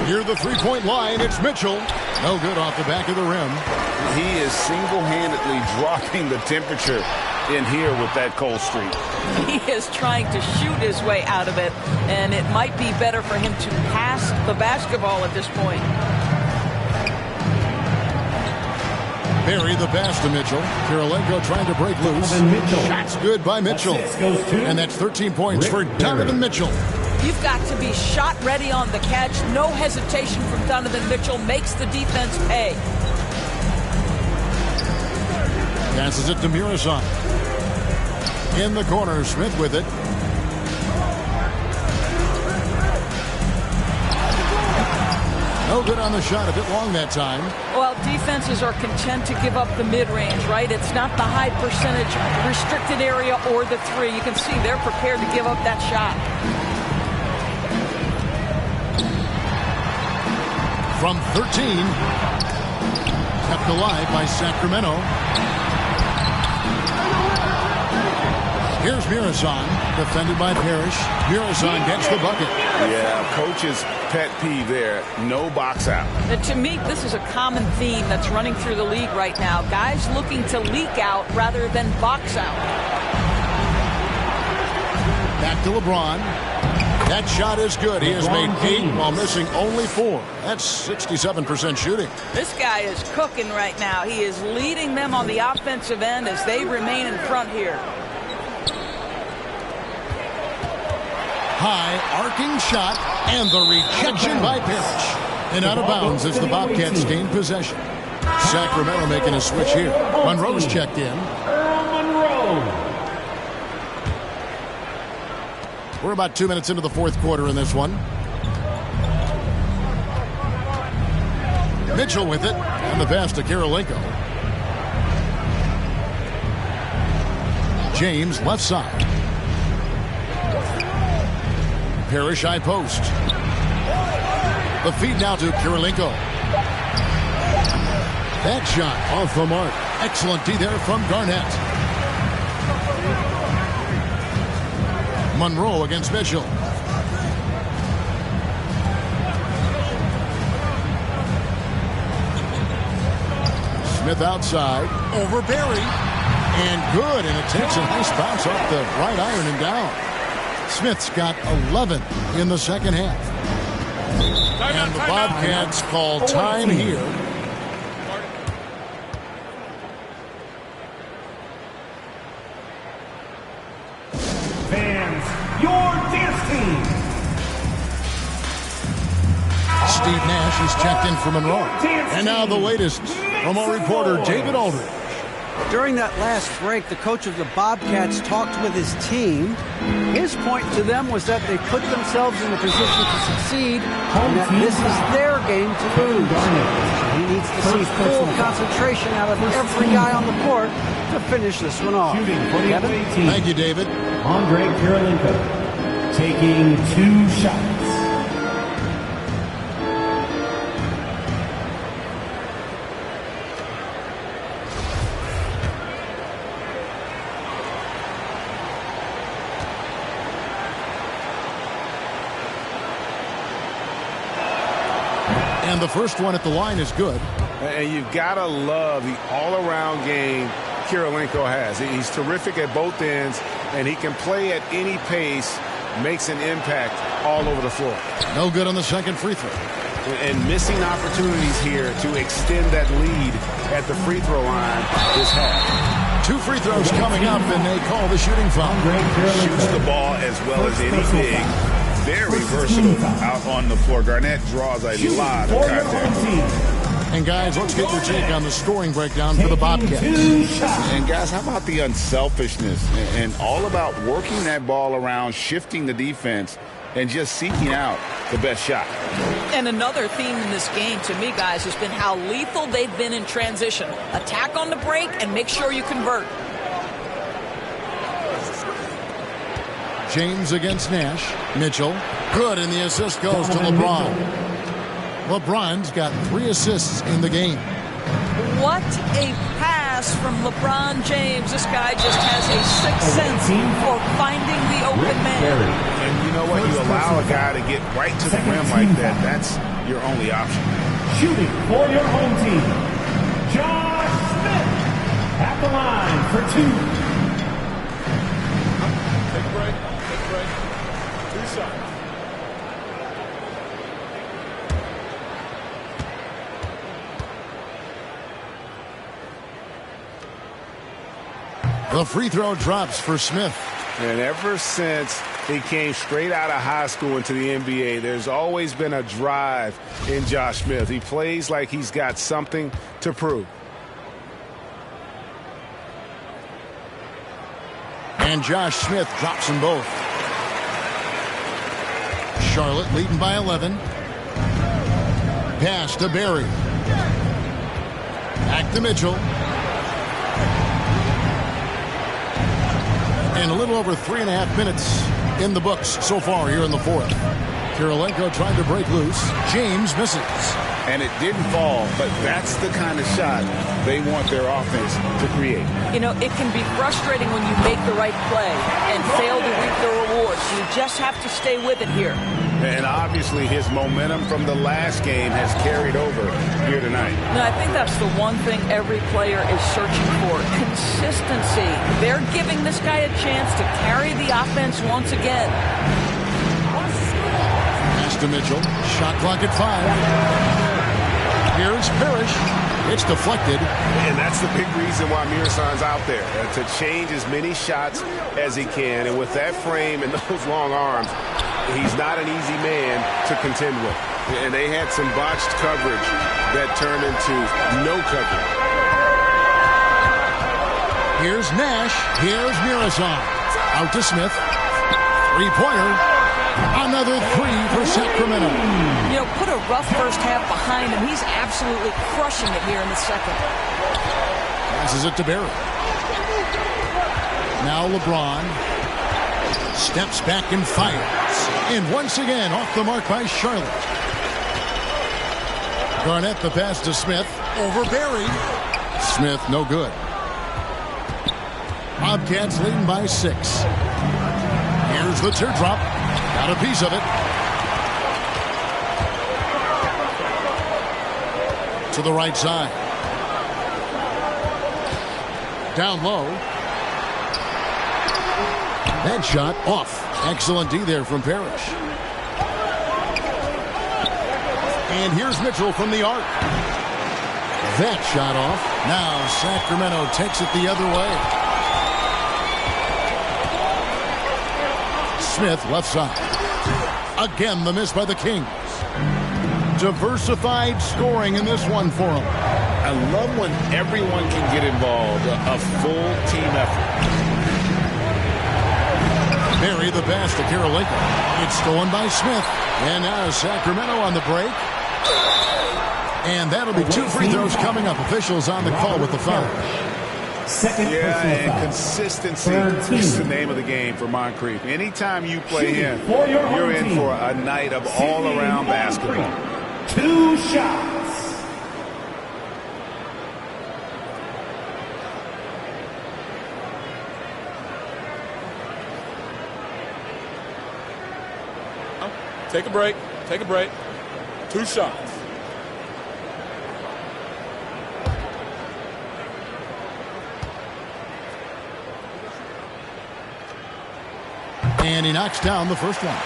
Near the three-point line, it's Mitchell. No good off the back of the rim. He is single-handedly dropping the temperature in here with that cold streak. He is trying to shoot his way out of it, and it might be better for him to pass the basketball at this point. Barry the pass to Mitchell. Kirilenko trying to break loose. Shots good by Mitchell. And that's 13 points for Donovan Mitchell. You've got to be shot ready on the catch. No hesitation from Donovan Mitchell. Makes the defense pay. Passes it to Murison. In the corner, Smith with it. No good on the shot, a bit long that time. Well, defenses are content to give up the mid-range, right? It's not the high percentage restricted area or the 3. You can see they're prepared to give up that shot. From 13, kept alive by Sacramento. Here's Murison, defended by Parrish. Murison gets the bucket. Yeah, coach's pet peeve there. No box out. And to me, this is a common theme that's running through the league right now. Guys looking to leak out rather than box out. Back to LeBron. That shot is good. He has made 8 while missing only 4. That's 67% shooting. This guy is cooking right now. He is leading them on the offensive end as they remain in front here. High arcing shot and the rejection by Parrish. And out of bounds as the Bobcats gain possession. Sacramento making a switch here. Monroe's checked in. Monroe. We're about 2 minutes into the fourth quarter in this one. Mitchell with it. And the pass to Kirilenko. James left side. Parrish high post. The feed now to Kirilenko. That shot off the mark. Excellent D there from Garnett. Monroe against Mitchell. Smith outside. Over Barry. And good. And it takes a nice bounce off the right iron and down. Smith's got 11 in the second half. And the Bobcats call time here. Fans, your dance team. Steve Nash is checked in for Monroe. And now the latest from our reporter, David Aldridge. During that last break, the coach of the Bobcats talked with his team. His point to them was that they put themselves in a position to succeed and that this is their game to lose. He needs to see full concentration out of every guy on the court to finish this one off. Kevin? Thank you, David. Andre Kirilenko taking 2 shots. And the first one at the line is good. And you've got to love the all-around game Kirilenko has. He's terrific at both ends, and he can play at any pace, makes an impact all over the floor. No good on the second free throw. And missing opportunities here to extend that lead at the free throw line this half. 2 free throws coming up, and they call the shooting foul. Shoots the ball as well as any big. Very versatile out on the floor. Garnett draws a lot of contact. And guys, let's get your take on the scoring breakdown for the Bobcats. And guys, how about the unselfishness and all about working that ball around, shifting the defense, and just seeking out the best shot. And another theme in this game to me, guys, has been how lethal they've been in transition. Attack on the break and make sure you convert. James against Nash. Mitchell. Good, and the assist goes to LeBron. LeBron's got 3 assists in the game. What a pass from LeBron James. This guy just has a sixth sense for finding the open man. And you know what? You allow a guy to get right to the rim like that. That's your only option. Shooting for your home team, Josh Smith at the line for 2. Take a break. 2 shots. The free throw drops for Smith. And ever since he came straight out of high school into the NBA, there's always been a drive in Josh Smith. He plays like he's got something to prove. And Josh Smith drops them both. Charlotte leading by 11. Pass to Barry. Back to Mitchell. And a little over 3.5 minutes in the books so far here in the fourth. Kirilenko trying to break loose. James misses. And it didn't fall, but that's the kind of shot they want their offense to create. You know, it can be frustrating when you make the right play and fail to reap the rewards. You just have to stay with it here. And obviously his momentum from the last game has carried over here tonight. And I think that's the one thing every player is searching for, consistency. They're giving this guy a chance to carry the offense once again. Pass to Mitchell. Shot clock at 5. Here's Parrish. It's deflected. And that's the big reason why Mirasan's out there, to change as many shots as he can. And with that frame and those long arms, he's not an easy man to contend with. And they had some botched coverage that turned into no coverage. Here's Nash. Here's Mirasan. Out to Smith. Three-pointer. Another 3 for Sacramento. You know, put a rough first half behind him. He's absolutely crushing it here in the second. Passes it to Barry. Now LeBron. Steps back and fires. And once again, off the mark by Charlotte. Garnett the pass to Smith. Over Berry. Smith, no good. Bobcats leading by 6. Here's the teardrop. Got a piece of it. To the right side. Down low. That shot off. Excellent D there from Parrish. And here's Mitchell from the arc. That shot off. Now Sacramento takes it the other way. Smith left side. Again the miss by the Kings. Diversified scoring in this one for them. I love when everyone can get involved. A full team effort. Berry the pass to Karolinko. It's stolen by Smith. And now Sacramento on the break. And that'll be 2 free throws coming up. Officials on the call with the foul. And consistency is the name of the game for Moncrief. Anytime you play him, you're in for a night of all-around basketball. 2 shots. Take a break. Take a break. 2 shots. And he knocks down the first one.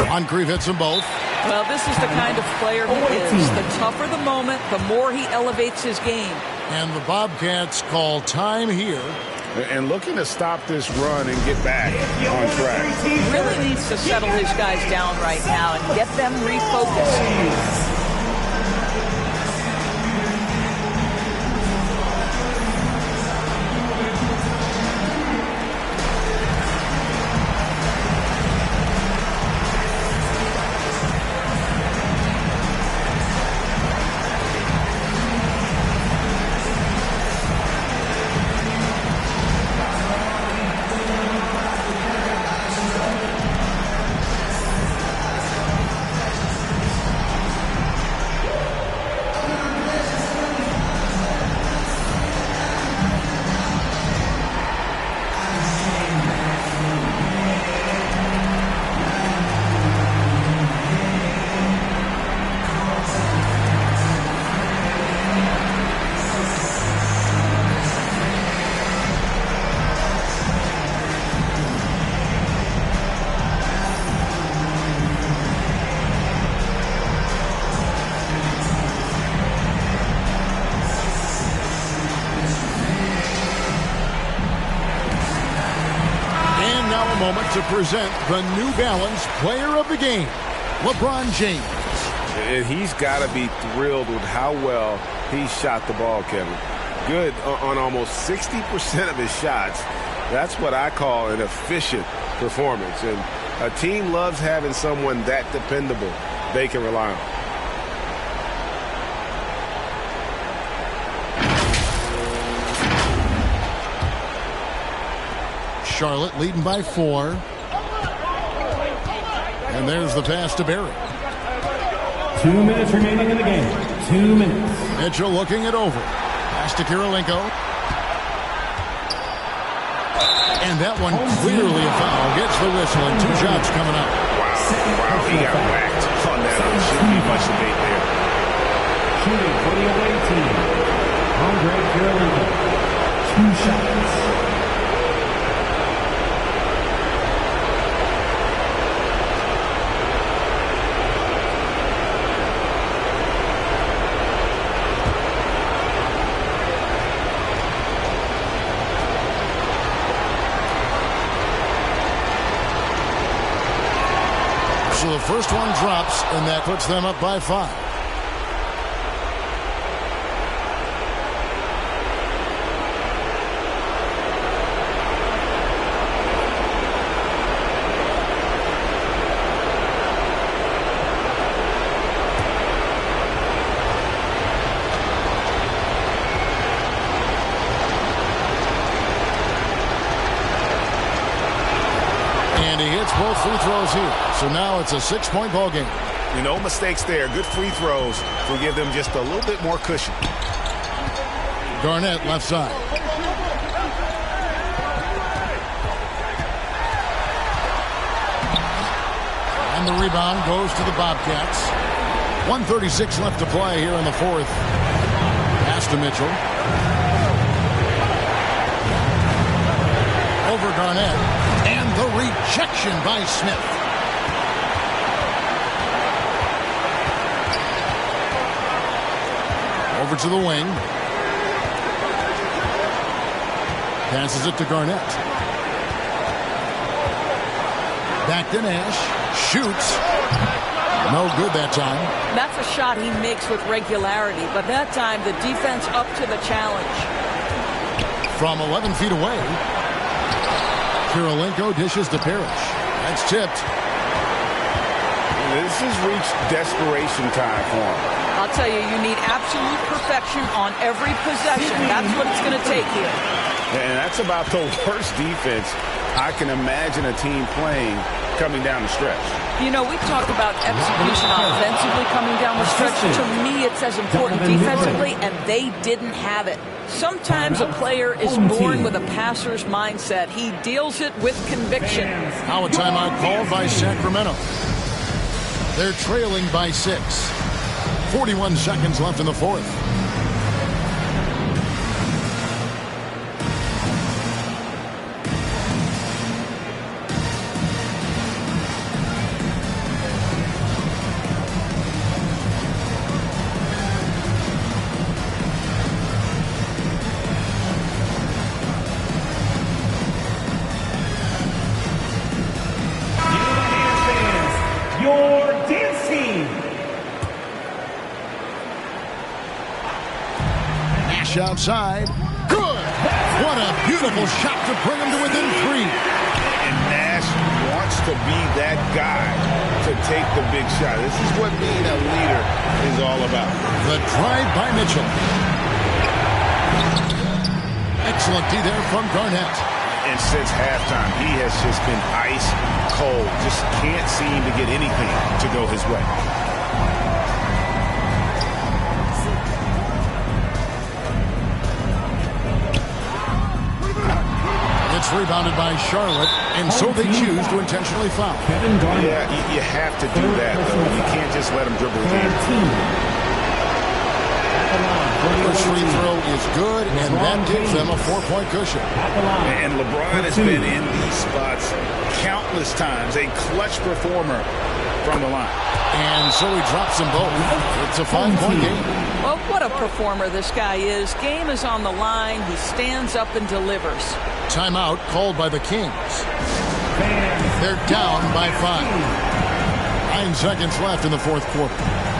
Moncrief hits them both. Well, this is the kind of player he is. The tougher the moment, the more he elevates his game. And the Bobcats call time here. And looking to stop this run and get back on track. He really needs to settle his guys down right now and get them refocused. Moment to present the New Balance Player of the Game, LeBron James. And he's got to be thrilled with how well he shot the ball, Kevin. Good on almost 60% of his shots. That's what I call an efficient performance. And a team loves having someone that dependable they can rely on. Charlotte leading by 4. And there's the pass to Berry. 2 minutes remaining in the game. 2 minutes. Mitchell looking it over. Pass to Karolinko. And that one clearly a foul. Gets the whistle and 2 shots coming up. Wow, he got whacked on that one. Shouldn't be much debate there. Shooting for the away team, Andre Karolinko. 2 shots. So the first one drops, and that puts them up by 5. Both free throws here. So now it's a 6-point ball game. No mistakes there. Good free throws will give them just a little bit more cushion. Garnett left side. And the rebound goes to the Bobcats. 1:36 left to play here in the fourth. Pass to Mitchell. Over Garnett. And the rejection by Smith. Over to the wing. Passes it to Garnett. Back to Nash. Shoots. No good that time. That's a shot he makes with regularity, but that time the defense up to the challenge. From 11 feet away. Kirilenko dishes to Parrish. That's tipped. This has reached desperation time for him. I'll tell you, you need absolute perfection on every possession. That's what it's going to take here. And that's about the worst defense I can imagine a team playing coming down the stretch. You know, we talked about execution offensively coming down the stretch. To me, it's as important defensively, and they didn't have it. Sometimes a player is born with a passer's mindset. He deals it with conviction. Now a timeout called by Sacramento. They're trailing by 6. 41 seconds left in the fourth. Outside. Good. What a beautiful shot to bring him to within 3. And Nash wants to be that guy to take the big shot. This is what being a leader is all about. The drive by Mitchell. Excellent D there from Garnett. And since halftime, he has just been ice cold. Just can't seem to get anything to go his way. It's rebounded by Charlotte, and so they choose to intentionally foul. Yeah, you have to do that, though. You can't just let him dribble it in. First free throw is good, and that gives them a 4-point cushion. And LeBron has been in these spots countless times. A clutch performer from the line. And so he drops them both. It's a 5-point game. Well, what a performer this guy is. Game is on the line. He stands up and delivers. Timeout called by the Kings. They're down by 5. 9 seconds left in the fourth quarter.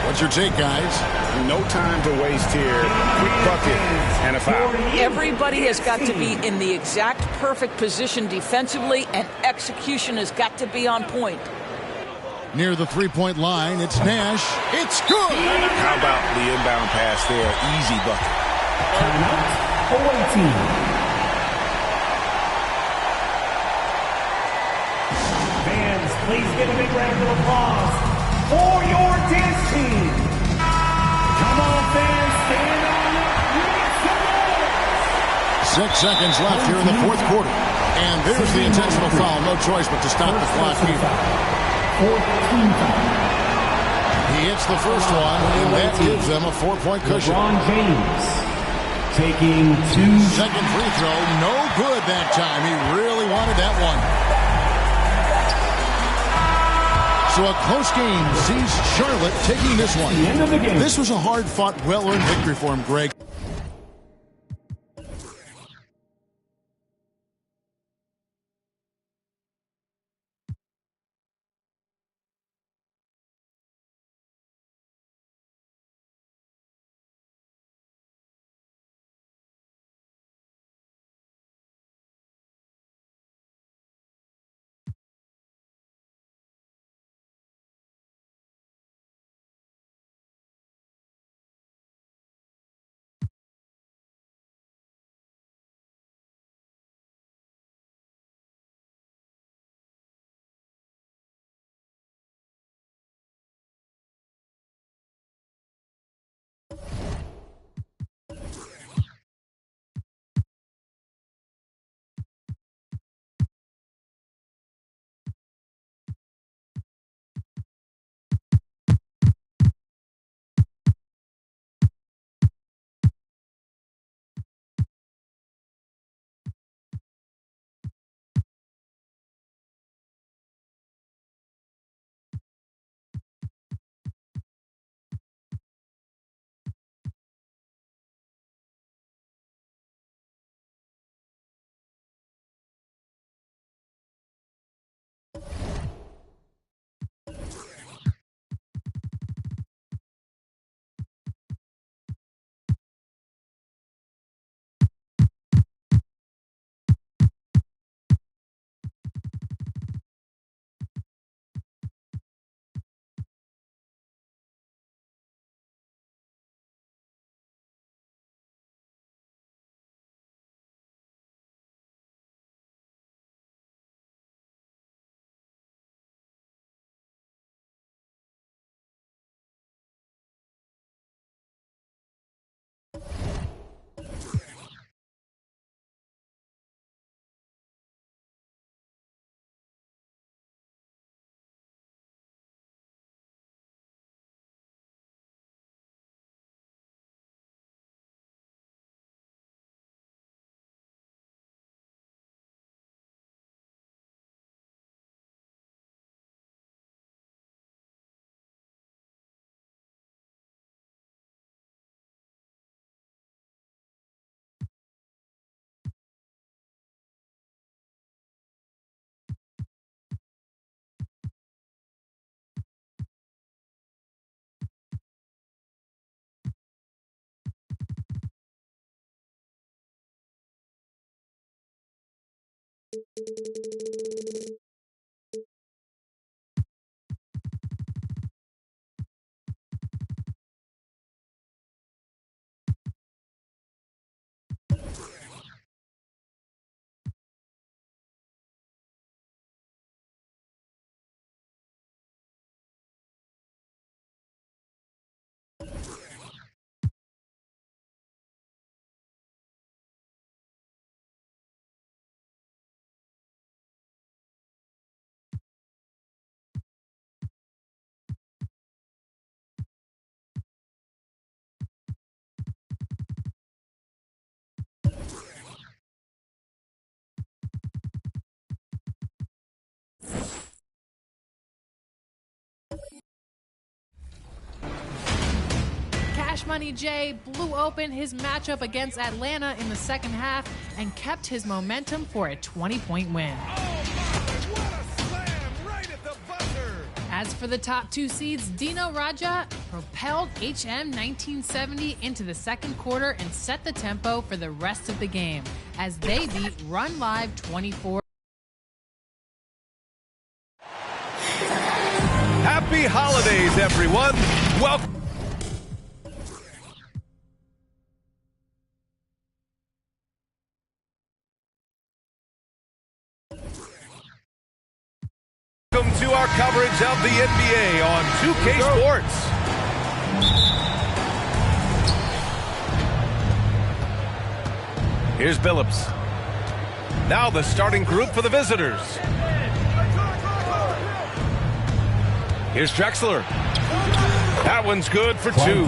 What's your take, guys? No time to waste here. Quick bucket and a foul. Everybody has got to be in the exact perfect position defensively, and execution has got to be on point. Near the 3-point line, it's Nash. It's good! How about the inbound pass there? Easy bucket. Away team. Fans, please give a big round of applause for your dance team. Come on, fans, stand on up. 6 seconds left here in the fourth quarter. And there's the intentional foul. No choice but to stop the clock here. He hits the first one, and that gives them a 4-point cushion. LeBron James taking 2. Second free throw, no good that time. He really wanted that one. So a close game sees Charlotte taking this one. This was a hard-fought, well-earned victory for him, Greg. Cash Money Jay blew open his matchup against Atlanta in the second half and kept his momentum for a 20-point win. As for the top two seeds, Dino Raja propelled HM 1970 into the second quarter and set the tempo for the rest of the game as they beat Run Live 24. Happy holidays, everyone. Welcome. Welcome to our coverage of the NBA on 2K Sports. Here's Billups. Now the starting group for the visitors. Here's Drexler. That one's good for two.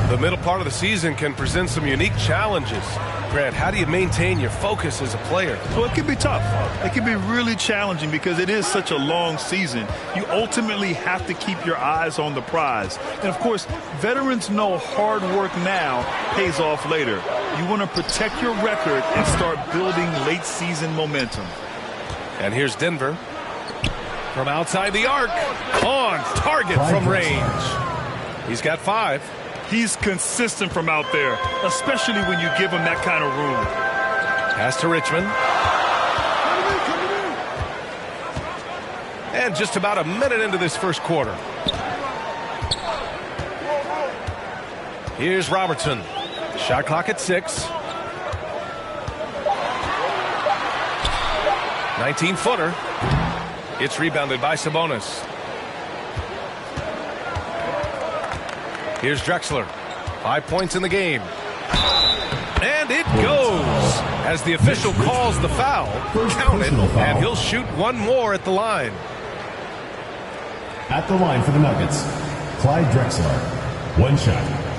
The middle part of the season can present some unique challenges. Grant, how do you maintain your focus as a player? Well, it can be tough. It can be really challenging because it is such a long season. You ultimately have to keep your eyes on the prize. And, of course, veterans know hard work now pays off later. You want to protect your record and start building late-season momentum. And here's Denver. From outside the arc, on target from range. He's got 5. He's consistent from out there, especially when you give him that kind of room. Pass to Richmond. And just about a minute into this first quarter. Here's Robertson. Shot clock at 6. 19-footer. It's rebounded by Sabonis. Here's Drexler. 5 points in the game. And it goes as the official calls the foul. Count it, and he'll shoot one more at the line. At the line for the Nuggets, Clyde Drexler. 1 shot.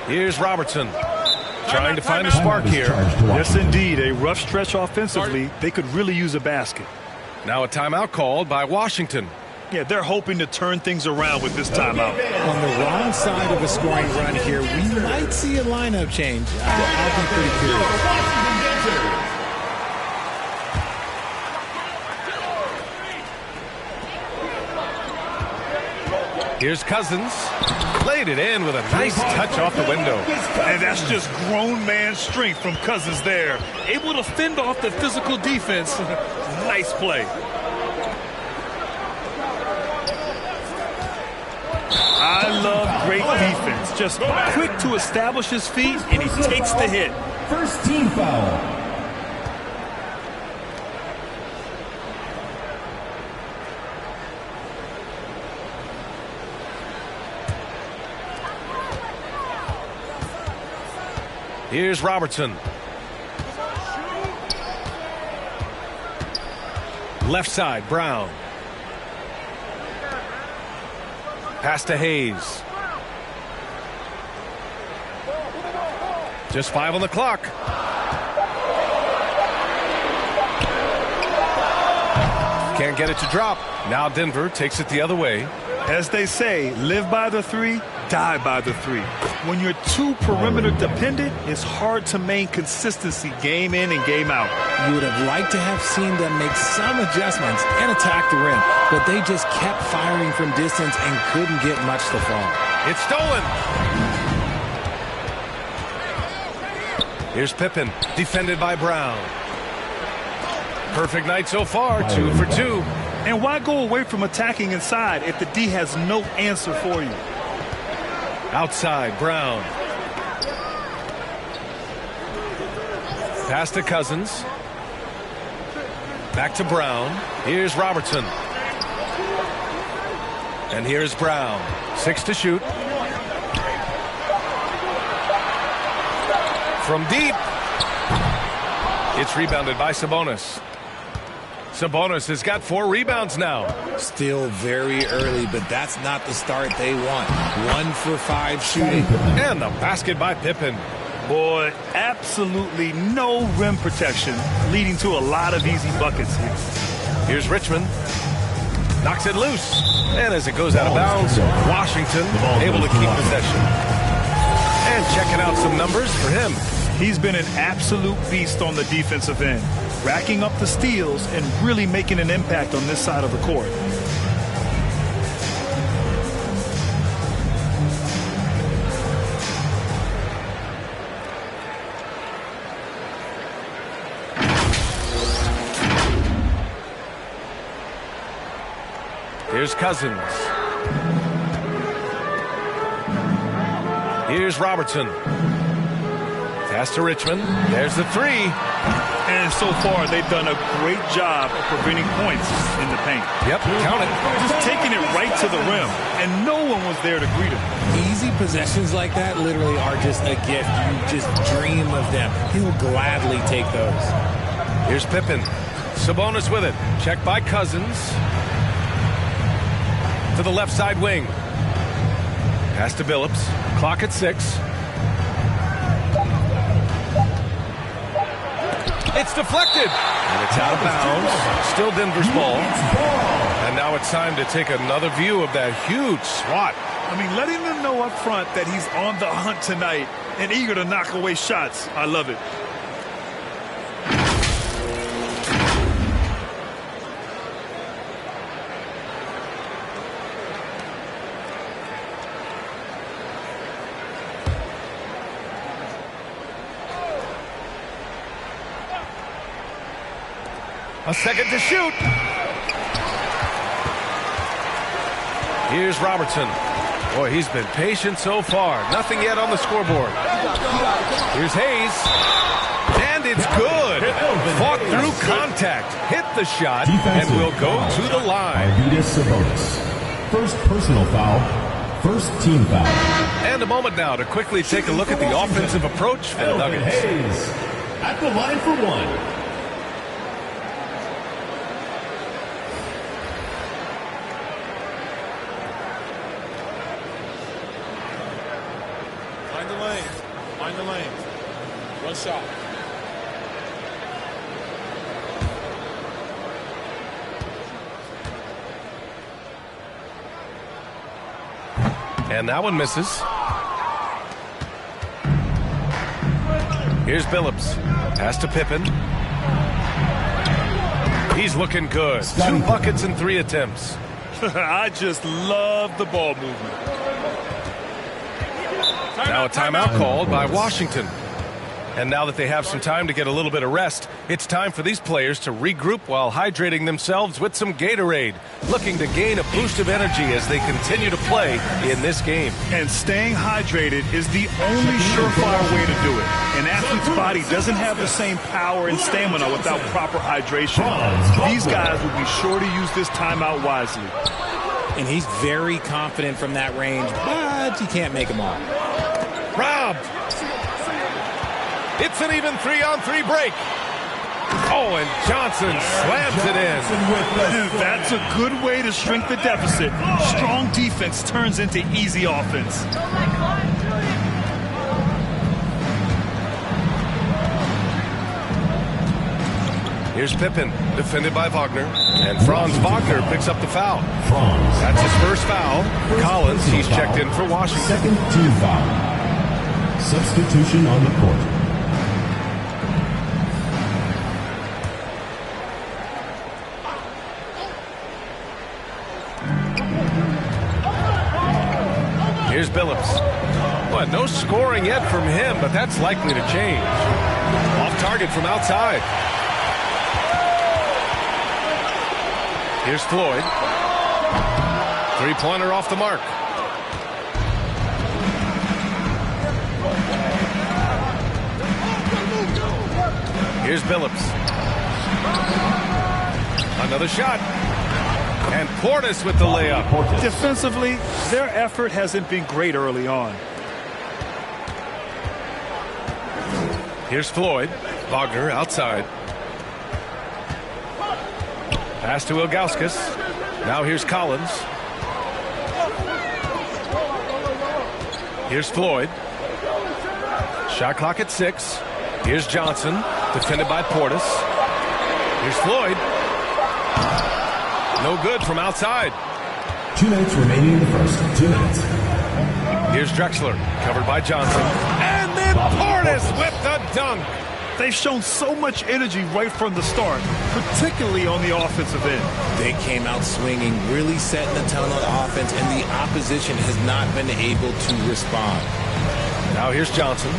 Here's Robertson trying to find a spark here. Yes, indeed. A rough stretch offensively. They could really use a basket. Now a timeout called by Washington. Yeah, they're hoping to turn things around with this timeout. On the wrong side of a scoring run here, we might see a lineup change. I'll be pretty curious. Here's Cousins. Laid it in with a nice touch off the window. And that's just grown man strength from Cousins there. Able to fend off the physical defense. Nice play. I love great defense. Just quick to establish his feet, and he takes the hit. First team foul. Here's Robertson. Left side, Brown. Pass to Hayes. Just 5 on the clock. can't get it to drop. Now Denver takes it the other way. As they say, live by the three, die by the three. When you're too perimeter dependent, it's hard to maintain consistency game in and game out. You would have liked to have seen them make some adjustments and attack the rim, but they just kept firing from distance and couldn't get much to fall. It's stolen. Here's Pippen, defended by Brown. Perfect night so far, 2 for 2. And why go away from attacking inside if the D has no answer for you? Outside, Brown. Pass to Cousins. Back to Brown. Here's Robertson. And here's Brown. 6 to shoot. From deep. It's rebounded by Sabonis. Sabonis has got 4 rebounds now. Still very early, but that's not the start they want. 1 for 5 shooting. And the basket by Pippen. Boy, absolutely no rim protection, leading to a lot of easy buckets here. Here's Richmond. Knocks it loose. And as it goes out of bounds, Washington able to keep possession. And checking out some numbers for him. He's been an absolute beast on the defensive end, racking up the steals and really making an impact on this side of the court. Here's Cousins. Here's Robertson. Pass to Richmond. There's the 3. And so far, they've done a great job of preventing points in the paint. Yep, count it. Just taking it right to the rim, and no one was there to greet him. Easy possessions like that literally are just a gift. You just dream of them. He'll gladly take those. Here's Pippen. Sabonis with it. Checked by Cousins. To the left side wing. Pass to Billups. Clock at 6. It's deflected. And it's out of bounds. Still Denver's ball. And now it's time to take another view of that huge swat. I mean, letting them know up front that he's on the hunt tonight and eager to knock away shots. I love it. A second to shoot. Here's Robertson. Boy, he's been patient so far. Nothing yet on the scoreboard. Here's Hayes. And it's good. Fought through contact. Hit the shot and will go to the line. Arvydas Sabonis. First personal foul. First team foul. And a moment now to quickly take a look at the offensive approach for the Nuggets. Hayes at the line for 1. Find the lane. One shot. And that one misses. Here's Billups. Pass to Pippen. He's looking good. 2 buckets and 3 attempts. I just love the ball movement. Now a timeout called by Washington. And now that they have some time to get a little bit of rest, it's time for these players to regroup while hydrating themselves with some Gatorade, looking to gain a boost of energy as they continue to play in this game. And staying hydrated is the only surefire way to do it. An athlete's body doesn't have the same power and stamina without proper hydration. These guys will be sure to use this timeout wisely. And he's very confident from that range, but you can't make him all. Robbed. It's an even 3-on-3 break. Oh, and Johnson slams it in. That's a good way to shrink the deficit. Strong defense turns into easy offense. Here's Pippen, defended by Wagner. And Franz Wagner picks up the foul. That's his first foul. Collins, he's checked in for Washington. Second team foul. Substitution on the court. Here's Billups. Well, no scoring yet from him, but that's likely to change. Off target from outside. Here's Floyd. Three-pointer off the mark. Here's Billups. Another shot. And Portis with the layup. Defensively, their effort hasn't been great early on. Here's Floyd. Wagner outside. Pass to Ilgauskas. Now here's Collins. Here's Floyd. Shot clock at 6. Here's Johnson, defended by Portis. Here's Floyd. No good from outside. 2 minutes remaining in the first. 2 minutes. Here's Drexler, covered by Johnson. And then Portis with the dunk. They've shown so much energy right from the start, particularly on the offensive end. They came out swinging, really setting the tone on offense, and the opposition has not been able to respond. Now here's Johnson.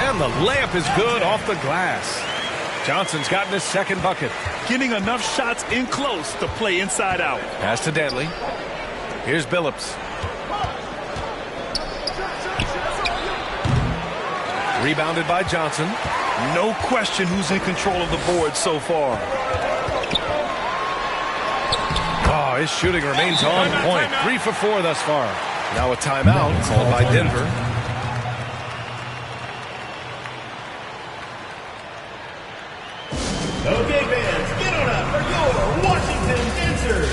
And the layup is good off the glass. Johnson's gotten his second bucket. Getting enough shots in close to play inside out. Pass to Dantley. Here's Billups. Rebounded by Johnson. No question who's in control of the board so far. Oh, his shooting remains on point. 3 for 4 thus far. Now a timeout called by Denver. Okay, fans, get on up for your Washington Dancers.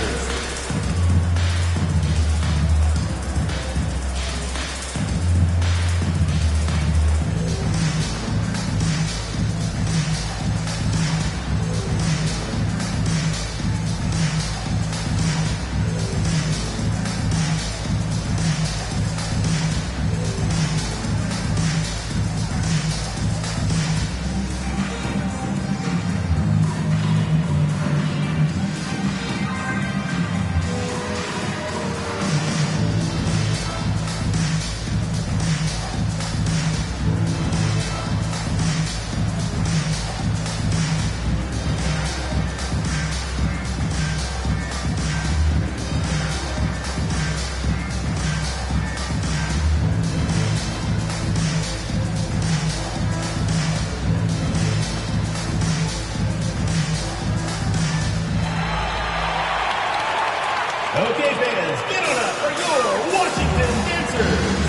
Okay, fans, get on up for your Washington Dancers.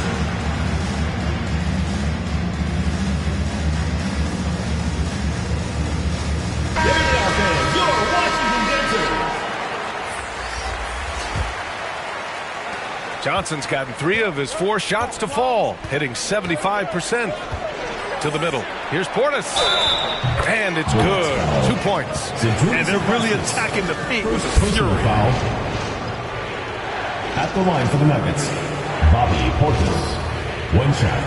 Here they are, fans, your Washington Dancers. Johnson's gotten 3 of his 4 shots to fall, hitting 75%. To the middle. Here's Portis. And it's good. 2 points. And they're really attacking the paint with a fury. At the line for the Nuggets, Bobby Portis. 1 shot.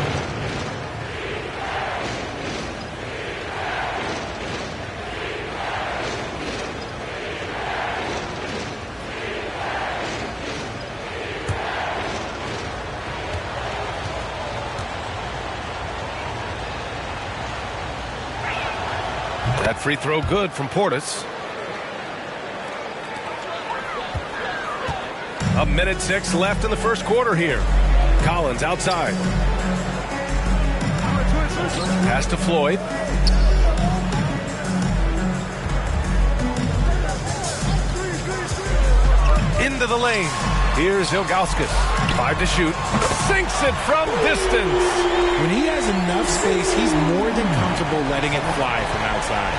That free throw good from Portis. 1:06 left in the first quarter here. Collins outside. Pass to Floyd. Into the lane. Here's Ilgauskas. 5 to shoot. Sinks it from distance. When he has enough space, he's more than comfortable letting it fly from outside.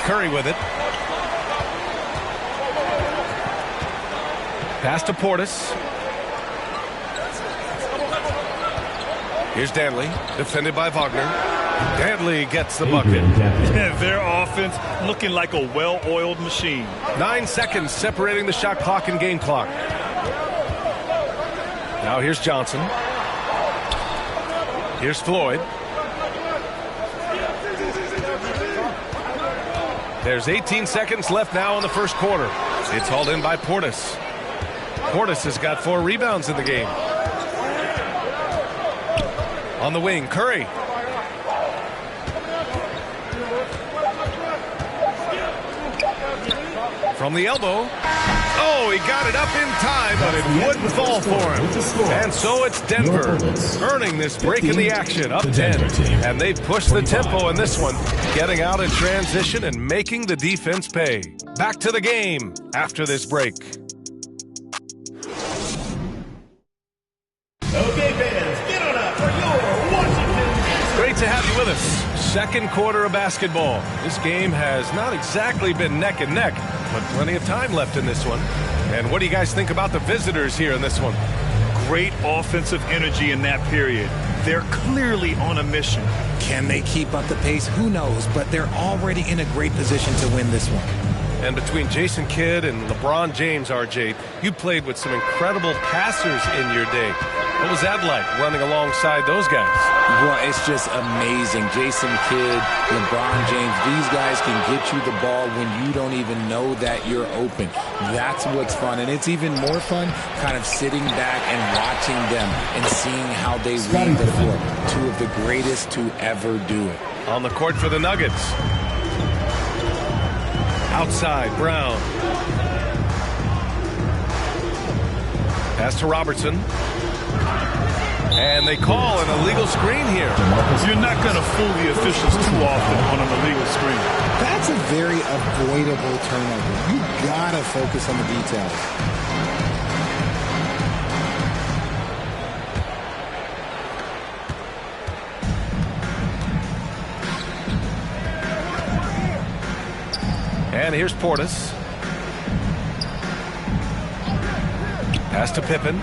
Curry with it. Pass to Portis. Here's Dantley, defended by Wagner. Dantley gets the bucket. Their offense looking like a well-oiled machine. 9 seconds separating the shot clock and game clock. Now here's Johnson. Here's Floyd. There's 18 seconds left now in the first quarter. It's hauled in by Portis. Portis has got 4 rebounds in the game. On the wing, Curry. From the elbow. Oh, he got it up in time, but it wouldn't fall for him. And so it's Denver earning this break in the action, up 10. And they've pushed the tempo in this one, getting out in transition and making the defense pay. Back to the game after this break. Okay, fans, get on up for your Washington. Great to have you with us. Second quarter of basketball. This game has not exactly been neck and neck, but plenty of time left in this one. And what do you guys think about the visitors here in this one? Great offensive energy in that period. They're clearly on a mission. Can they keep up the pace? Who knows, but they're already in a great position to win this one. And between Jason Kidd and LeBron James, RJ, you played with some incredible passers in your day. What was that like, running alongside those guys? Well, it's just amazing. Jason Kidd, LeBron James, these guys can get you the ball when you don't even know that you're open. That's what's fun. And it's even more fun kind of sitting back and watching them and seeing how they read the floor. 2 of the greatest to ever do it. On the court for the Nuggets. Outside, Brown. Pass to Robertson. And they call an illegal screen here. You're not going to fool the officials too often on an illegal screen. That's a very avoidable turnover. You gotta focus on the details. And here's Portis. Pass to Pippen.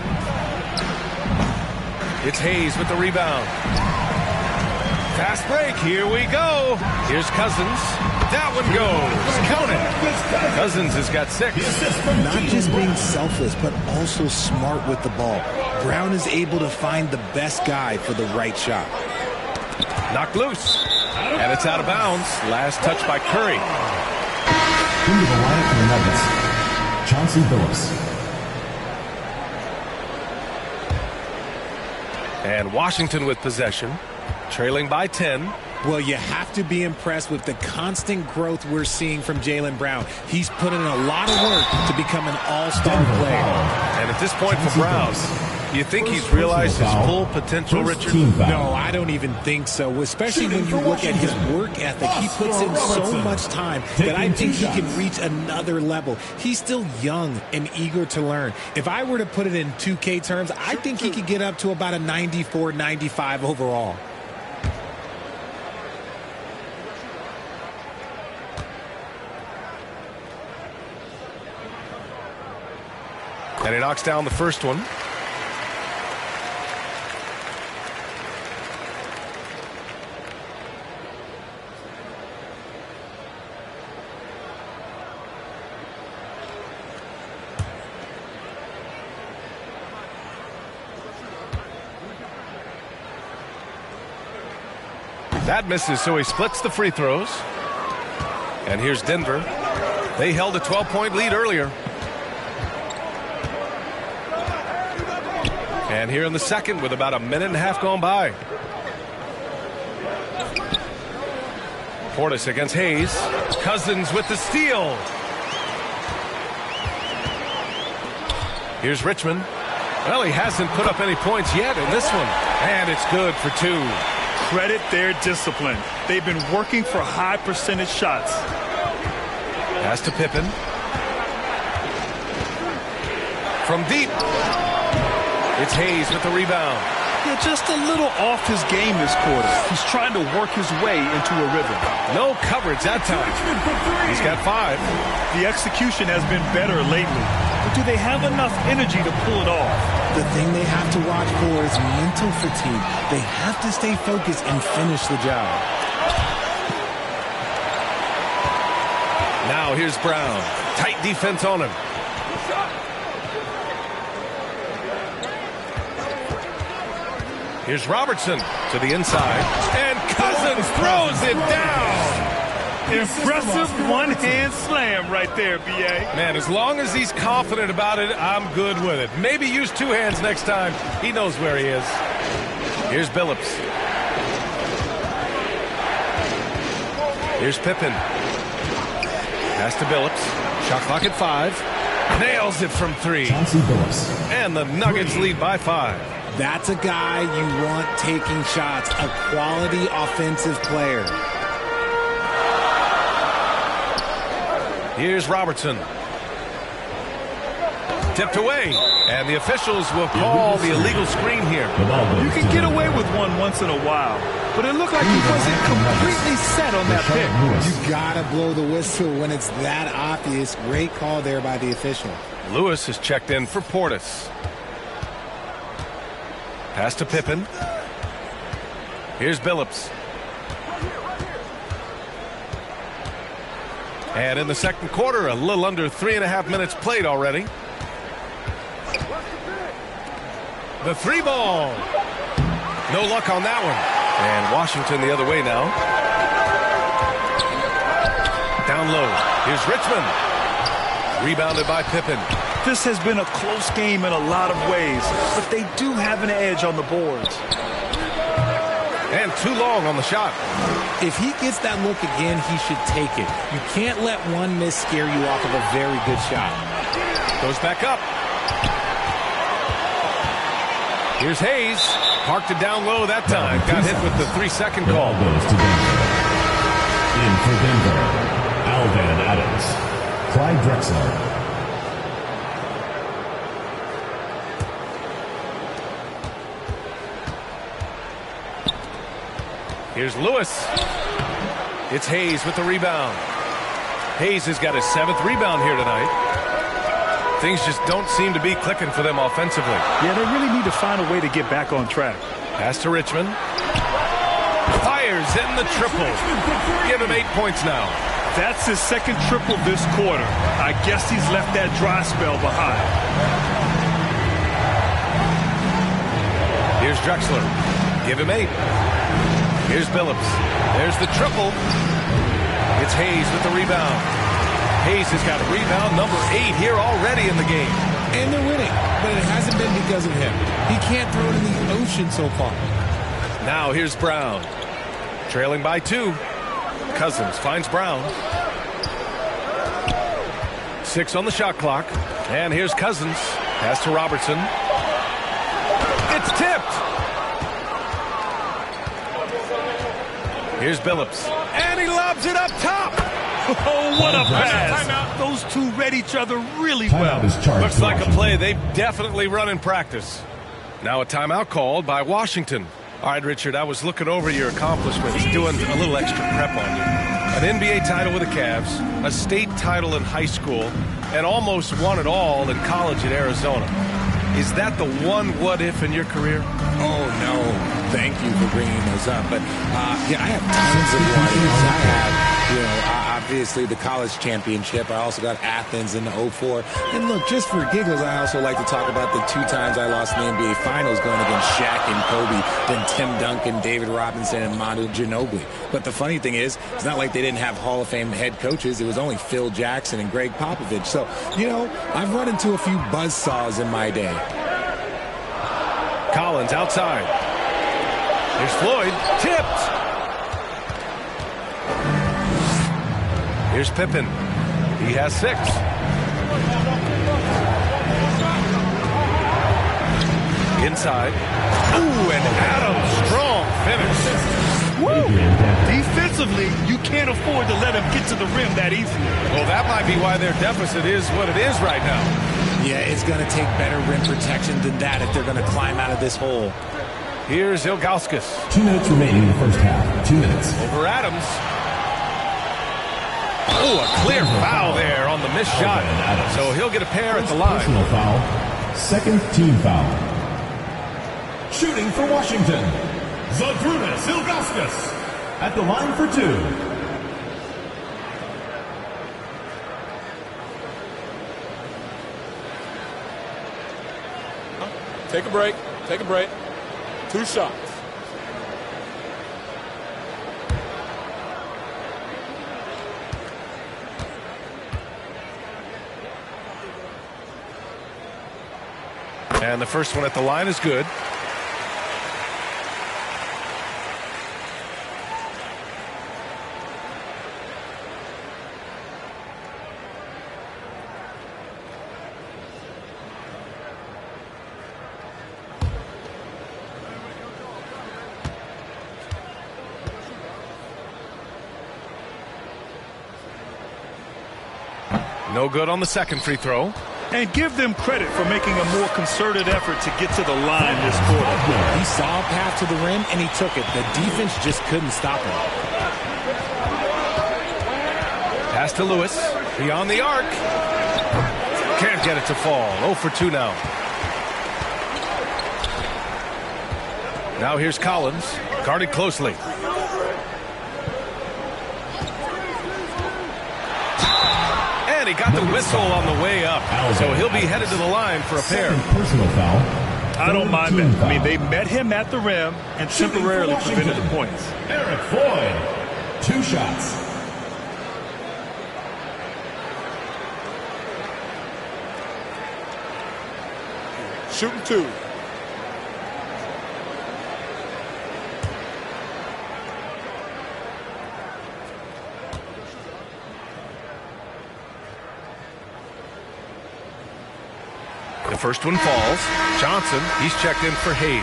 It's Hayes with the rebound. Fast break. Here we go. Here's Cousins. That one goes. Count it. Cousins has got 6. Not just being selfless, but also smart with the ball. Brown is able to find the best guy for the right shot. Knocked loose. And it's out of bounds. Last touch by Curry. Into the line for the Nuggets, Chauncey Billups. And Washington with possession, trailing by 10. Well, you have to be impressed with the constant growth we're seeing from Jaylen Brown. He's put in a lot of work to become an all-star player. And at this point for Brown, do you think he's realized his full potential, Richard? No, I don't even think so, especially when you look at his work ethic. He puts in so much time that I think he can reach another level. He's still young and eager to learn. If I were to put it in 2K terms, I think he could get up to about a 94, 95 overall. And he knocks down the first one. That misses, so he splits the free throws. And here's Denver. They held a 12-point lead earlier. And here in the second with about a minute and a half gone by. Portis against Hayes. Cousins with the steal. Here's Richmond. Well, he hasn't put up any points yet in this one. And it's good for 2. Credit their discipline. They've been working for high percentage shots. Pass to Pippen. From deep. It's Hayes with the rebound. Yeah, just a little off his game this quarter. He's trying to work his way into a rhythm. No coverage that time. He's got 5. The execution has been better lately. do they have enough energy to pull it off? The thing they have to watch for is mental fatigue. They have to stay focused and finish the job. Now here's Brown. Tight defense on him. Here's Robertson to the inside. And Cousins throws it down. Impressive one-hand slam right there, B.A. Man, as long as he's confident about it, I'm good with it. Maybe use two hands next time. He knows where he is. Here's Billups. Here's Pippen. Pass to Billups. Shot clock at 5. Nails it from 3. Chauncey Billups. And the Nuggets lead by 5. That's a guy you want taking shots, a quality offensive player. Here's Robertson. Tipped away, and the officials will call the illegal screen here. You can get away with one once in a while, but it looked like he wasn't completely set on that pick. You gotta blow the whistle when it's that obvious. Great call there by the official. Lewis is checked in for Portis. Pass to Pippen. Here's Billups. And in the second quarter, a little under 3.5 minutes played already. The 3 ball. No luck on that one. And Washington the other way now. Down low. Here's Richmond. Rebounded by Pippen. This has been a close game in a lot of ways, but they do have an edge on the boards. And too long on the shot. If he gets that look again, he should take it. You can't let one miss scare you off of a very good shot. Goes back up. Here's Hayes. Parked it down low that time. Got hit with the 3-second call. Goes to Denver. In for Denver, Alvan Adams. Clyde Drexler. Here's Lewis. It's Hayes with the rebound. Hayes has got his 7th rebound here tonight. Things just don't seem to be clicking for them offensively. Yeah, they really need to find a way to get back on track. Pass to Richmond. Fires in the triple. Give him 8 points now. That's his 2nd triple this quarter. I guess he's left that dry spell behind. Here's Drexler. Give him 8. Here's Billups. There's the triple. It's Hayes with the rebound. Hayes has got a rebound number 8 here already in the game. And they're winning, but it hasn't been because of him. He can't throw it in the ocean so far. Now here's Brown. Trailing by 2. Cousins finds Brown. 6 on the shot clock. And here's Cousins. Pass to Robertson. It's tipped. Here's Billups. And he lobs it up top. Oh, what a pass. Those two read each other really well. Looks like a play they've definitely run in practice. Now a timeout called by Washington. All right, Richard, I was looking over your accomplishments, doing a little extra prep on you. An NBA title with the Cavs, a state title in high school, and almost won it all in college at Arizona. Is that the one what-if in your career? Oh, no. Thank you for bringing those up. But, yeah, I have tons of what-ifs. I have, obviously the college championship. I also got Athens in the 04. And, look, just for giggles, I also like to talk about the 2 times I lost in the NBA Finals going against Shaq and Kobe, then Tim Duncan, David Robinson, and Manu Ginobili. But the funny thing is, it's not like they didn't have Hall of Fame head coaches. It was only Phil Jackson and Greg Popovich. So, you know, I've run into a few buzzsaws in my day. Collins outside. Here's Floyd. Tipped. Here's Pippen. He has 6. Inside. Ooh, and Adams. Strong finish. Woo! Defensively, you can't afford to let him get to the rim that easily. Well, that might be why their deficit is what it is right now. Yeah, it's going to take better rim protection than that if they're going to climb out of this hole. Here's Ilgauskas. 2 minutes remaining in the first half. 2 minutes. Over Adams. Oh, a clear foul there on the missed shot. So he'll get a pair at the line. Personal foul. Second team foul. Shooting for Washington, Zydrunas Ilgauskas at the line for 2. Take a break. Take a break. 2 shots. And the first one at the line is good. No good on the second free throw. And give them credit for making a more concerted effort to get to the line this quarter. He saw a path to the rim, and he took it. The defense just couldn't stop him. Pass to Lewis. Beyond the arc. Can't get it to fall. 0 for 2 now. Now here's Collins. Guarded closely. And he got the whistle on the way up. So he'll be headed to the line for a pair. Personal foul. I don't mind that. I mean, they met him at the rim and temporarily prevented the points. Eric Floyd. 2 shots. Shooting 2. The first one falls. Johnson, he's checked in for Hayes.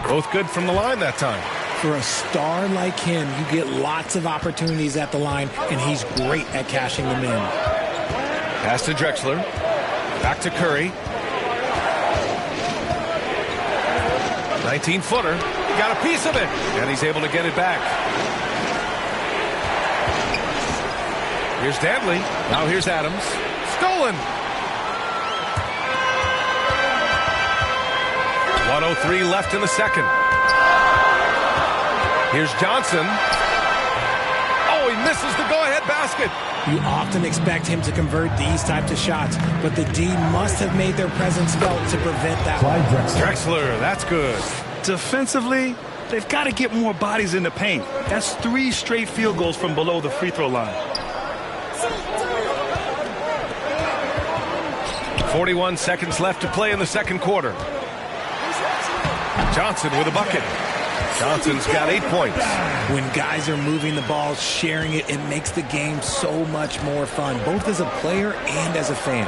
Both good from the line that time. For a star like him, you get lots of opportunities at the line, and he's great at cashing them in. Pass to Drexler. Back to Curry. 19-footer. He got a piece of it, and he's able to get it back. Here's Dantley. Now here's Adams. Stolen. 1:03 left in the second. Here's Johnson. Oh, he misses the go-ahead basket. You often expect him to convert these types of shots, but the D must have made their presence felt to prevent that. Clyde Drexler, that's good. Defensively, they've got to get more bodies in the paint. That's 3 straight field goals from below the free throw line. 41 seconds left to play in the second quarter. Johnson with a bucket. Johnson's got 8 points. When guys are moving the ball, sharing it, it makes the game so much more fun, both as a player and as a fan.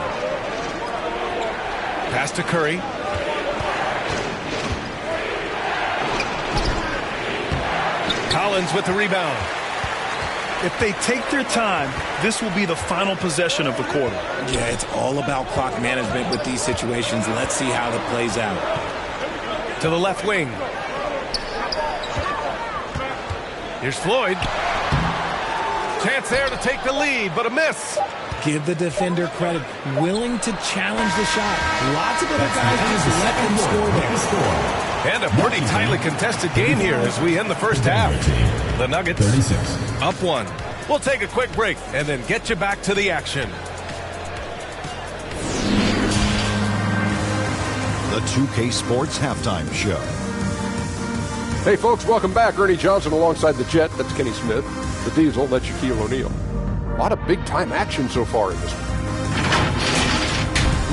Pass to Curry. Collins with the rebound. If they take their time, this will be the final possession of the quarter. Yeah, it's all about clock management with these situations. Let's see how that plays out. To the left wing. Here's Floyd. Chance there to take the lead, but a miss. Give the defender credit. Willing to challenge the shot. Lots of other guys just let them score there. And a pretty tightly contested game here as we end the first half. The Nuggets 36. Up 1. We'll take a quick break and then get you back to the action. The 2K Sports Halftime Show. Hey, folks, welcome back. Ernie Johnson alongside the Jet. That's Kenny Smith. The Diesel, that's Shaquille O'Neal. A lot of big-time action so far in this one.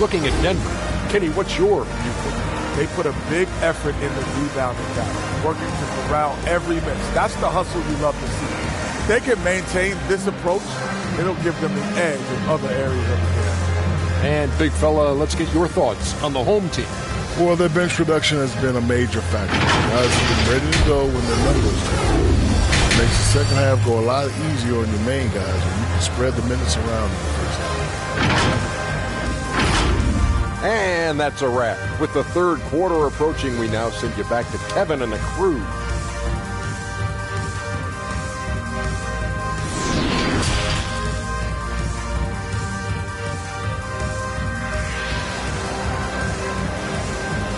Looking at Denver, Kenny, what's your viewpoint? They put a big effort in the rebounding battle, working to corral every miss. That's the hustle we love to see. If they can maintain this approach, it'll give them the edge in other areas of the game. And, big fella, let's get your thoughts on the home team. Well, their bench production has been a major factor. Guys have been ready to go when their numbers down. It makes the second half go a lot easier on your main guys when you can spread the minutes around in the first half. And that's a wrap. With the third quarter approaching, we now send you back to Kevin and the crew.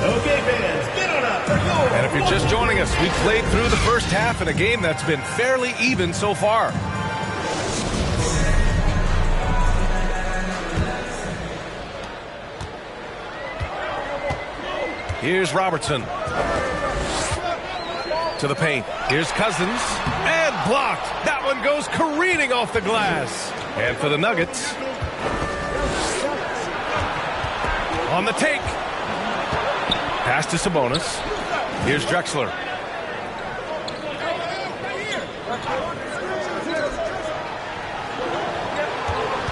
Okay, fans, get on up for your... And if you're just joining us, we played through the first half in a game that's been fairly even so far. Here's Robertson. To the paint. Here's Cousins. And blocked. That one goes careening off the glass. And for the Nuggets. On the take. Pass to Sabonis. Here's Drexler.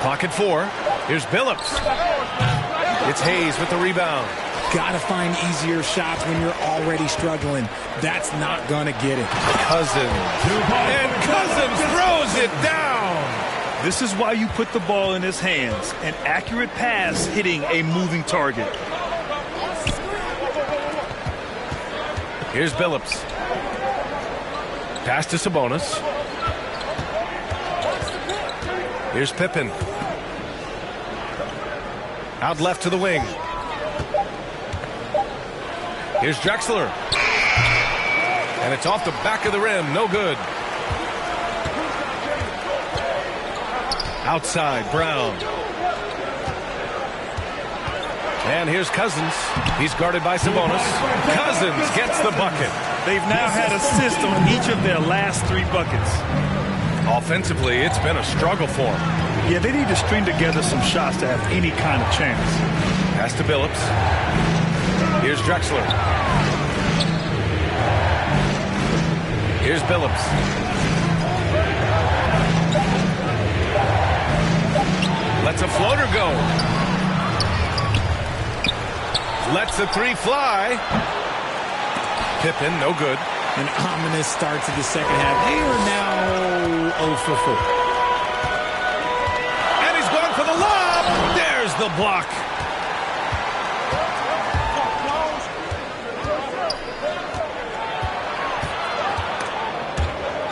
Pocket 4. Here's Billups. It's Hayes with the rebound. Got to find easier shots when you're already struggling. That's not going to get it. Cousins. And Cousins throws it down. This is why you put the ball in his hands. An accurate pass hitting a moving target. Here's Billups. Pass to Sabonis. Here's Pippen. Out left to the wing. Here's Drexler. And it's off the back of the rim. No good. Outside, Brown. And here's Cousins. He's guarded by Sabonis. Cousins gets the bucket. They've now had assists on each of their last 3 buckets. Offensively, it's been a struggle for them. Yeah, they need to string together some shots to have any kind of chance. Pass to Billups. Here's Drexler. Here's Billups. Lets a floater go. Lets the 3 fly. Pippen, no good. An ominous start to the second half. They are now 0 for 4. And he's going for the lob. There's the block.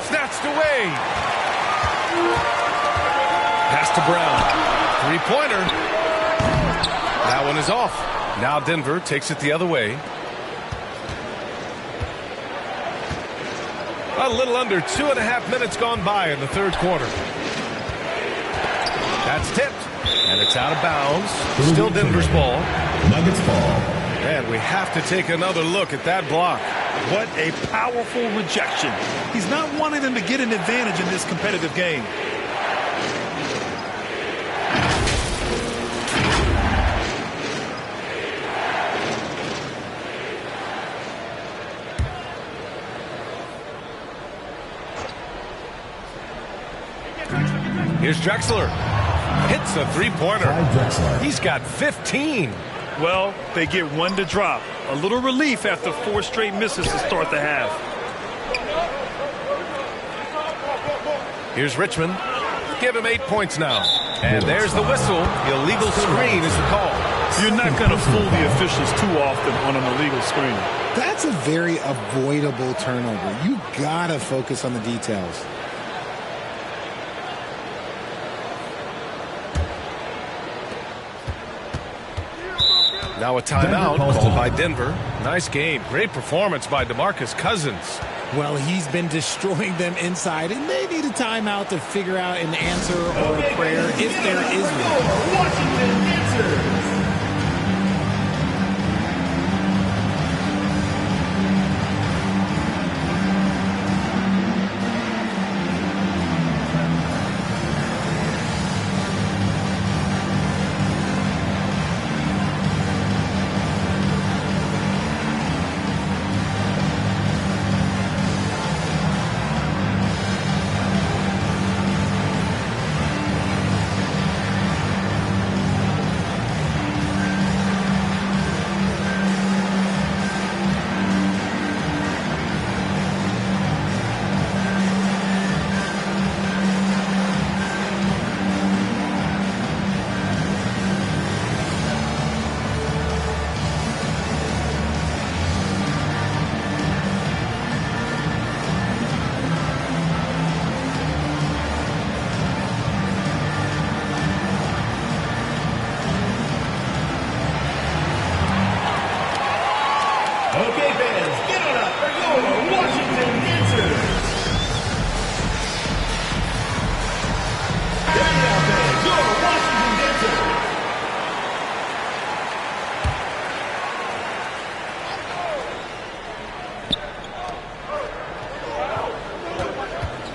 Snatched away. Pass to Brown. 3-pointer. That one is off. Now Denver takes it the other way. A little under 2.5 minutes gone by in the third quarter. That's tipped. And it's out of bounds. Still Denver's ball. Nuggets ball. And we have to take another look at that block. What a powerful rejection. He's not wanting them to get an advantage in this competitive game. Here's Drexler. Hits a 3-pointer. He's got 15. Well, they get 1 to drop. A little relief after 4 straight misses to start the half. Here's Richmond. Give him 8 points now. And there's the whistle. Illegal screen is the call. You're not going to fool the officials too often on an illegal screen. That's a very avoidable turnover. You got to focus on the details. Now a timeout called by Denver. Nice game. Great performance by DeMarcus Cousins. Well, he's been destroying them inside, and they need a timeout to figure out an answer or a prayer if there is one. Washington answers.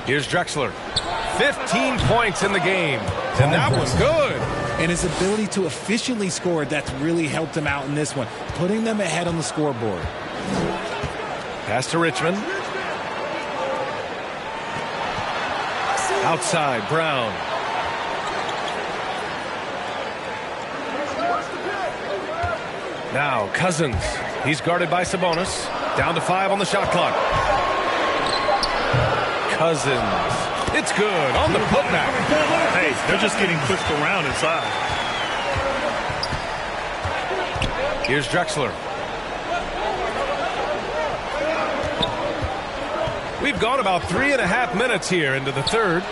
Here's Drexler. 15 points in the game. And that was good. And his ability to efficiently score, that's really helped him out in this one, putting them ahead on the scoreboard. Pass to Richmond. Outside, Brown. Now, Cousins. He's guarded by Sabonis. Down to 5 on the shot clock. Cousins. It's good on the putback. Hey, they're just getting pushed around inside. Here's Drexler. We've gone about 3.5 minutes here into the third.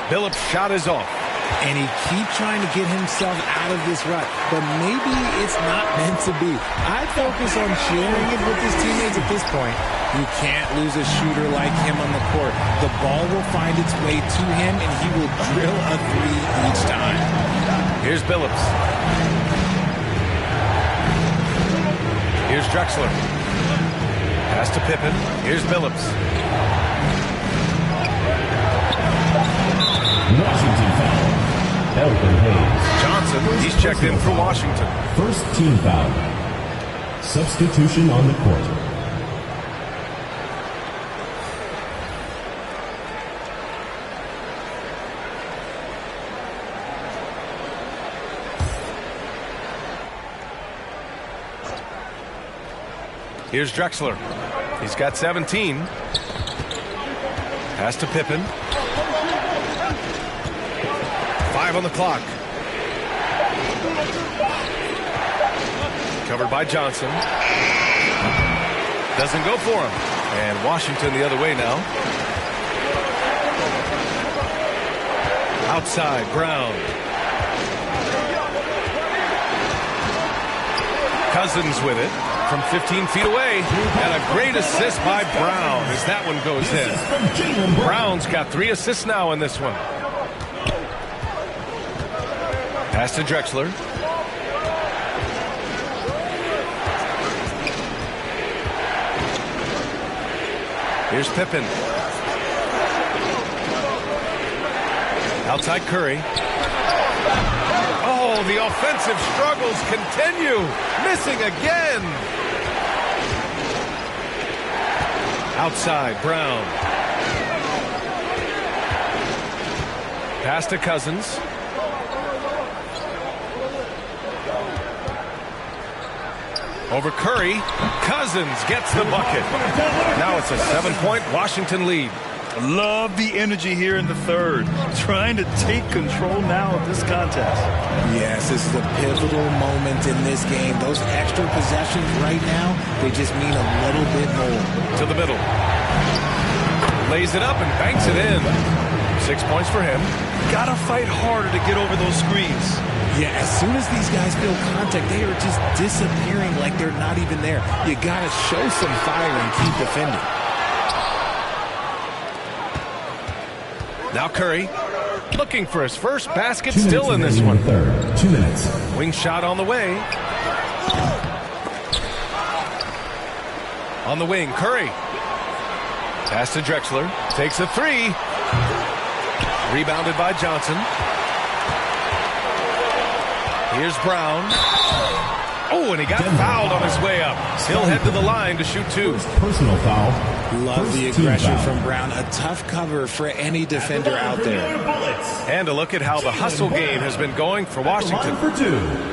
Billups' shot is off. And he keeps trying to get himself out of this rut, but maybe it's not meant to be. I'd focus on sharing it with his teammates at this point. You can't lose a shooter like him on the court. The ball will find its way to him, and he will drill a 3 each time. Here's Billups. Here's Drexler. Pass to Pippen. Here's Billups. Washington foul. Elton Hayes. Johnson, he's checked in for Washington. First team foul. Substitution on the court. Here's Drexler. He's got 17. Pass to Pippen. 5 on the clock. Covered by Johnson. Doesn't go for him. And Washington the other way now. Outside, Brown. Cousins with it from 15 feet away. And a great assist by Brown as that one goes in. Brown's got 3 assists now in this one. Pass to Drexler. Here's Pippen. Outside Curry. Oh, the offensive struggles continue. Missing again. Outside, Brown. Pass to Cousins. Over Curry. Cousins gets the bucket. Now it's a 7-point Washington lead. Love the energy here in the third. Trying to take control now of this contest. Yes, this is a pivotal moment in this game. Those extra possessions right now, they just mean a little bit more. To the middle. Lays it up and banks it in. 6 points for him. Gotta fight harder to get over those screens. Yeah, as soon as these guys feel contact, they are just disappearing like they're not even there. You gotta show some fire and keep defending. Now Curry looking for his first basket still in this one. 2 minutes. Wing shot on the way. On the wing, Curry. Pass to Drexler. Takes a 3. Rebounded by Johnson. Here's Brown. Oh, and he got fouled on his way up. He'll head to the line to shoot 2. Personal foul. Love the aggression from Brown. A tough cover for any defender out there. And a look at how the hustle game has been going for Washington. For 2.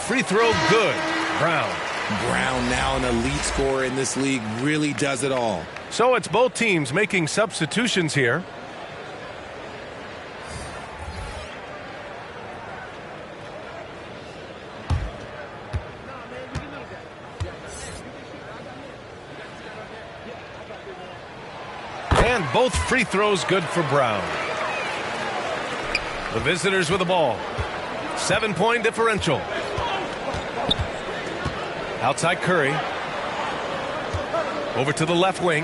Free throw good. Brown. Brown, now an elite scorer in this league, really does it all. So it's both teams making substitutions here. And both free throws good for Brown. The visitors with the ball. 7-point differential. Outside Curry. Over to the left wing.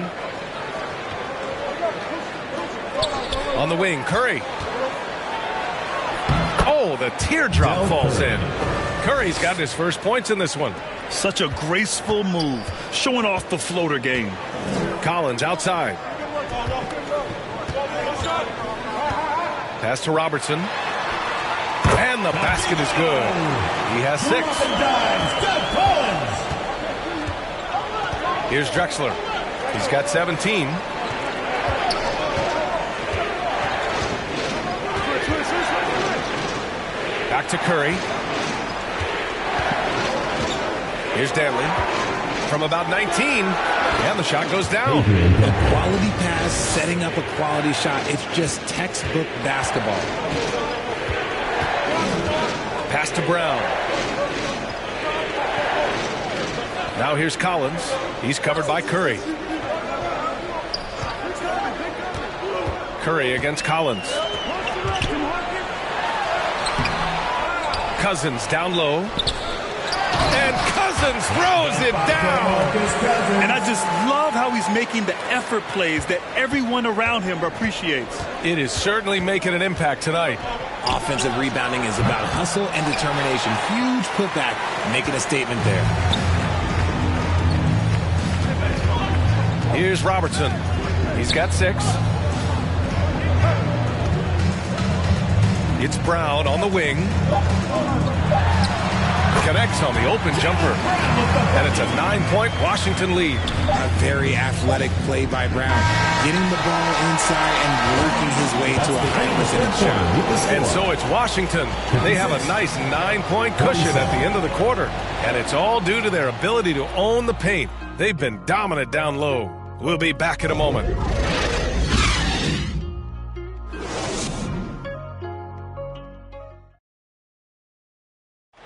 On the wing, Curry. Oh, the teardrop falls in. Curry's got his first points in this one. Such a graceful move, showing off the floater game. Collins outside. Pass to Robertson. And the basket is good. He has 6. Here's Drexler. He's got 17. Back to Curry. Here's Danley from about 19, and the shot goes down. A quality pass, setting up a quality shot. It's just textbook basketball. Pass to Brown. Now here's Collins. He's covered by Curry. Curry against Collins. Cousins down low. And Cousins throws it down. And I just love how he's making the effort plays that everyone around him appreciates. It is certainly making an impact tonight. Offensive rebounding is about hustle and determination. Huge putback, making a statement there. Here's Robertson. He's got 6. It's Brown on the wing. Connects on the open jumper. And it's a 9-point Washington lead. A very athletic play by Brown. Getting the ball inside and working his way to a high percentage shot. And so it's Washington. They have a nice 9-point cushion at the end of the quarter. And it's all due to their ability to own the paint. They've been dominant down low. We'll be back in a moment.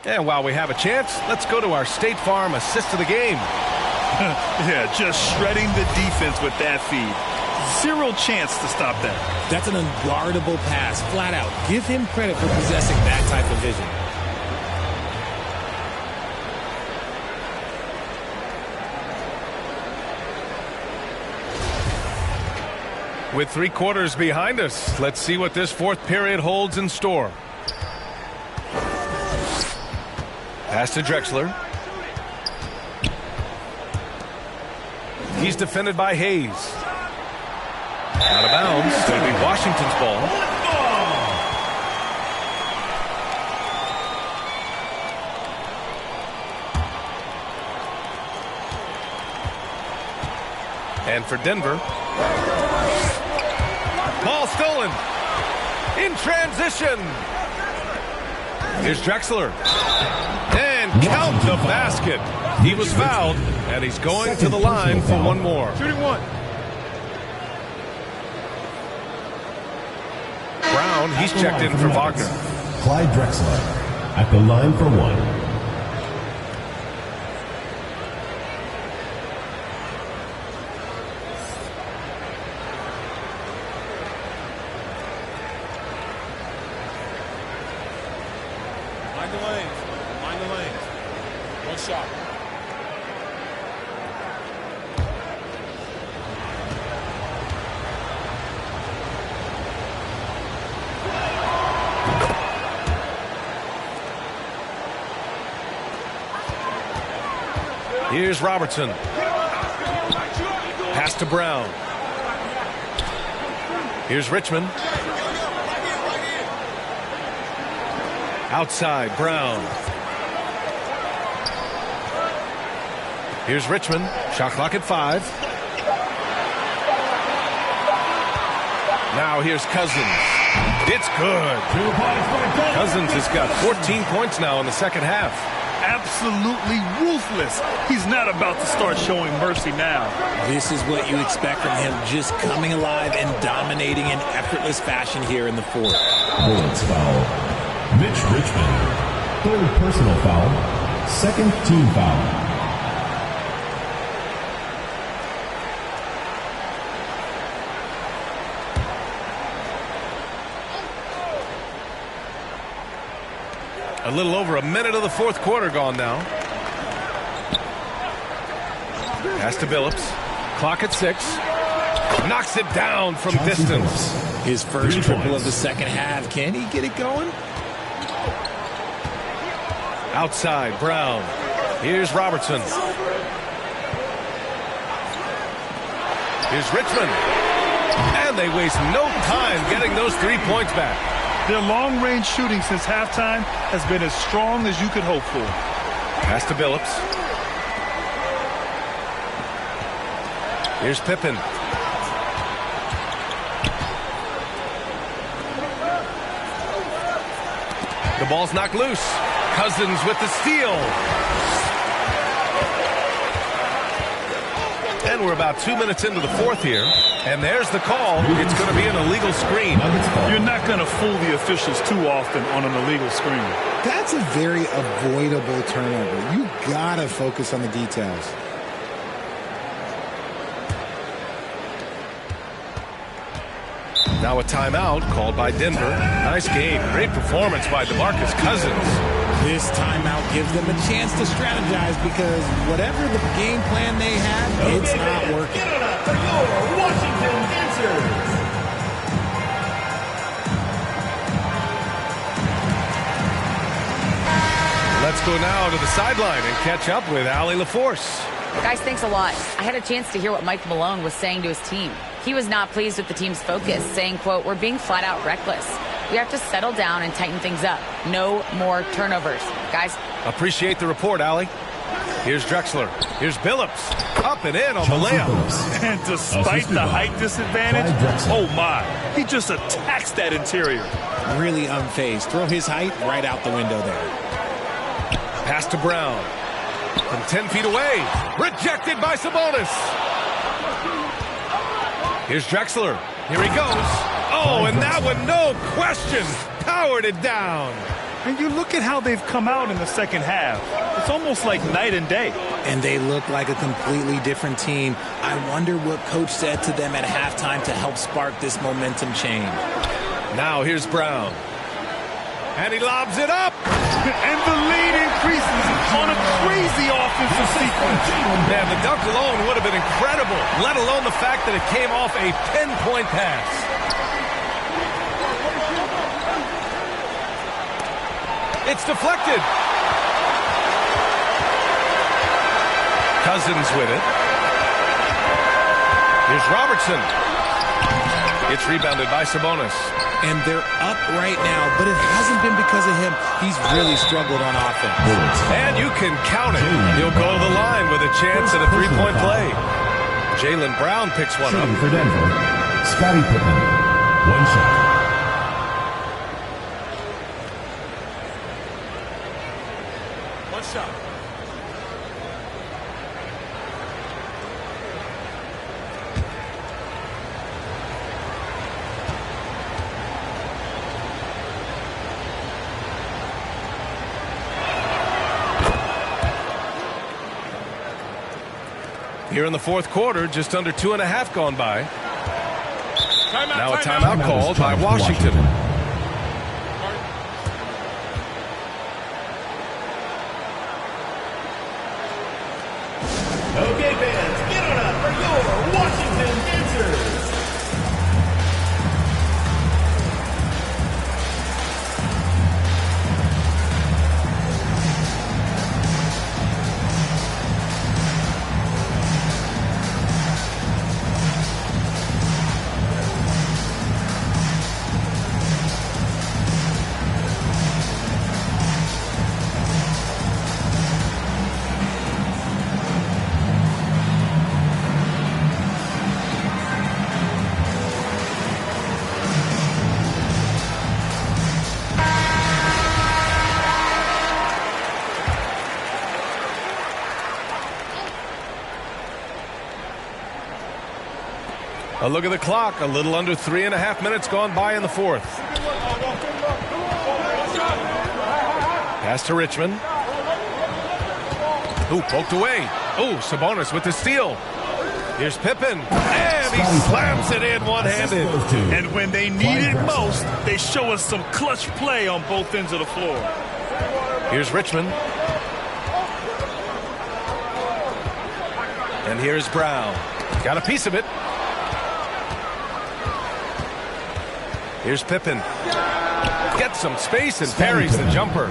And while we have a chance, let's go to our State Farm assist of the game. Yeah, just shredding the defense with that feed. 0 chance to stop that. That's an unguardable pass, flat out. Give him credit for possessing that type of vision. With 3 quarters behind us, let's see what this 4th period holds in store. Pass to Drexler. He's defended by Hayes. Out of bounds. It's going to be Washington's ball. And for Denver. Ball stolen. In transition. Here's Drexler. And count the basket. He was fouled, and he's going to the line for one more. Shooting 1. Brown, he's checked in for Wagner. Clyde Drexler at the line for 1. Shot. Here's Robertson. Pass to Brown. Here's Richmond. Outside, Brown. Here's Richmond. Shot clock at 5. Now here's Cousins. It's good. Cousins has got 14 points now in the second half. Absolutely ruthless. He's not about to start showing mercy now. This is what you expect from him, just coming alive and dominating in effortless fashion here in the 4th. Bullets foul. Mitch Richmond. 3rd personal foul. 2nd team foul. A little over a minute of the 4th quarter gone now. Pass to Billups. Clock at 6. Knocks it down from distance. His first triple of the second half. Can he get it going? Outside, Brown. Here's Robertson. Here's Richmond. And they waste no time getting those 3 points back. Their long-range shooting since halftime has been as strong as you could hope for. Pass to Billups. Here's Pippen. The ball's knocked loose. Cousins with the steal. And we're about 2 minutes into the fourth here. And there's the call. It's going to be an illegal screen. You're not going to fool the officials too often on an illegal screen. That's a very avoidable turnover. You got to focus on the details. Now a timeout called by Denver. Nice game. Great performance by DeMarcus Cousins. This timeout gives them a chance to strategize because whatever the game plan they had, it's not working. Get it up for your Washington Dancers. Let's go now to the sideline and catch up with Allie LaForce. Guys, thanks a lot. I had a chance to hear what Mike Malone was saying to his team. He was not pleased with the team's focus, saying, quote, "We're being flat out reckless. We have to settle down and tighten things up. No more turnovers." Guys. Appreciate the report, Allie. Here's Drexler. Here's Billups. Up and in on the layup. And despite the height disadvantage, oh my, he just attacks that interior. Really unfazed. Throw his height right out the window there. Pass to Brown. From 10 feet away. Rejected by Sabonis. Here's Drexler. Here he goes. Oh, and that one, no question, powered it down. And you look at how they've come out in the second half. It's almost like night and day. And they look like a completely different team. I wonder what coach said to them at halftime to help spark this momentum change. Now here's Brown. And he lobs it up. And the lead increases on a crazy offensive sequence. Man, the dunk alone would have been incredible, let alone the fact that it came off a 10-point pass. It's deflected. Cousins with it. Here's Robertson. It's rebounded by Sabonis. And they're up right now, but it hasn't been because of him. He's really struggled on offense. And you can count it. He'll go to the line with a chance at a three-point play. Jaylen Brown picks one up. For Denver, Scottie Pippen. One shot. One shot. Here in the fourth quarter, just under 2.5 gone by. Now a timeout called by Washington. Okay, fans, get on up for your Washington Dancers. A look at the clock. A little under 3.5 minutes gone by in the fourth. Pass to Richmond. Ooh, poked away. Oh, Sabonis with the steal. Here's Pippen. And he slams it in one-handed. And when they need it most, they show us some clutch play on both ends of the floor. Here's Richmond. And here's Brown. Got a piece of it. Here's Pippen. Gets some space and parries the jumper.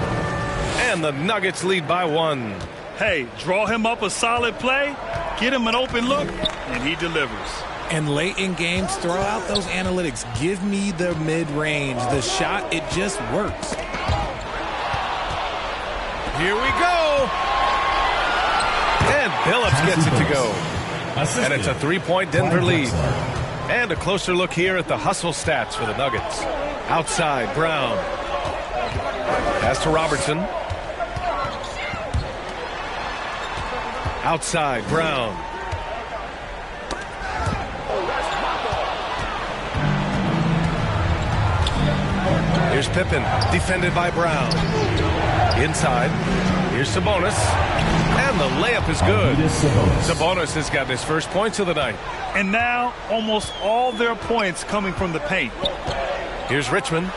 And the Nuggets lead by 1. Hey, draw him up a solid play, get him an open look, and he delivers. And late in games, throw out those analytics. Give me the mid-range. The shot, it just works. Here we go. And Billups gets it to go. And it's a 3-point Denver lead. And a closer look here at the hustle stats for the Nuggets. Outside, Brown. Pass to Robertson. Outside, Brown. Here's Pippen, defended by Brown. Inside, here's Sabonis. And the layup is good. Sabonis has got his first points of the night. And now, almost all their points coming from the paint. Here's Richmond.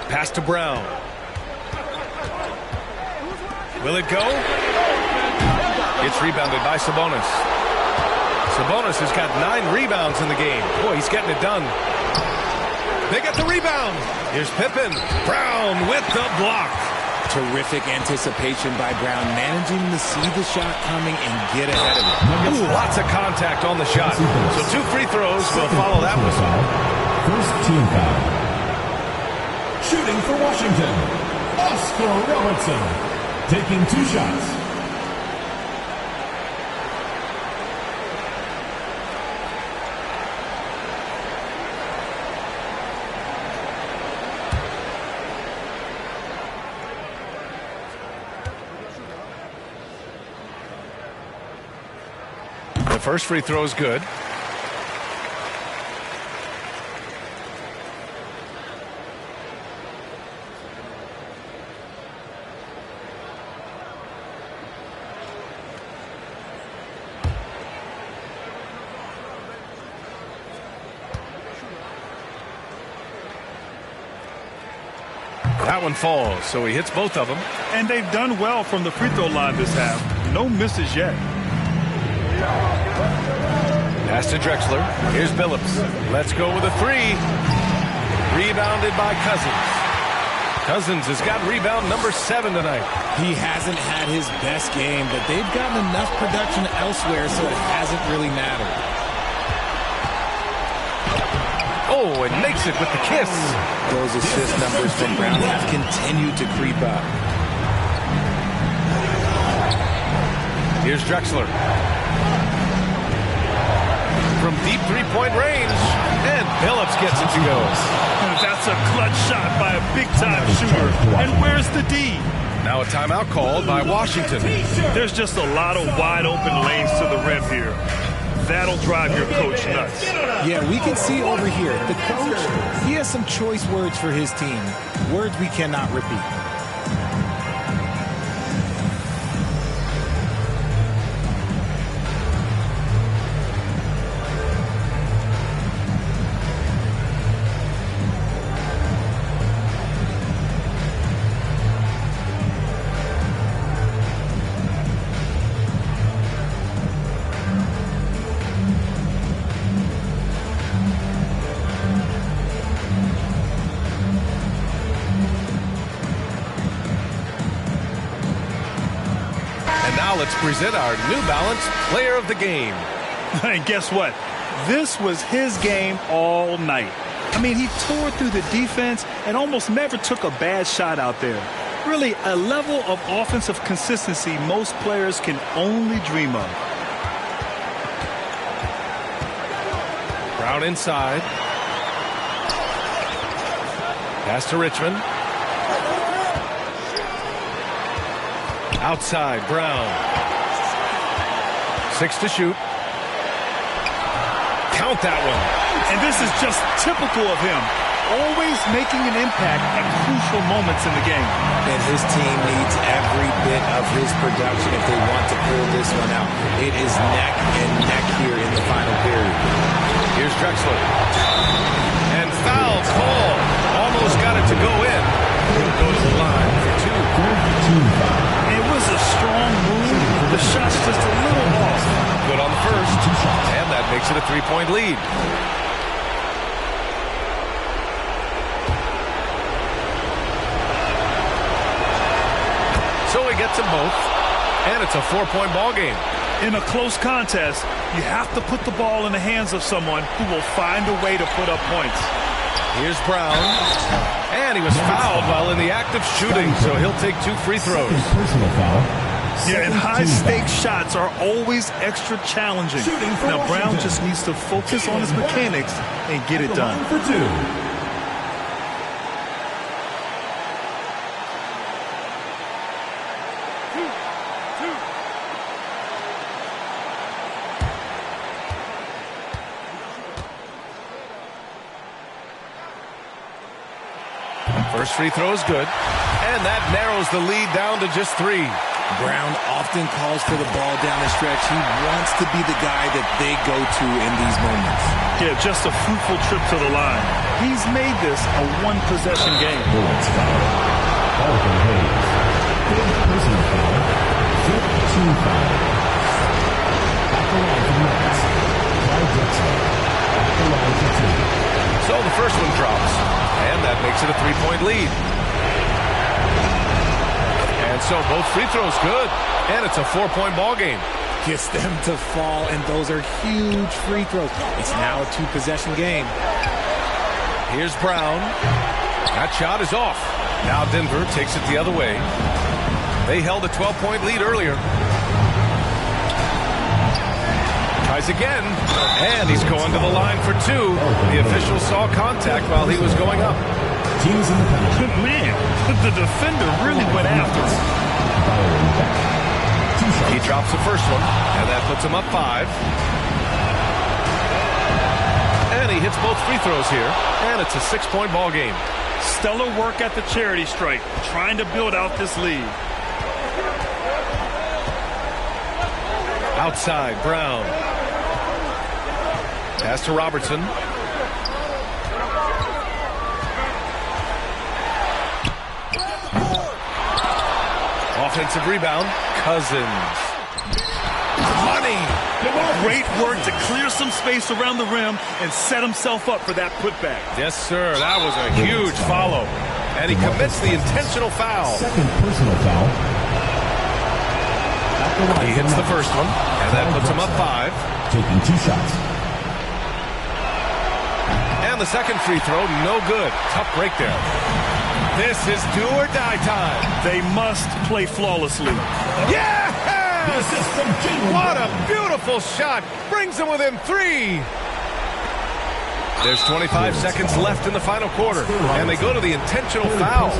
Pass to Brown. Will it go? It's rebounded by Sabonis. Sabonis has got 9 rebounds in the game. Boy, he's getting it done. They get the rebound. Here's Pippen. Brown with the block. Terrific anticipation by Brown, managing to see the shot coming and get ahead of it. Ooh, lots of contact on the shot. So 2 free throws will follow that whistle. First team foul. Shooting for Washington, Oscar Robertson, taking 2 shots. The first free throw is good. That one falls, so he hits both of them. And they've done well from the free throw line this half. No misses yet. Pass to Drexler. Here's Billups. Let's go with a 3. Rebounded by Cousins. Cousins has got rebound number 7 tonight. He hasn't had his best game, but they've gotten enough production elsewhere, so it hasn't really mattered. Oh, and makes it with the kiss. Those assist numbers from Brown have continued to creep up. Here's Drexler. From deep 3-point range, and Billups gets it to go. That's a clutch shot by a big-time shooter. And where's the D? Now a timeout called by Washington. There's just a lot of wide-open lanes to the rim here. That'll drive your coach nuts. Yeah, we can see over here. The coach, he has some choice words for his team. Words we cannot repeat. Let's present our New Balance Player of the Game. And guess what? This was his game all night. I mean, he tore through the defense and almost never took a bad shot out there. Really, a level of offensive consistency most players can only dream of. Brown inside. Pass to Richmond. Outside, Brown. 6 to shoot. Count that one. And this is just typical of him. Always making an impact at crucial moments in the game. And his team needs every bit of his production if they want to pull this one out. It is neck and neck here in the final period. Here's Drexler. And foul call. Almost got it to go in. He'll go to the line for 2. It was a strong move. The shot's just a little off. Good on the first. And that makes it a 3-point lead. gets them both, and it's a 4-point ball game. In a close contest, you have to put the ball in the hands of someone who will find a way to put up points. Here's Brown, and he was fouled while in the act of shooting, so he'll take 2 free throws. Personal foul. Yeah, and high-stakes shots are always extra challenging. Now, Brown just needs to focus on his mechanics and get it done. For 2. First free throw is good, and that narrows the lead down to just 3. Brown often calls for the ball down the stretch. He wants to be the guy that they go to in these moments. Yeah, just a fruitful trip to the line. He's made this a one-possession game. Bullets foul. Arthur Hayes. Fifth personal foul. 5th team foul. At the line for the Nuggets, Clyde Drexler. At the line for 2. So the first one drops, and that makes it a 3-point lead. And so both free throws good, and it's a 4-point ball game. Gets them to fall, and those are huge free throws. It's now a 2-possession game. Here's Brown. That shot is off. Now Denver takes it the other way. They held a 12-point lead earlier. Tries again, and he's going to the line for 2. The official saw contact while he was going up. Teams in the penalty. Good man. The defender really went after him. He drops the first one, and that puts him up 5. And he hits both free throws here, and it's a 6-point ball game. Stellar work at the charity stripe, trying to build out this lead. Outside, Brown. Pass to Robertson. Offensive rebound, Cousins. Money! Great work to clear some space around the rim and set himself up for that putback. Yes, sir. That was a huge follow. And he commits the intentional foul. Second personal foul. He hits the first one, and that puts him up 5. Taking 2 shots. And the second free throw, no good. Tough break there. This is do or die time. They must play flawlessly. Yes! What a beautiful shot. Brings them within 3. There's 25 seconds left in the final quarter, and they go to the intentional foul.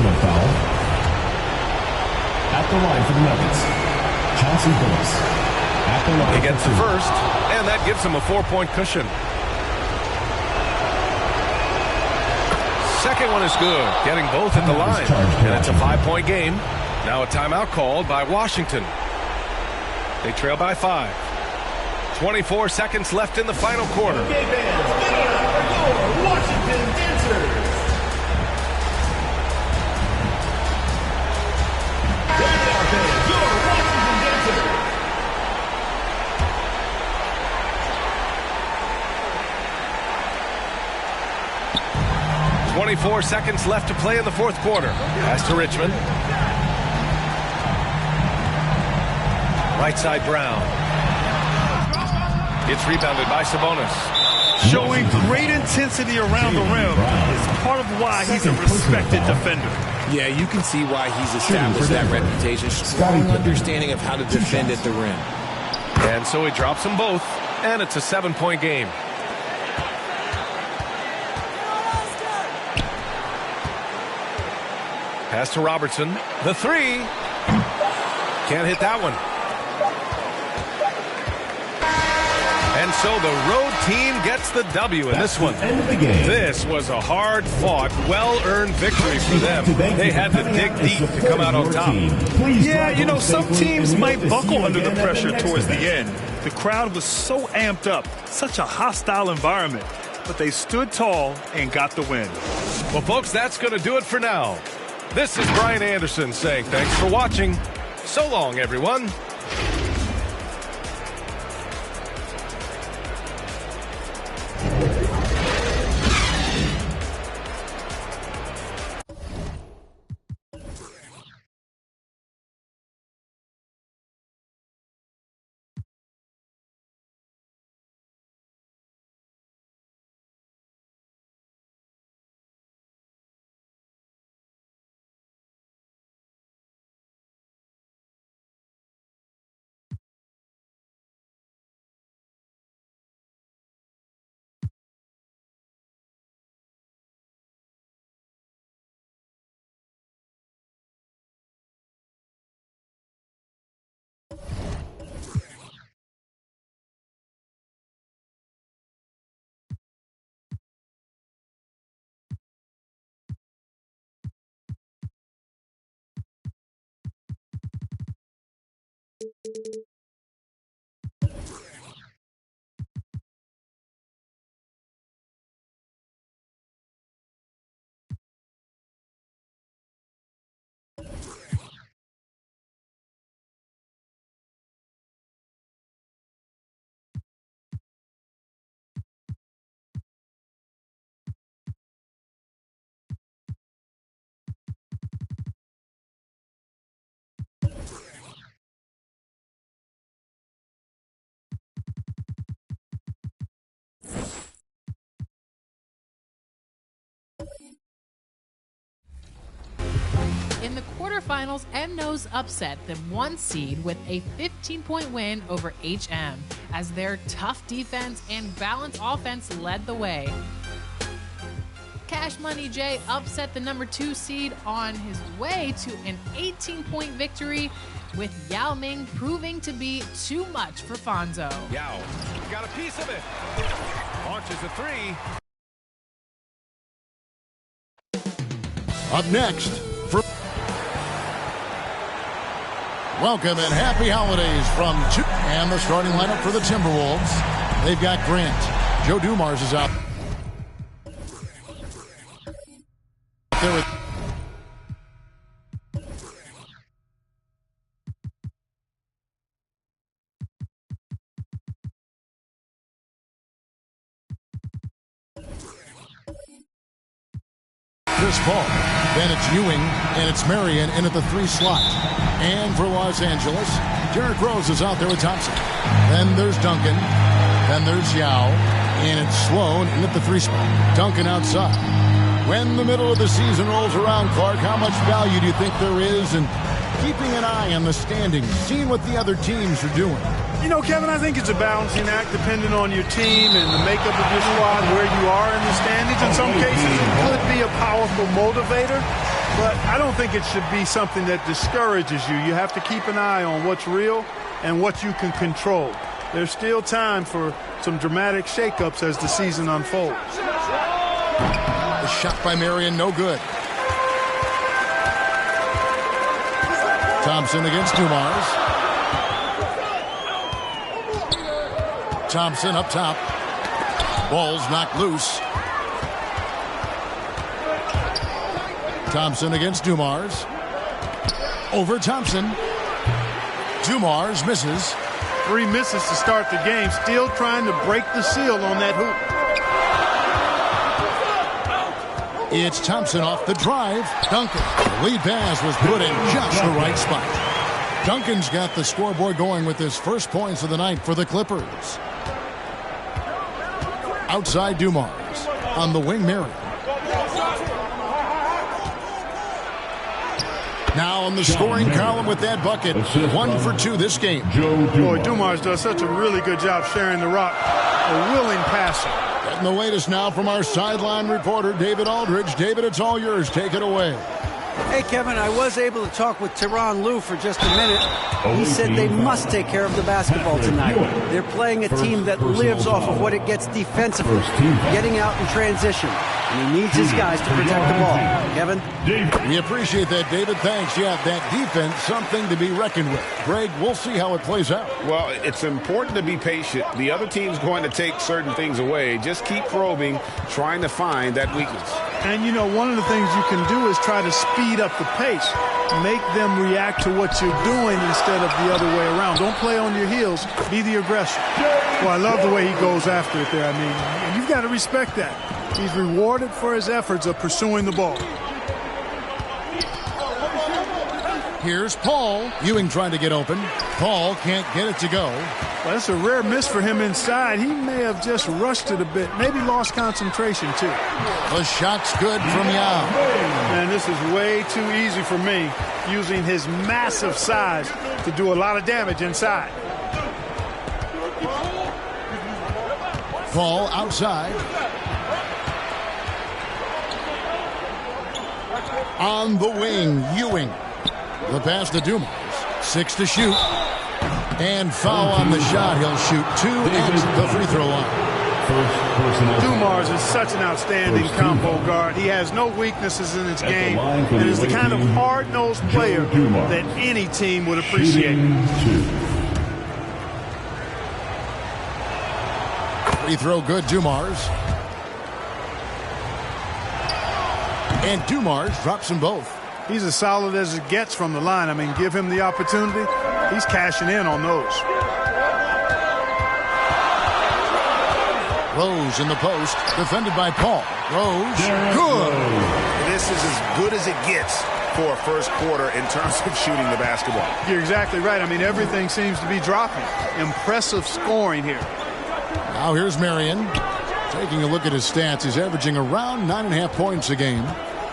At the line for the Nuggets, Chauncey Billups. At the line. He gets the first, and that gives him a 4-point cushion. Second one is good, getting both at the line, and it's a 5-point game. Now a timeout called by Washington. They trail by 5. 24 seconds left in the final quarter. Okay, fans, your Washington Dancers. There they are, fans, your Washington Dancers. 24 seconds left to play in the fourth quarter. Pass to Richmond. Right side, Brown. It's rebounded by Sabonis. Showing great intensity around the rim is part of why he's a respected defender. Yeah, you can see why he's established that reputation. Strong understanding of how to defend at the rim. And so he drops them both, and it's a 7-point game. Pass to Robertson. The 3. Can't hit that one. And so the road team gets the W in this one. This was a hard-fought, well-earned victory for them. They had to dig deep to come out on top. Yeah, you know, some teams might buckle under the pressure towards the end. The crowd was so amped up, such a hostile environment. But they stood tall and got the win. Well, folks, that's going to do it for now. This is Brian Anderson saying thanks for watching. So long, everyone. In the quarterfinals, M-Nose upset the 1 seed with a 15-point win over HM as their tough defense and balanced offense led the way. Cash Money J upset the number 2 seed on his way to an 18-point victory, with Yao Ming proving to be too much for Fonzo. Yao got a piece of it. Launches a 3. Up next, for welcome and happy holidays from two. And the starting lineup for the Timberwolves. They've got Grant. Joe Dumars is out. There with Chris Paul. Then it's Ewing, and it's Marion in at the 3 slot. And for Los Angeles, Derrick Rose is out there with Thompson. Then there's Duncan. Then there's Yao. And it's Sloan in at the 3 spot. Duncan outside. When the middle of the season rolls around, Clark, how much value do you think there is in keeping an eye on the standings, seeing what the other teams are doing? You know, Kevin, I think it's a balancing act depending on your team and the makeup of your squad, where you are in the standings. In some cases, it could be a powerful motivator, but I don't think it should be something that discourages you. You have to keep an eye on what's real and what you can control. There's still time for some dramatic shakeups as the season unfolds. The shot by Marion, no good. Thompson against Dumars. Thompson up top. Ball's knocked loose. Thompson against Dumars. Over Thompson. Dumars misses. 3 misses to start the game. Still trying to break the seal on that hoop. It's Thompson off the drive. Duncan. The lead pass was put in just the right spot. Duncan's got the scoreboard going with his first points of the night for the Clippers. Outside Dumars. On the wing, Marion. Now on the scoring column with that bucket. 1 for 2 this game. Boy, Dumars does such a really good job sharing the rock. A willing passer. Getting the latest now from our sideline reporter, David Aldridge. David, it's all yours. Take it away. Hey, Kevin, I was able to talk with Tyronn Lue for just a minute. He said they must take care of the basketball tonight. They're playing a team that lives off of what it gets defensively, getting out in transition. And he needs his guys to protect the ball. Kevin? We appreciate that, David. Thanks. Yeah, that defense, something to be reckoned with. Greg, we'll see how it plays out. Well, it's important to be patient. The other team's going to take certain things away. Just keep probing, trying to find that weakness. And, you know, one of the things you can do is try to speed up the pace. Make them react to what you're doing instead of the other way around. Don't play on your heels. Be the aggressor. Well, I love the way he goes after it there. I mean, you've got to respect that. He's rewarded for his efforts of pursuing the ball. Here's Paul. Ewing trying to get open. Paul can't get it to go. Well, that's a rare miss for him inside. He may have just rushed it a bit. Maybe lost concentration, too. The shot's good from Yao. Man, this is way too easy for me, using his massive size to do a lot of damage inside. Paul outside. On the wing, Ewing. The pass to Dumars. 6 to shoot. And foul on the shot. He'll shoot 2 at the free throw line. Dumars is such an outstanding combo guard. He has no weaknesses in his game and is the kind of hard-nosed player that any team would appreciate. Free throw good, Dumars. And Dumars drops them both. He's as solid as it gets from the line. I mean, give him the opportunity. He's cashing in on those. Rose in the post, defended by Paul. Rose, good. This is as good as it gets for a first quarter in terms of shooting the basketball. You're exactly right. I mean, everything seems to be dropping. Impressive scoring here. Now here's Marion. Taking a look at his stats, he's averaging around 9.5 points a game.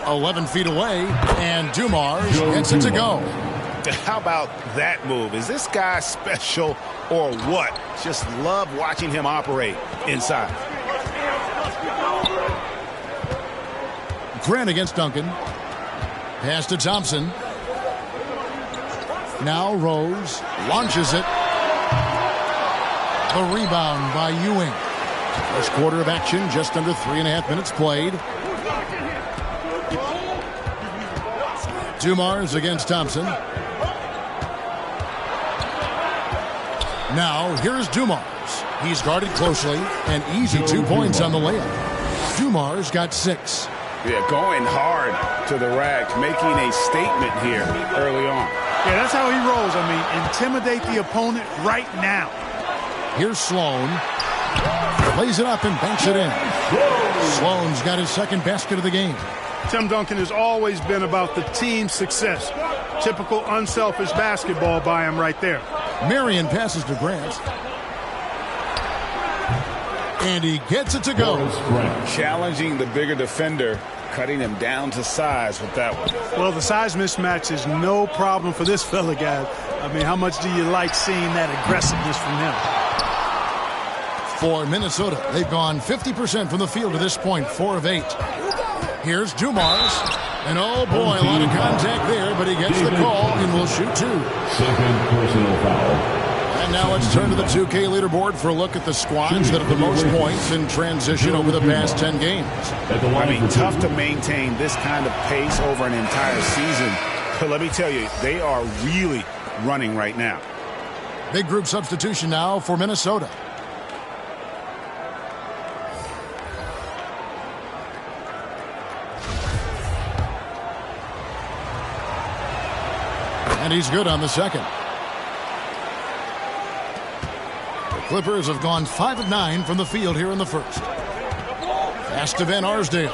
11 feet away, and Dumars gets it to go. How about that move? Is this guy special or what? Just love watching him operate inside. Grant against Duncan. Pass to Thompson. Now Rose launches it. The rebound by Ewing. First quarter of action, just under 3.5 minutes played. Dumars against Thompson. Now here's Dumars. He's guarded closely. An easy 2 points on the layup. Dumars got 6. Yeah, going hard to the rack, making a statement here early on. Yeah, that's how he rolls. I mean, intimidate the opponent right now. Here's Sloan. Plays it up and banks it in. Sloan's got his second basket of the game. Tim Duncan has always been about the team's success. Typical unselfish basketball by him right there. Marion passes to Grant. And he gets it to go. Challenging the bigger defender, cutting him down to size with that one. Well, the size mismatch is no problem for this fella, guy. I mean, how much do you like seeing that aggressiveness from him? For Minnesota, they've gone 50% from the field to this point, 4 of 8. Here's Dumars. And oh boy, a lot of contact there, but he gets the call and will shoot 2. Second personal foul. And now let's turn to the 2K leaderboard for a look at the squads that have the most points in transition over the past 10 games. I mean, tough to maintain this kind of pace over an entire season. But let me tell you, they are really running right now. Big group substitution now for Minnesota. And he's good on the second. The Clippers have gone 5 of 9 from the field here in the first. Pass to Van Arsdale.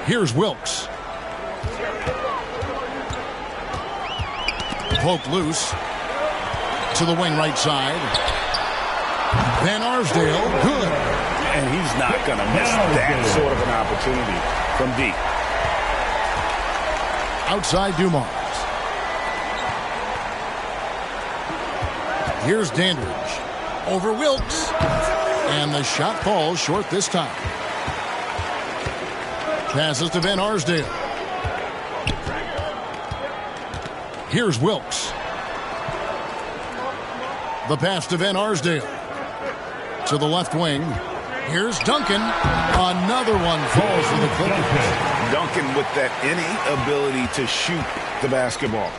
Here's Wilkes. Poked loose to the wing right side. Van Arsdale, good. And he's not going to miss that sort of an opportunity from deep. Outside Dumars. Here's Dandridge. Over Wilkes. And the shot falls short this time. Passes to Van Arsdale. Here's Wilkes. The pass to Van Arsdale. To the left wing. Here's Duncan. Another one falls for the Clippers. Duncan with that innate ability to shoot the basketball.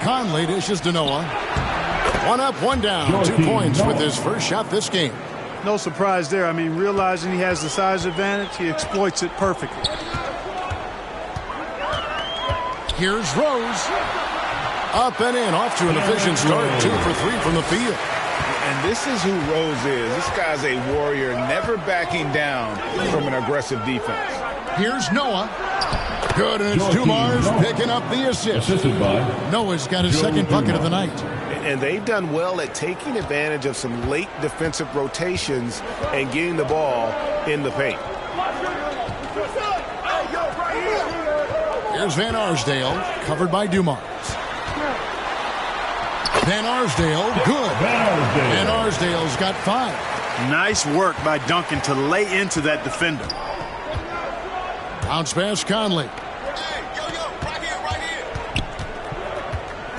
Conley dishes to Noah. 1 up, 1 down. 2 points with his first shot this game. No surprise there. I mean, realizing he has the size advantage, he exploits it perfectly. Here's Rose. Up and in, off to an efficient start. 2 for 3 from the field. And this is who Rose is. This guy's a warrior, never backing down from an aggressive defense. Here's Noah. Good, and it's Dumars picking up the assist. Noah's got his second bucket of the night. And they've done well at taking advantage of some late defensive rotations and getting the ball in the paint. Here's Van Arsdale, covered by Dumars. Van Arsdale, good. Van Arsdale's got 5. Nice work by Duncan to lay into that defender. Bounce pass Conley.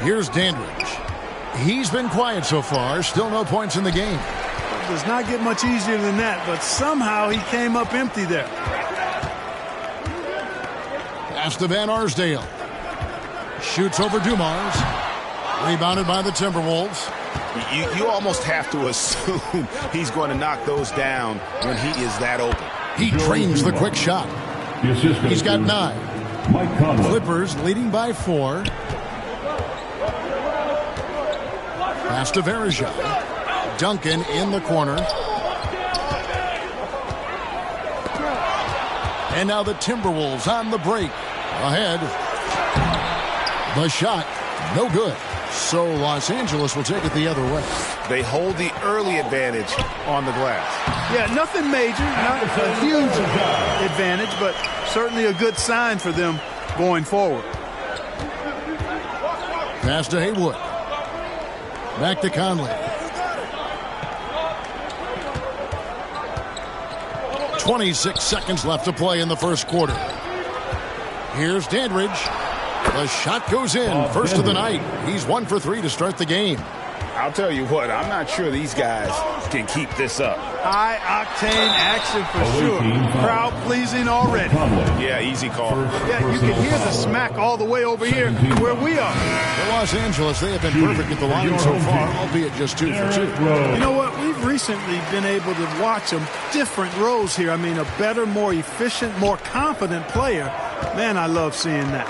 Here's Dandridge. He's been quiet so far. Still no points in the game. It does not get much easier than that, but somehow he came up empty there. Pass to Van Arsdale. Shoots over Dumars. Rebounded by the Timberwolves. You almost have to assume he's going to knock those down when he is that open. He trains the quick shot. He's got 9. Clippers leading by 4. Pass to Varejao. Duncan in the corner. And now the Timberwolves on the break. Ahead. The shot, no good. So Los Angeles will take it the other way. They hold the early advantage on the glass. Yeah, nothing major, not a huge advantage, but certainly a good sign for them going forward. Pass to Haywood. Back to Conley. 26 seconds left to play in the first quarter. Here's Dandridge. The shot goes in. First of the night. He's 1 for 3 to start the game. I'll tell you what, I'm not sure these guys can keep this up. High-octane action for sure. Crowd-pleasing already. Yeah, easy call. Yeah, you can hear the smack all the way over here where we are. For Los Angeles, they have been perfect at the line so far, albeit just 2 for 2. You know what? We've recently been able to watch them different roles here. I mean, a better, more efficient, more confident player. Man, I love seeing that.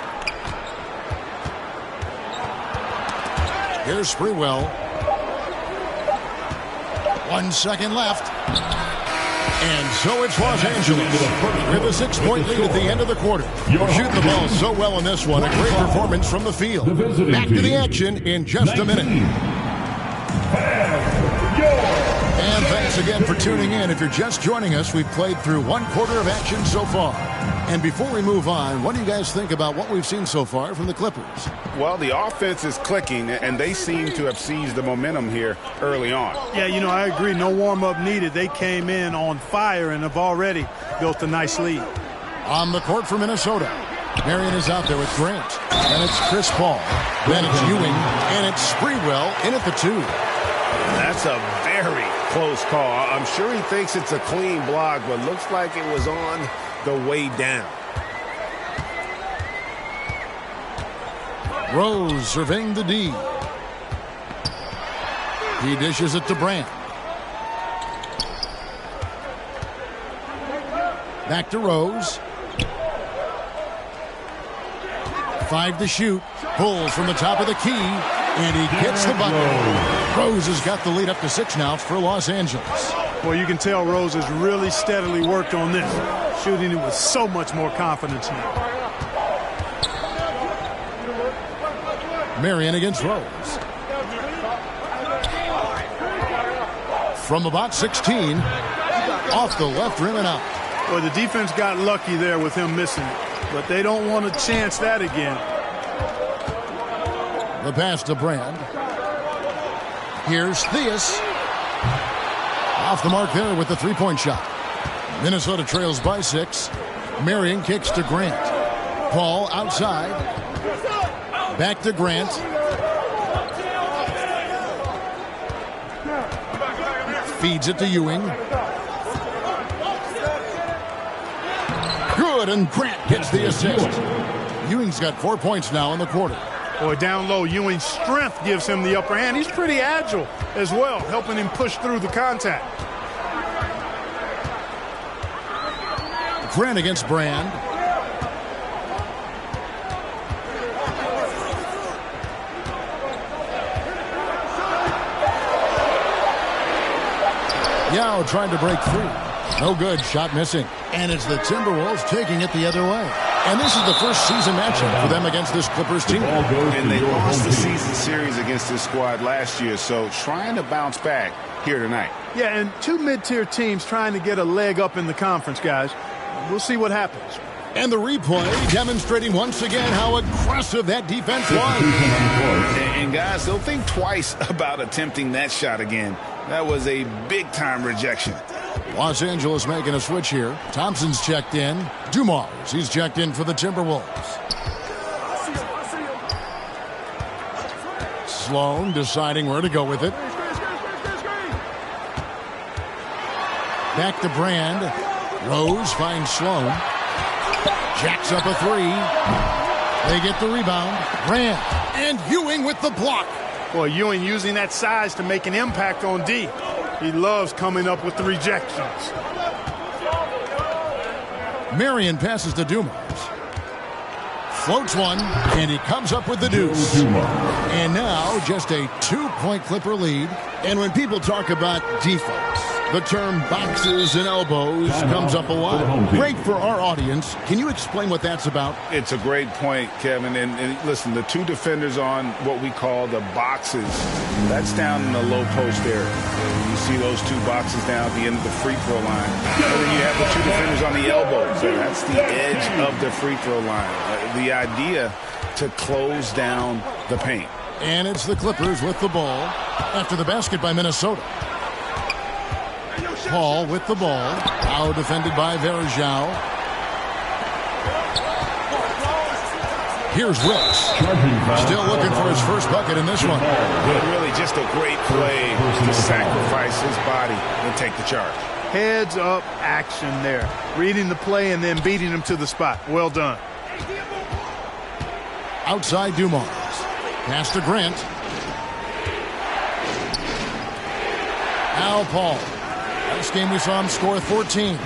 Here's Sprewell. 1 second left. And so it's Los Angeles with a 6-point lead at the end of the quarter. Shoot the ball so well in this one. A great performance from the field. Back to the action in just a minute. And thanks again for tuning in. If you're just joining us, we've played through 1 quarter of action so far. And before we move on, what do you guys think about what we've seen so far from the Clippers? Well, the offense is clicking, and they seem to have seized the momentum here early on. Yeah, you know, I agree. No warm-up needed. They came in on fire and have already built a nice lead. On the court for Minnesota, Marion is out there with Grant. And it's Chris Paul. Then it's Ewing, and it's Sprewell in at the 2. That's a very close call. I'm sure he thinks it's a clean block, but looks like it was on the way down. Rose surveying the D. He dishes it to Brandt. Back to Rose. 5 to shoot. Pulls from the top of the key. And he gets the bucket. Rose has got the lead up to 6 now for Los Angeles. Well, you can tell Rose has really steadily worked on this. Shooting it with so much more confidence now. Marion against Rose. From about 16. Off the left rim and out. Well, the defense got lucky there with him missing it. But they don't want to chance that again. The pass to Brand. Here's Theus. Off the mark there with the 3-point shot. Minnesota trails by 6. Marion kicks to Grant. Paul outside. Back to Grant. Feeds it to Ewing. Good, and Grant gets the assist. Ewing's got 4 points now in the quarter. Boy, down low, Ewing's strength gives him the upper hand. He's pretty agile as well, helping him push through the contact. Grant against Brand. Yao trying to break through. No good, shot missing. And it's the Timberwolves taking it the other way. And this is the first season matchup for them against this Clippers team. And they lost the season series against this squad last year, so trying to bounce back here tonight. Yeah, and 2 mid-tier teams trying to get a leg up in the conference, guys. We'll see what happens. And the replay demonstrating once again how aggressive that defense was. And guys, they'll think twice about attempting that shot again. That was a big-time rejection. Los Angeles making a switch here. Thompson's checked in. Dumars, he's checked in for the Timberwolves. Sloan deciding where to go with it. Back to Brand. Rose finds Sloan. Jacks up a 3. They get the rebound. Brand And Ewing with the block. Boy, Ewing using that size to make an impact on D. He loves coming up with the rejections. Marion passes to Dumars. Floats one, and he comes up with the deuce. And now just a 2-point Clipper lead. And when people talk about defense, the term boxes and elbows comes up a lot. Great for our audience. Can you explain what that's about? It's a great point, Kevin. And listen, the two defenders on what we call the boxes, that's down in the low post area. You see those two boxes down at the end of the free throw line. And then you have the two defenders on the elbows. So that's the edge of the free throw line. The idea to close down the paint. And it's the Clippers with the ball after the basket by Minnesota. Paul with the ball. Now defended by Varejao. Here's Wilkes. Still looking for his first bucket in this one. Really just a great play to sacrifice his body and take the charge. Heads up action there. Reading the play and then beating him to the spot. Well done. Outside Dumars. Pass to Grant. Now Paul. Last game we saw him score 14.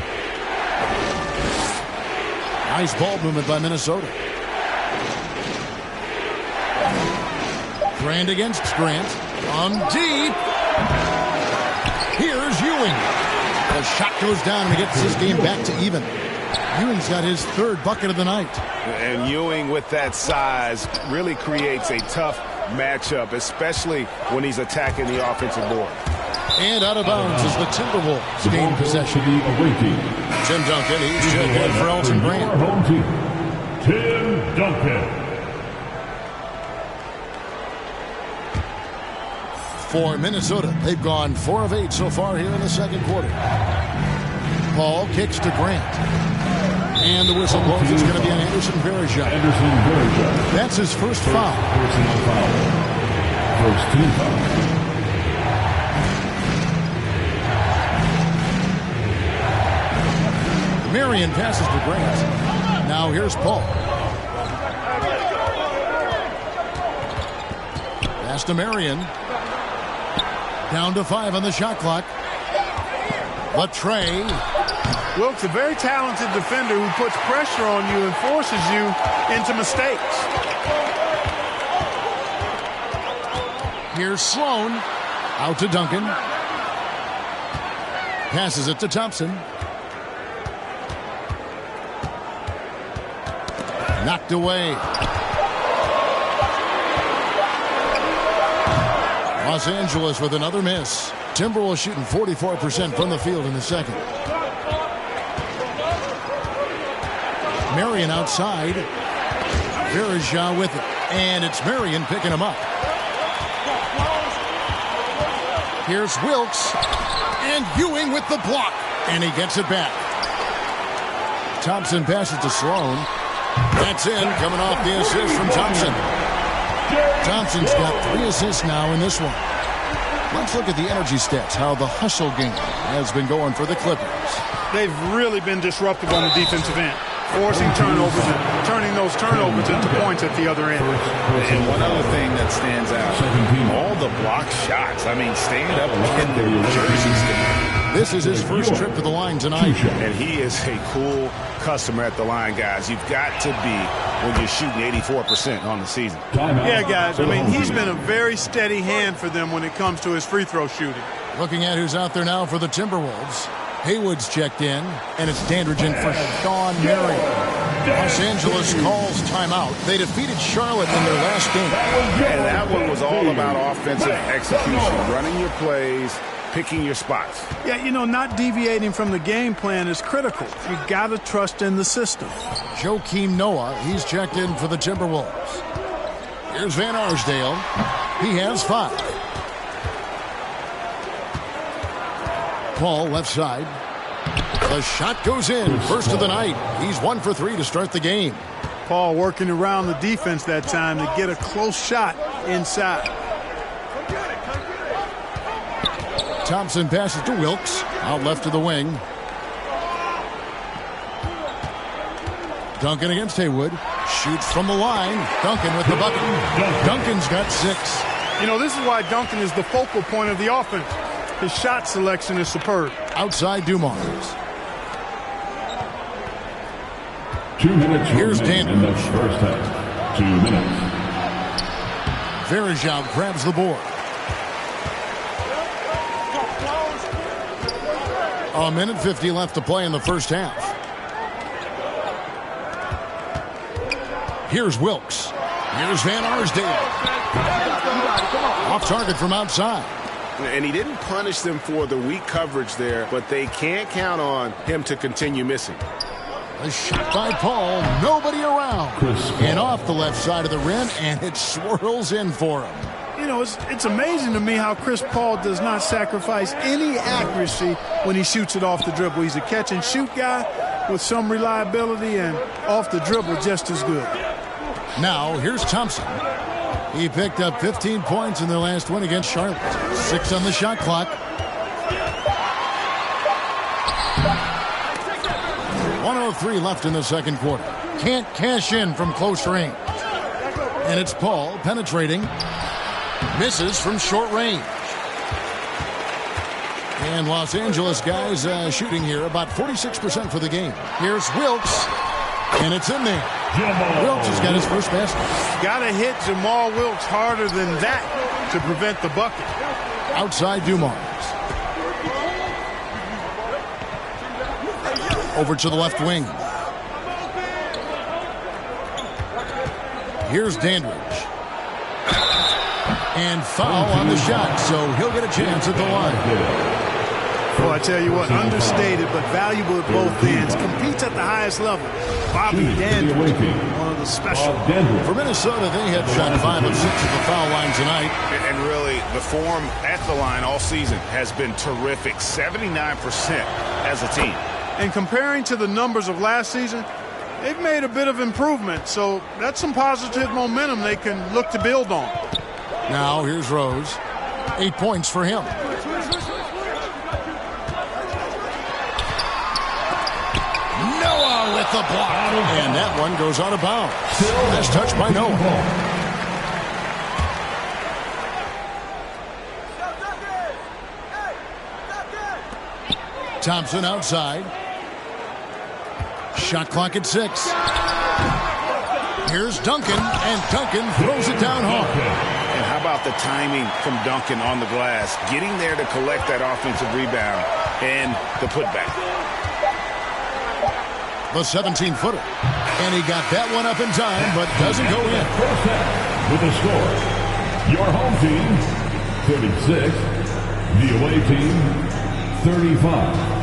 Nice ball movement by Minnesota. Grant against Grant. On deep. Here's Ewing. The shot goes down and he gets his game back to even. Ewing's got his third bucket of the night. And Ewing with that size really creates a tough matchup, especially when he's attacking the offensive board. And out of bounds is the Timberwolves gain possession. Tim Duncan, he's checked in for Elton Brand. Home team, Tim Duncan. For Minnesota, they've gone 4 of 8 so far here in the second quarter. Paul kicks to Grant. And the whistle blows. It's going to be an Anderson Varejao. That's his first foul. Personal foul. First team foul. Marion passes to Grant. Now here's Paul. Pass to Marion. Down to 5 on the shot clock. The tray. Wilkes, a very talented defender who puts pressure on you and forces you into mistakes. Here's Sloan. Out to Duncan. Passes it to Thompson. Knocked away. Los Angeles with another miss. Timberwolves shooting 44% from the field in the second. Marion outside. Varejao with it. And it's Marion picking him up. Here's Wilkes. And Ewing with the block. And he gets it back. Thompson passes to Sloan. That's in, coming off the assist from Thompson. Thompson's got 3 assists now in this one. Let's look at the energy stats, how the hustle game has been going for the Clippers. They've really been disruptive on the defensive end, forcing turnovers and turning those turnovers into points at the other end. And one other thing that stands out, all the block shots. I mean, stand up and get their jerseys. This is his first trip to the line tonight. And he is a cool customer at the line, guys. You've got to be when you're shooting 84% on the season. Yeah, guys. I mean, he's been a very steady hand for them when it comes to his free throw shooting. Looking at who's out there now for the Timberwolves. Haywood's checked in, and it's Dandridge for Sean Marion. Los Angeles calls timeout. They defeated Charlotte in their last game. And that one was all about offensive execution, running your plays, picking your spots. Yeah, you know, not deviating from the game plan is critical. You got to trust in the system. Joakim Noah, he's checked in for the Timberwolves. Here's Van Arsdale. He has 5. Paul left side. The shot goes in. First of the night. He's 1 for 3 to start the game. Paul working around the defense that time to get a close shot inside. Thompson passes to Wilkes. Out left to the wing. Duncan against Haywood. Shoots from the line. Duncan with the bucket. Duncan's got 6. You know, this is why Duncan is the focal point of the offense. His shot selection is superb. Outside Dumars. 2 minutes Here's in Dandridge. the first half. 2 minutes. Varejao grabs the board. A minute 50 left to play in the first half. Here's Wilkes. Here's Van Arsdale. Off target from outside. And he didn't punish them for the weak coverage there, but they can't count on him to continue missing. A shot by Paul. Nobody around. And off the left side of the rim, and it swirls in for him. You know, it's amazing to me how Chris Paul does not sacrifice any accuracy when he shoots it off the dribble. He's a catch-and-shoot guy with some reliability, and off the dribble just as good. Now, here's Thompson. He picked up 15 points in their last win against Charlotte. 6 on the shot clock. 1:03 left in the second quarter. Can't cash in from close range. And it's Paul penetrating. Misses from short range. And Los Angeles guys shooting here about 46% for the game. Here's Wilkes. And it's in there. Wilkes has got his first basket. Got to hit Jamal Wilkes harder than that to prevent the bucket. Outside Dumars. Over to the left wing. Here's Dandridge. And foul on the shot, so he'll get a chance at the line. Well, I tell you what, understated but valuable at both ends. Competes at the highest level. Bobby Dandridge, one of the special. For Minnesota, they have shot 5 of 6 at the foul line tonight. And really, the form at the line all season has been terrific. 79% as a team. And comparing to the numbers of last season, they've made a bit of improvement. So that's some positive momentum they can look to build on. Now, here's Rose. 8 points for him. Noah with the block. And that one goes out of bounds. Last touch by Noah. Thompson outside. Shot clock at 6. Here's Duncan, and Duncan throws it down hard. And how about the timing from Duncan on the glass? Getting there to collect that offensive rebound and the putback. The 17-footer. And he got that one up in time, but doesn't go in. First half with the score. Your home team, 36. The away team, 35.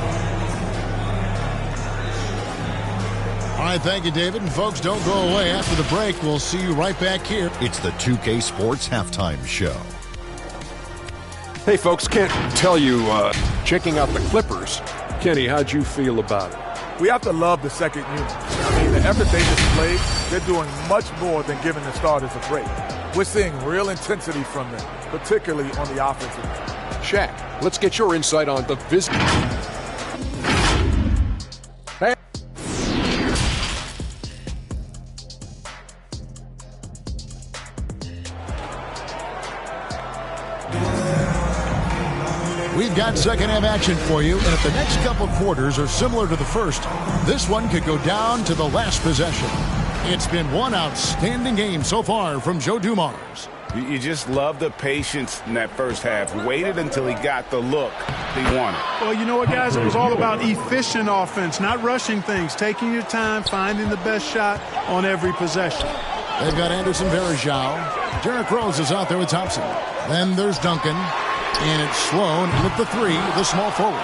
All right, thank you, David. And folks, don't go away. After the break, we'll see you right back here. It's the 2K Sports Halftime Show. Hey, folks, can't tell you, checking out the Clippers. Kenny, how'd you feel about it? We have to love the second unit. I mean, the effort they displayed, they're doing much more than giving the starters a break. We're seeing real intensity from them, particularly on the offensive end. Shaq, let's get your insight on the visit. Hey. We've got second half action for you, and if the next couple quarters are similar to the first, this one could go down to the last possession. It's been one outstanding game so far from Joe Dumars. You just love the patience in that first half. Waited until he got the look he wanted. Well, you know what, guys? It was all about efficient offense, not rushing things, taking your time, finding the best shot on every possession. They've got Anderson Varejao. Derrick Rose is out there with Thompson. Then there's Duncan. And it's Sloan with the 3, the small forward.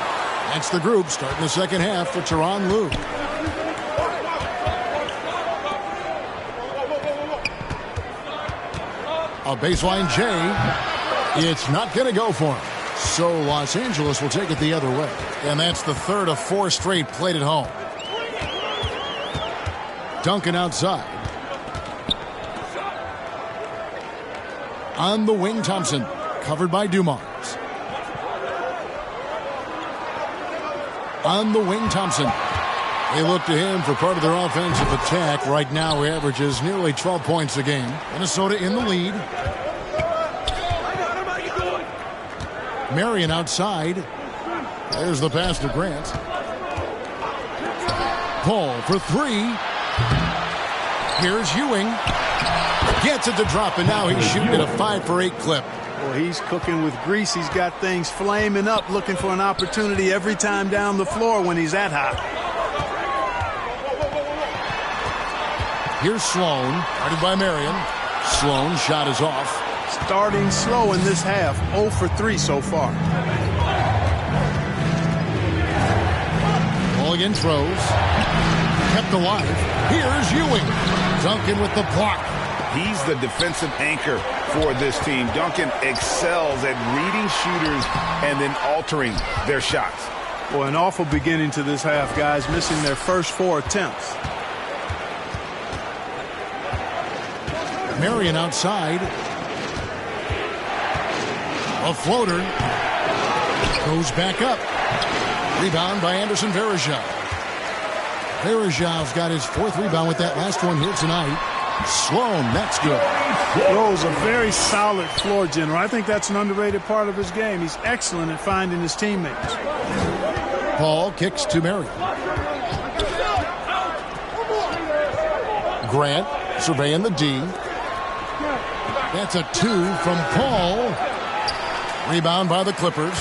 That's the group starting the second half for Tyronn Lue. A baseline J. It's not going to go for him. So Los Angeles will take it the other way. And that's the third of 4 straight played at home. Duncan outside. On the wing, Thompson. Covered by Dumars. On the wing, Thompson. They look to him for part of their offensive attack. Right now, he averages nearly 12 points a game. Minnesota in the lead. Marion outside. There's the pass to Grant. Paul for three. Here's Ewing. Gets it to drop, and now he's shooting at a 5-for-8 clip. Well, he's cooking with grease. He's got things flaming up, looking for an opportunity every time down the floor when he's that hot. Here's Sloan, guarded by Marion. Sloan shot is off. Starting slow in this half, 0 for 3 so far. Mulligan throws. Kept alive. Here's Ewing. Duncan with the block. He's the defensive anchor for this team. Duncan excels at reading shooters and then altering their shots. Well, an awful beginning to this half, guys, missing their first 4 attempts. Marion outside. A floater. Goes back up. Rebound by Anderson Varejao. Varejau's got his 4th rebound with that last one here tonight. Sloan, that's good. Rose, a very solid floor general. I think that's an underrated part of his game. He's excellent at finding his teammates. Paul kicks to Marion. Grant surveying the D. That's a 2 from Paul. Rebound by the Clippers.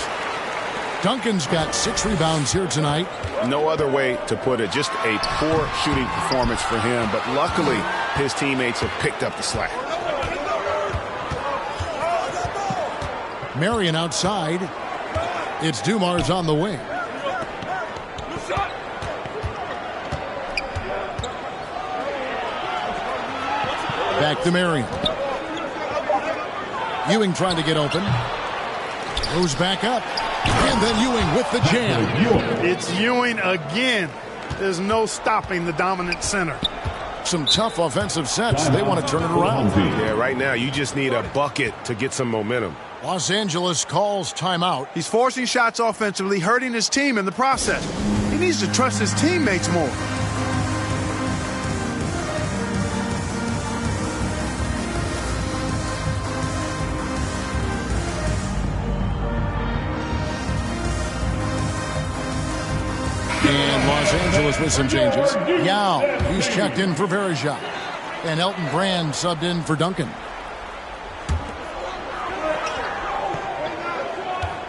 Duncan's got 6 rebounds here tonight. No other way to put it. Just a poor shooting performance for him, but luckily his teammates have picked up the slack. Marion outside. It's Dumars on the wing. Back to Marion. Ewing trying to get open. Goes back up. And then Ewing with the jam. It's Ewing again. There's no stopping the dominant center. Some tough offensive sets. They want to turn it around. Yeah, right now you just need a bucket to get some momentum. Los Angeles calls timeout. He's forcing shots offensively, hurting his team in the process. He needs to trust his teammates more. And Los Angeles with some changes. Yao, he's checked in for Varejao. And Elton Brand subbed in for Duncan.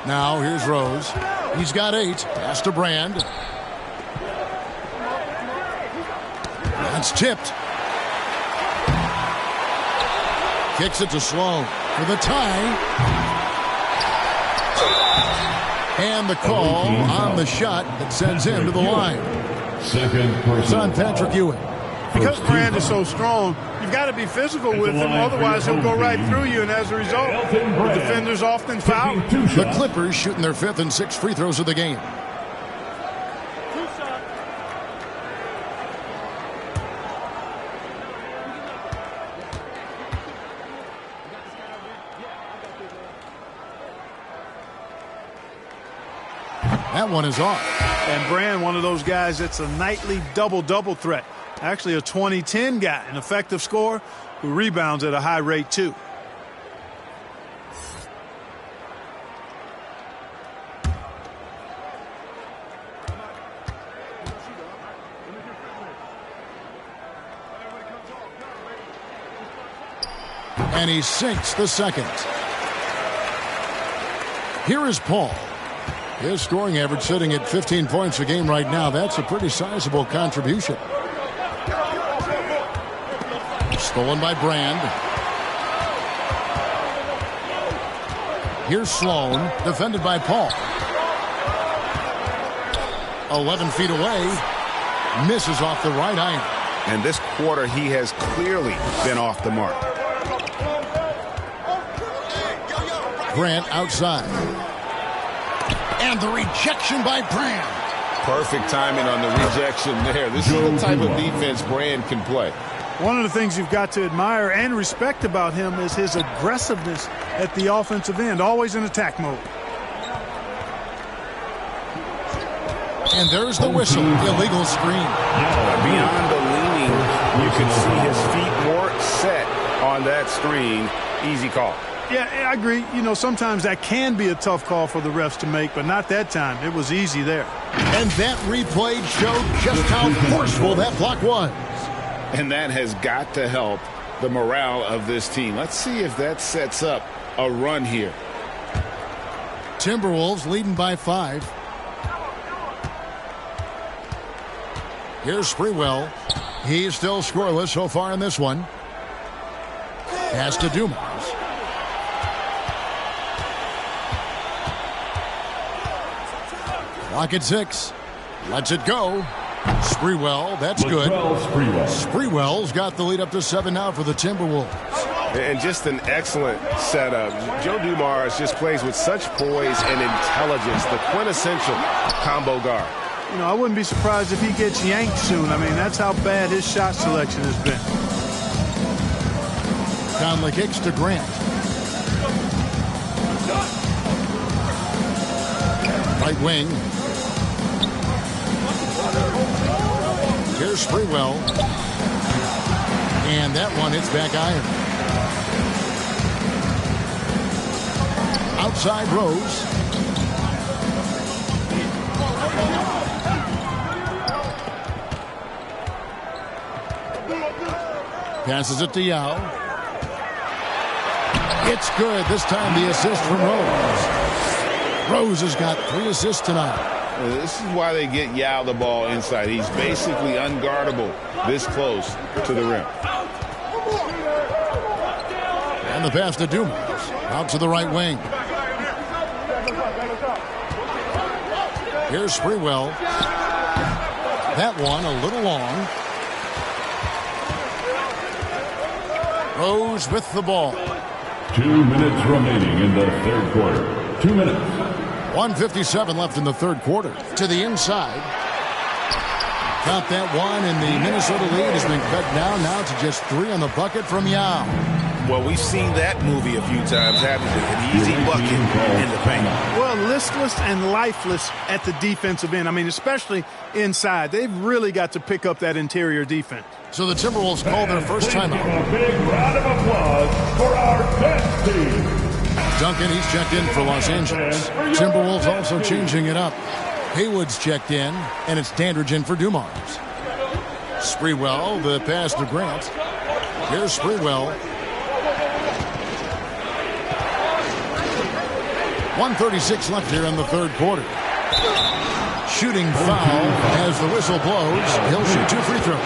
Now here's Rose. He's got 8. Pass to Brand. That's tipped. Kicks it to Sloan for the tie. And the call on the shot that sends him to the line. It's on Patrick Ewing. Because Brand is so strong, you've got to be physical with him, otherwise he'll go right through you, and as a result, the defenders often foul. The Clippers shooting their 5th and 6th free throws of the game. That one is off. And Brand, one of those guys that's a nightly double-double threat. Actually a 20-10 guy, an effective scorer who rebounds at a high rate too. And he sinks the second. Here is Paul. His scoring average sitting at 15 points a game right now. That's a pretty sizable contribution. Stolen by Brand. Here's Sloan, defended by Paul. 11 feet away. Misses off the right iron. And this quarter, he has clearly been off the mark. Grant outside. And the rejection by Brand. Perfect timing on the rejection there. This is the type of defense Brand can play. One of the things you've got to admire and respect about him is his aggressiveness at the offensive end, always in attack mode. And there's the whistle. Illegal screen. Beyond the leaning, you can see his feet more set on that screen. Easy call. Yeah, I agree. You know, sometimes that can be a tough call for the refs to make, but not that time. It was easy there. And that replay showed just how forceful that block was. And that has got to help the morale of this team. Let's see if that sets up a run here. Timberwolves leading by 5. Here's Sprewell. He's still scoreless so far in this one. Pass to Dumas. Clock at 6. Lets it go. Sprewell, that's good. Sprewell's got the lead up to 7 now for the Timberwolves. And just an excellent setup. Joe Dumars just plays with such poise and intelligence, the quintessential combo guard. You know, I wouldn't be surprised if he gets yanked soon. I mean, that's how bad his shot selection has been. Conley kicks to Grant. Right wing. Here's Sprewell. And that one hits back iron. Outside Rose. Passes it to Yao. It's good. This time the assist from Rose. Rose has got 3 assists tonight. This is why they get Yao the ball inside. He's basically unguardable this close to the rim. And the pass to Dumas. Out to the right wing. Here's Sprewell. That one a little long. Rose with the ball. 2 minutes remaining in the third quarter. 2 minutes. 1:57 left in the third quarter. To the inside. Count that one, and the Minnesota lead has been cut down now to just 3 on the bucket from Yao. Well, we've seen that movie a few times, haven't we? An easy bucket in the paint. Well, listless and lifeless at the defensive end. I mean, especially inside. They've really got to pick up that interior defense. So the Timberwolves call their first timeout. A big round of applause for our best team. Duncan, he's checked in for Los Angeles. Timberwolves also changing it up. Haywood's checked in, and it's Dandridge in for Dumars. Sprewell, the pass to Grant. Here's Sprewell. 1:36 left here in the third quarter. Shooting foul as the whistle blows. He'll shoot 2 free throws.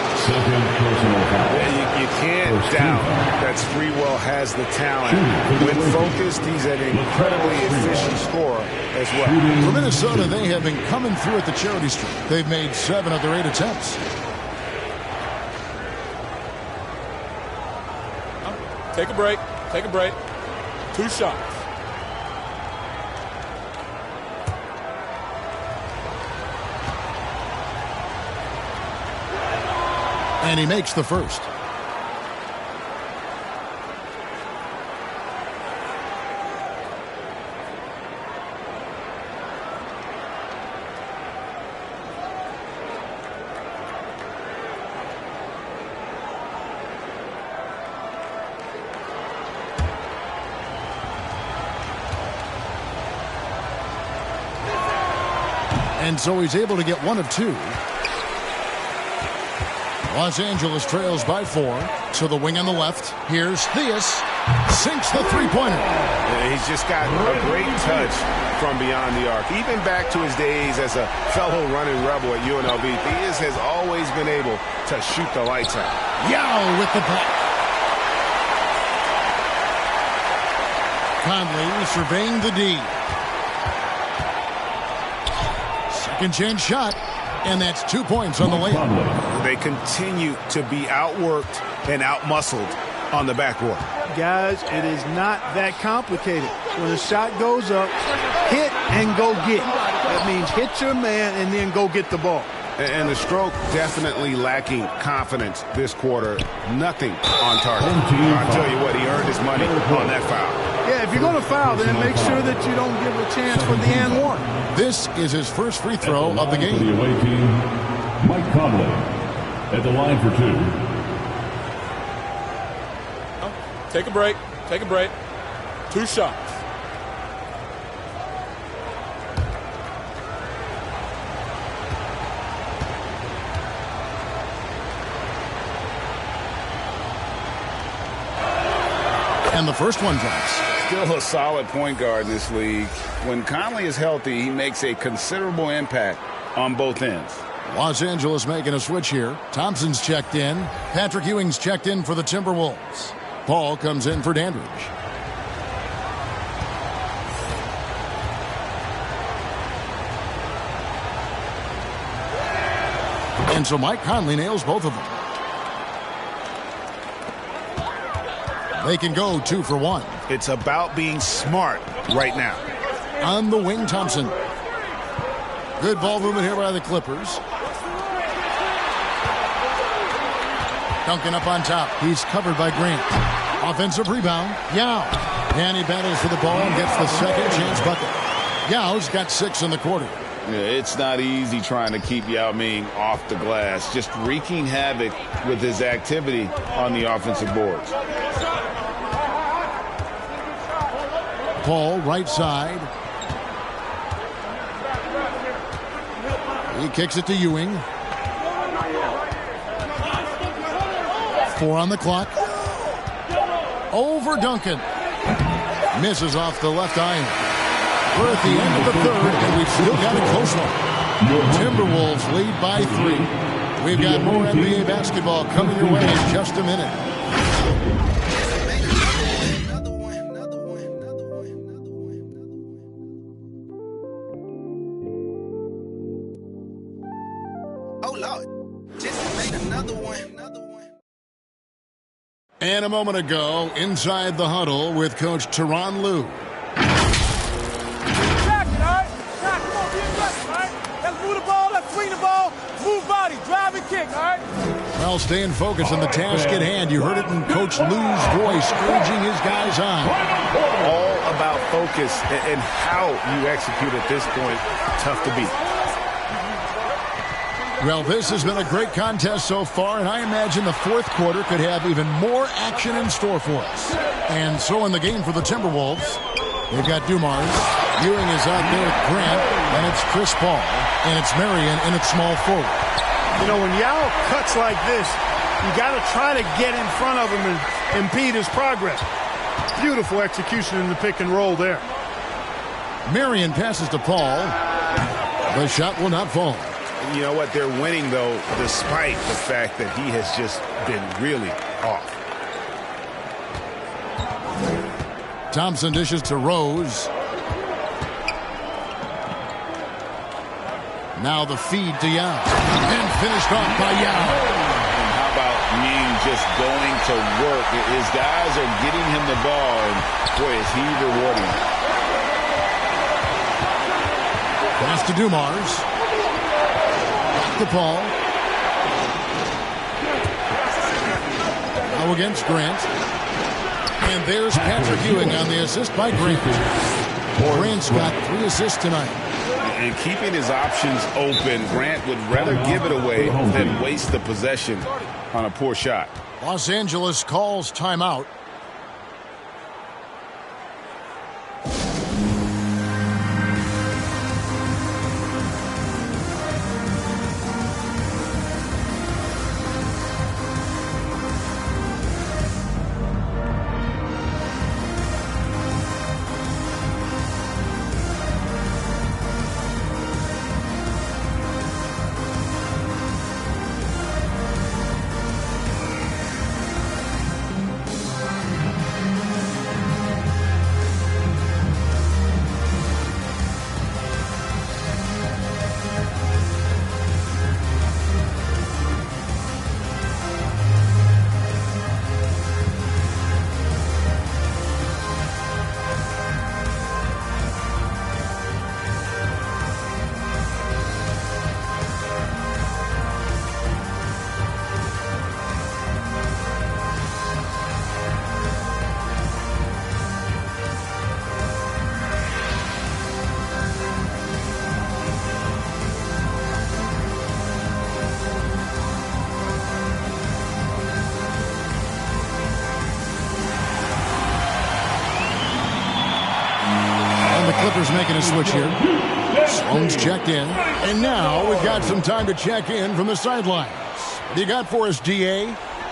You can't doubt that Sprewell has the talent. When focused, he's an incredibly efficient scorer as well. For Minnesota, they have been coming through at the charity stripe. They've made 7 of their 8 attempts. Take a break. Take a break. 2 shots. And he makes the first. And so he's able to get 1 of 2. Los Angeles trails by 4. To the wing on the left. Here's Theus. Sinks the three-pointer. He's just got a great touch from beyond the arc. Even back to his days as a fellow running rebel at UNLV, Theus has always been able to shoot the lights out. Yao with the block. Conley surveying the D. Second chance shot. And that's 2 points on the layup. They continue to be outworked and outmuscled on the backboard. Guys, it is not that complicated. When a shot goes up, hit and go get. That means hit your man and then go get the ball. And the stroke definitely lacking confidence this quarter. Nothing on target. I'll tell you what, he earned his money on that foul. Yeah, if you're going to foul, then make sure that you don't give a chance for the and one. This is his first free throw of the game. For the away team, Mike Conley at the line for 2. Take a break. Take a break. 2 shots. And the first one drops. Still a solid point guard in this league. When Conley is healthy, he makes a considerable impact on both ends. Los Angeles making a switch here. Thompson's checked in. Patrick Ewing's checked in for the Timberwolves. Paul comes in for Dandridge. And so Mike Conley nails both of them. They can go 2 for 1. It's about being smart right now. On the wing, Thompson. Good ball movement here by the Clippers. Duncan up on top. He's covered by Grant. Offensive rebound. Yao. And he battles for the ball and gets the second chance bucket. Yao's got 6 in the quarter. Yeah, it's not easy trying to keep Yao Ming off the glass. Just wreaking havoc with his activity on the offensive boards. Paul, right side. He kicks it to Ewing. 4 on the clock. Over Duncan. Misses off the left iron. We're at the end of the third, and we've still got a close one. Timberwolves lead by 3. We've got more NBA basketball coming your way in just a minute. And a moment ago, inside the huddle with Coach Tyronn Lue. Well, staying focused on the task at hand. You heard it in Coach Lue's voice, urging his guys on. All about focus and how you execute at this point. Tough to beat. Well, this has been a great contest so far, and I imagine the fourth quarter could have even more action in store for us. And so in the game for the Timberwolves, they've got Dumars. Ewing is out there with Grant, and it's Chris Paul, and it's Marion in its small forward. You know, when Yao cuts like this, you got to try to get in front of him and impede his progress. Beautiful execution in the pick and roll there. Marion passes to Paul. The shot will not fall. You know what? They're winning, though, despite the fact that he has just been really off. Thompson dishes to Rose. Now the feed to Yao. And finished off by Yao. And how about Ming just going to work? His guys are getting him the ball, and boy, is he rewarding. Pass to Dumars. To Paul. Now against Grant. And there's Patrick Ewing on the assist by Grant. Grant's got 3 assists tonight. And keeping his options open, Grant would rather give it away than waste the possession on a poor shot. Los Angeles calls timeout. And the Clippers making a switch here. Sloan's checked in. And now we've got some time to check in from the sidelines. What do you got for us, DA?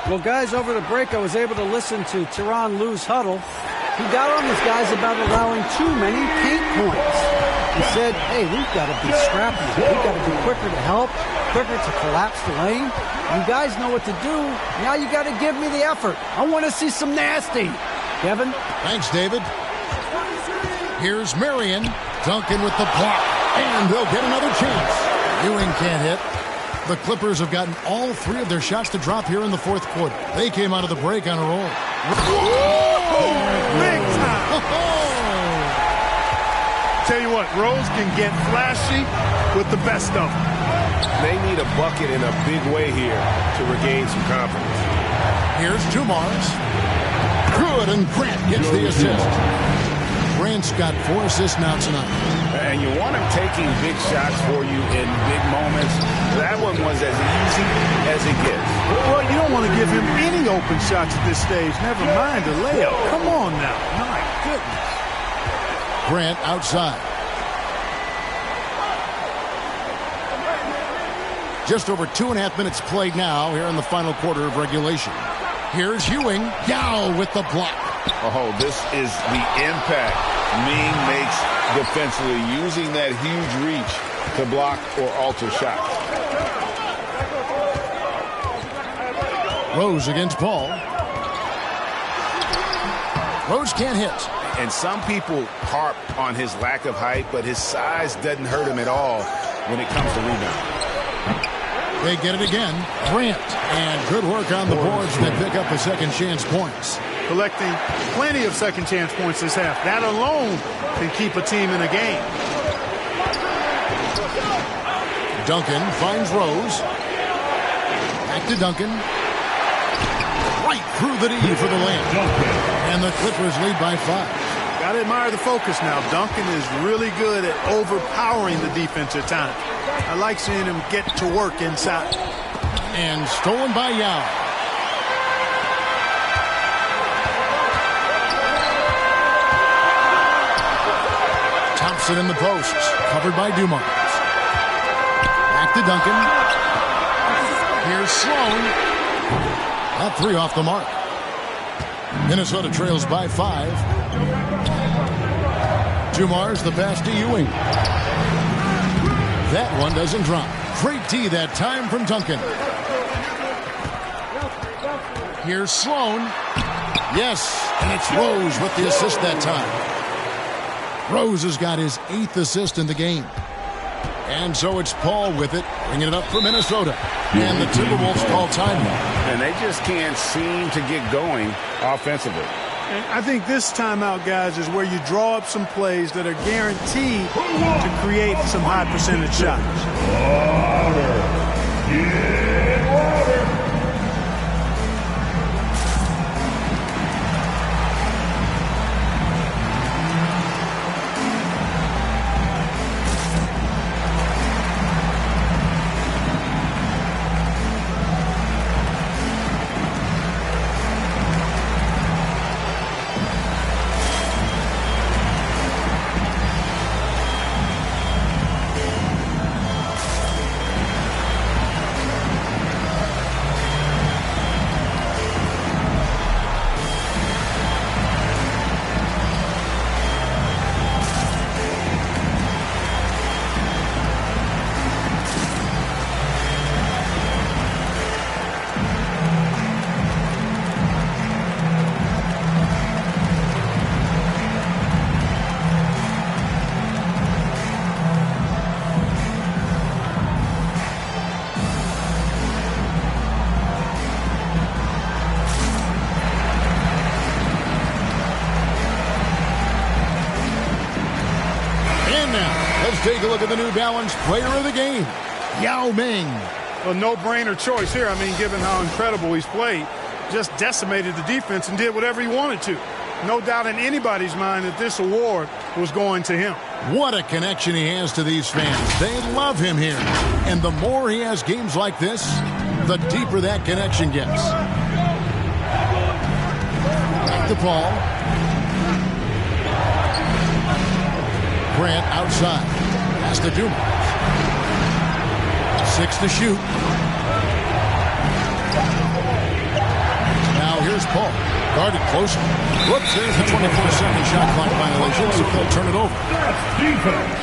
Well, guys, over the break, I was able to listen to Tyronn Lue's huddle. He got on his guys about allowing too many paint points. He said, hey, we've got to be scrappy. We've got to be quicker to help, quicker to collapse the lane. You guys know what to do. Now you got to give me the effort. I want to see some nasty. Kevin? Thanks, David. Here's Marion. Duncan with the block. And they'll get another chance. Ewing can't hit. The Clippers have gotten all 3 of their shots to drop here in the fourth quarter. They came out of the break on a roll. Big time! Tell you what, Rose can get flashy with the best of them. They need a bucket in a big way here to regain some confidence. Here's Dumars. Good, and Grant gets the assist. Grant's got 4 assists now tonight. And you want him taking big shots for you in big moments. That one was as easy as it gets. Well, you don't want to give him any open shots at this stage. Never mind a layup. Come on now. My goodness. Grant outside. Just over 2.5 minutes played now here in the final quarter of regulation. Here's Ewing. Yao with the block. Oh, this is the impact Ming makes defensively, using that huge reach to block or alter shots. Rose against Paul. Rose can't hit. And some people harp on his lack of height, but his size doesn't hurt him at all when it comes to rebounding. They get it again. Grant. And good work on the boards. They pick up the second chance points. Collecting plenty of second chance points this half. That alone can keep a team in a game. Duncan finds Rose. Back to Duncan. Right through the D for the layup. And the Clippers lead by 5. Got to admire the focus now. Duncan is really good at overpowering the defense at times. I like seeing him get to work inside. And stolen by Yao. Thompson in the posts, covered by Dumars. Back to Duncan. Here's Sloan. That 3 off the mark. Minnesota trails by 5. Dumars the pass to Ewing. That one doesn't drop. Great D that time from Duncan. Here's Sloan. Yes, and it's Rose with the assist that time. Rose has got his 8th assist in the game. And so it's Paul with it, bringing it up for Minnesota. And the Timberwolves call timeout. And they just can't seem to get going offensively. And I think this timeout, guys, is where you draw up some plays that are guaranteed to create some high percentage shots. Take a look at the New Balance player of the game, Yao Ming. A no-brainer choice here. I mean, given how incredible he's played, just decimated the defense and did whatever he wanted to. No doubt in anybody's mind that this award was going to him. What a connection he has to these fans. They love him here. And the more he has games like this, the deeper that connection gets. Back to Paul. outside. Pass to Dumars. 6 to shoot. Now here's Paul. Guarded closer. Whoops, there's a 24-second shot clock violation, so they'll turn it over. That's defense.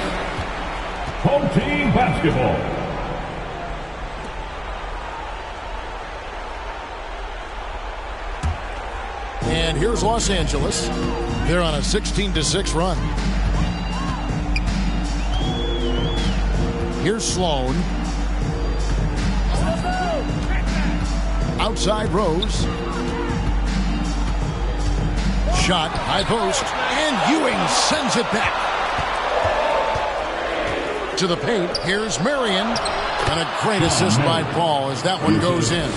Home team basketball. And here's Los Angeles. They're on a 16-6 run. Here's Sloan. Outside Rose. Shot, high post, and Ewing sends it back. To the paint, here's Marion. And a great assist by Paul as that one goes in.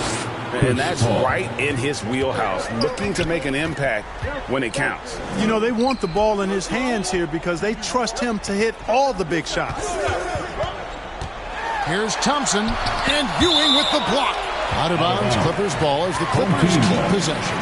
And that's right in his wheelhouse, looking to make an impact when it counts. You know, they want the ball in his hands here because they trust him to hit all the big shots. Here's Thompson, and Ewing with the block. Out of bounds, Clippers ball as the Clippers keep possession.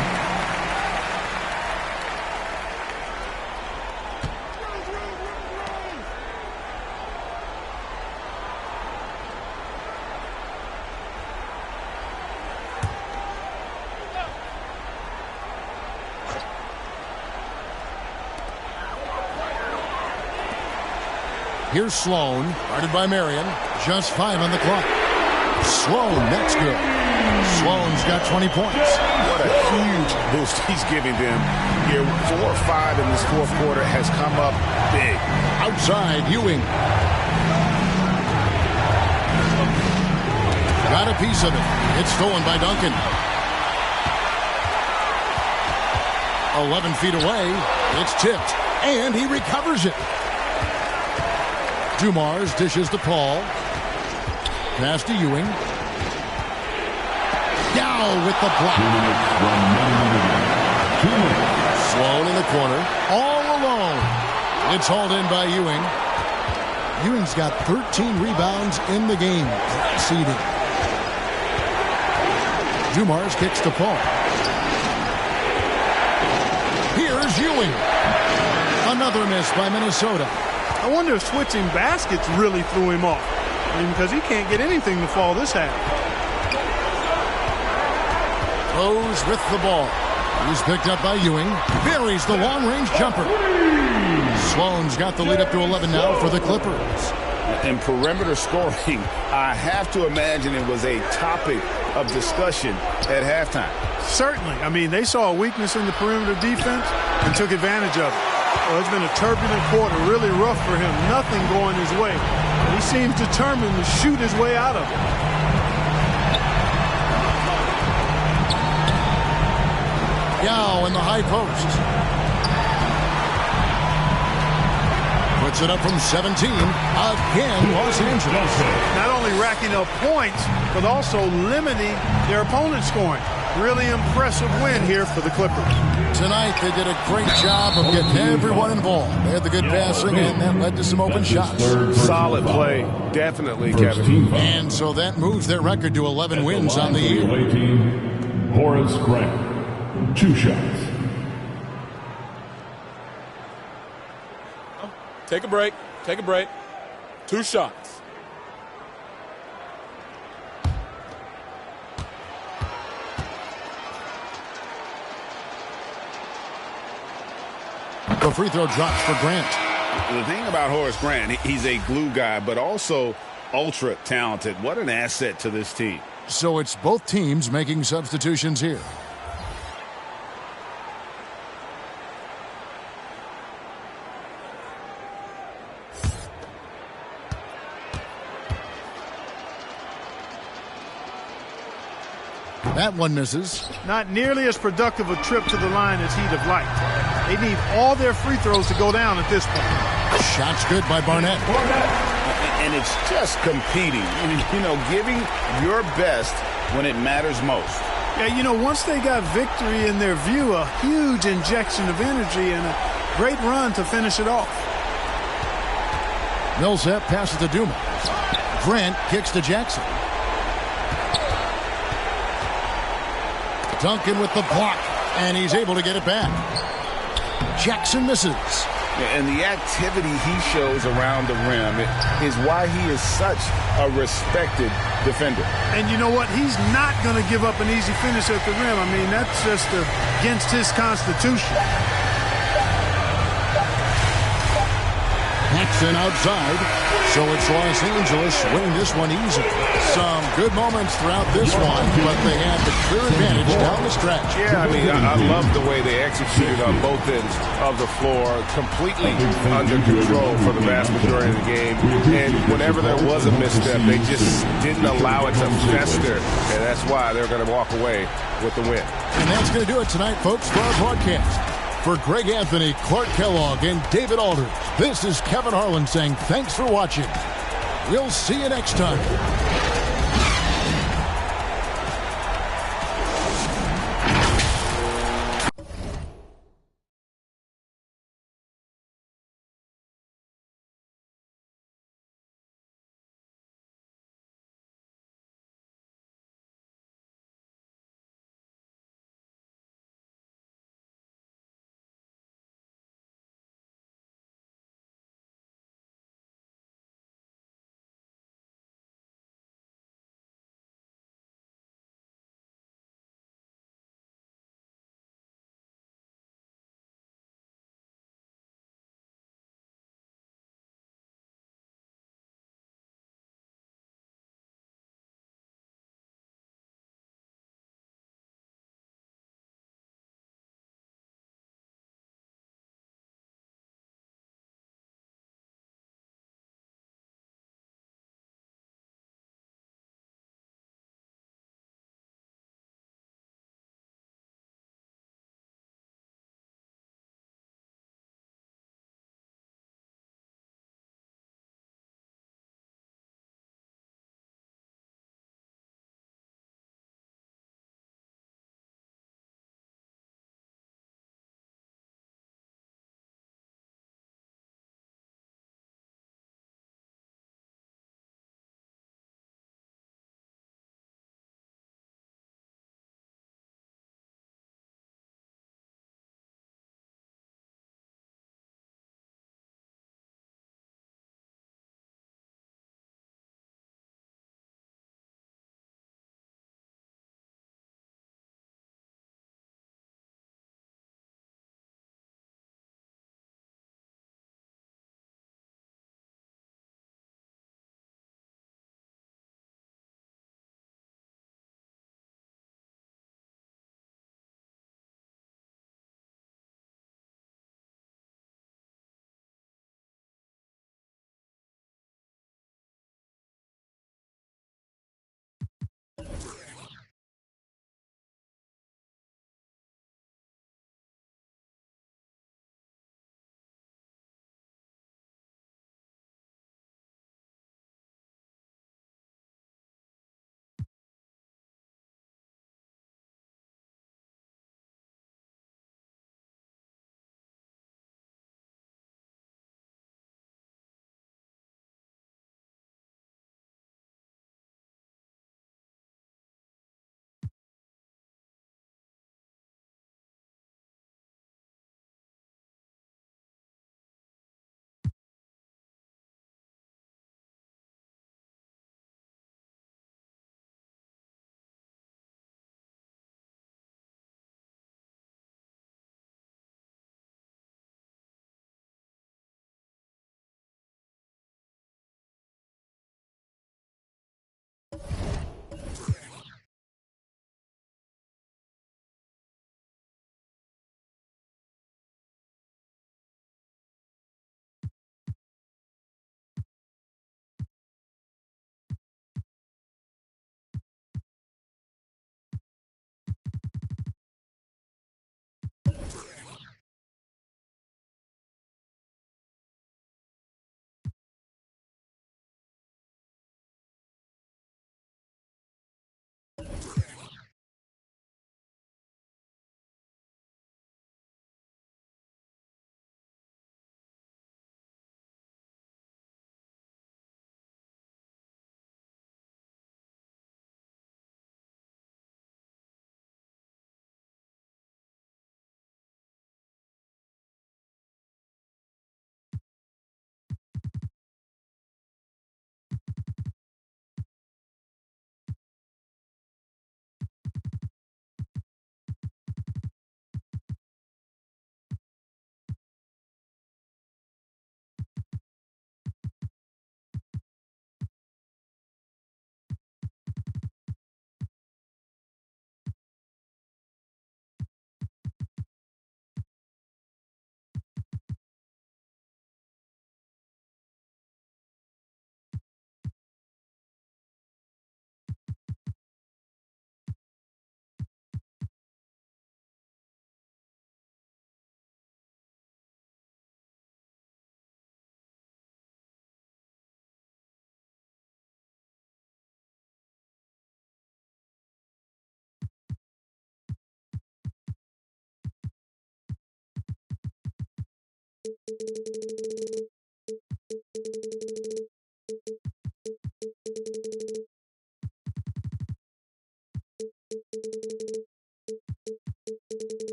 Here's Sloan, guarded by Marion. Just 5 on the clock. Sloan, that's good. Sloan's got 20 points. What a huge boost he's giving them here. 4 or 5 in this fourth quarter has come up big. Outside, Ewing. Got a piece of it. It's stolen by Duncan. 11 feet away. It's tipped, and he recovers it. Dumars dishes to Paul. Pass to Ewing. Yao with the block. Sloan in the corner. All alone. It's hauled in by Ewing. Ewing's got 13 rebounds in the game. Seeding. Dumars kicks to Paul. Here's Ewing. Another miss by Minnesota. I wonder if switching baskets really threw him off. I mean, because he can't get anything to fall this half. Rose with the ball. He's picked up by Ewing. Buries the long-range jumper. Sloan's got the lead up to 11 now for the Clippers. And perimeter scoring, I have to imagine it was a topic of discussion at halftime. Certainly. I mean, they saw a weakness in the perimeter defense and took advantage of it. Well, it's been a turbulent quarter, really rough for him. Nothing going his way. He seems determined to shoot his way out of it. Yao in the high post. Puts it up from 17. Again, Los Angeles. Not only racking up points, but also limiting their opponent's scoring. Really impressive win here for the Clippers. Tonight, they did a great job of getting everyone involved. They had the good passing, and that led to some open shots. Solid play. Definitely, Kevin. And so that moves their record to 11 wins on the year. Horace Grant, 2 shots. Take a break. Take a break. 2 shots. The free throw drops for Grant. The thing about Horace Grant, he's a glue guy, but also ultra talented. What an asset to this team. So it's both teams making substitutions here. That one misses. Not nearly as productive a trip to the line as he'd have liked. They need all their free throws to go down at this point. Shot's good by Barnett. And it's just competing. You know, giving your best when it matters most. Yeah, you know, once they got victory in their view, a huge injection of energy and a great run to finish it off. Millsap passes to Dumas. Grant kicks to Jackson. Duncan with the block, and he's able to get it back. Jackson misses. And the activity he shows around the rim is why he is such a respected defender. And you know what? He's not going to give up an easy finish at the rim. I mean, that's just against his constitution. Paxson outside. So it's Los Angeles winning this one easy. Some good moments throughout this one, but they had the clear advantage down the stretch. Yeah, I mean, I love the way they executed on both ends of the floor, completely under control for the vast majority of the game. And whenever there was a misstep, they just didn't allow it to fester. And that's why they're going to walk away with the win. And that's going to do it tonight, folks, for our broadcast. For Greg Anthony, Clark Kellogg, and David Aldridge, this is Kevin Harlan saying thanks for watching. We'll see you next time.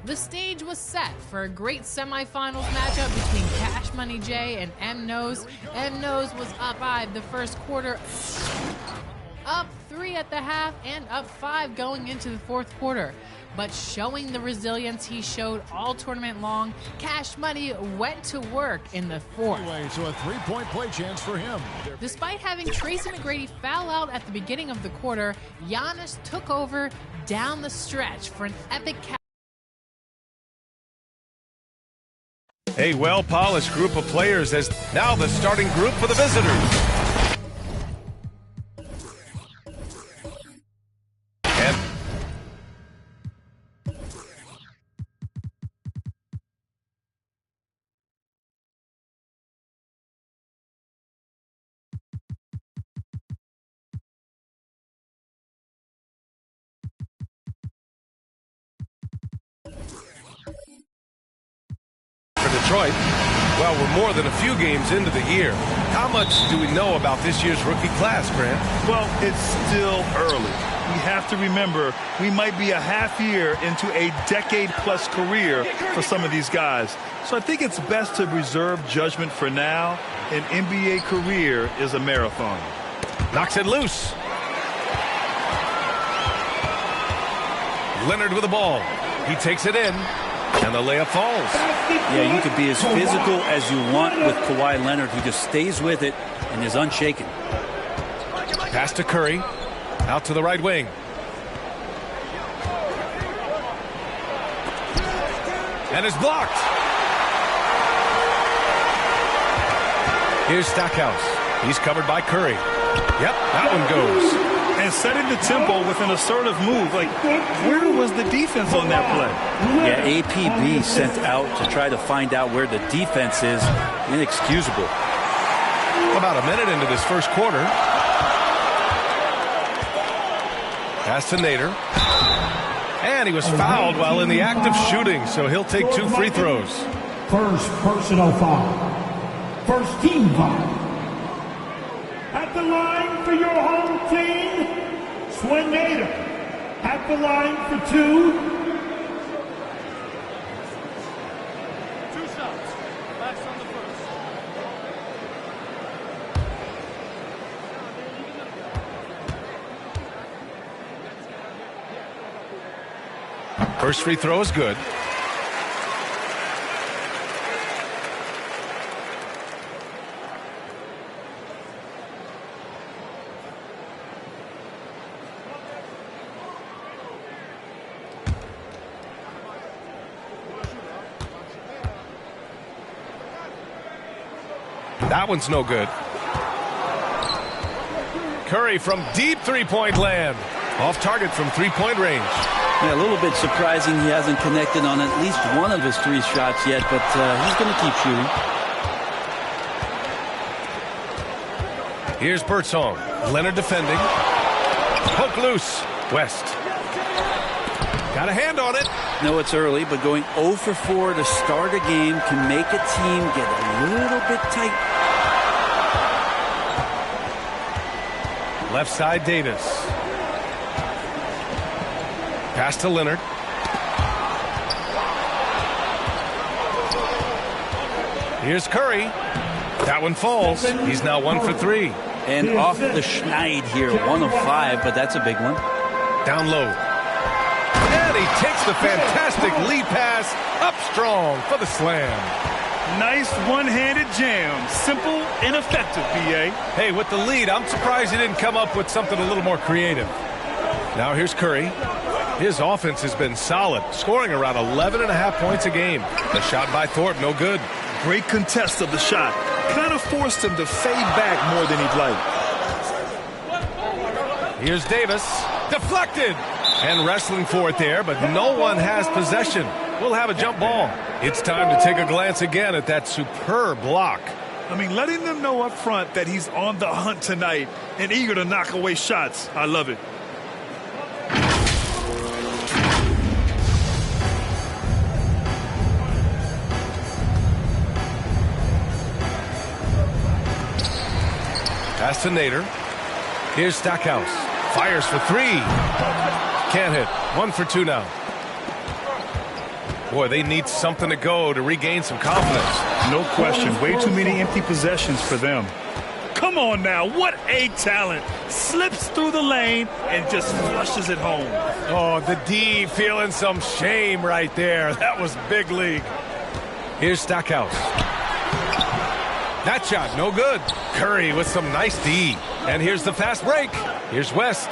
The stage was set for a great semifinals matchup between Cash Money J and M Nose. M Nose was up 5 the first quarter, up 3 at the half, and up 5 going into the fourth quarter. But showing the resilience he showed all tournament long, Cash Money went to work in the fourth. Anyway, so a three-point play chance for him. Despite having Tracy McGrady foul out at the beginning of the quarter, Giannis took over down the stretch for an epic A well-polished group of players as now the starting group for the visitors. Detroit. Well, we're more than a few games into the year. How much do we know about this year's rookie class, Grant? Well, it's still early. We have to remember we might be a half year into a decade-plus career for some of these guys. So I think it's best to reserve judgment for now. An NBA career is a marathon. Knocks it loose. Leonard with the ball. He takes it in. And the layup falls. Yeah, you could be as physical as you want with Kawhi Leonard, who just stays with it and is unshaken. Pass to Curry. Out to the right wing. And it's blocked. Here's Stackhouse. He's covered by Curry. Yep, that one goes. And setting the tempo with an assertive move. Like, where was the defense on that play? Yeah, APB sent out to try to find out where the defense is. Inexcusable. About a minute into this first quarter. Pass to Nader. And he was fouled while in the act of shooting, so he'll take 2 free throws. First personal foul. First team foul. At the line for your home team, Swen Nader. At the line for 2. 2 shots. Last on the first. First free throw is good. That one's no good. Curry from deep three-point land. Off target from three-point range. Yeah, a little bit surprising he hasn't connected on at least one of his 3 shots yet, but he's going to keep shooting. Here's Birdsong. Leonard defending. Hook loose. West. Got a hand on it. No, it's early, but going 0 for 4 to start a game can make a team get a little bit tight. Left side, Davis. Pass to Leonard. Here's Curry. That one falls. He's now 1 for 3. And off the schneid here, 1 of 5, but that's a big one. Down low. And he takes the fantastic lead pass up strong for the slam. Nice one-handed jam. Simple and effective, B.A. Hey, with the lead, I'm surprised he didn't come up with something a little more creative. Now here's Curry. His offense has been solid, scoring around 11.5 points a game. The shot by Thorpe, no good. Great contest of the shot. Kind of forced him to fade back more than he'd like. Here's Davis. Deflected. And wrestling for it there, but no one has possession. We'll have a jump ball. It's time to take a glance again at that superb block. I mean, letting them know up front that he's on the hunt tonight and eager to knock away shots. I love it. Pass to Nader. Here's Stackhouse. Fires for three. Can't hit. 1 for 2 now. Boy, they need something to go to regain some confidence. No question. Way too many empty possessions for them. Come on now. What a talent. Slips through the lane and just flushes it home. Oh, the D feeling some shame right there. That was big league. Here's Stackhouse. That shot, no good. Curry with some nice D. And here's the fast break. Here's West.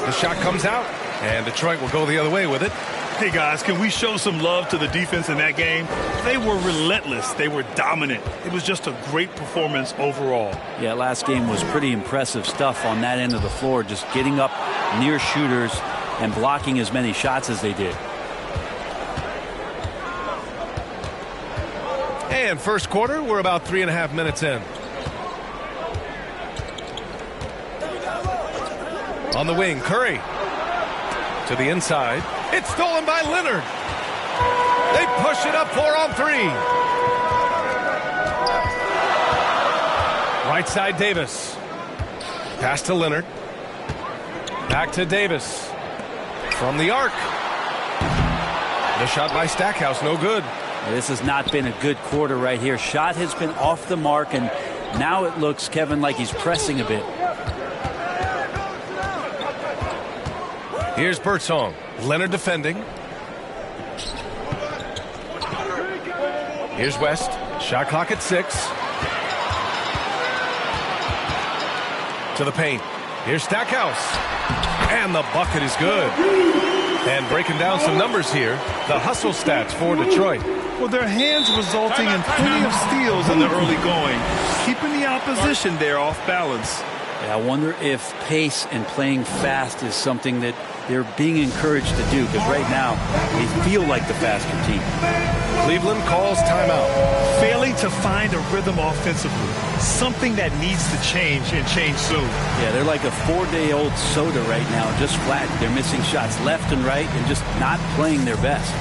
The shot comes out, and Detroit will go the other way with it. Hey, guys, can we show some love to the defense in that game? They were relentless. They were dominant. It was just a great performance overall. Yeah, last game was pretty impressive stuff on that end of the floor, just getting up near shooters and blocking as many shots as they did. And first quarter, we're about 3.5 minutes in. On the wing, Curry. To the inside. It's stolen by Leonard. They push it up 4 on 3. Right side, Davis. Pass to Leonard. Back to Davis. From the arc. The shot by Stackhouse, no good. This has not been a good quarter right here. Shot has been off the mark, and now it looks, Kevin, like he's pressing a bit. Here's Birdsong. Leonard defending. Here's West. Shot clock at 6. To the paint. Here's Stackhouse. And the bucket is good. And breaking down some numbers here, the hustle stats for Detroit. Well, their hands resulting in plenty of steals in the early going, keeping the opposition there off balance. Yeah, I wonder if pace and playing fast is something that they're being encouraged to do, because right now they feel like the faster team. Cleveland calls timeout. Failing to find a rhythm offensively, something that needs to change and change soon. Yeah, they're like a 4-day-old soda right now, just flat. They're missing shots left and right and just not playing their best.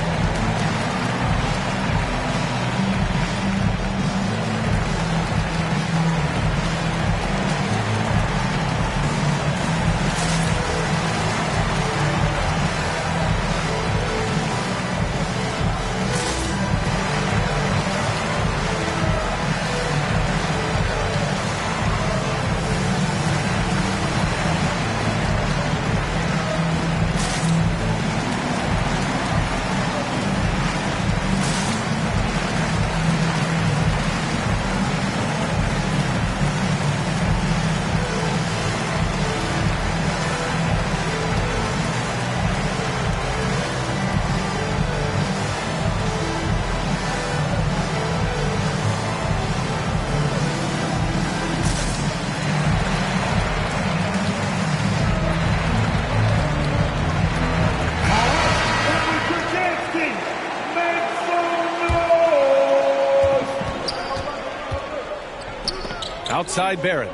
Outside Barrett.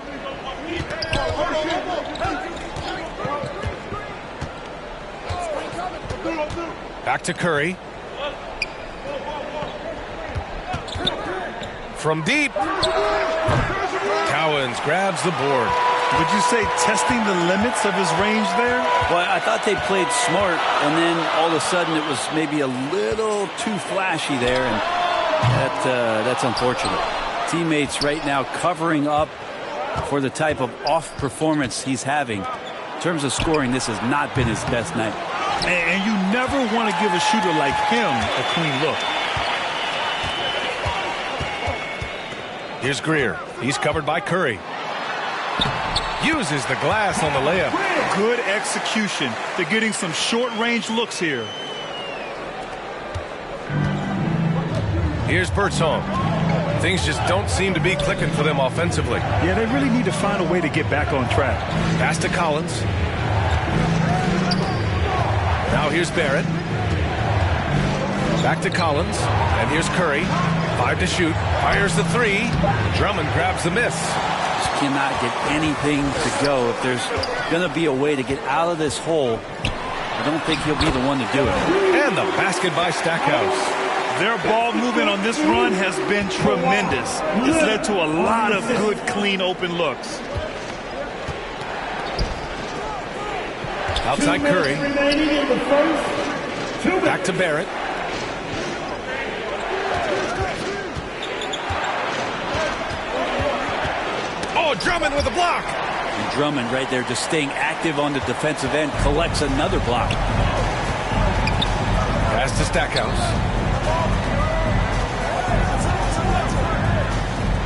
Back to Curry. From deep. Cowens grabs the board. Would you say testing the limits of his range there? Well, I thought they played smart, and then all of a sudden it was maybe a little too flashy there, and that's unfortunate. Teammates right now covering up for the type of off performance he's having. In terms of scoring, this has not been his best night. And you never want to give a shooter like him a clean look. Here's Greer. He's covered by Curry. Uses the glass on the layup. good execution. They're getting some short-range looks here. Here's Birdsong. Things just don't seem to be clicking for them offensively. Yeah, they really need to find a way to get back on track. Pass to Collins. Now here's Barrett. Back to Collins. And here's Curry. 5 to shoot. Fires the 3. Drummond grabs the miss. Just cannot get anything to go. If there's going to be a way to get out of this hole, I don't think he'll be the one to do it. And the basket by Stackhouse. Their ball movement on this run has been tremendous. It's led to a lot of good, clean, open looks. Outside Curry. Back to Barrett. Oh, Drummond with a block. And Drummond right there just staying active on the defensive end, collects another block. Pass to Stackhouse.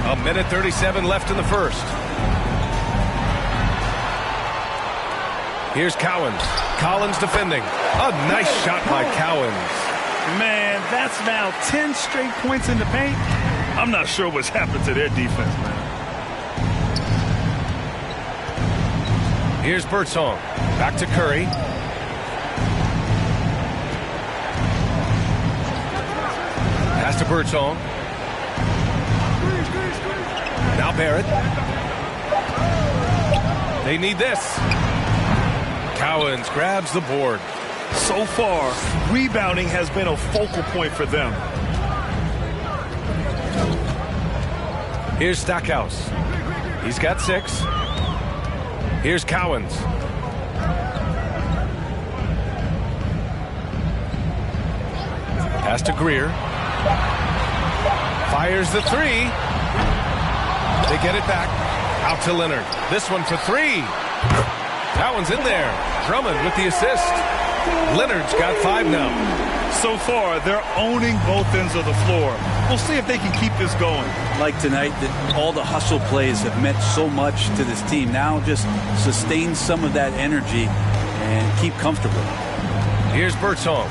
A minute 37 left in the first. Here's Cowens. Collins defending. A nice shot by Cowens. Man, that's now 10 straight points in the paint. I'm not sure what's happened to their defense, man. Here's Birdsong. Back to Curry. Pass to Birdsong. Now Barrett. They need this. Cowens grabs the board. So far, rebounding has been a focal point for them. Here's Stackhouse. He's got 6. Here's Cowens. Pass to Greer. Fires the 3. They get it back. Out to Leonard. This one for 3. That one's in there. Drummond with the assist. Leonard's got 5 now. So far, they're owning both ends of the floor. We'll see if they can keep this going. Like tonight, that all the hustle plays have meant so much to this team. Now just sustain some of that energy and keep comfortable. Here's Birdsong.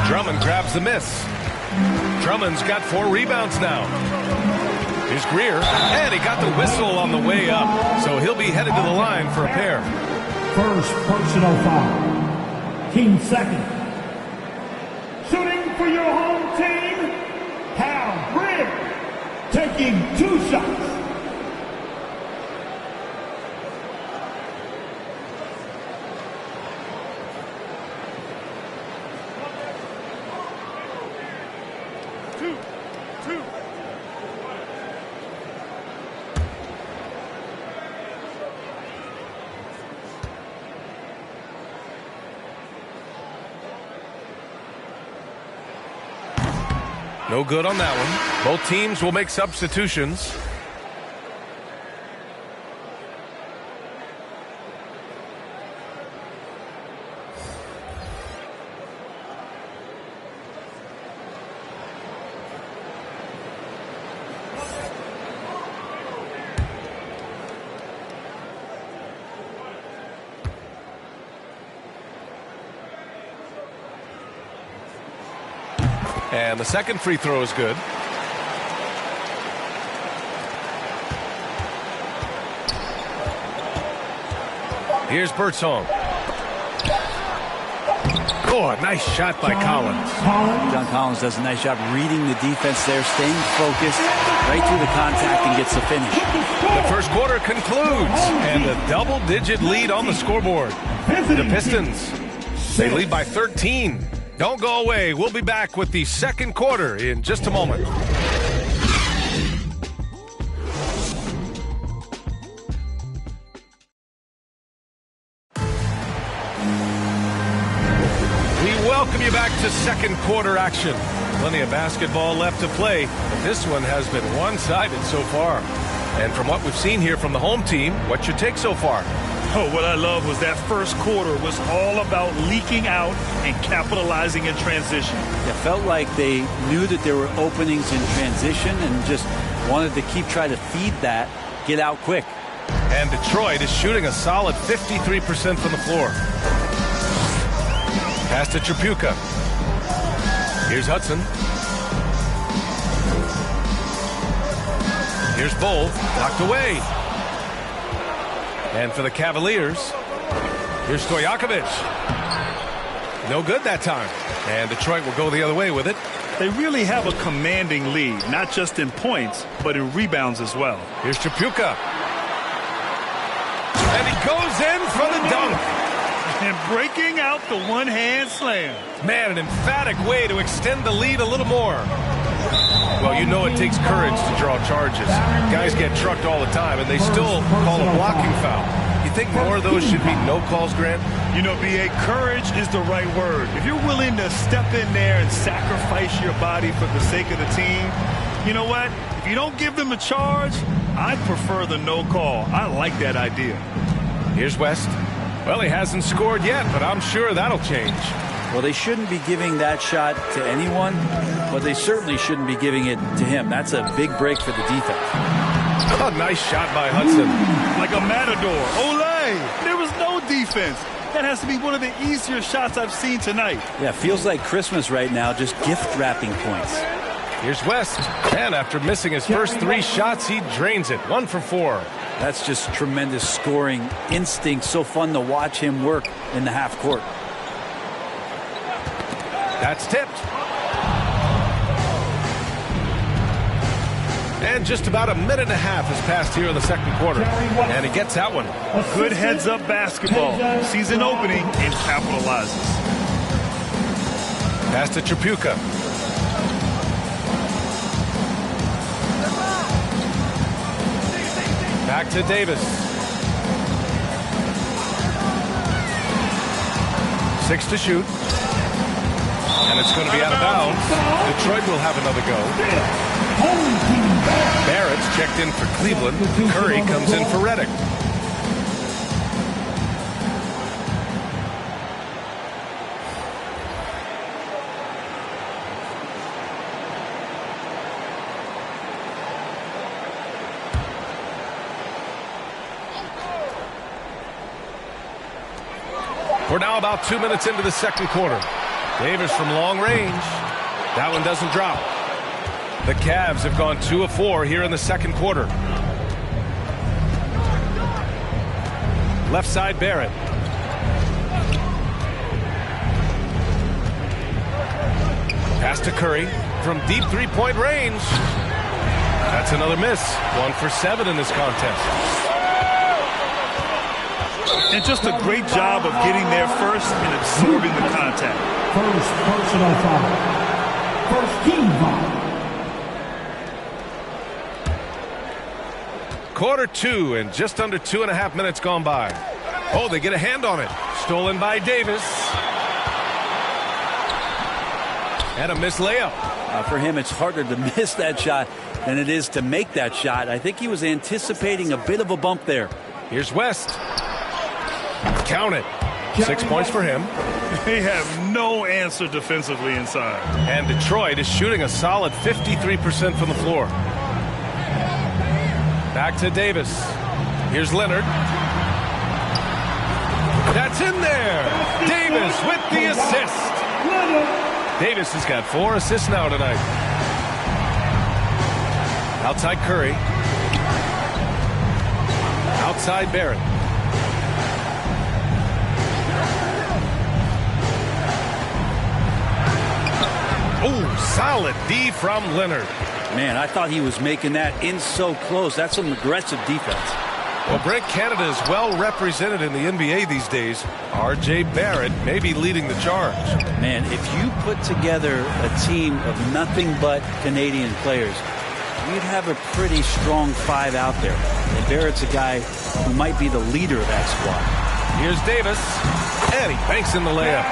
Drummond grabs the miss. Drummond's got 4 rebounds now. Here's Greer, and he got the whistle on the way up, so he'll be headed to the line for a pair. First personal foul. Team second. Shooting for your home team, Hal Greer, taking 2 shots. No good on that one. Both teams will make substitutions. And the second free throw is good. Here's Birdsong. Oh, a nice shot by Collins. John Collins does a nice job reading the defense there, staying focused right through the contact and gets the finish. The first quarter concludes, and a double-digit lead on the scoreboard. The Pistons, they lead by 13. Don't go away. We'll be back with the second quarter in just a moment. We welcome you back to second quarter action. Plenty of basketball left to play, but this one has been one-sided so far. And from what we've seen here from the home team, what's your take so far? Oh, what I love was that first quarter was all about leaking out and capitalizing in transition. It felt like they knew that there were openings in transition and just wanted to keep trying to feed that get out quick. And Detroit is shooting a solid 53% from the floor. Pass to Tripucka. Here's Hudson. Here's Bull, knocked away. And for the Cavaliers, here's Stojakovic. No good that time. And Detroit will go the other way with it. They really have a commanding lead, not just in points, but in rebounds as well. Here's Tripucka. And he goes in for the dunk. And breaking out the one-hand slam. Man, an emphatic way to extend the lead a little more. Well, you know it takes courage to draw charges. Guys get trucked all the time, and they still call a blocking foul. You think more of those should be no calls, Grant? You know, B.A., courage is the right word. If you're willing to step in there and sacrifice your body for the sake of the team, you know what? If you don't give them a charge, I prefer the no call. I like that idea. Here's West. Well, he hasn't scored yet, but I'm sure that'll change. Well, they shouldn't be giving that shot to anyone, but they certainly shouldn't be giving it to him. That's a big break for the defense. Oh, nice shot by Hudson. Like a matador. Olay! There was no defense. That has to be one of the easier shots I've seen tonight. Yeah, feels like Christmas right now, just gift wrapping points. Here's West. And after missing his first 3 shots, he drains it. 1 for 4. That's just tremendous scoring instinct. So fun to watch him work in the half court. That's tipped. And just about a minute and a half has passed here in the second quarter. And he gets that one. Good heads-up basketball. Sees an opening and capitalizes. Pass to Tripucka. Back to Davis. 6 to shoot. And it's going to be out of bounds. Detroit will have another go. Barrett's checked in for Cleveland. Curry comes in for Redick. We're now about 2 minutes into the second quarter. Davis from long range. That one doesn't drop. The Cavs have gone 2 of 4 here in the second quarter. Left side, Barrett. Pass to Curry from deep three-point range. That's another miss. 1 for 7 in this contest. And just a great job of getting there first and absorbing the contact. First personal foul. First team foul. Quarter 2 and just under 2.5 minutes gone by. Oh, they get a hand on it. Stolen by Davis. And a missed layup. For him, it's harder to miss that shot than it is to make that shot. I think he was anticipating a bit of a bump there. Here's West. Count it. 6 points for him. They have no answer defensively inside. And Detroit is shooting a solid 53% from the floor. Back to Davis. Here's Leonard. That's in there. Davis with the assist. Davis has got 4 assists now tonight. Outside Curry. Outside Barrett. Oh, solid D from Leonard. Man, I thought he was making that in so close. That's some aggressive defense. Well, Brent, Canada is well represented in the NBA these days. R.J. Barrett may be leading the charge. Man, if you put together a team of nothing but Canadian players, you'd have a pretty strong 5 out there. And Barrett's a guy who might be the leader of that squad. Here's Davis. And he banks in the layup.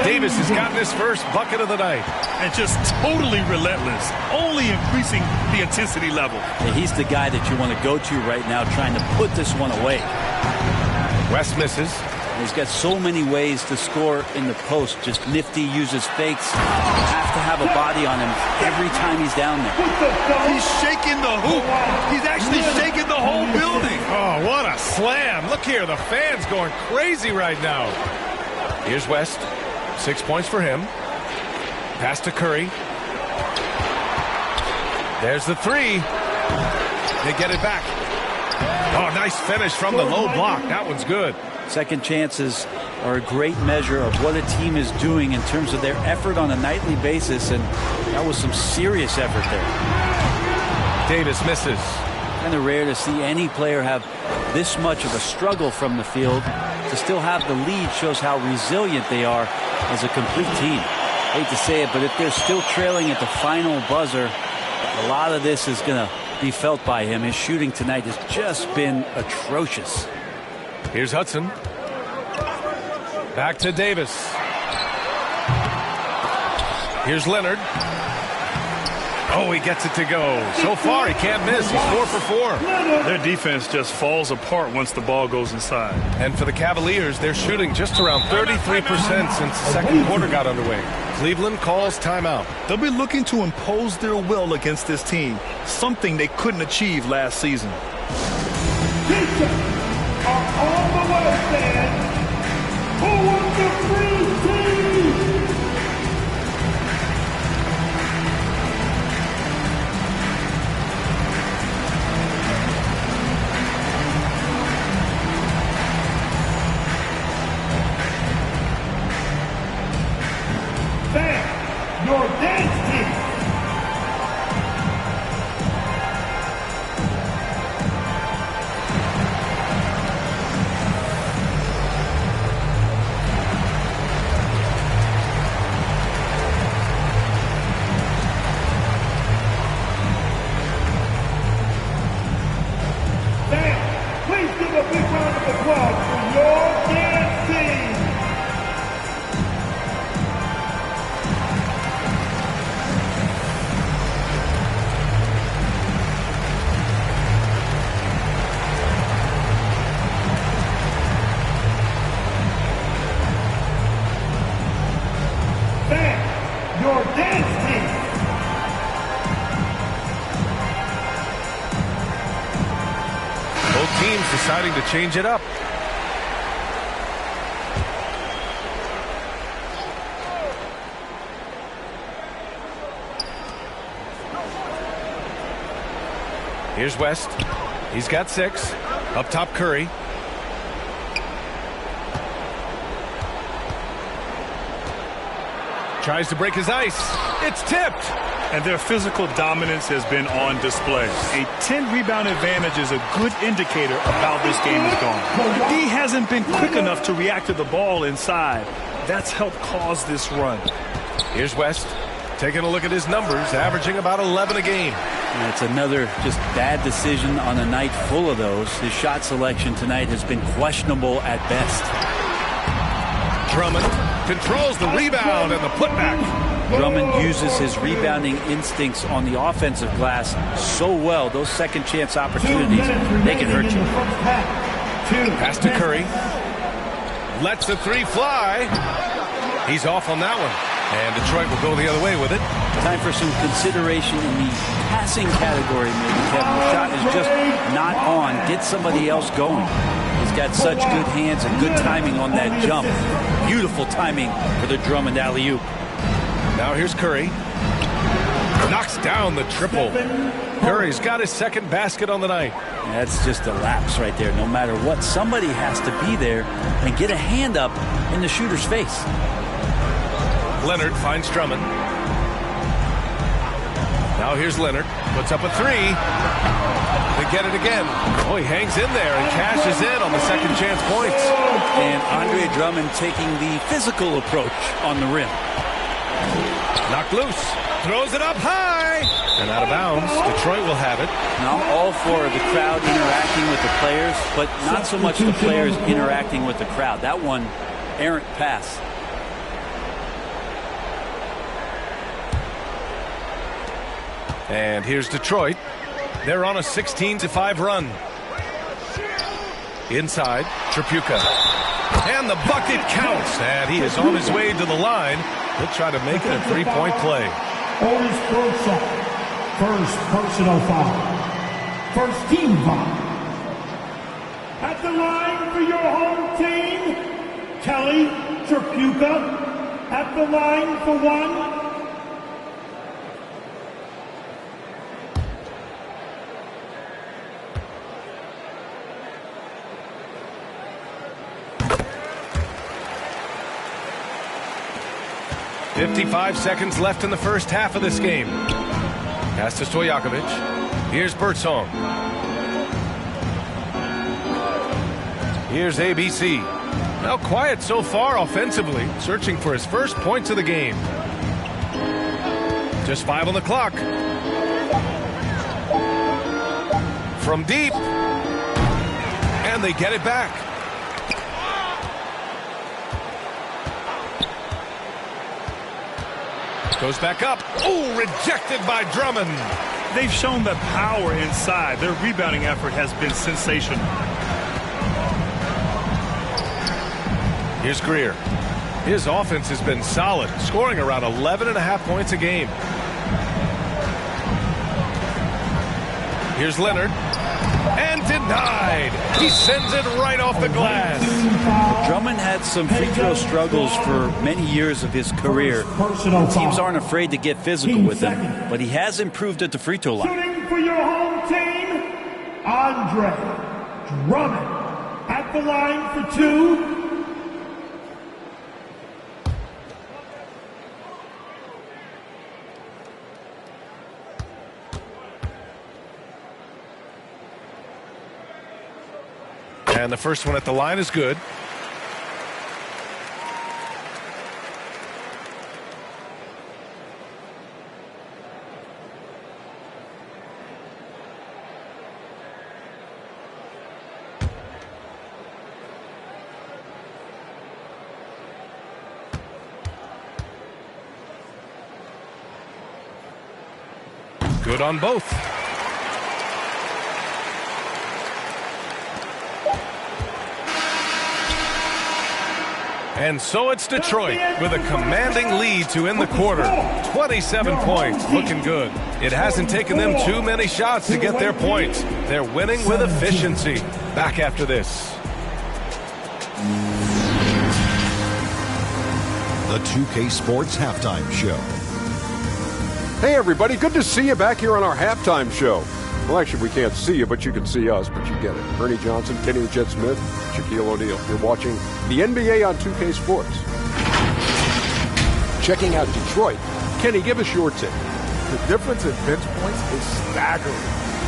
Davis has gotten his first bucket of the night. And just totally relentless, only increasing the intensity level. Yeah, he's the guy that you want to go to right now, trying to put this one away. West misses. He's got so many ways to score in the post. Just nifty, uses fakes. Have to have a body on him every time he's down there. He's shaking the hoop. He's actually shaking the whole building. Oh, what a slam. Look here, the fans going crazy right now. Here's West. 6 points for him. Pass to Curry. There's the three. They get it back. Oh, nice finish from the low block. That one's good. Second chances are a great measure of what a team is doing in terms of their effort on a nightly basis, and that was some serious effort there. Davis misses. Kind of rare to see any player have this much of a struggle from the field. To still have the lead shows how resilient they are as a complete team. Hate to say it, but if they're still trailing at the final buzzer, a lot of this is going to be felt by him. His shooting tonight has just been atrocious. Here's Hudson. Back to Davis. Here's Leonard. Oh, he gets it to go. So far, he can't miss. He's 4 for 4. Their defense just falls apart once the ball goes inside. And for the Cavaliers, they're shooting just around 33% since the second quarter got underway. Cleveland calls timeout. They'll be looking to impose their will against this team, something they couldn't achieve last season. All the way, fans. Who wants the free team? Fans, your dance team. Deciding to change it up. Here's West. He's got 6. Up top, Curry. Tries to break his ice. It's tipped. And their physical dominance has been on display. A 10-rebound advantage is a good indicator of how this game is going. D hasn't been quick enough to react to the ball inside. That's helped cause this run. Here's West taking a look at his numbers, averaging about 11 a game. And it's another just bad decision on a night full of those. His shot selection tonight has been questionable at best. Drummond controls the rebound and the putback. Drummond uses his rebounding instincts on the offensive glass so well. Those second chance opportunities, they can hurt you. Pass to Curry. Lets the three fly. He's off on that one. And Detroit will go the other way with it. Time for some consideration in the passing category, maybe, Kevin. The shot is just not on. Get somebody else going. He's got such good hands and good timing on that jump. Beautiful timing for the Drummond alley-oop. Now here's Curry. Knocks down the triple. Curry's got his second basket on the night. That's just a lapse right there. No matter what, somebody has to be there and get a hand up in the shooter's face. Leonard finds Drummond. Now here's Leonard. Puts up a three. They get it again. Oh, he hangs in there and cashes in on the second chance points. And Andre Drummond taking the physical approach on the rim. Knocked loose. Throws it up high. And out of bounds. Detroit will have it. Now all for the crowd interacting with the players, but not so much the players interacting with the crowd. That one, errant pass. And here's Detroit. They're on a 16-5 run. Inside, Tripucka. And the bucket counts, and he is on his way to the line. He'll try to make it a three-point play. Otis Birdsong, first personal foul. First team foul. At the line for your home team, Kelly Tripucka. At the line for one. .55 seconds left in the first half of this game. Pass to Stojakovic. Here's Birdsong. Here's ABC. Now quiet so far offensively, searching for his first points of the game. Just 5 on the clock. From deep. And they get it back. Goes back up. Oh, rejected by Drummond. They've shown the power inside. Their rebounding effort has been sensational. Here's Greer. His offense has been solid, scoring around 11.5 points a game. Here's Leonard. And denied. He sends it right off the glass. Drummond had some free throw struggles for many years of his career. Teams aren't afraid to get physical with him, but he has improved at the free throw line. Shooting for your home team, Andre Drummond. At the line for two. And the first one at the line is good. Good on both. And so it's Detroit with a commanding lead to end the quarter. 27 points, looking good. It hasn't taken them too many shots to get their points. They're winning with efficiency. Back after this. The 2K Sports Halftime Show. Hey, everybody. Good to see you back here on our halftime show. Well, actually, we can't see you, but you can see us, but you get it. Ernie Johnson, Kenny the Jet Smith, Shaquille O'Neal. You're watching the NBA on 2K Sports. Checking out Detroit. Kenny, give us your take. The difference in bench points is staggering.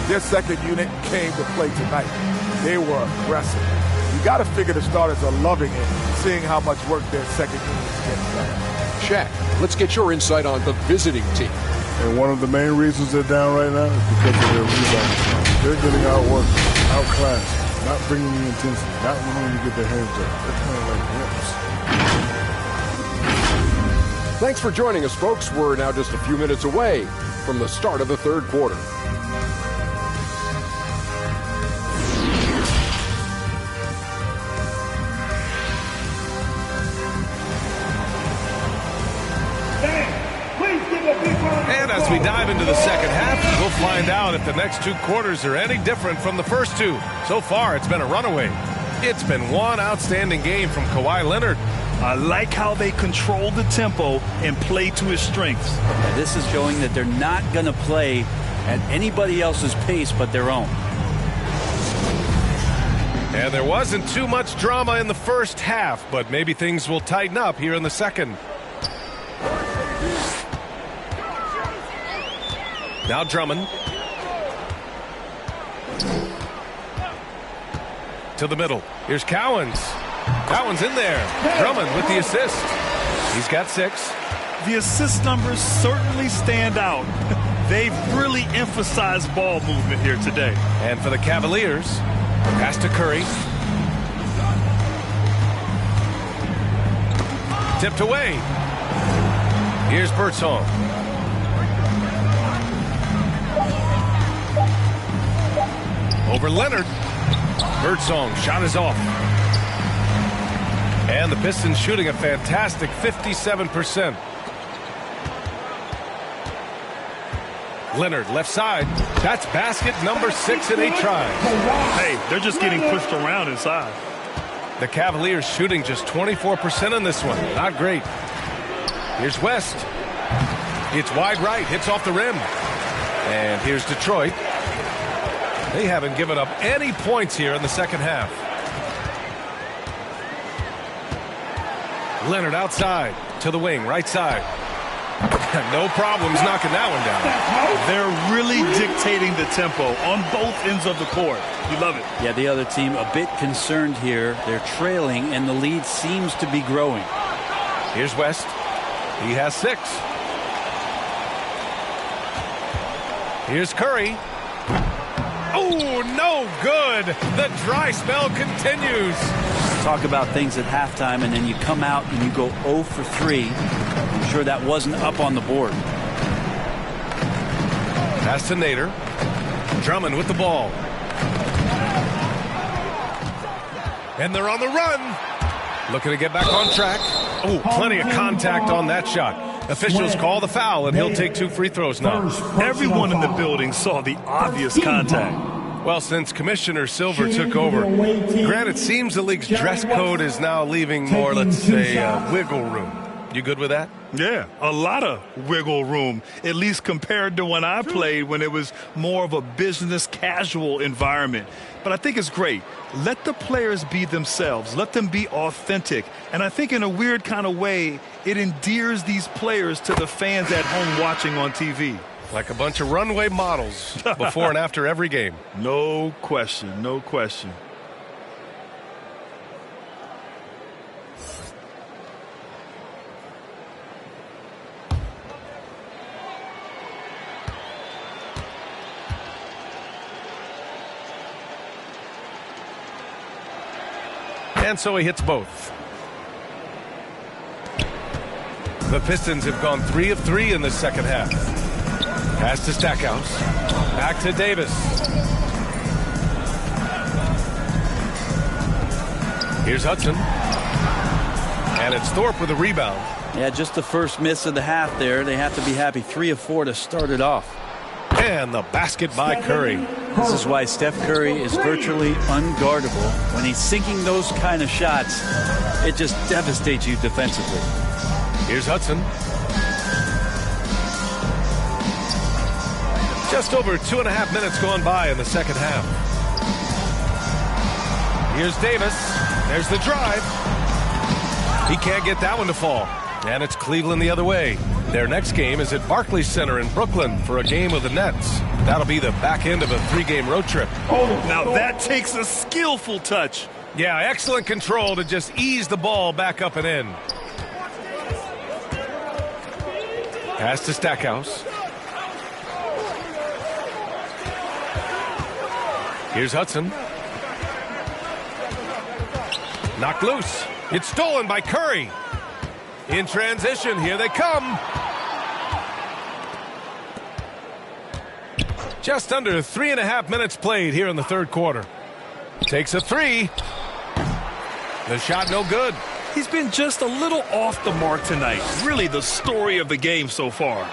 Their second unit came to play tonight. They were aggressive. You got to figure the starters are loving it, seeing how much work their second unit is getting done. Shaq, let's get your insight on the visiting team. And one of the main reasons they're down right now is because of their rebounding. They're getting outworked, outclassed, not bringing the intensity, not willing to get their hands up. They're playing like wimps. Thanks for joining us, folks. We're now just a few minutes away from the start of the third quarter. And as we dive into the second half, we'll find out if the next two quarters are any different from the first two. So far, it's been a runaway. It's been one outstanding game from Kawhi Leonard. I like how they control the tempo and play to his strengths. This is showing that they're not going to play at anybody else's pace but their own. And there wasn't too much drama in the first half, but maybe things will tighten up here in the second. Now Drummond. To the middle. Here's Cowens. Cowens in there. Drummond with the assist. He's got 6. The assist numbers certainly stand out. They've really emphasized ball movement here today. And for the Cavaliers, pass to Curry. Tipped away. Here's Birdsong. Over Leonard. Birdsong, shot is off. And the Pistons shooting a fantastic 57%. Leonard, left side. That's basket number 6 in 8 tries. Hey, they're just getting pushed around inside. The Cavaliers shooting just 24% in this one. Not great. Here's West. It's wide right. Hits off the rim. And here's Detroit. They haven't given up any points here in the second half. Leonard outside to the wing, right side. No problems knocking that one down. They're really dictating the tempo on both ends of the court. You love it. Yeah, the other team a bit concerned here. They're trailing, and the lead seems to be growing. Here's West. He has 6. Here's Curry. Oh, no good. The dry spell continues. Talk about things at halftime, and then you come out and you go 0 for 3. I'm sure that wasn't up on the board. Pass to Nader. Drummond with the ball. And they're on the run. Looking to get back on track. Oh, plenty of contact on that shot. Officials call the foul, and he'll take 2 free throws now. Everyone in the building saw the obvious contact. Well, since Commissioner Silver took over, granted, it seems the league's dress code is now leaving more, let's say, wiggle room. You good with that? Yeah, a lot of wiggle room, at least compared to when I played, when it was more of a business casual environment. But I think it's great. Let the players be themselves. Let them be authentic. And I think in a weird kind of way, it endears these players to the fans at home watching on TV. Like a bunch of runway models before and after every game. No question, no question. And so he hits both. The Pistons have gone 3 of 3 in the second half. Pass to Stackhouse. Back to Davis. Here's Hudson. And it's Thorpe with a rebound. Yeah, just the first miss of the half there. They have to be happy. 3 of 4 to start it off. And the basket by Curry. This is why Steph Curry is virtually unguardable. When he's sinking those kind of shots, it just devastates you defensively. Here's Hudson. Just over 2.5 minutes gone by in the second half. Here's Davis. There's the drive. He can't get that one to fall. And it's Cleveland the other way. Their next game is at Barclays Center in Brooklyn for a game with the Nets. That'll be the back end of a 3-game road trip. Oh, now that takes a skillful touch. Yeah, excellent control to just ease the ball back up and in. Pass to Stackhouse. Here's Hudson. Knocked loose. It's stolen by Curry. In transition, here they come. Just under 3.5 minutes played here in the third quarter. Takes a 3. The shot no good. He's been just a little off the mark tonight. Really the story of the game so far.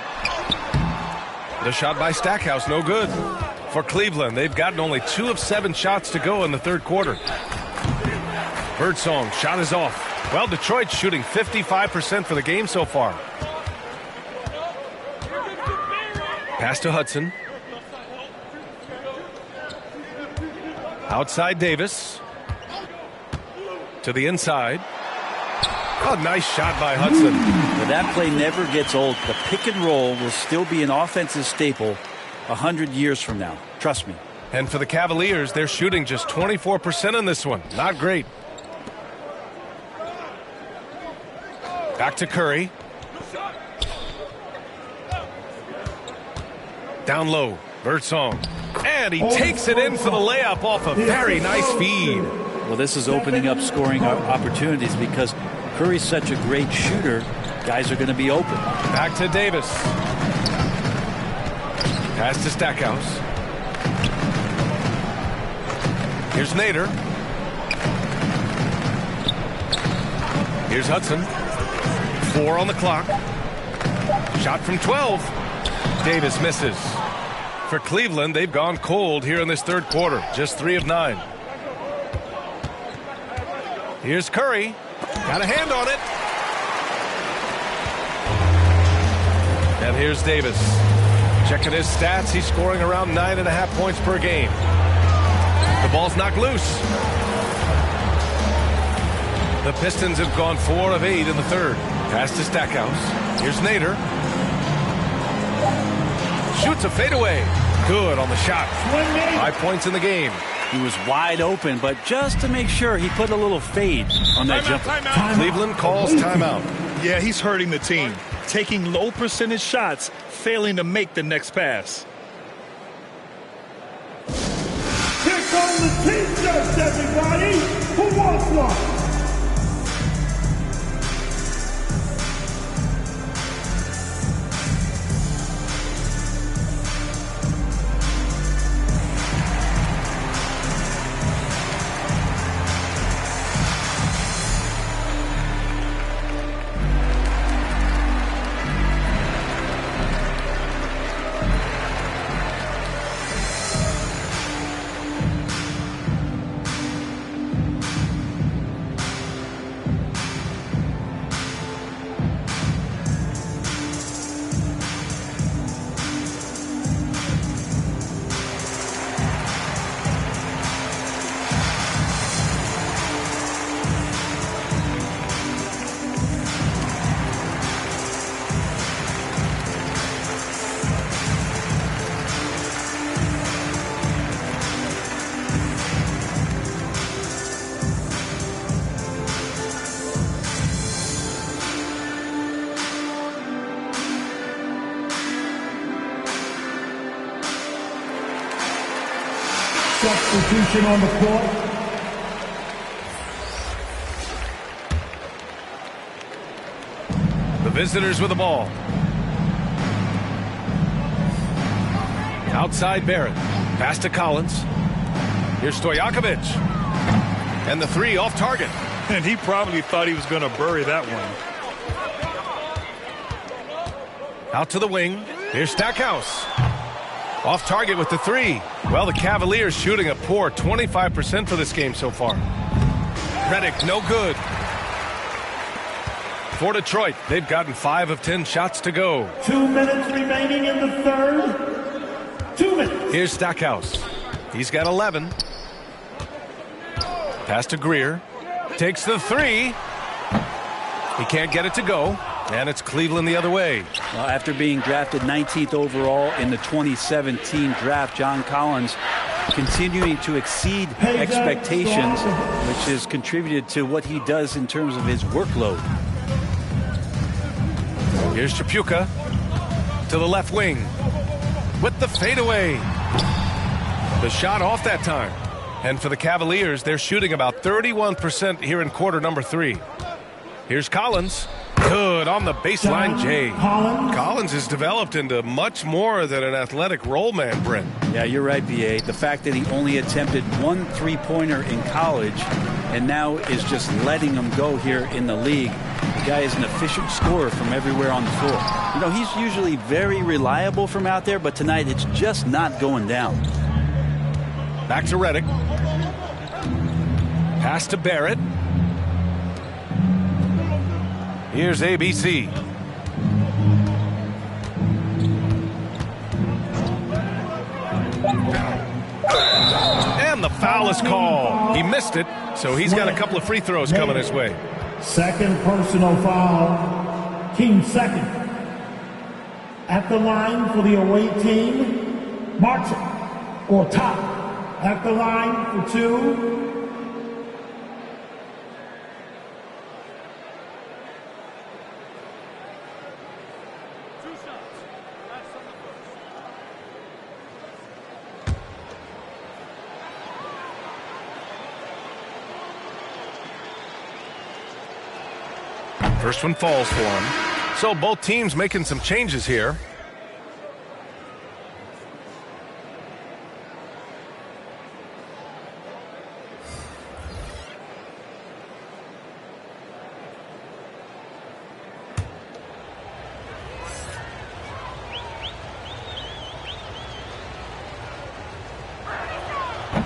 The shot by Stackhouse no good. For Cleveland, they've gotten only 2 of 7 shots to go in the third quarter. Birdsong, shot is off. Well, Detroit's shooting 55% for the game so far. Pass to Hudson. Outside Davis. To the inside. Oh, nice shot by Hudson. But that play never gets old. The pick and roll will still be an offensive staple 100 years from now. Trust me. And for the Cavaliers, they're shooting just 24% in this one. Not great. Back to Curry. Down low. Birdsong. And he takes it in for the layup off a very nice feed. Well, this is opening up scoring opportunities because Curry's such a great shooter. Guys are going to be open. Back to Davis. Pass to Stackhouse. Here's Nader. Here's Hudson. 4 on the clock. Shot from 12. Davis misses. For Cleveland, they've gone cold here in this third quarter. Just 3 of 9. Here's Curry. Got a hand on it. And here's Davis. Checking his stats, he's scoring around 9.5 points per game. The ball's knocked loose. The Pistons have gone 4 of 8 in the third. Pass to Stackhouse. Here's Nader. Shoots a fadeaway. Good on the shot. 5 points in the game. He was wide open, but just to make sure, he put a little fade on that jumper. Cleveland calls timeout. Yeah, he's hurting the team. Taking low percentage shots, failing to make the next pass. Here come the T-shirts, everybody. Who wants one? Substitution on the court. The visitors with the ball. Outside Barrett. Pass to Collins. Here's Stojakovic. And the 3 off target. And he probably thought he was going to bury that one. Out to the wing. Here's Stackhouse. Off target with the 3. Well, the Cavaliers shooting a poor 25% for this game so far. Redick, no good. For Detroit, they've gotten 5 of 10 shots to go. 2 minutes remaining in the third. 2 minutes. Here's Stackhouse. He's got 11. Pass to Greer. Takes the 3. He can't get it to go. And it's Cleveland the other way. Well, after being drafted 19th overall in the 2017 draft, John Collins continuing to exceed expectations, which has contributed to what he does in terms of his workload. Here's Chapuka to the left wing with the fadeaway. The shot off that time. And for the Cavaliers, they're shooting about 31% here in quarter number 3. Here's Collins. Good on the baseline, Jay. Collins has developed into much more than an athletic roll man, Brent. Yeah, you're right, B.A. The fact that he only attempted 1 3-pointer in college and now is just letting them go here in the league. The guy is an efficient scorer from everywhere on the floor. You know, he's usually very reliable from out there, but tonight it's just not going down. Back to Redick. Pass to Barrett. Here's ABC. And the foul is called. He missed it, so he's got a couple of free throws coming his way. Second personal foul. Team second. At the line for the away team, Martin or Top. At the line for 2. First one falls for him. So both teams making some changes here.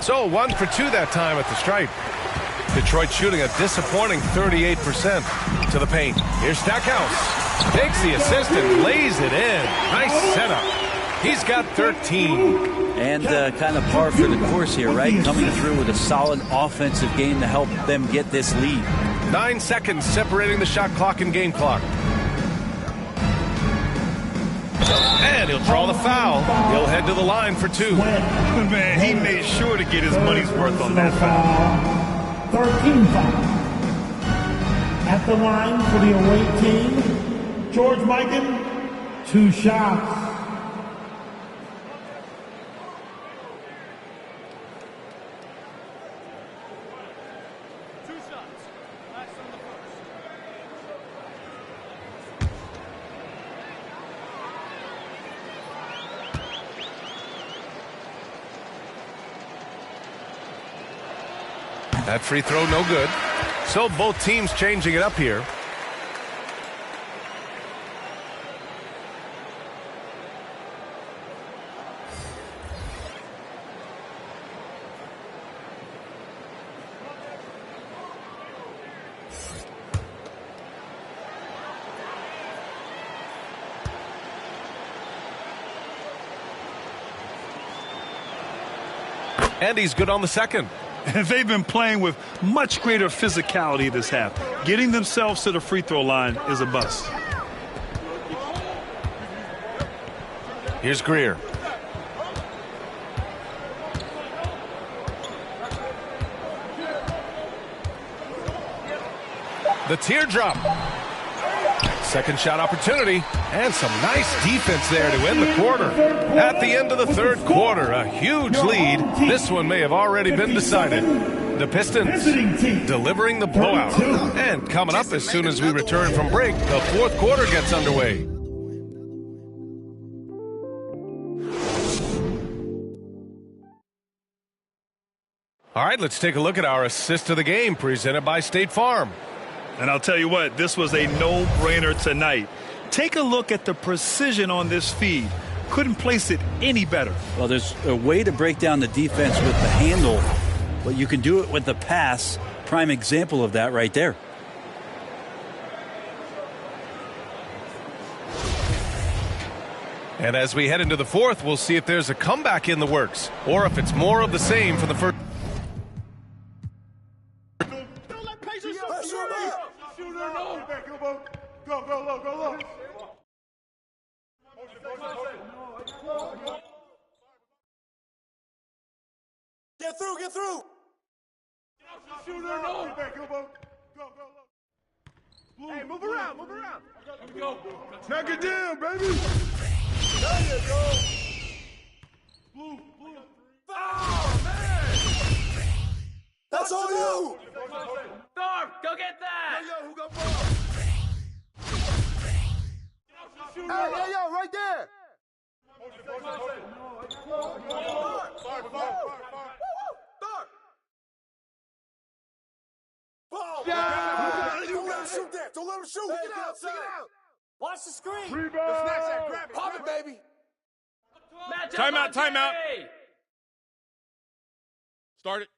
So 1 for 2 that time at the stripe. Detroit shooting a disappointing 38% to the paint. Here's Stackhouse. Takes the assist and lays it in. Nice setup. He's got 13. And kind of par for the course here, right? Coming through with a solid offensive game to help them get this lead. 9 seconds separating the shot clock and game clock. And he'll draw the foul. He'll head to the line for 2. Man, he made sure to get his money's worth on that foul. 13 foul. At the line for the away team, George Mikan, 2 shots. That free throw no good. So both teams changing it up here. And he's good on the second. They've been playing with much greater physicality this half. Getting themselves to the free throw line is a bust. Here's Greer. The teardrop. Second shot opportunity. And some nice defense there to end the quarter. At the end of the third quarter, a huge lead. This one may have already been decided. The Pistons delivering the blowout. And coming up as soon as we return from break, the fourth quarter gets underway. All right, let's take a look at our assist of the game presented by State Farm. And I'll tell you what, this was a no-brainer tonight. Take a look at the precision on this feed. Couldn't place it any better. Well, there's a way to break down the defense with the handle, but you can do it with the pass. Prime example of that right there. And as we head into the fourth, we'll see if there's a comeback in the works or if it's more of the same for the first. Get through, get through. Hey, move around, move around. Knock it down, baby. There you go. Blue. Oh, man. That's all you. Storm, go get that. Yo, who got ball? Hey, right there. Don't let him shoot that. Don't let him shoot. Take it out. Watch the screen. Rebound. Grab it. Pop it, baby. Timeout. Start it.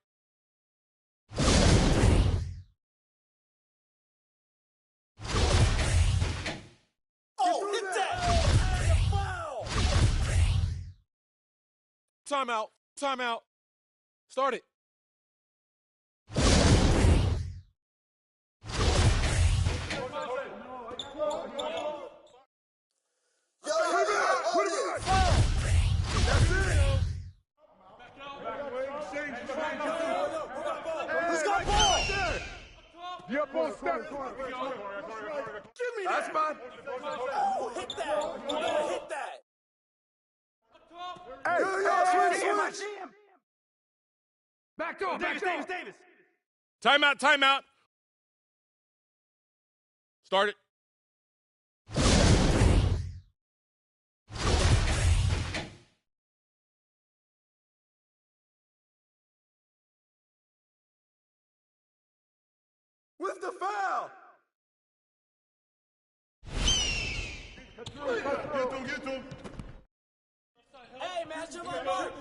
Oh, hit that. Foul. Timeout. Start it. Who's got ball? Yep, on step. Give me that. That's mine. Oh, hit that. You gotta hit that. Hey, swing. Back door. Davis. Timeout. Start it. With the foul. Get to him. Hey, man, it's your mark.